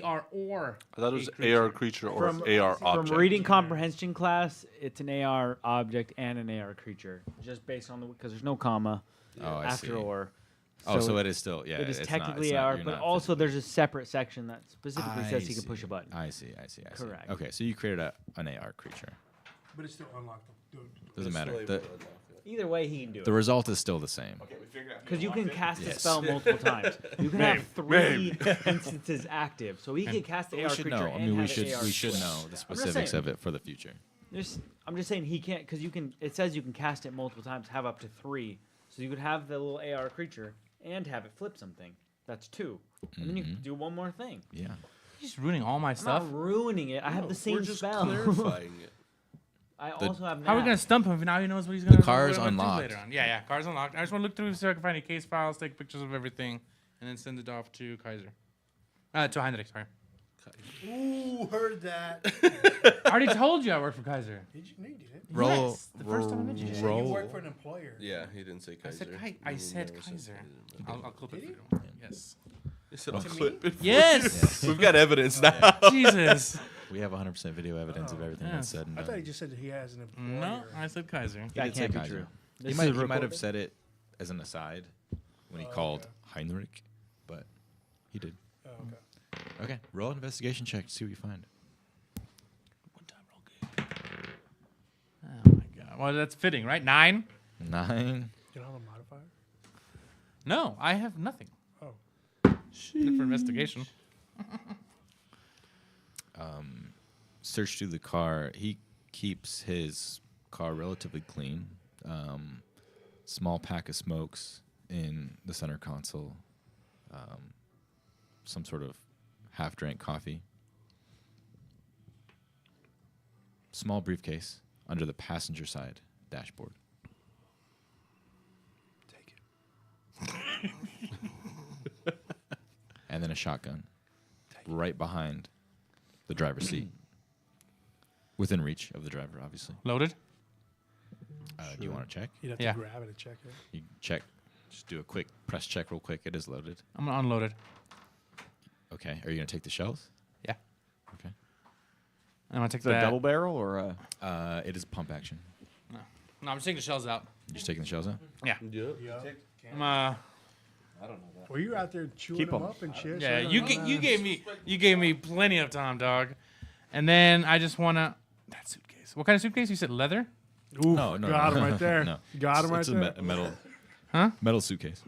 AR or I thought it was a AR creature or From- AR from object. reading comprehension class, it's an AR object and an AR creature, just based on the because there's no comma Oh, I after see. or. Oh, so it is still yeah. it is it's not- technically it's not- AR, you're but not also physically- there's a separate section that specifically I says he can push see. a button. I see. Correct. Okay, so you created an AR creature. But it's still unlocked. Doesn't matter. Either way, he can do The it. result is still the same. Because you can cast the Yes. spell multiple times. You can have 3 instances active, so he can cast the We AR should creature know. and I mean, we have should an AR we should switch. know the just specifics saying. of it for the future. I'm just saying he can't because you can. It says you can cast it multiple times, have up to 3. So you could have the little AR creature and have it flip something. That's 2, and then you can do one more thing. Yeah. You're just ruining all my I'm stuff. not ruining it. I have the same We're just spell. clarifying it. I also have. How are we Nap. gonna stump him if now he knows what he's gonna? car is what I'm gonna do unlocked. later on? Yeah, car's unlocked. I just want to look through so I can find any case files, take pictures of everything, and then send it off to Kaiser. To Heinrich, sorry. Ooh, heard that. I already told you I work for Kaiser. Did you? No, you didn't. Roll. Yes, the first time I met you. You Roll. work for an employer. Yeah, he didn't say I Kaiser. said I said never Kaiser. Kaiser. I'll clip it Did for you. Yes. He said, I'll To clip me? it. Yes. We've got evidence now. Jesus. We have 100% video evidence of everything that's said and I done. thought he just said that he has an employer. No, I said Kaiser. He That did say can't be Kaiser. true. He This might, is he might have recorded? said it as an aside when he Oh, called okay. Heinrich, but he did. Oh, okay. Okay, roll an investigation check to see what you find. One time roll good. Oh my god. Well, that's fitting, right? 9? 9. You don't have a modifier? No, I have nothing. Oh. Good for investigation. Search through the car. He keeps his car relatively clean. Small pack of smokes in the center console. Some sort of half-drank coffee. Small briefcase under the passenger side dashboard. Take it. And then a shotgun right behind the driver's seat. Within reach of the driver, obviously. Loaded? Do you want to check? You'd have Yeah. to grab it and check it. You check. Just do a quick press check real quick. It is loaded. I'm gonna unload it. Okay. Are you going to take the shells? Yeah. Okay. I'm gonna take Is it a that. double barrel or a? It is pump action. No, I'm just taking the shells out. You just taking the shells out? Yeah. Yeah. I'm Were you out there chewing Keep them 'em. up and shit? yeah, So you I ga- don't you know. gave me plenty of time, dog. And then I just wanna that suitcase. What kind of suitcase? You said leather? Ooh, No, no. got no. him right there. No. Got him right It's a there. metal. Huh? Metal suitcase.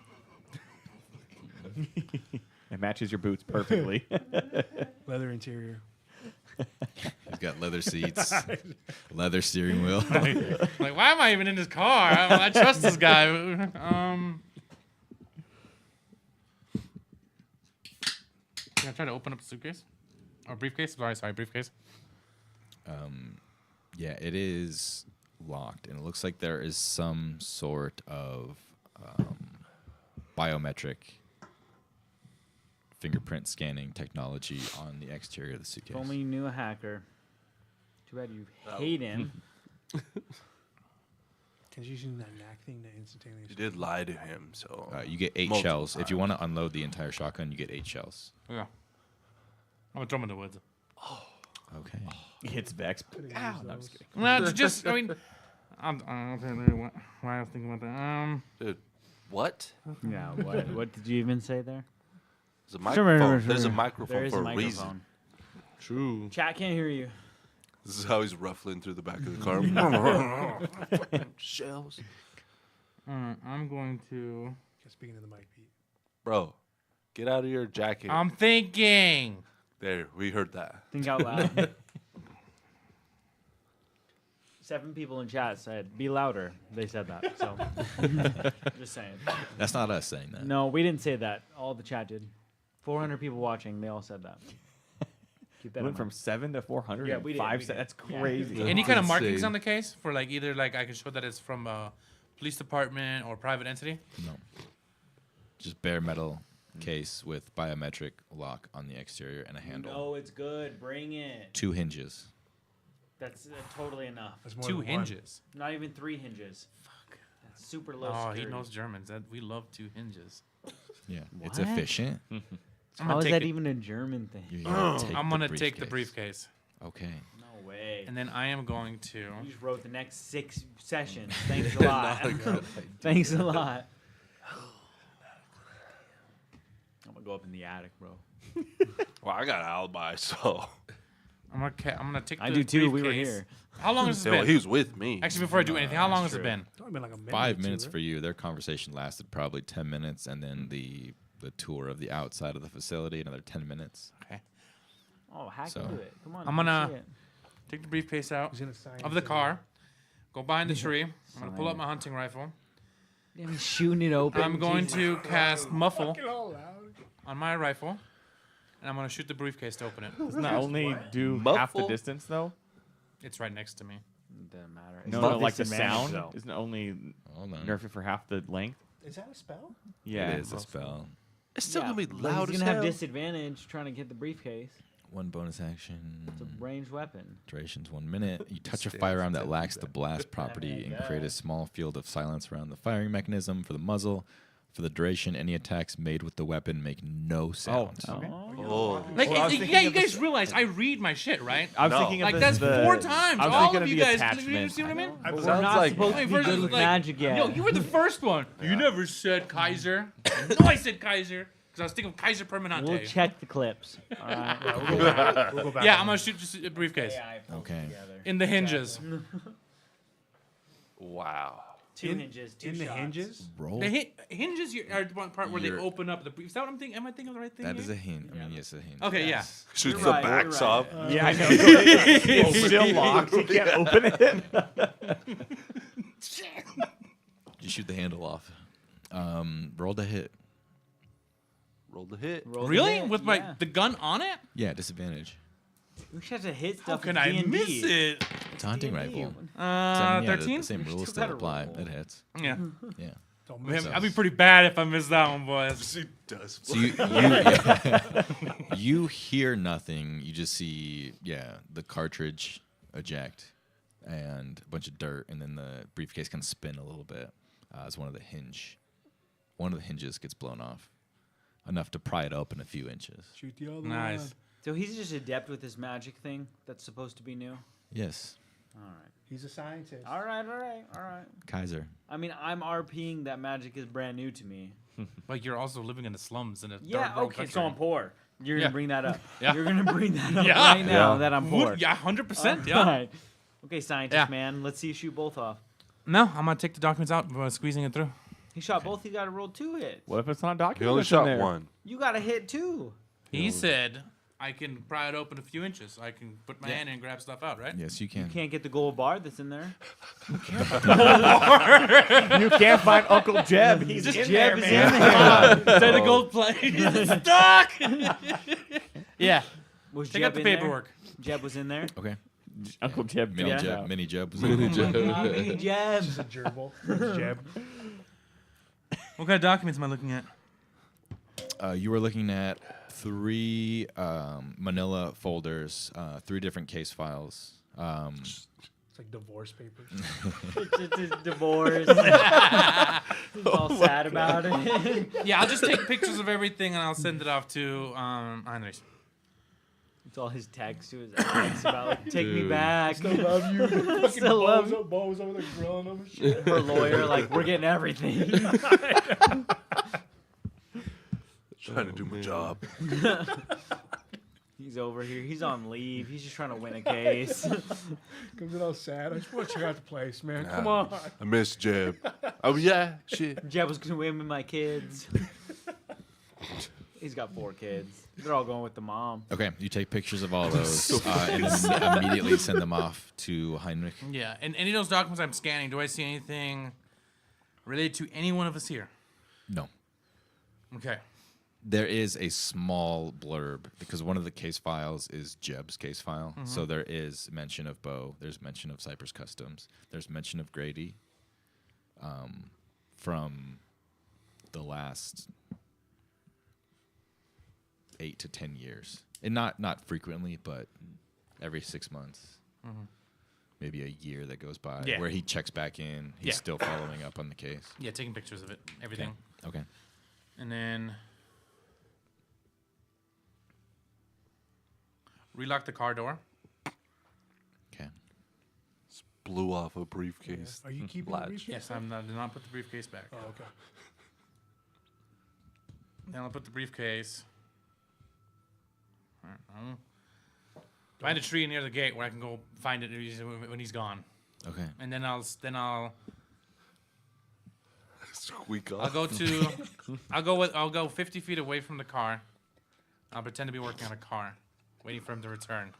It matches your boots perfectly. Leather interior. He's got leather seats, leather steering wheel. Like, why am I even in this car? I trust this guy. Can I try to open up the suitcase? Or briefcase? Sorry, briefcase. Yeah, it is locked, and it looks like there is some sort of biometric fingerprint scanning technology on the exterior of the suitcase. If only you knew a hacker. Too bad you hate him. Can you use that knack thing to instantaneously? You did lie to him, so. You get 8 Multiple shells. If you times. want to unload the entire shotgun, you get 8 shells. Yeah. I'm gonna throw him in the woods. Okay. It's Vex. Could've Ow, used no, I'm those. just kidding. No, it's just, I mean, I don't know why I was thinking about that. Dude, what? Yeah, what did you even say there? There's a microphone. There's a There microphone is for a a reason. microphone. True. Chat can't hear you. This is how he's ruffling through the back of the car. Fucking shells. I'm going to. Speaking of the mic, Pete. Bro, get out of your jacket. I'm thinking. There, we heard that. Think out loud. 7 people in chat said, "Be louder." They said that. So, just saying. That's not us saying that. No, we didn't say that. All the chat did. 400 people watching. They all said that. Keep that in Went from mind. 7 to 400. Yeah, in we did, 5 we se- did. That's Yeah. crazy. Any kind of Insane. markings on the case for like either like I can show that it's from a police department or private entity? No. Just bare metal case with biometric lock on the exterior and a handle. No, it's good. Bring it. 2 hinges. That's totally enough. That's more 2 than one. hinges. Not even 3 hinges. Fuck. That's super low Oh, security. he knows Germans. That we love 2 hinges. Yeah. It's What? efficient. I'm How gonna is take that it. even a German thing? You're gonna take I'm the gonna take the briefcase, Okay. No way. and then I am going to. You just wrote the next 6 sessions. Thanks a lot. Thanks a lot. I'm gonna go up in the attic, bro. Well, I got an alibi, so. I'm gonna take. I the do too. We were briefcase. here. How long has it Well, been? he was with me. Actually, before I do anything, how long has it been? It's only been like a minute. 5 or two, minutes right? for you. Their conversation lasted probably 10 minutes, and then the tour of the outside of the facility another 10 minutes. Okay. Oh, hack So- into it. Come on. I'm let me gonna- see it. Take the briefcase out He's gonna sign of the it. car. Go behind the tree. I'm gonna pull Sign out my hunting rifle. Damn, he's shooting it open. I'm going Jesus. to cast muffle Fucking all loud. on my rifle, and I'm gonna shoot the briefcase to open it. Doesn't that only do half the Muffle? distance, though? It's right next to me. Doesn't matter. No, It's no, not like the disadvantage, sound though. isn't only Hold on. nerf it for half the length. Is that a spell? Yeah. It is a spell. It's still Yeah, gonna be but loud he's as gonna hell. have disadvantage trying to get the briefcase. 1 bonus action. It's a ranged weapon. Duration's 1 minute. You touch a Stands firearm that 10 lacks feet the back. blast property and Yeah. create a small field of silence around the firing mechanism for the muzzle. For the duration, any attacks made with the weapon make no sound. Oh. Like, Well, I was yeah, thinking you of the guys realize I read my shit, right? I was No. thinking of Like that's the, 4 times. I was All thinking of of you the guys. attachment. You see what I mean? But we're Sounds not like- supposed to be First good was with like, magic yet. No, you were the first one. You never said Kaiser. I know I said Kaiser because I was thinking of Kaiser Permanente. We'll check the clips. All right. We'll go back. Yeah, on I'm gonna that. shoot just a briefcase Okay. in the hinges. Wow. 2 hinges, 2 in the shots. hinges. Roll. The hinges are the one part where they You're- open up. Is that what I'm thinking? Am I thinking of the right thing? That here? is a hint. I mean, yes, a hint. Okay, yes. Shoots You're the right, you're backs right. off. Yeah, I know. It's still locked. You can't open it. You shoot the handle off. Roll the hit. Roll the hit. Roll the Really? hit, With yeah. the gun on it? Yeah, disadvantage. We should have to hit How stuff. can with I D&D. miss it? It's a hunting D&D. rifle. So, I mean, yeah, 13? The same rules Still still gotta apply. roll. It hits. Yeah. Yeah. Don't Man, miss so- I'd be pretty bad if I missed that one, boys. She does. So yeah. You hear nothing. You just see, the cartridge eject and a bunch of dirt, and then the briefcase kind of spin a little bit as one of the hinges gets blown off, enough to pry it open a few inches. Shoot the other Nice. one. So he's just adept with this magic thing that's supposed to be new. Yes, All right. He's a scientist. All right. All right. All right. Kaiser. I mean, I'm RPing that magic is brand new to me. Like you're also living in the slums in a Yeah. third world Okay. country. So I'm poor. You're Yeah. gonna bring that up. Yeah. You're gonna bring that up Yeah. right now Yeah. that I'm poor. Yeah, 100%. All Yeah. right. Okay, scientist Yeah. man. Let's see you shoot both off. No, I'm gonna take the documents out, squeezing it through. He shot both. He got to roll 2 hits. What if it's not a document? He only that's in shot there? one. You got to hit 2. He said I can pry it open a few inches. I can put my hand in and grab stuff out, right? Yes, you You can. can't get the gold bar that's in there. You can't find Uncle Jeb. He's in there, Jeb is man. in there. Say the gold plate. It's stuck. Yeah. Was Take Jeb out the in there? paperwork. Jeb was in there. Okay. Uncle Jeb. Mini jumped Jeb. out. Mini Jeb. Mini Jeb. It's a gerbil. It's Jeb. What kind of documents am I looking at? You were looking at 3 manila folders, 3 different case files. It's like divorce papers. It's his divorce. He's all sad about it. Yeah, I'll just take pictures of everything and I'll send it off to Heinrich. It's all his text to his ex about like, take me back. Still love you. Fucking Still love you. Bo's over there grilling him and shit. Her lawyer, like, we're getting everything. Trying to do my job. He's over here. He's on leave. He's just trying to win a case. Comes in all sad. I just want to check out the place, man. Nah. Come on. I miss Jeb. Oh yeah, shit. Jeb was going to win with my kids. He's got 4 kids. They're all going with the mom. Okay, you take pictures of all of those and then immediately send them off to Heinrich. Yeah, and any of those documents I'm scanning, do I see anything related to any one of us here? No. Okay. There is a small blurb because one of the case files is Jeb's case file. So there is mention of Bo. There's mention of Cypress Customs. There's mention of Grady from the last 8 to 10 years. And not frequently, but every 6 months. Maybe a year that goes by Yeah. where he checks back in. He's Yeah. still following up on the case. Yeah, taking pictures of it, everything. Okay. And then relock the car door. Okay. Blew off a briefcase. Are you keeping Latch. the briefcase? Yes, I did not put the briefcase back. Oh, okay. Then I'll put the briefcase. All right, find a tree near the gate where I can go find it when he's gone, Okay. and then I'll Squeak I'll off. go 50 feet away from the car. I'll pretend to be working on a car, waiting for him to return.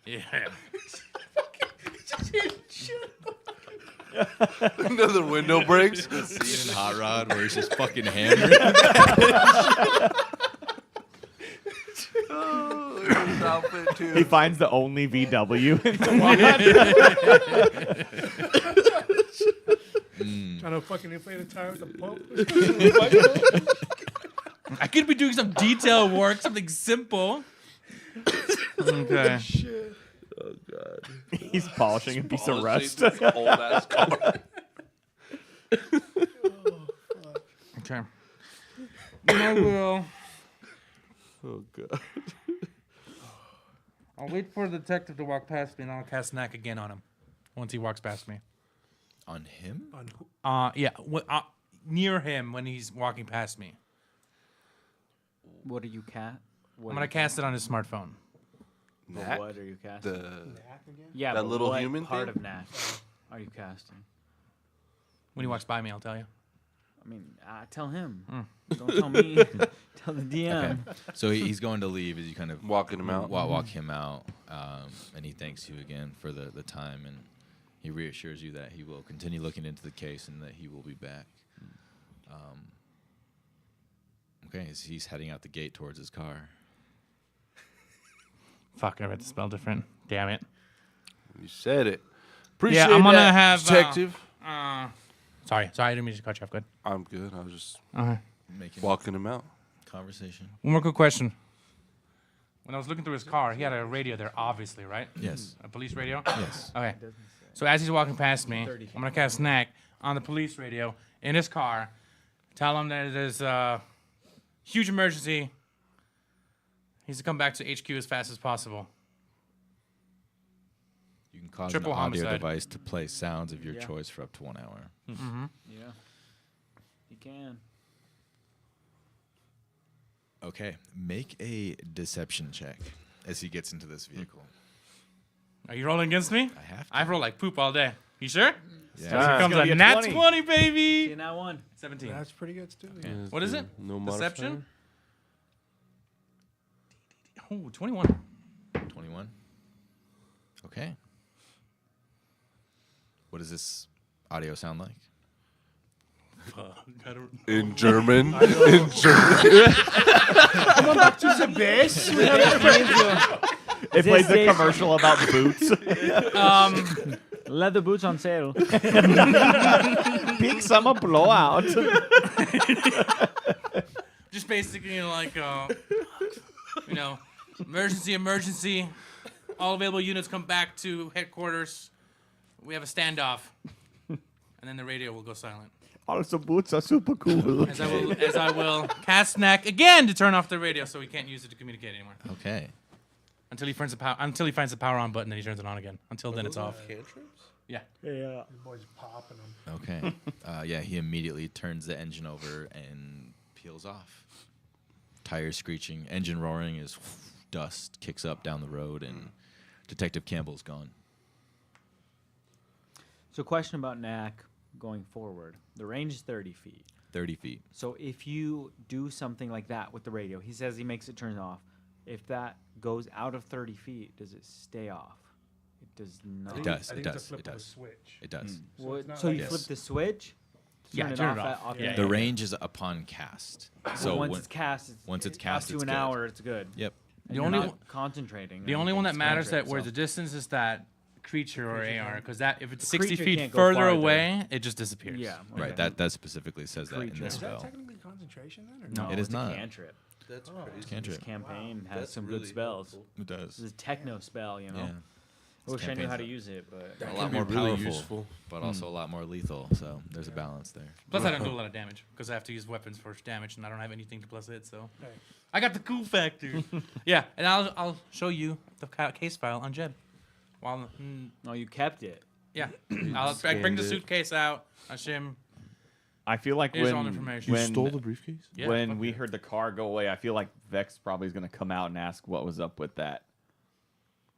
Yeah. Another window breaks. Scene in Hot Rod where he's just fucking hammered. Oh, his outfit too. He finds the only VW in the lot. Trying to fucking inflate a tire with a pump. I could be doing some detail work, something simple. Okay. Oh God. He's polishing a piece of rust. Old ass car. Okay. I will. Oh God. I'll wait for the detective to walk past me, and I'll cast Knack again on him. Once he walks past me. On him? Yeah. Near him when he's walking past me. What are you I'm gonna cast it on his smartphone. Knack? What are you casting? Yeah, that but little what human part thing? of Knack are you casting? When he walks by me, I'll tell you. I mean, tell him. Don't tell me. Tell the DM. Okay. So he's going to leave as you kind of Walking him out. walk him out, and he thanks you again for the time, and he reassures you that he will continue looking into the case and that he will be back. Okay, he's heading out the gate towards his car. Fuck, I read the spell different. Damn it. You said it. Appreciate I'm gonna that, have detective. Sorry, I didn't mean to cut you off. Good. I'm good. I was just Making walking him out. conversation. One more quick question. When I was looking through his car, he had a radio there, obviously, right? Yes. A police radio? Yes. Okay. So as he's walking past me, I'm going to cast Knack on the police radio in his car. Tell him that there's a huge emergency. He needs to come back to HQ as fast as possible. You can cause Triple an audio homicide. device to play sounds of your Yeah. choice for up to 1 hour. Yeah. You can. Okay, make a deception check as he gets into this vehicle. Are you rolling against me? I have to. I roll like poop all day. You sure? Yeah. Here comes gonna a be a nat 20. 20, baby. See that one? 17. That's pretty good too. Yeah. What is it? No Deception? modifier? Oh, 21. 21. Okay. What does this audio sound like? In German. To the base. It plays a commercial about boots. Leather boots on sale. Big summer blowout. Just basically, emergency. All available units come back to headquarters. We have a standoff. And then the radio will go silent. Also, boots are super cool. As I will cast Knack again to turn off the radio so we can't use it to communicate anymore. Okay. Until he finds the power on button, then he turns it on again. Until then, it's off. Yeah. Yeah. Boys popping them. Okay. Yeah, he immediately turns the engine over and peels off. Tires screeching, engine roaring as dust kicks up down the road, and Detective Campbell's gone. So, question about Knack going forward. The range is 30 feet. 30 feet. So, if you do something like that with the radio, he says he makes it turn off. If that goes out of 30 feet, does it stay off? It does not. It does. I It think it's a does. flip It of a does. switch. It does. So it's not So you like- flip Yes. the switch? Yeah, turn turn it off. off. Okay. The range is upon cast. So once when- it's cast, once it's cast, up to it's an good. hour, it's good. Yep. And The you're only not one- concentrating. The or only one that anything, matters concentrate that where the yourself. distance is that creature or AR, because that if it's The 60 creature feet can't go further farther. away, it just disappears. Yeah. Right. okay. That specifically says that in Creature. this Is that spell. technically concentration then? Or No, It is it's not. a cantrip. That's It's crazy. cantrip. This campaign has That's some really good spells. helpful. It does. This is a techno spell, you know. Yeah. I wish I knew how to campaign's use it, but A Can lot be more really powerful, useful. but also a lot more lethal. So there's a balance there. Plus, I don't do a lot of damage because I have to use weapons for damage, and I don't have anything to plus it. So Right. I got the cool factor. Yeah, and I'll show you the case file on Jed. While no, you kept it. yeah, I bring the Scanned it. suitcase out. I shim. I feel like Here's when, all the information. You when, stole the briefcase? Yeah, when fuck we yeah. heard the car go away, I feel like Vex probably is going to come out and ask what was up with that.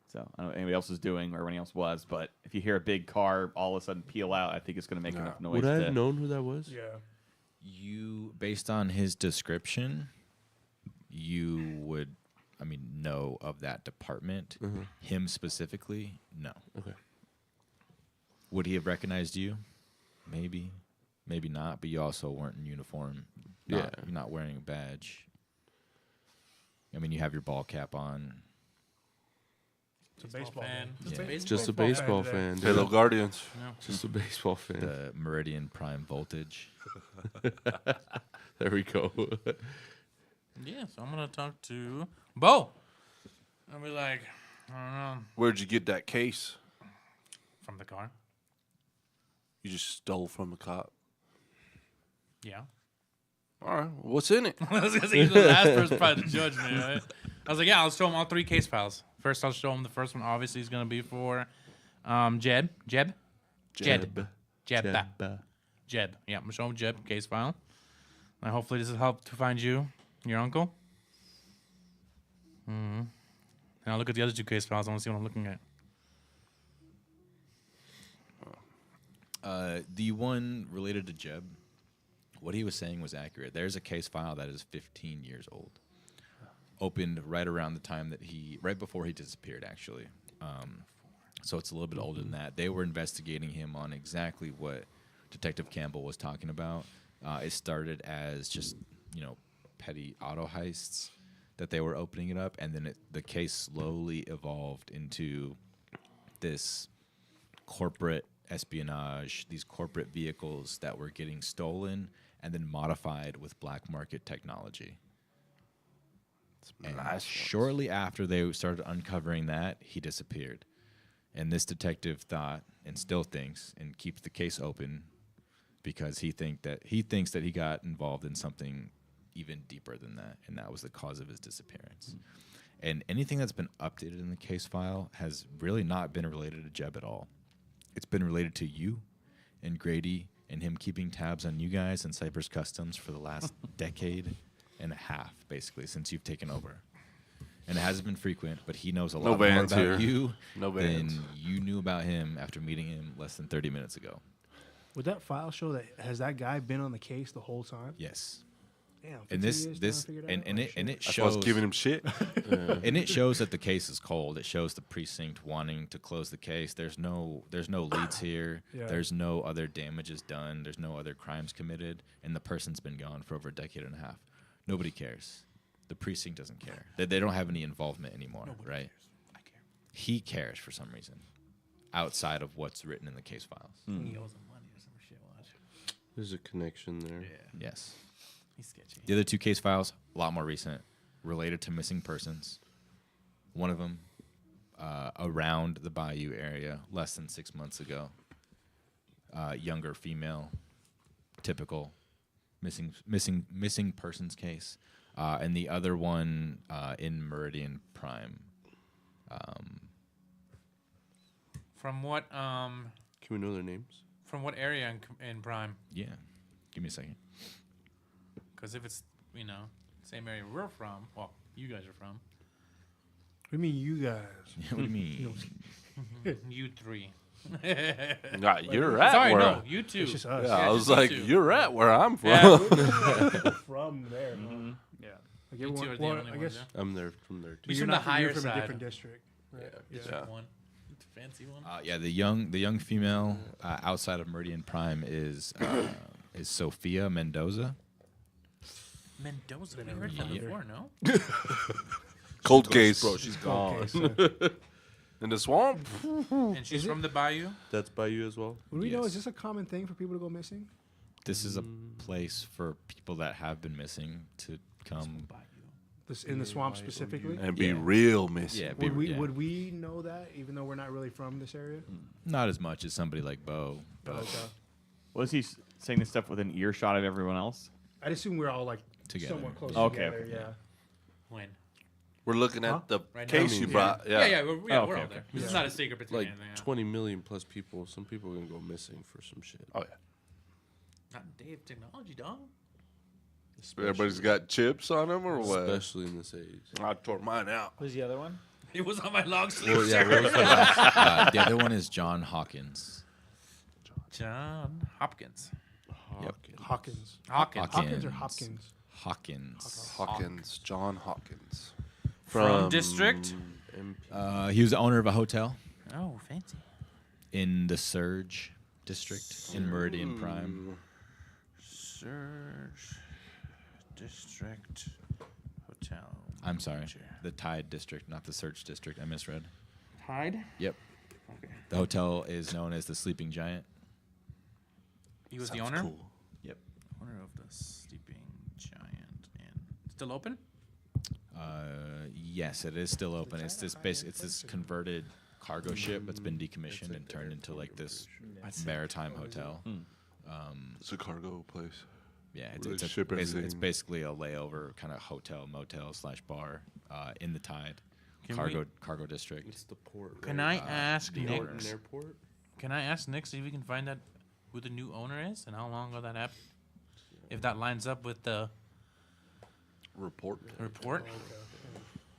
So I don't know what anybody else is doing or anyone else was, but if you hear a big car all of a sudden peel out, I think it's going to make enough noise. Would I to, have known who that was? Yeah. You, based on his description, you would, know of that department. Him specifically, no. Okay. Would he have recognized you? Maybe, maybe not. But you also weren't in uniform. You're not wearing a badge. You have your ball cap on. It's a baseball fan. fan. Yeah. Just a baseball fan. dude. Hello, Guardians. Just a baseball fan. The Meridian Prime voltage. There we go. Yeah, so I'm gonna talk to Bo. I'll be like, I don't know, Where'd you get that case? from the car. You just stole from a cop. Yeah. All right. What's in it? I was gonna say he's the last person probably to judge me, right? I was like, yeah, I'll show him all 3 case files. First, I'll show him the first one. Obviously, is gonna be for Jeb. Yeah, I'm gonna show him Jeb case file. And hopefully, this will help to find you, your uncle. And I'll look at the other 2 case files. I want to see what I'm looking at. The one related to Jeb, what he was saying was accurate. There's a case file that is 15 years old. Opened right around the time that right before he disappeared, actually. So it's a little bit older than that. They were investigating him on exactly what Detective Campbell was talking about. It started as just, petty auto heists that they were opening it up, and then the case slowly evolved into this corporate espionage, these corporate vehicles that were getting stolen and then modified with black market technology. And shortly after they started uncovering that, he disappeared. And this detective thought, and still thinks, and keeps the case open because he thinks that he got involved in something even deeper than that, and that was the cause of his disappearance. And anything that's been updated in the case file has really not been related to Jeb at all. It's been related to you and Grady and him keeping tabs on you guys and Cypress Customs for the last decade and a half, basically, since you've taken over. And it hasn't been frequent, but he knows a lot more about you than you knew about him after meeting him less than 30 minutes ago. Would that file show that has that guy been on the case the whole time? Yes. Damn. And this it That's why I was shows giving him shit. and it shows that the case is cold. It shows the precinct wanting to close the case. There's no leads here. Yeah. There's no other damages done. There's no other crimes committed, and the person's been gone for over a decade and a half. Nobody cares. The precinct doesn't care. They don't have any involvement anymore, right? I care. He cares for some reason, outside of what's written in the case files. He owes him money or some shit. Watch. There's a connection there. Yeah. Yes. He's sketchy. The other 2 case files, a lot more recent, related to missing persons. One of them around the Bayou area, less than 6 months ago. Younger female, typical missing persons case. And the other one in Meridian Prime. From what Can we know their names? From what area in Prime? Yeah. Give me a second. Because if it's same area we're from, well, you guys are from. What do you mean, you guys? What do you mean? You 3. Nah, you're at Sorry, where. no, you 2. It's just us. Yeah, I was just you like, 2. you're at where I'm from. Yeah. From there. Huh? Yeah. Like You 2 everyone, are the well, only I ones. guess, I'm there from there too. but He's you're from the not higher you're from side. a different district. Right? Yeah. Yeah. One. Fancy one. Yeah, the young female outside of Meridian Prime is Sophia Mendoza. Mendoza. We heard that Yeah. before, no? Cold case. Bro, she's gone. Okay, so In the swamp? And she's from the Bayou. That's Bayou as well. would we know, Yes. is this a common thing for people to go missing? This is a place for people that have been missing to come. This in the swamp specifically? And be Yeah. real missing. Yeah, Would we know that even though we're not really from this area? not as much as somebody like Bo. But Was he saying this stuff within earshot of everyone else? I'd assume we're all like Together. somewhat close Okay, together. okay. Yeah. When? We're looking Huh? at the Right now? case I you mean, brought. Yeah, Yeah. we're okay, all okay. there. This is Yeah. not a secret between Like anything. 20 million plus people. Some people are gonna go missing for some shit. Oh, yeah. Not in day of technology, dog. Everybody's got chips on them or what? Especially in this age. I tore mine out. Who's the other one? It was on my long sleeve Well, yeah, shirt. Rose- the other one is John Hawkins. John Hopkins. Hawkins. Hawkins. Hawkins or Hopkins? Hawkins. Hawkins. John Hawkins. From District. MP. He was the owner of a hotel Oh, fancy. in the Surge district in Meridian Prime. Surge District Hotel. I'm sorry, the Tide district, not the Surge district. I misread. Hyde? Yep. Okay. The hotel is known as the Sleeping Giant. He was the Sounds owner? cool. Yep. Owner of the Sleeping Giant. And still open? Yes, it is still open. It's this converted cargo ship that's been decommissioned and turned into like this maritime hotel. It's a cargo place. Yeah, Where it's they ship everything. basically a layover kind of hotel, motel / bar in the Tide Can cargo district. It's the port. Can right? I ask the Nick? owners. Airport? Can I ask Nick see if we can find out who the new owner is and how long ago that happened? If that lines up with the Report. report.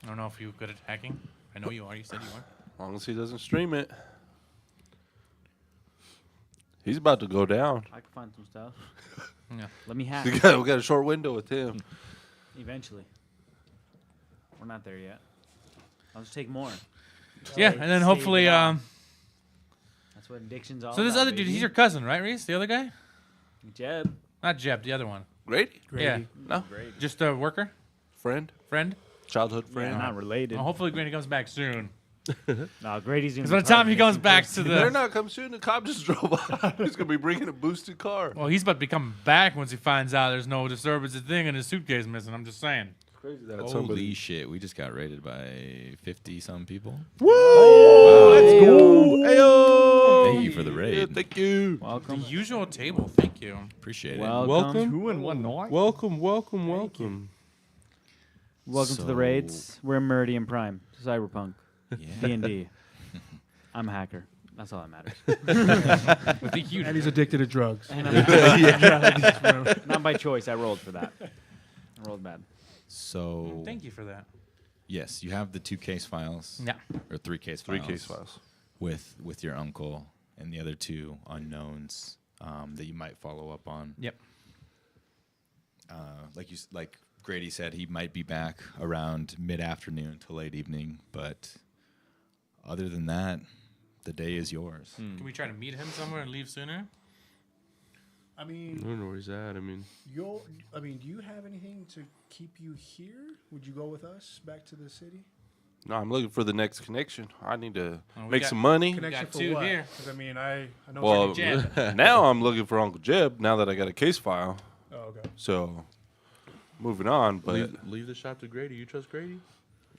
I don't know if you're good at hacking. I know you are. You said you are. As long as he doesn't stream it. He's about to go down. I can find some stuff. Yeah. Let me hack. We got a short window with him. Eventually. We're not there yet. I'll just take more. Yeah, Save- and then save hopefully, it all. That's what addiction's all so this about, other dude, baby. he's your cousin, right, Reese? The other guy? Jeb. Not Jeb, the other one. Grady? Yeah, No. just a worker, Friend? friend. Childhood Yeah, friend? not related. Well, hopefully, Grady comes back soon. No, Grady's gonna. Because by the time he comes back to They're the, not come soon. The cop just drove by. He's going to be bringing a boosted car. well, he's about to be coming back once he finds out there's no disturbance thing and his suitcase missing. I'm just saying. Crazy that Holy somebody. shit, we just got raided by 50-some people. Let's go. Thank you for the raid. Thank you. The Welcome. usual table. Thank you. Appreciate it. Welcome. 2 in 1 night. Welcome, welcome, welcome. Welcome to the So- raids. We're in Meridian Prime, cyberpunk, Yeah. D&D. I'm a hacker. That's all that matters. With the huge. And he's addicted to drugs. And I'm not by choice. I rolled for that. I rolled bad. So Thank you for that. yes, you have the 2 case files. Yeah. Or 3 case Three files. case files. With your uncle and the other 2 unknowns that you might follow up on. Yep. Like Grady said, he might be back around mid-afternoon to late evening, but other than that, the day is yours. Can we try to meet him somewhere and leave sooner? I I mean, don't know where he's at. I mean, do you have anything to keep you here? Would you go with us back to the city? No, I'm looking for the next connection. I need to Oh, we make got- some money. Connection got for 2 what? here. 'Cause, I mean, I know. Well, Jeb. now I'm looking for Uncle Jeb now that I got a case file. oh, okay. So, moving on. But leave the shop to Grady. You trust Grady?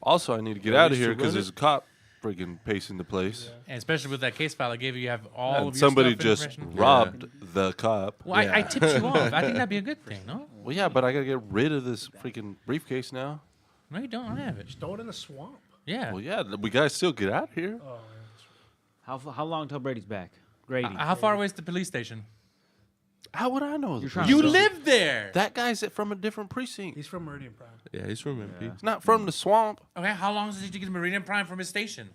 also, I need to get At out of least here you because run there's a cop freaking pacing the place. And especially with that case file I gave you, you have all And of your somebody stuff just information. robbed the cop. Well, I tipped you off. I think that'd be a good thing, no? Well, yeah, but I got to get rid of this freaking briefcase now. No, you don't. I have it. Just throw it in the swamp. Yeah. Well, yeah, we got to still get out of here. Oh, How long till Brady's back? Grady. How far away is the police station? How would I know? You're trying You to- live there. That guy's from a different precinct. he's from Meridian Prime. Yeah, he's from MP. He's not from the swamp. Okay, how long does it take to get to Meridian Prime from his station?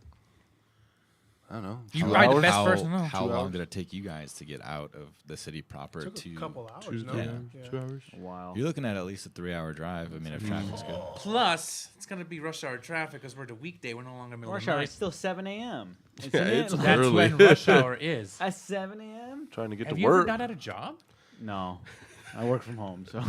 I don't know. You Two probably the hours? best person to know. How 2 long hours? did it take you guys to get out of the city proper Took to a couple hours. Tuesday, No? Yeah. 2 hours. Wow. You're looking at least a 3-hour drive. I mean, if traffic's good. Plus, it's gonna be rush hour traffic because we're the weekday. We're no longer middle Rush of the hour. night. It's still 7 a.m. Isn't Yeah, it? it's That's early. when rush hour is. At 7 a.m. Trying to get Have to you ever work. not had a job? No, I work from home, so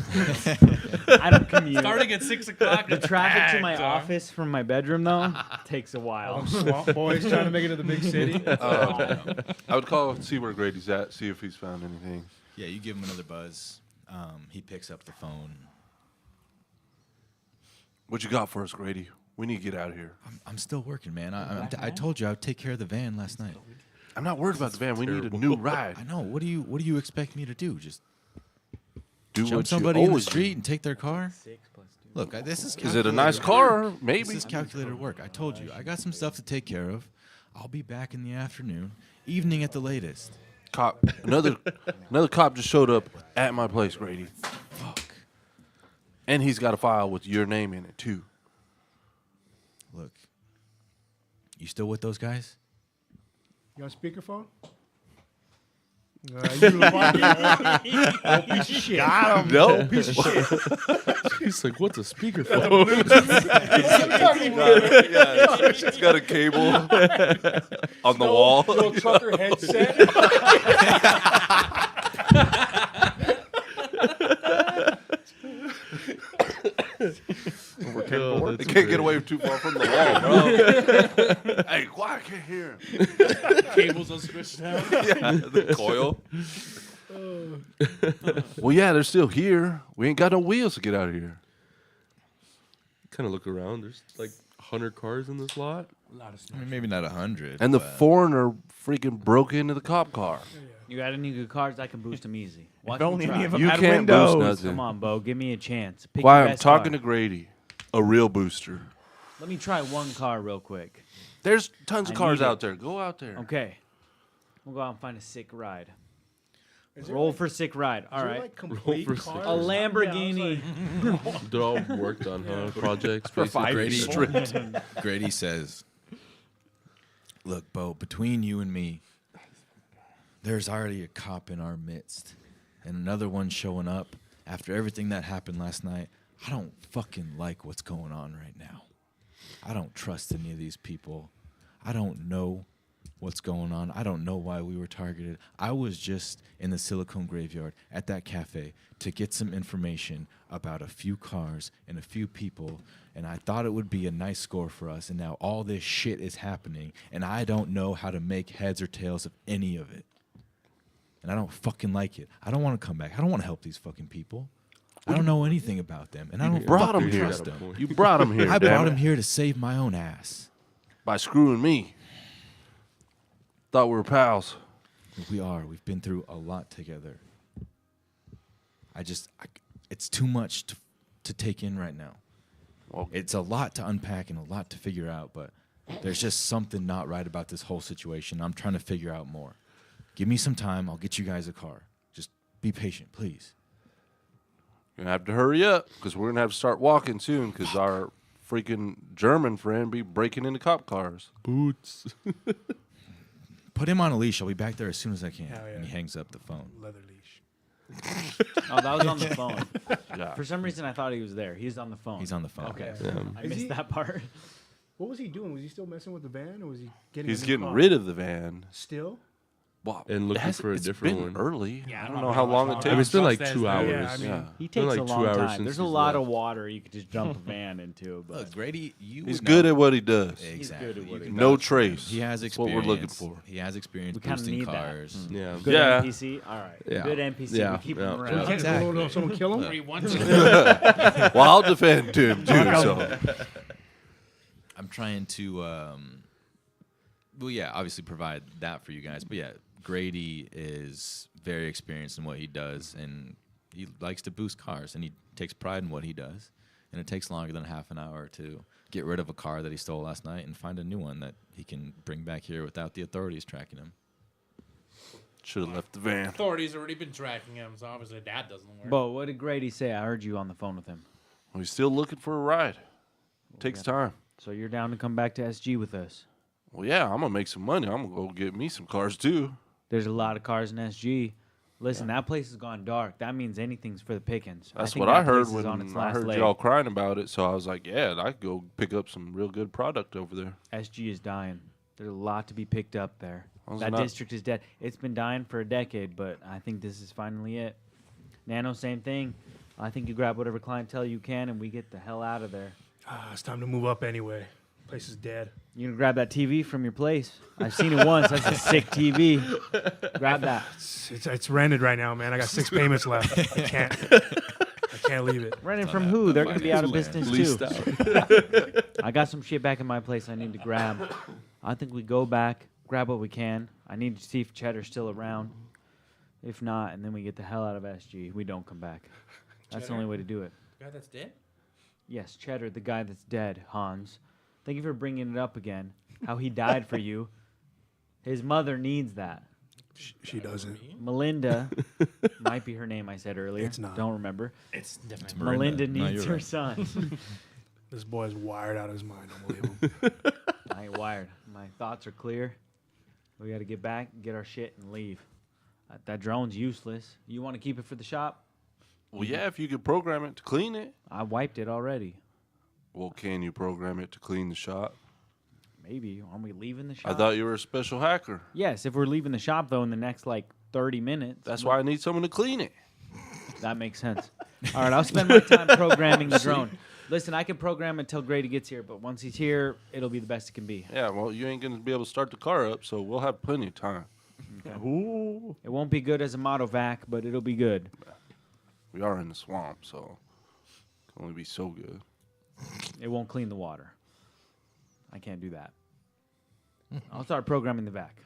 I don't commute. Starting at 6 o'clock. The traffic to my packed, office from my bedroom though takes a All while. them swamp boys trying to make it to the big city. I would call and see where Grady's at, see if he's found anything. Yeah, you give him another buzz. He picks up the phone. What you got for us, Grady? We need to get out of here. I'm still working, man. I told you I would take care of the van last night. I'm not worried about the van. We need a new ride. I know. What do you expect me to do? Just Do jump what somebody you in the always do. street and take their car? Look, this is. Is it a nice calculated- car? Maybe. This is calculated work. I told you. I got some stuff to take care of. I'll be back in the afternoon, evening at the latest. Cop. Another cop just showed up at my place, Grady. Fuck. And he's got a file with your name in it too. Look. You still with those guys? You on speakerphone? You fucking oh, piece of shit. Got him. No. Piece of shit. He's like, what's a speakerphone? Yeah, it's got a cable on the wall. Little trucker headset. They can't get away too far from the wall, bro. Hey, why I can't hear him? Cables on switched down. Yeah, the coil. Well, yeah, they're still here. We ain't got no wheels to get out of here. kind of look around. There's like 100 cars in this lot. A lot of I mean, maybe not 100. And the but foreigner freaking broke into the cop car. You got any good cards? I can boost them easy. Watch If me only try. any of them You had can't boost windows. nothing. Come on, Bo. Give me a chance. Pick Why your I'm best talking card. to Grady, a real booster. Let me try one card real quick. There's tons of I cars need out it. there. Go out there. Okay. We'll go out and find a sick ride. Is there Roll like- for sick ride. All is there right. like complete for cars? A or something? Lamborghini. Yeah, I was like, They're all worked on, huh? Projects For basically. 5 Grady, people. Grady says, "Look, Bo, between you and me, there's already a cop in our midst, and another one showing up after everything that happened last night. I don't fucking like what's going on right now. I don't trust any of these people. I don't know what's going on. I don't know why we were targeted. I was just in the Silicon Graveyard at that cafe to get some information about a few cars and a few people, and I thought it would be a nice score for us, and now all this shit is happening, and I don't know how to make heads or tails of any of it. And I don't fucking like it. I don't want to come back. I don't want to help these fucking people. I don't know anything about them, and I don't brought fucking 'em here. trust them. You brought him here. I damn brought it. him here to save my own ass. By screwing me. Thought we were pals. We are. We've been through a lot together. It's too much to take in right now. Well, It's a lot to unpack and a lot to figure out, but there's just something not right about this whole situation. I'm trying to figure out more. Give me some time. I'll get you guys a car. Just be patient, please. you're going to have to hurry up because we're going to have to start walking soon because our freaking German friend be breaking into cop cars. Boots. Put him on a leash. I'll be back there as soon as I can. Hell yeah. And he hangs up the phone. leather leash. Oh, that was on the phone. Yeah. For some reason, I thought he was there. He's on the phone. He's on the phone. Okay. Yeah. I Is missed he- that part. What was he doing? Was he still messing with the van, or was he getting? He's a new getting car? rid of the van. Still. Wow. And looking Has- for a it's different been one. early. Yeah, I I'm don't not know how really long it much takes. I mean, it's been like Trust 2 that. hours. Yeah, I mean, Yeah. He Been takes like a 2 long hours time. since There's a he's lot left. of water you could just dump a van into, but Look, Grady, you He's would good know. at what he does. Exactly. good at what You he can No vouch for him. trace. He has That's what experience. we're looking for. He has experience We kinda boosting need that. cars. Yeah. good Yeah. NPC. All right. Yeah. Good NPC. Yeah. We keep him Yeah. around. We can't Exactly. someone kill him. Where he wants to. Well, I'll defend him too. So I'm trying to, well, yeah, obviously provide that for you guys. But yeah, Grady is very experienced in what he does, and he likes to boost cars, and he takes pride in what he does. And it takes longer than half an hour to get rid of a car that he stole last night and find a new one that he can bring back here without the authorities tracking him. should have left the van. Authorities already been tracking him, so obviously that doesn't work. Bo, what did Grady say? I heard you on the phone with him. We're still looking for a ride. Takes time. So you're down to come back to SG with us. Well, yeah, I'm gonna make some money. I'm gonna go get me some cars too. There's a lot of cars in SG. Listen, that place has gone dark. That means anything's for the pickings. That's think what I that heard place is on its when I last heard leg. y'all crying about it. So I was like, yeah, I could go pick up some real good product over there. SG is dying. There's a lot to be picked up there. How's That it not- district is dead. It's been dying for a decade, but I think this is finally it. Nano, same thing. I think you grab whatever clientele you can, and we get the hell out of there. It's time to move up anyway. Place is dead. You gonna grab that TV from your place? I've seen it once. That's a sick TV. Grab that. It's rented right now, man. I got 6 payments left. I can't leave it. Renting from who? They're gonna be out of business too. Leased out. I got some shit back in my place I need to grab. I think we go back, grab what we can. I need to see if Cheddar's still around. If not, and then we get the hell out of SG. We don't come back. That's the only way to do it. The guy that's dead? Yes, Cheddar, the guy that's dead, Hans. Thank you for bringing it up again. How he died for you. His mother needs that. She doesn't. Melinda might be her name I said earlier. It's not. Don't remember. It's definitely Melinda No, needs you're her right. son. This boy's wired out of his mind. Don't believe him. I ain't wired. My thoughts are clear. We got to get back, get our shit, and leave. That drone's useless. You want to keep it for the shop? Well, yeah, if you could program it to clean it. I wiped it already. Well, can you program it to clean the shop? Maybe. Aren't we leaving the shop? I thought you were a special hacker. Yes, if we're leaving the shop, though, in the next, 30 minutes. That's why I need someone to clean it. That makes sense. All right, I'll spend my time programming the drone. Listen, I can program it until Grady gets here, but once he's here, it'll be the best it can be. Yeah, well, you ain't going to be able to start the car up, so we'll have plenty of time. Okay. It won't be good as a motovac, but it'll be good. We are in the swamp, so it can only be so good. It won't clean the water. I can't do that. I'll start programming the vac.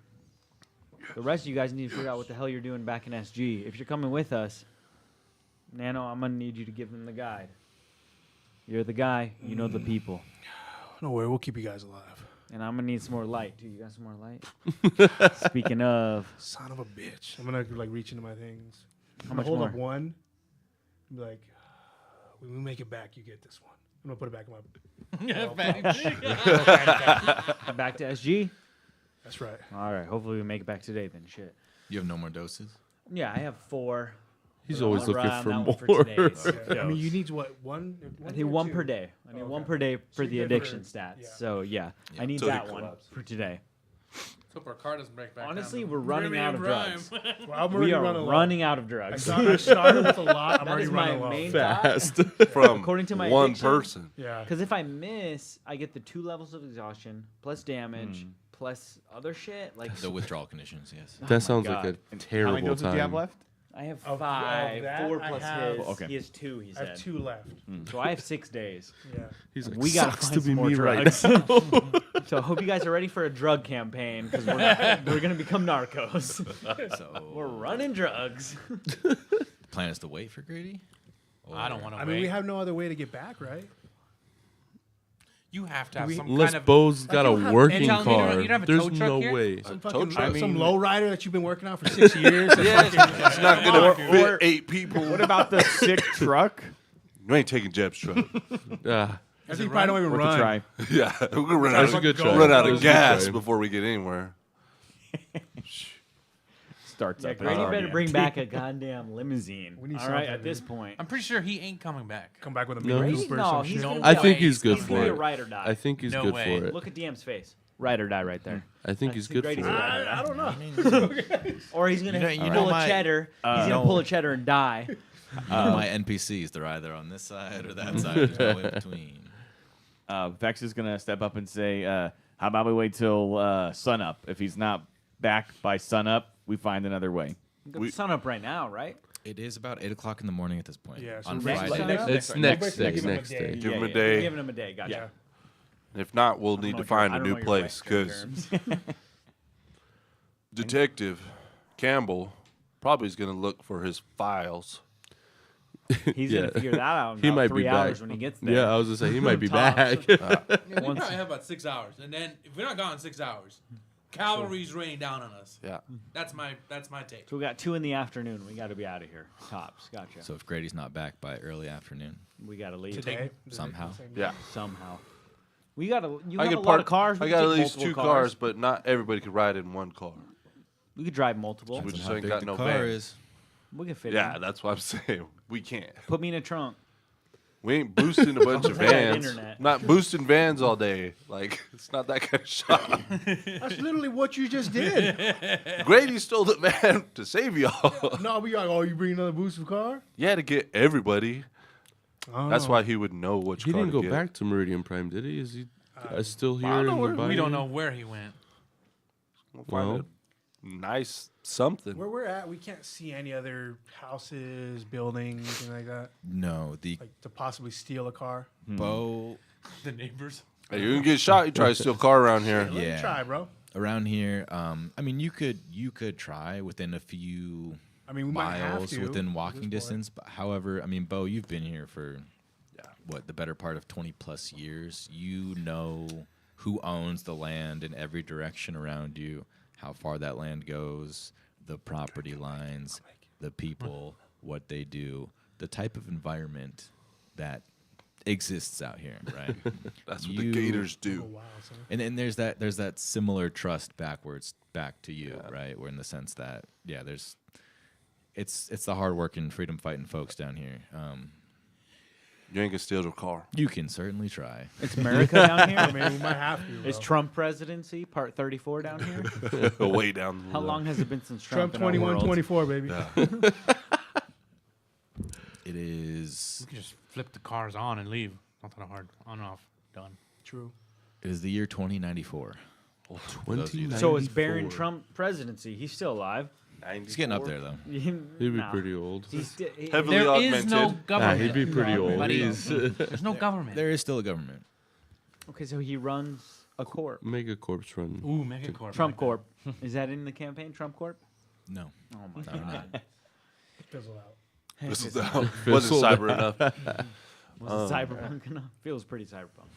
The rest of you guys need to figure out what the hell you're doing back in SG. If you're coming with us, Nano, I'm going to need you to give them the guide. You're the guy. You know the people. No worry, we'll keep you guys alive. And I'm going to need some more light, too. You got some more light? Speaking of... Son of a bitch. I'm going to like reach into my things. How much hold more? up one. Be like, when we make it back, you get this one. I'm going to put it back in my... Back to SG? That's right. All right. Hopefully we make it back today then. Shit. You have no more doses? Yeah, I have 4. He's But always I'll looking run for that one more. for today's Yeah. I mean, you dose. need what? One? I need or 1 two? per day. I need Oh, one okay. per day for So the the you're good addiction for- stats. yeah. So yeah, I need Till he that one collapses. for today. Hope our car doesn't break back. Honestly, down to we're running Meridian out of Prime. drugs. Well, I'm We already are running low. running out of I drugs. started with a lot. I'm That already is my running low. main Fast. From According to my one addiction- person. Yeah. Because if I miss, I get the 2 levels of exhaustion plus damage plus other shit. Like The withdrawal conditions, yes. That sounds God. like a And terrible how many doses time. do you have left? I have Of 5, that, 4 I plus have- his. Okay. He has 2. He I said. have 2 left. So I have 6 days. Yeah. He's like, We gotta sucks find to some be more me drugs. right now. So I hope you guys are ready for a drug campaign because we're gonna become narcos. So We're running drugs. plan is to wait for Grady? I don't want to I wait. mean, we have no other way to get back, right? You have to have we- some Unless kind of. Bo's got a don't have working any- You don't- car, you don't have a there's tow truck no here? way. Some tow fucking truck? some I mean- lowrider that you've been working on for 6 years. It's not gonna fit or- 8 people. What about the sick truck? You ain't taking Jeb's truck. Ah, I think probably don't even Worth a run. try. Yeah, we're gonna run that out, was a good try. run out That of was a good gas try. before we get anywhere. Starts Yeah, up. Grady better Yeah. bring back a goddamn limousine. We need All right, something, at this dude. point. I'm pretty sure he ain't coming back. Come back with a No, Mini he's- Cooper or No, some he's shit. gonna No I be think a- he's good gonna for be a it. ride or die. I think he's No good way. for it. Look at DM's face. Ride or die right there. I think I he's think good Grady's for it. right. I don't know. Or he's gonna You pull know a my- cheddar. He's gonna pull a cheddar and die. My NPCs, they're either on this side or that side. There's no in between. Vex is gonna step up and say, "How about we wait till sunup? If he's not back by sunup, we find another way." The sun up right now, right? It is about 8 o'clock in the morning at this point. Yeah, so on next Friday. Sunday? It's Sorry, next next day. day. Next day. Give him a We're day. giving him a day. Gotcha. Yeah. If not, we'll I need don't to know your- find I a don't new know your place Western because terms. Detective Campbell probably is going to look for his files. He's Yeah. gonna figure that out in He about might 3 be hours back. when he gets there. Yeah, I was gonna say he might be Tops. back. Yeah, we Once- probably have about 6 hours, and then if we're not gone 6 hours, cavalry's raining down on us. Yeah. That's my take. So we got 2 in the afternoon. We got to be out of here. Tops. Gotcha. So if Grady's not back by early afternoon, We got to leave Today. Somehow. Yeah. somehow. We got to. You I have a could lot of cars. I We got can at take least 2 multiple cars, but not everybody could ride in one car. We could drive multiple. We depends just on how ain't big got the no car van. is. We can fit Yeah, in. that's what I'm saying. We can't. Put me in a trunk. We ain't boosting a bunch of I got vans. internet. Not boosting vans all day. Like, it's not that kind of shop. That's literally what you just did. Grady stole the van to save y'all. No, we got. Oh, you bring another booster car? You had to get everybody. Oh. That's why he would know which He car didn't to go get. back to Meridian Prime, did he? Is he still here I don't in know the where- We don't Bayou? know where he went. We'll find Well. a nice something. Where we're at, we can't see any other houses, buildings, anything like that. No, the Like to possibly steal a car. bow The neighbors. Hey, you can get shot. You try to steal a car around here. Let me Yeah. try, bro. around here. I mean, you could try within a few I mean, we might have miles to within at walking this point. distance. But however, I mean, Bo, you've been here for what, the better part of 20 plus years. You know who owns the land in every direction around you, how far that land goes, the property lines, the people, what they do, the type of environment that exists out here, right? That's what the Gators Oh, do. wow, son. And there's that similar trust back to you, right? Where in the sense that it's the hardworking, freedom fighting folks down here. You ain't gonna steal the car. You can certainly try. It's America down I here. mean, we might have to. Is bro. Trump presidency part 34 down here? Way down. How long has it been since Trump Trump? in our 21, world? 24, baby? It is. We can just flip the cars on and leave. Not that hard. On, off. Done. True. It is the year 2094. So is Barron Trump presidency? He's still alive. He's getting up there though. He'd be pretty old. Heavily There augmented. is no government. He'd be pretty old. buddy. He's There's no government. There is still a government. Okay, so he runs a corp. Mega Corpse run. Ooh, Megacorp. Trump Corp. Is that in the campaign? Trump Corp? No. Oh my No, we're not. Fizzled out. This is wasn't cyber enough. Was it cyberpunk enough? Feels pretty cyberpunk.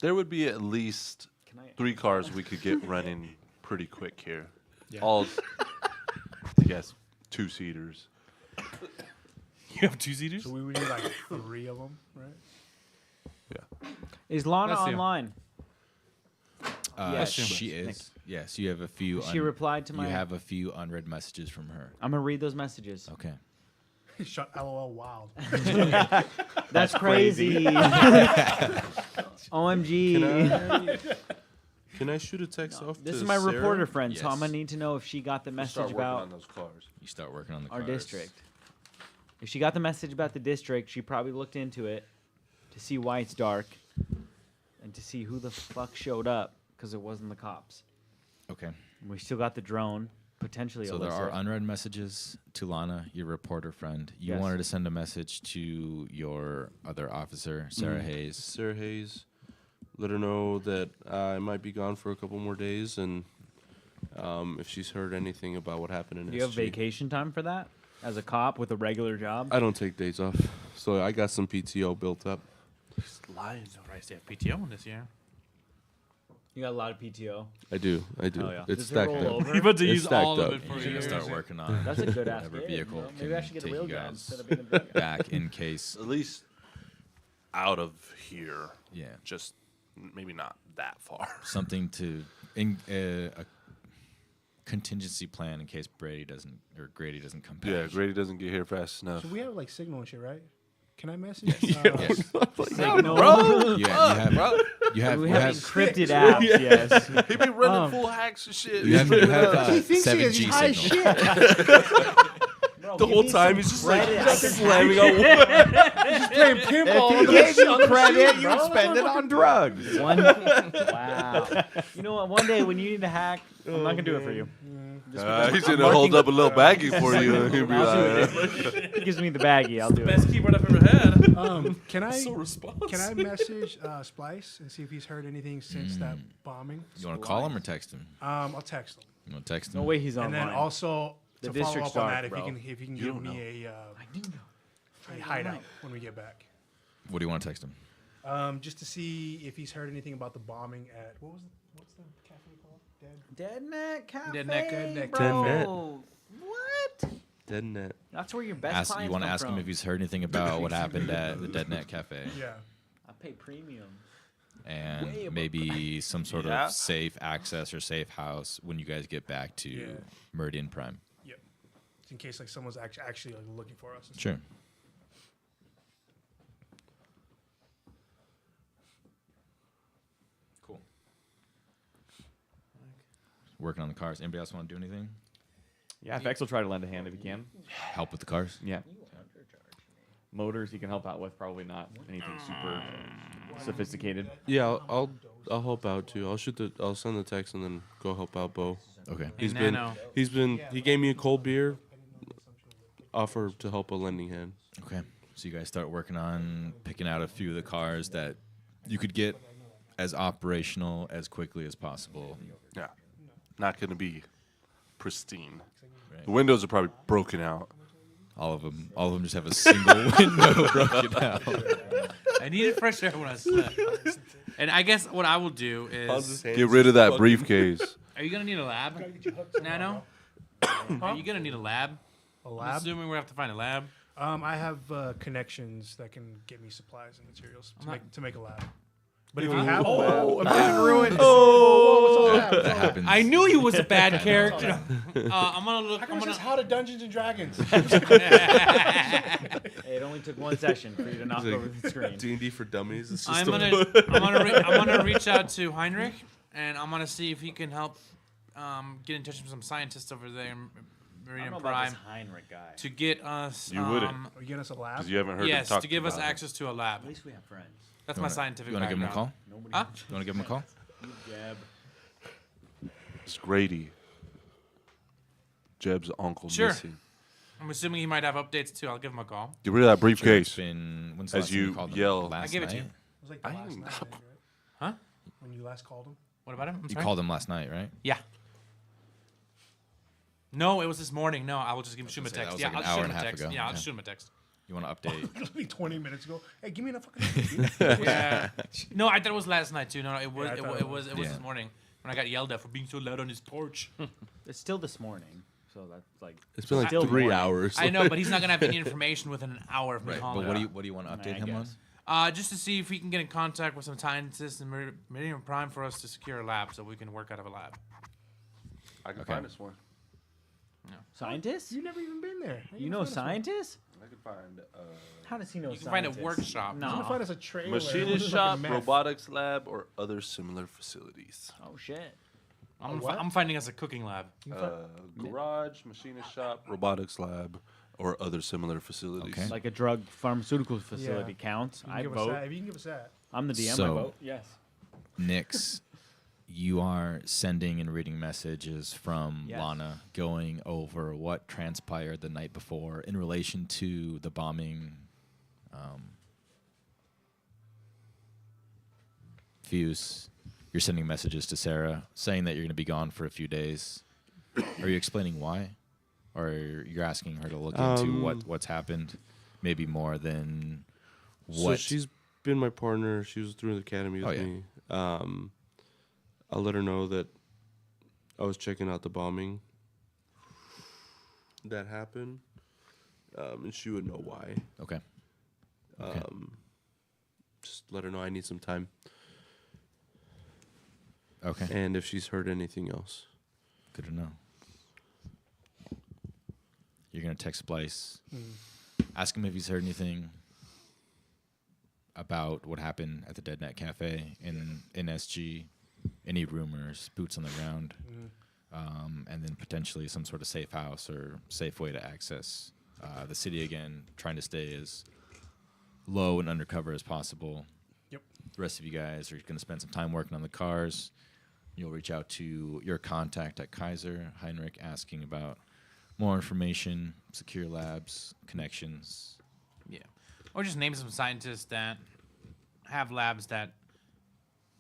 There would be at least Can I? 3 cars we could get running pretty quick here. Yeah. All, I guess, 2-seaters. You have 2-seaters? So we would need like 3 of them, right? Is Lana That's you. online? Yes, Yes. she is. Yes, you have a few. She replied to my. You have a few unread messages from her. I'm gonna read those messages. Okay. Shut LOL wild. That's crazy. OMG. Can I shoot a text off This to is my Sarah? reporter friend, so I'm Yes. gonna need to know if she got the message Start working about on those cars. You start working on the our cars. district. If she got the message about the district, she probably looked into it to see why it's dark and to see who the fuck showed up because it wasn't the cops. Okay. We still got the drone, potentially. So there Alyssa. are unread messages to Lana, your reporter friend. You Yes. wanted to send a message to your other officer, Sarah Hayes. Sarah Hayes. Let her know that I might be gone for a couple more days, and if she's heard anything about what happened in Do you have SG. vacation time for that? As a cop with a regular job? I don't take days off, so I got some PTO built up. Lying. Surprised you have PTO in this year. You got a lot of PTO. I do. Oh, yeah. It's Does it stacked roll up. over? You're about to It's use all stacked of up. it for You're a gonna year. start working on That's a good ass whatever gig, vehicle you know? Maybe I can should get a take real you job guys instead of being a drug guy. back in case. At least out of here. Yeah. Just maybe not that far. Something to a contingency plan in case Grady doesn't come back. Yeah, Grady doesn't get here fast enough. So we have like signal and shit, right? Can I message? Yes. Signal. You have We have encrypted apps, yes. He be running full hacks and shit. you have He thinks he is. 7G He's high as signal. shit. Bro, The give whole me time some he's just like credit. I can slamming hack on He's playing pinball. If on he the gave you on the credit, machine, you bro. spend it on drugs. Wow. You know what? One day when you need to hack, I'm not gonna do it for you. He's gonna hold up a little baggie for you. And he'll be I'll like, do it. He gives me the baggie. I'll do it. Best keyboard I've ever had. Can I so responsive. can I message Splice and see if he's heard anything since that bombing? You want to call him or text him? I'll text him. You want to text him? No way he's And online. then also The to follow district's up on dark, that, bro. if he can You give don't me I do know. a hideout when we get back. What do you want to text him? Just to see if he's heard anything about the bombing at what's the cafe called? Dead Net Cafe. Dead Net, Dead Net bro. Cafe. What? Dead net. That's where your best clients You want to come ask him from. if he's heard anything about what happened at the Dead Net Cafe, Yeah. I pay premium. and Way above maybe some sort Yeah. of safe access or safe house when you guys get back to Yeah. Meridian Prime. Yep. In case like someone's actually like, looking for us. Sure. Cool. Working on the cars. Anybody else want to do anything? Yeah, if X will try to lend a hand if he can. Help with the cars? Yeah. Motors he can help out with, probably not anything super sophisticated. Yeah, I'll help out too. I'll send the text and then go help out Bo. Okay. He gave me a cold beer. Offer to help a lending hand. Okay. So you guys start working on picking out a few of the cars that you could get as operational as quickly as possible. yeah, not gonna be pristine. Right. The windows are probably broken out. All of them just have a single window broken out. I needed fresh air when I slept. And I guess what I will do is, Get rid of that briefcase. are you gonna need a lab, Nano? Are you gonna need a lab? A I'm lab? assuming we have to find a lab. I have connections that can get me supplies and materials to make a lab. But if you Ooh. have a lab, imagine ruined. Oh, what's a lab? That happens. I knew he was a bad character. I'm gonna look. How come I'm it gonna. says how to Dungeons and Dragons? Hey, it only took one session for you to knock He's like, over the screen. D&D for dummies. It's just I'm gonna reach out to Heinrich, and I'm gonna see if he can help get in touch with some scientists over there in I don't Meridian know about Prime this Heinrich guy. to get us. You wouldn't. Are you getting us a lab? Because you haven't heard Yes, them talk to give us about it. access to a lab. At least we have friends. That's You my wanna- scientific You want to give him a background. call? Nobody. Huh? You want to give him a call? Gab. It's Grady. Jeb's uncle Sure. missing. I'm assuming he might have updates too. I'll give him a call. Get rid of that It's briefcase. been when's the As last time you called them? yell. Last I give it to night? you. It was like the I last ain't- night, I think, right? Huh? When you last called him. What about him? I'm You sorry. called him last night, right? Yeah. No, it was this morning. No, I will just shoot him a gonna say, that text. was Yeah, like I'll an shoot hour him and a a half text. ago. Yeah, I'll Yeah. shoot him a text. You want to update? Literally 20 minutes ago. Hey, give me a fucking. Yeah. No, I thought it was last night too. No, it was. Yeah, I it, thought wa- it it was. It was. was this morning when I got yelled at for being so loud on his porch. It's still this morning, so that's like It's been like Still 3 morning. hours. I know, but he's not gonna have any information within an hour of me Right. calling. But him. what do you want to update I him on? guess. Just to see if we can get in contact with some scientists in Meridian Prime for us to secure a lab so we can work out of a lab. I can Okay. find us one. scientists. You never even been there. How You gonna know find us one? scientists? I can find How does he know? You can find a scientists? workshop. I'm gonna No. find us a trailer. machinist This is shop, fucking meth. robotics lab, or other similar facilities. Oh shit. I'm finding us a cooking lab. Garage, machinist shop, robotics lab, or other similar facilities. Okay. Like a drug pharmaceutical facility Yeah. counts. You can I give us vote. that. If you can give us that. I'm the DM. I So- vote. Yes. Nix, you are sending and reading messages from Yes. Lana going over what transpired the night before in relation to the bombing. Fuse. You're sending messages to Sarah saying that you're going to be gone for a few days. Are you explaining why? Or you're asking her to look into what's happened? Maybe more than So what. she's been my partner. She was through the academy with Oh, yeah. me. I'll let her know that I was checking out the bombing that happened, and she would know why. Okay. Okay. Just let her know I need some time, Okay. and if she's heard anything else. Good to know. You're gonna text Splice, ask him if he's heard anything about what happened at the Dead Net Cafe in SG, any rumors, boots on the ground, and then potentially some sort of safe house or safe way to access the city again, trying to stay as low and undercover as possible. Yep. The rest of you guys are going to spend some time working on the cars. You'll reach out to your contact at Kaiser, Heinrich, asking about more information, secure labs, connections. Yeah. Or just name some scientists that have labs that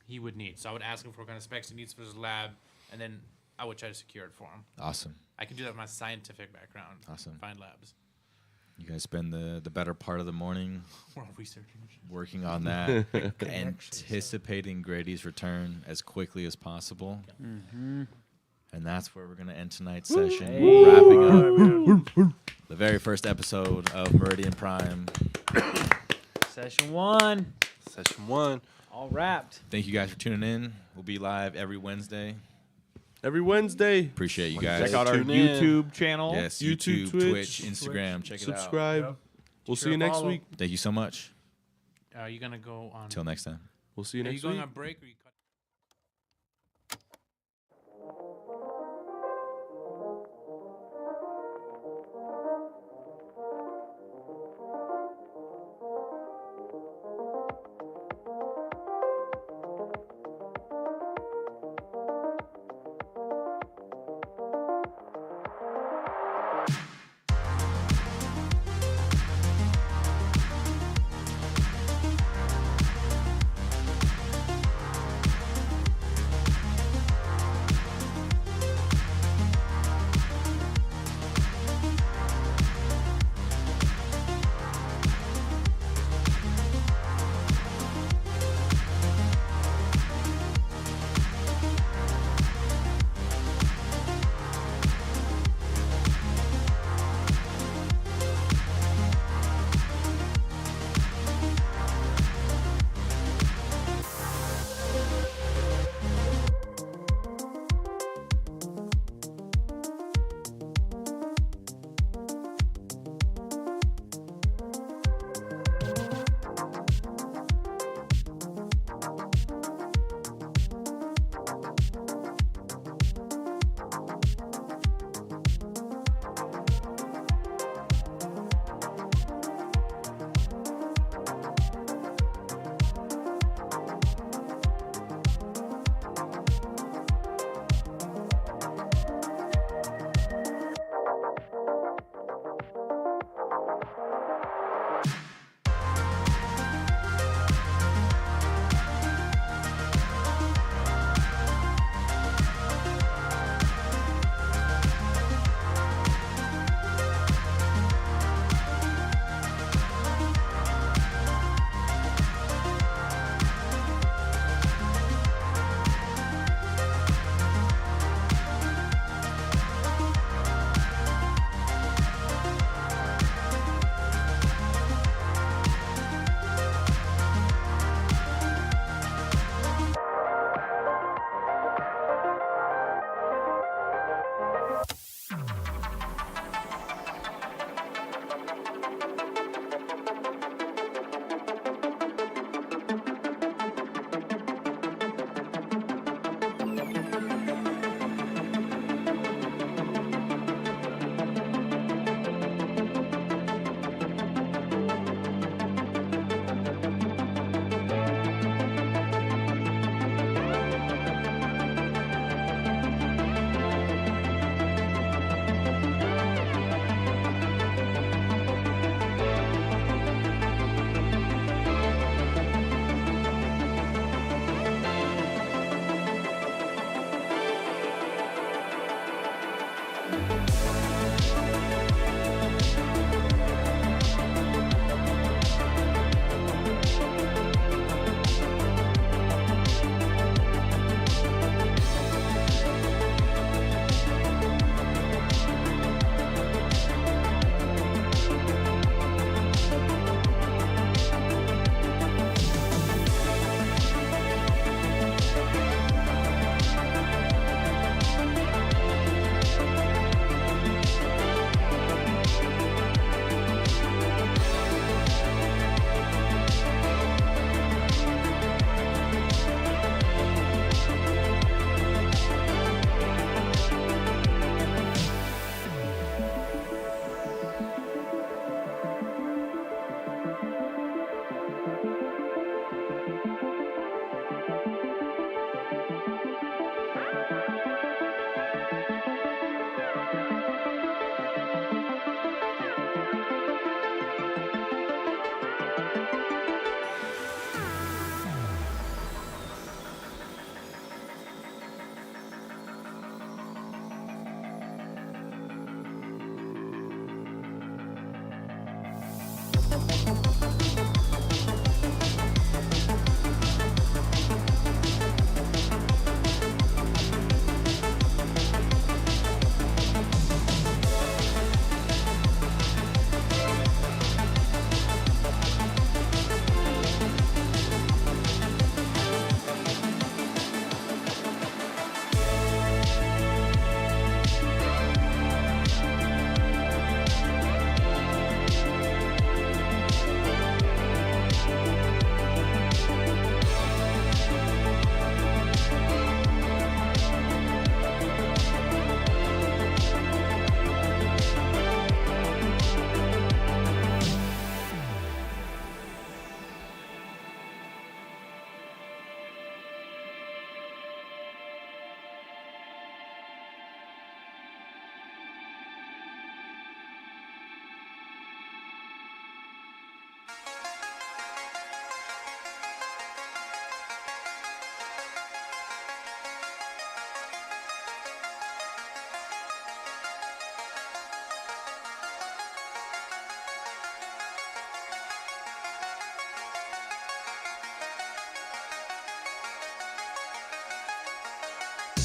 he would need. So I would ask him for what kind of specs he needs for his lab, and then I would try to secure it for him. Awesome. I can do that with my scientific background. Awesome. Find labs. You guys spend the better part of the morning We're all researching. working on that, anticipating Grady's return as quickly as possible. And that's where we're going to end tonight's session, wrapping up the very first episode of Meridian Prime. Session 1. Session 1. All wrapped. Thank you guys for tuning in. We'll be live every Wednesday. Every Wednesday, Appreciate you guys. Check out our Tune in. YouTube channel. Yes, YouTube, YouTube, Twitch, Twitch, Instagram. Check it out. subscribe. Yep. We'll Sure see you next follow. week. Thank you so much. Are you gonna go on? Till next time. We'll see you Are you next going week. on break or you?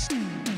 Bye.